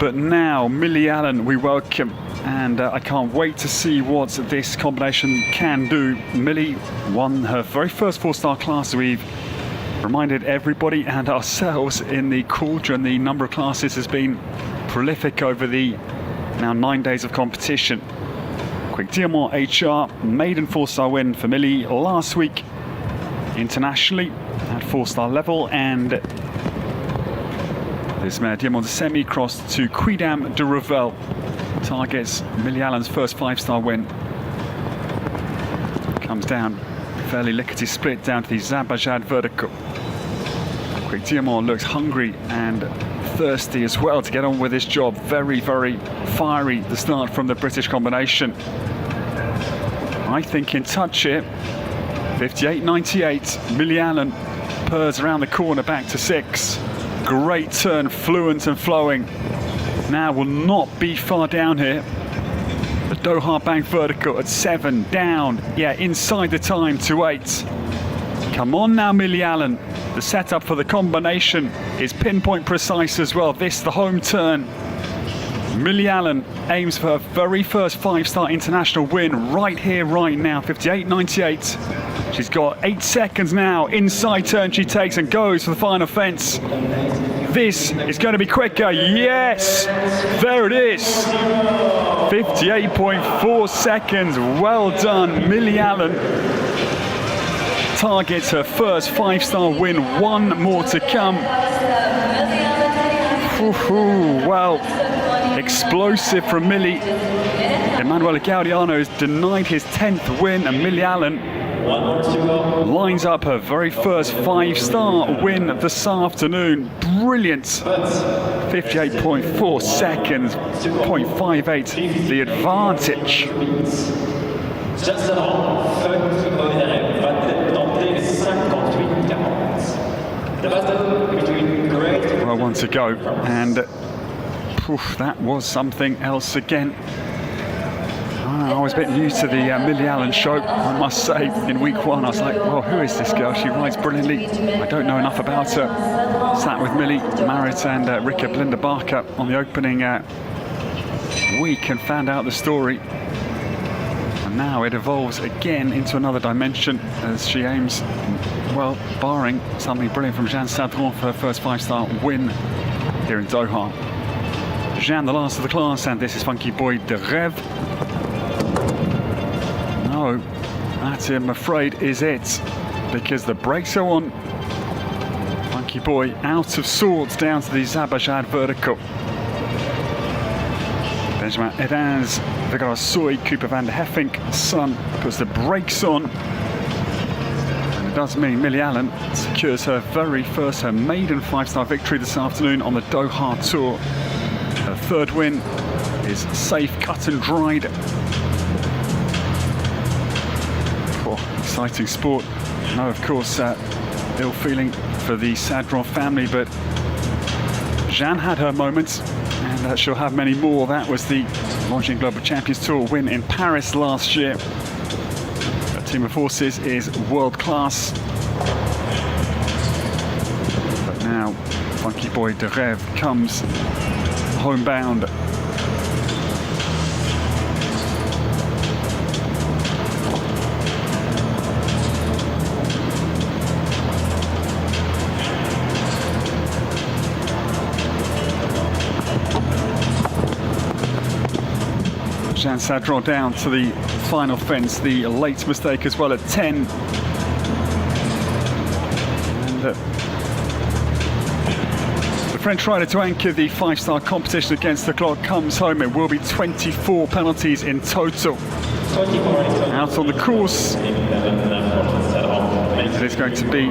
But now, Millie Allen, we welcome, and I can't wait to see what this combination can do. Millie won her very first 4-star class. We've reminded everybody and ourselves in the cauldron, the number of classes has been prolific over the now 9 days of competition. Quick Diamant HR, maiden 4-star win for Millie last week internationally at 4-star level, and this mare Diamant Semi crossed to Quidam de Revel, targets Millie Allen's first 5-star win. Comes down fairly lickety split down to the Zabajad vertical. Quick Diamant looks hungry and thirsty as well to get on with his job. Very, very fiery, the start from the British combination. I think in touch here. 58.98. Millie Allen purrs around the corner back to 6. Great turn, fluent and flowing. now will not be far down here. The Doha bank vertical at 7, down, yeah, inside the time to 8. Come on now, Millie Allen. The setup for the combination is pinpoint precise as well. This, the home turn. Millie Allen aims for her very first 5-star international win right here, right now, 58.98. She's got 8 seconds now. Inside turn she takes and goes for the final fence. This is going to be quicker. Yes, there it is. 58.4 seconds. Well done, Millie Allen. Targets her first 5-star win. One more to come. Well, explosive from Millie. Emanuele Gaudiano has denied his 10th win, and Millie Allen lines up her very first 5-star win this afternoon. Brilliant. 58.4 seconds, 0.58, the advantage. Just avant, Funky Boy va tenter 58-40. The battle between great... Well, one to go, and that was something else again. I was a bit new to the Millie Allen show, I must say. In week 1, I was like, well, who is this girl? She rides brilliantly. I don't know enough about her. Sat with Millie, Marit and Rika Belinda Barker on the opening week and found out the story. And now it evolves again into another dimension as she aims, well, barring something brilliant from Jeanne Sadron for her first 5-star win here in Doha. Jeanne, the last of the class, and this is Funky Boy de Rêve. No, that, I'm afraid, is it, because the brakes are on. Funky Boy out of sorts down to the Zabajad vertical. Benjamin Edans, Vigara Soy, Cooper van der Heffink, son, puts the brakes on. And it does mean Millie Allen secures her very first, her maiden 5-star victory this afternoon on the Doha Tour. Her 3rd win is safe, cut and dried. Exciting sport. No, of course, ill feeling for the Sadron family, but Jeanne had her moments, and she'll have many more. That was the Longines Global Champions Tour win in Paris last year. Her team of horses is world class. But now, Funky Boy de Rêve comes homebound. Jeanne Sadron down to the final fence, the late mistake as well at 10. And the French rider to anchor the 5-star competition against the clock comes home. It will be 24 penalties in total. Out on the course, it is going to be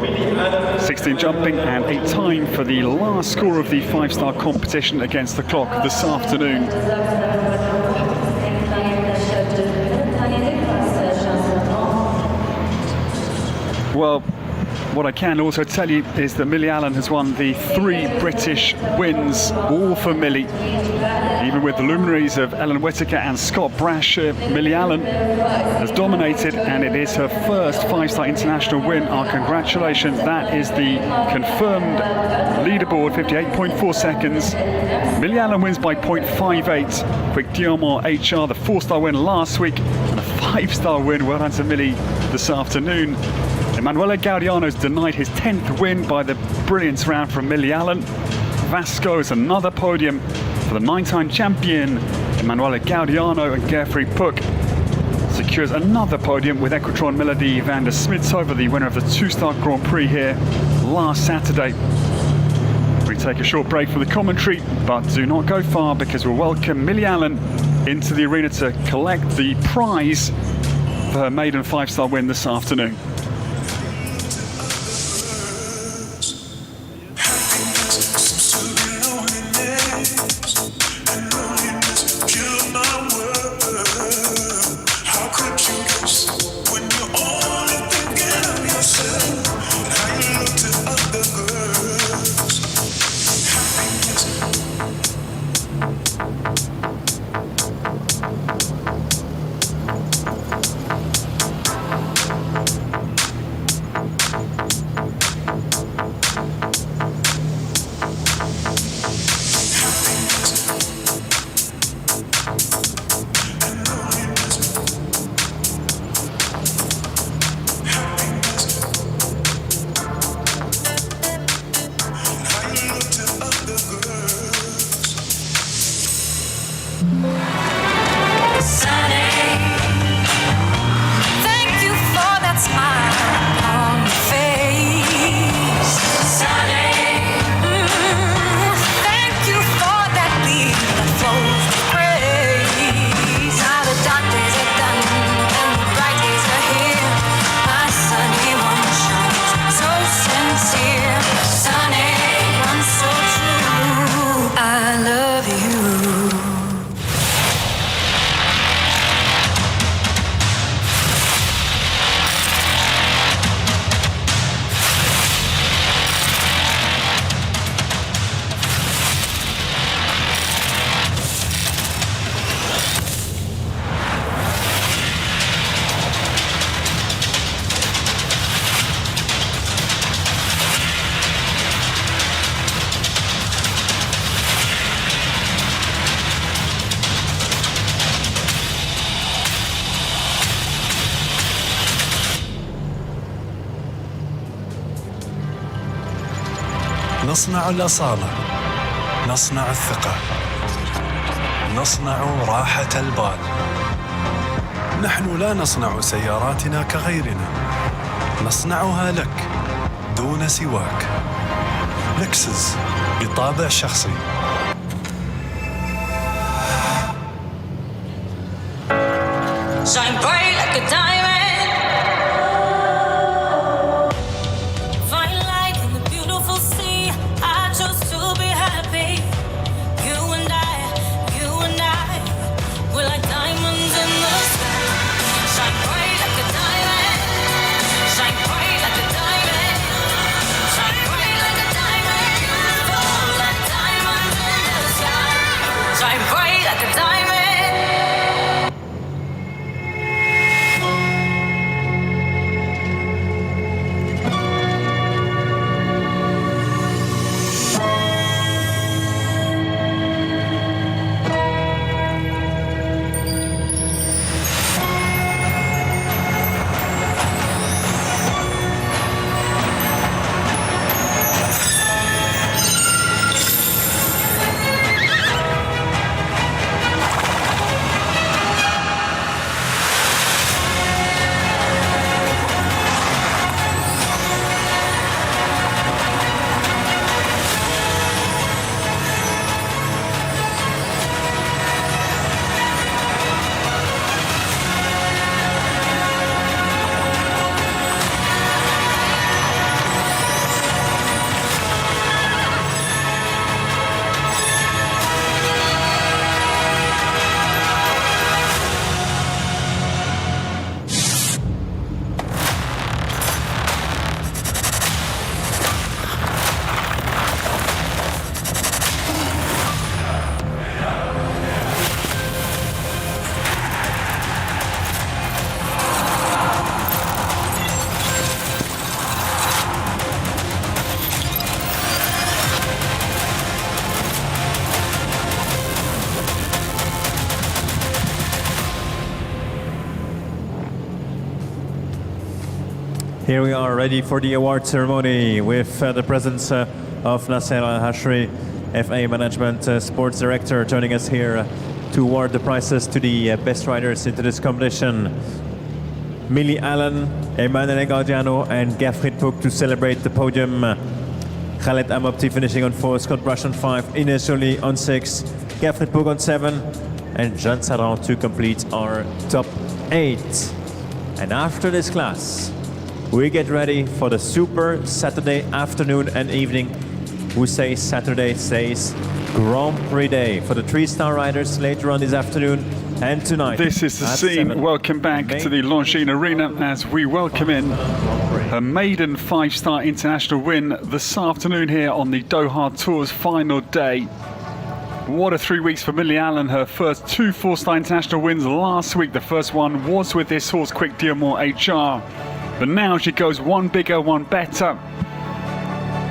16 jumping and 8 time for the last score of the 5-star competition against the clock this afternoon. Well, what I can also tell you is that Millie Allen has won the 3 British wins, all for Millie. Even with the luminaries of Ellen Whittaker and Scott Brash, Millie Allen has dominated, and it is her first 5-star international win. Our congratulations. That is the confirmed leaderboard, 58.4 seconds. Millie Allen wins by 0.58. Quick Diamond HR, the 4-star win last week, and a 5-star win. Well done to Millie this afternoon. Emanuele Gaudiano's denied his 10th win by the brilliance round from Millie Allen. Vasco is another podium for the 9-time champion Emanuele Gaudiano, and Gerfried Puck secures another podium with Equestrian Melody van der Smitshover, the winner of the 2-star Grand Prix here last Saturday. We take a short break for the commentary, but do not go far because we'll welcome Millie Allen into the arena to collect the prize for her maiden 5-star win this afternoon. نصنع الأصالة، نصنع الثقة، نصنع راحة البال. نحن لا نصنع سياراتنا كغيرنا، نصنعها لك دون سواك. لكسس بطابع شخصي. Shine bright like a diamond. Find light in the beautiful sea. I chose to be happy. You and I, we're like diamonds in the sky. Shine bright like a diamond. Shine bright like a diamond. Shine bright like a diamond. Beautiful like diamonds in the sky. Shine bright like a diamond. Here we are, ready for the award ceremony with the presence of Nasser Al-Hashri, FA Management Sports Director, joining us here to award the prizes to the best riders into this competition. Millie Allen, Emanuele Gaudiano and Gafrit Pook to celebrate the podium. Khaled Amopti finishing on 4, Scott Brush on 5, Ines Jolie on 6, Gafrit Pook on 7, and Jean Saran to complete our top 8. And after this class, we get ready for the Super Saturday afternoon and evening. Who says Saturday says Grand Prix Day for the 3-star riders later on this afternoon and tonight. This is the scene. 7. Welcome back to the Longines Arena as we welcome in her maiden 5-star international win this afternoon here on the Doha Tour's final day. What a 3 weeks for Millie Allen. Her first 2 4-star international wins last week. The first one was with this horse, Quick Diamant HR. But now she goes one bigger, one better.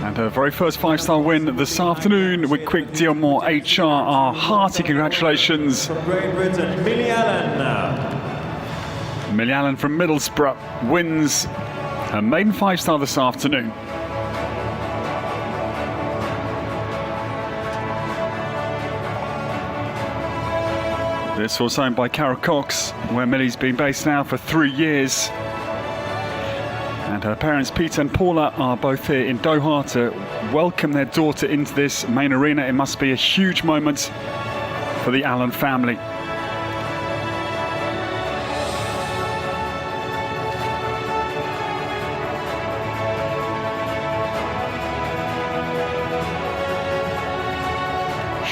And her very first 5-star win this afternoon with Quick Diamant HR. Our hearty congratulations. From Great Britain, Millie Allen. Millie Allen from Middlesbrough wins her maiden 5-star this afternoon. This was owned by Carol Cox, where Millie's been based now for 3 years. And her parents, Peter and Paula, are both here in Doha to welcome their daughter into this main arena. It must be a huge moment for the Allen family.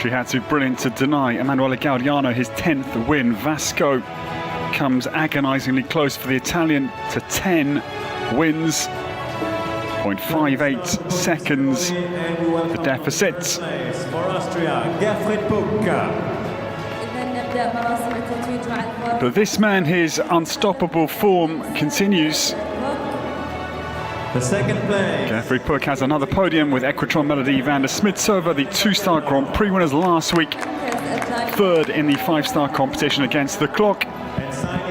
She had to brilliant to deny Emanuele Gaudiano his 10th win. Vasco comes agonisingly close for the Italian to 10 wins. 0.58 seconds the deficit. For Austria, Gafrit Pook. But this man, his unstoppable form continues. The second place. Gafrit Pook has another podium with Equestrian Melody van der Smitsova, the 2-star Grand Prix winners last week. 3rd in the 5-star competition against the clock.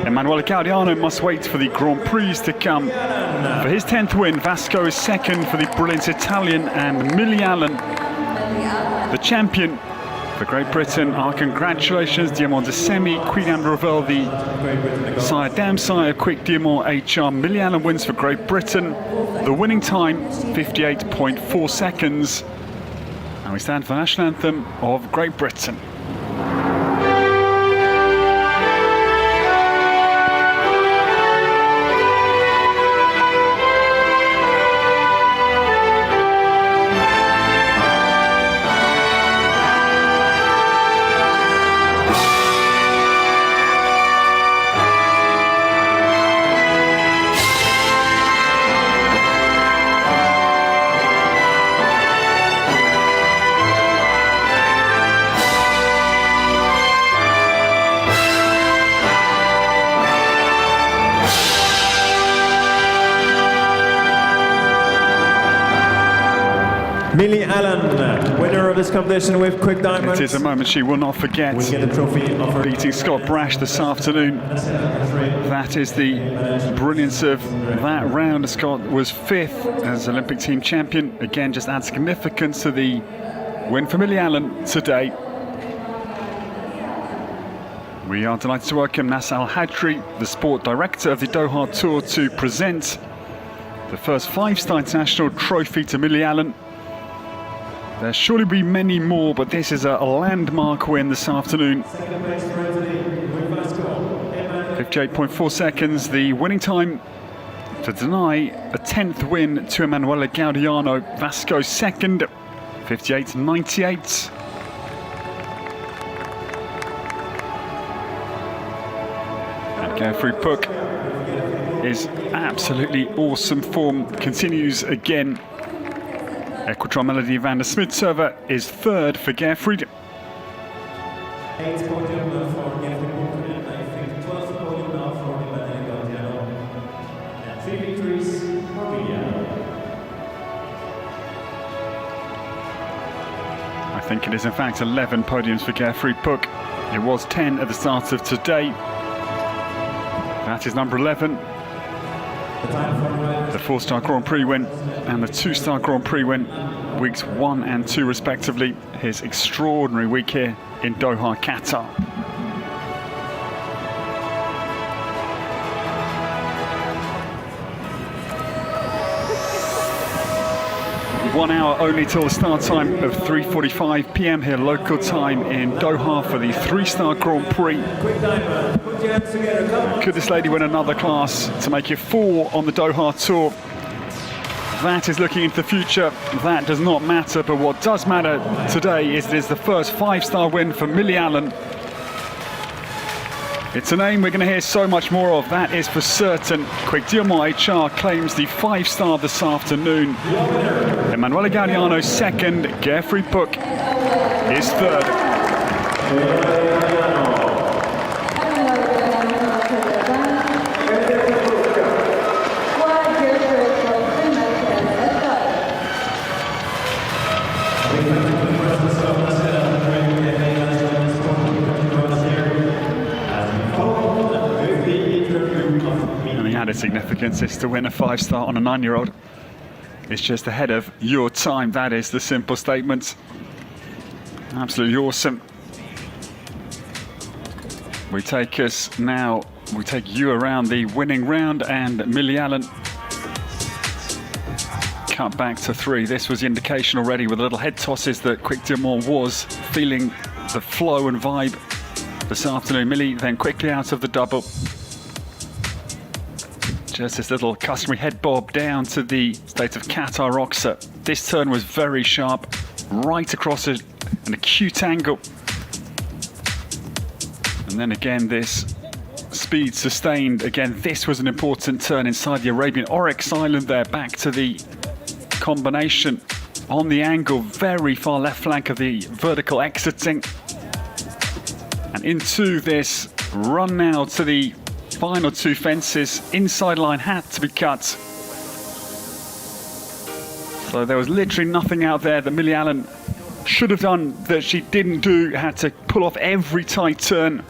Emanuele Gaudiano must wait for the Grand Prix to come. For his 10th win, Vasco is second for the brilliant Italian, and Millie Allen, the champion for Great Britain. Our congratulations, Diamond de Semi, Queen Anne Revel, the sire Damsire, Quick Diamond HR. Millie Allen wins for Great Britain. The winning time, 58.4 seconds. And we stand for the national anthem of Great Britain. Millie Allen, winner of this competition with Quick Diamonds. It is a moment she will not forget. We get a trophy of her beating Scott Brash this afternoon. That is the brilliance of that round. Scott was 5th as Olympic team champion. Again, just adds significance to the win for Millie Allen today. We are delighted to welcome Nasser Al-Hadri, the sport director of the Doha Tour, to present the first 5-star international trophy to Millie Allen. There'll surely be many more, but this is a landmark win this afternoon. 58.4 seconds, the winning time to deny a 10th win to Emanuele Gaudiano. Vasco second, 58.98. And Geoffrey Puck is absolutely awesome form, continues again. Equestrian Melody van der Smit-Server is 3rd for Geoffrey. 8th podium for Geoffrey Puck, and I think 12th podium now for Emanuele Gaudiano. And 3 victories for Millie. I think it is in fact 11 podiums for Geoffrey Puck. It was 10 at the start of today. That is number 11. The 4-star Grand Prix win and the 2-star Grand Prix win, weeks 1 and 2 respectively. His extraordinary week here in Doha, Qatar. One hour only till the start time of 3:45 p.m. here local time in Doha for the 3-star Grand Prix. Could this lady win another class to make it 4 on the Doha Tour? That is looking into the future. That does not matter, but what does matter today is it is the first 5-star win for Millie Allen. It's a name we're going to hear so much more of, that is for certain. Quick Diamond HR claims the 5-star this afternoon. Emanuele Gaudiano second, Geoffrey Puck is 3rd. Significance is to win a 5-star on a 9-year-old. It's just ahead of your time. That is the simple statement. Absolutely awesome. We take you around the winning round, and Millie Allen cut back to 3. This was the indication already with the little head tosses that Quick Diamond was feeling the flow and vibe this afternoon. Millie then quickly out of the double. Just this little customary head bob down to the state of Qatar Oxa. This turn was very sharp, right across an acute angle. And then again, this speed sustained. Again, this was an important turn inside the Arabian Oryx Island there, back to the combination on the angle, very far left flank of the vertical exiting. And into this run now to the final 2 fences. Inside line had to be cut. So there was literally nothing out there that Millie Allen should have done that she didn't do. Had to pull off every tight turn.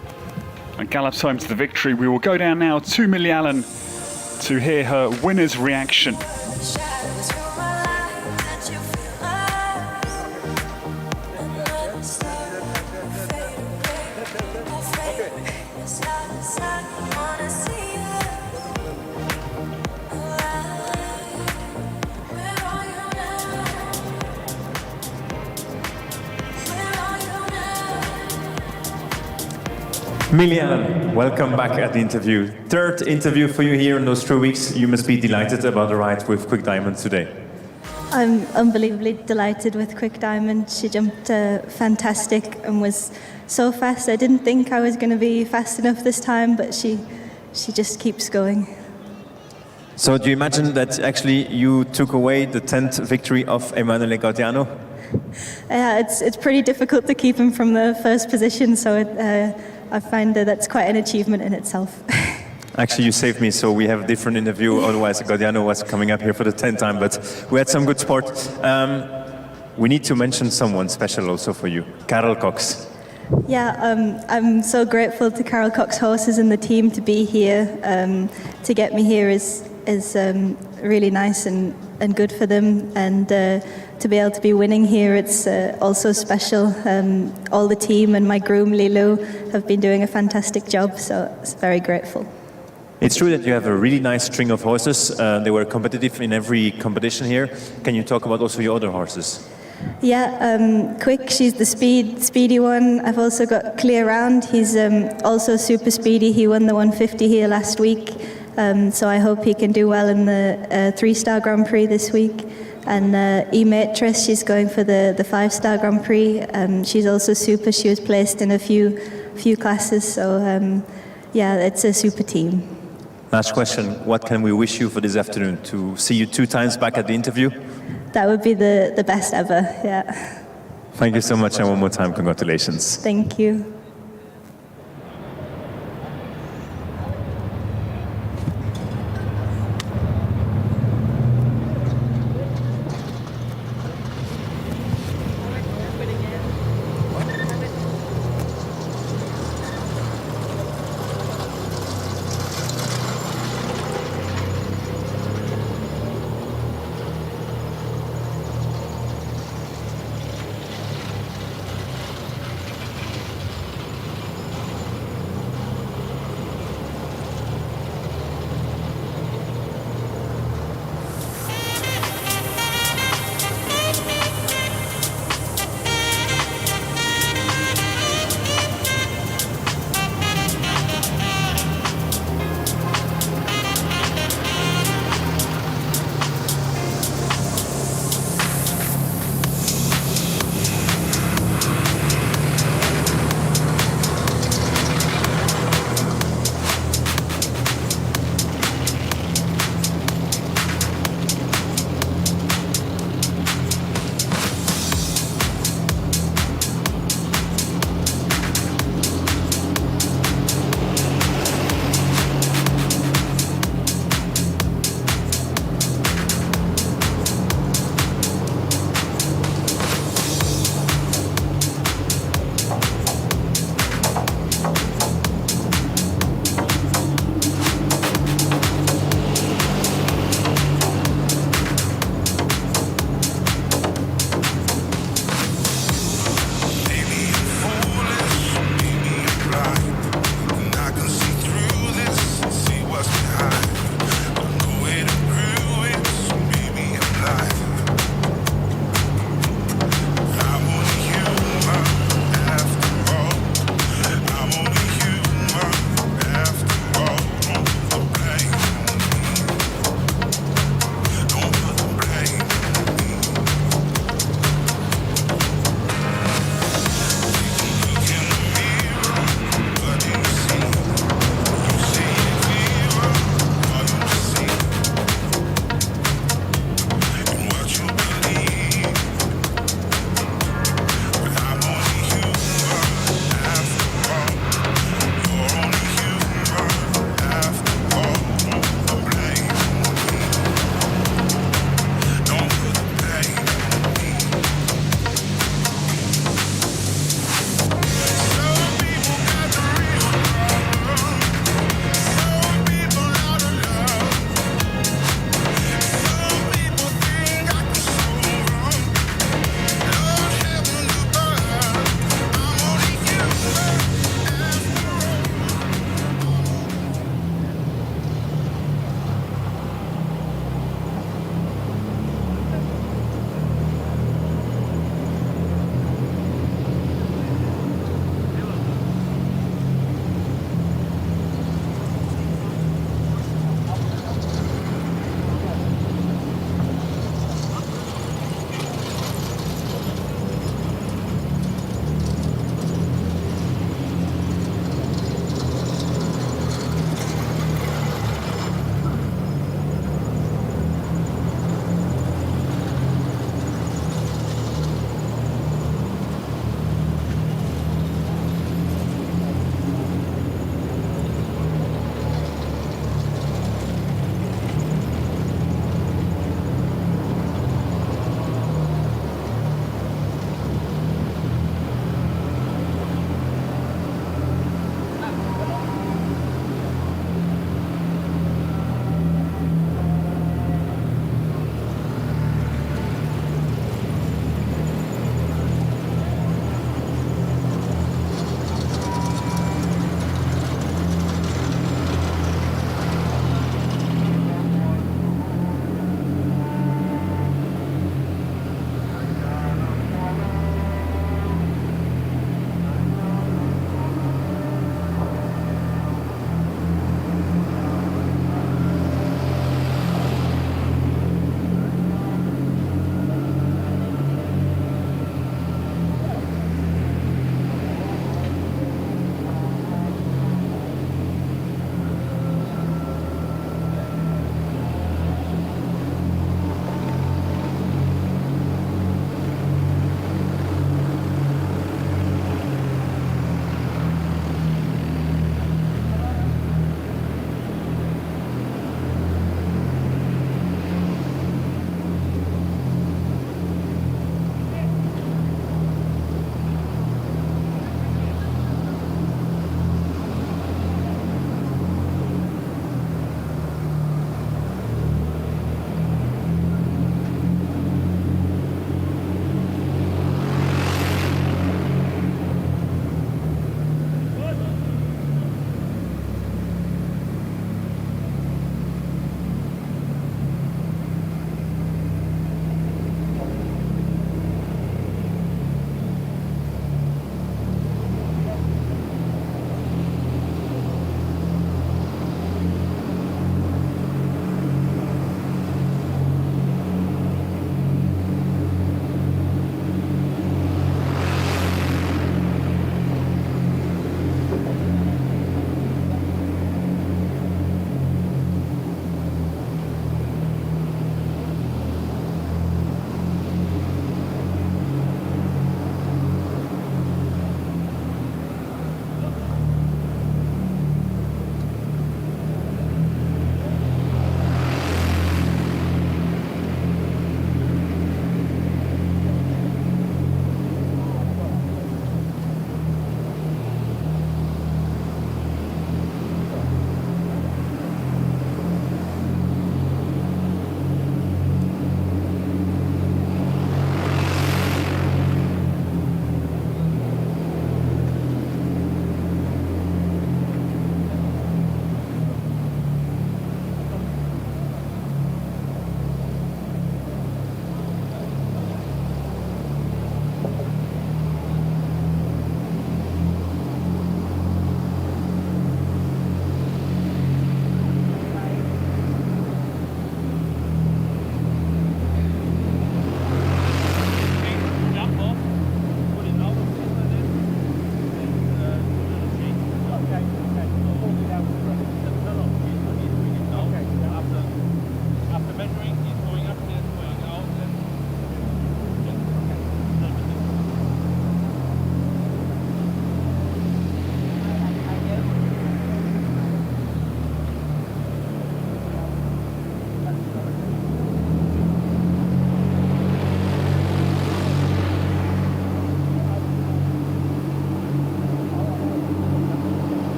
and gallops home to the victory. We will go down now to Millie Allen to hear her winner's reaction. Shadows from my life that you feel another star fade away. Side to side, wanna see you alive. Where are you now? Where are you now? Millie Allen, welcome back at the interview. Third interview for you here in those 3 weeks. You must be delighted about the ride with Quick Diamond today. I'm unbelievably delighted with Quick Diamond. She jumped fantastic and was so fast. I didn't think I was going to be fast enough this time, but she just keeps going. So do you imagine that actually you took away the 10th victory of Emanuele Gaudiano? Yeah, it's pretty difficult to keep him from the first position, so I find that's quite an achievement in itself. Actually, you saved me, so we have a different interview. Otherwise, Gaudiano was coming up here for the 10th time, but we had some good sport. We need to mention someone special also for you, Carol Cox. Yeah, I'm so grateful to Carol Cox Horses and the team to be here. To get me here is really nice and good for them, and to be able to be winning here, it's also special. All the team and my groom Lilu have been doing a fantastic job, so it's very grateful. It's true that you have a really nice string of horses. They were competitive in every competition here. Can you talk about also your other horses? Yeah, Quick, she's the speedy one. I've also got Clear Round. He's also super speedy. He won the 150 here last week. So I hope he can do well in the 3-star Grand Prix this week. And E-Matrix, she's going for the 5-star Grand Prix. She's also super. She was placed in a few classes. So yeah, it's a super team. Last question. What can we wish you for this afternoon? To see you 2 times back at the interview? That would be the best ever, yeah. Thank you so much, and one more time, congratulations. Thank you.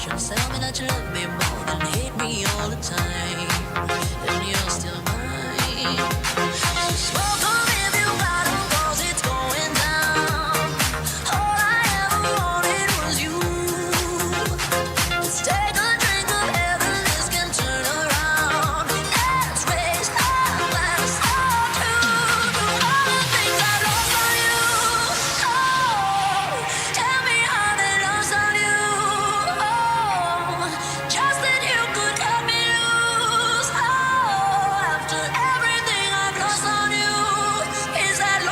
emotions. Tell me that you love me more than hate me all the time.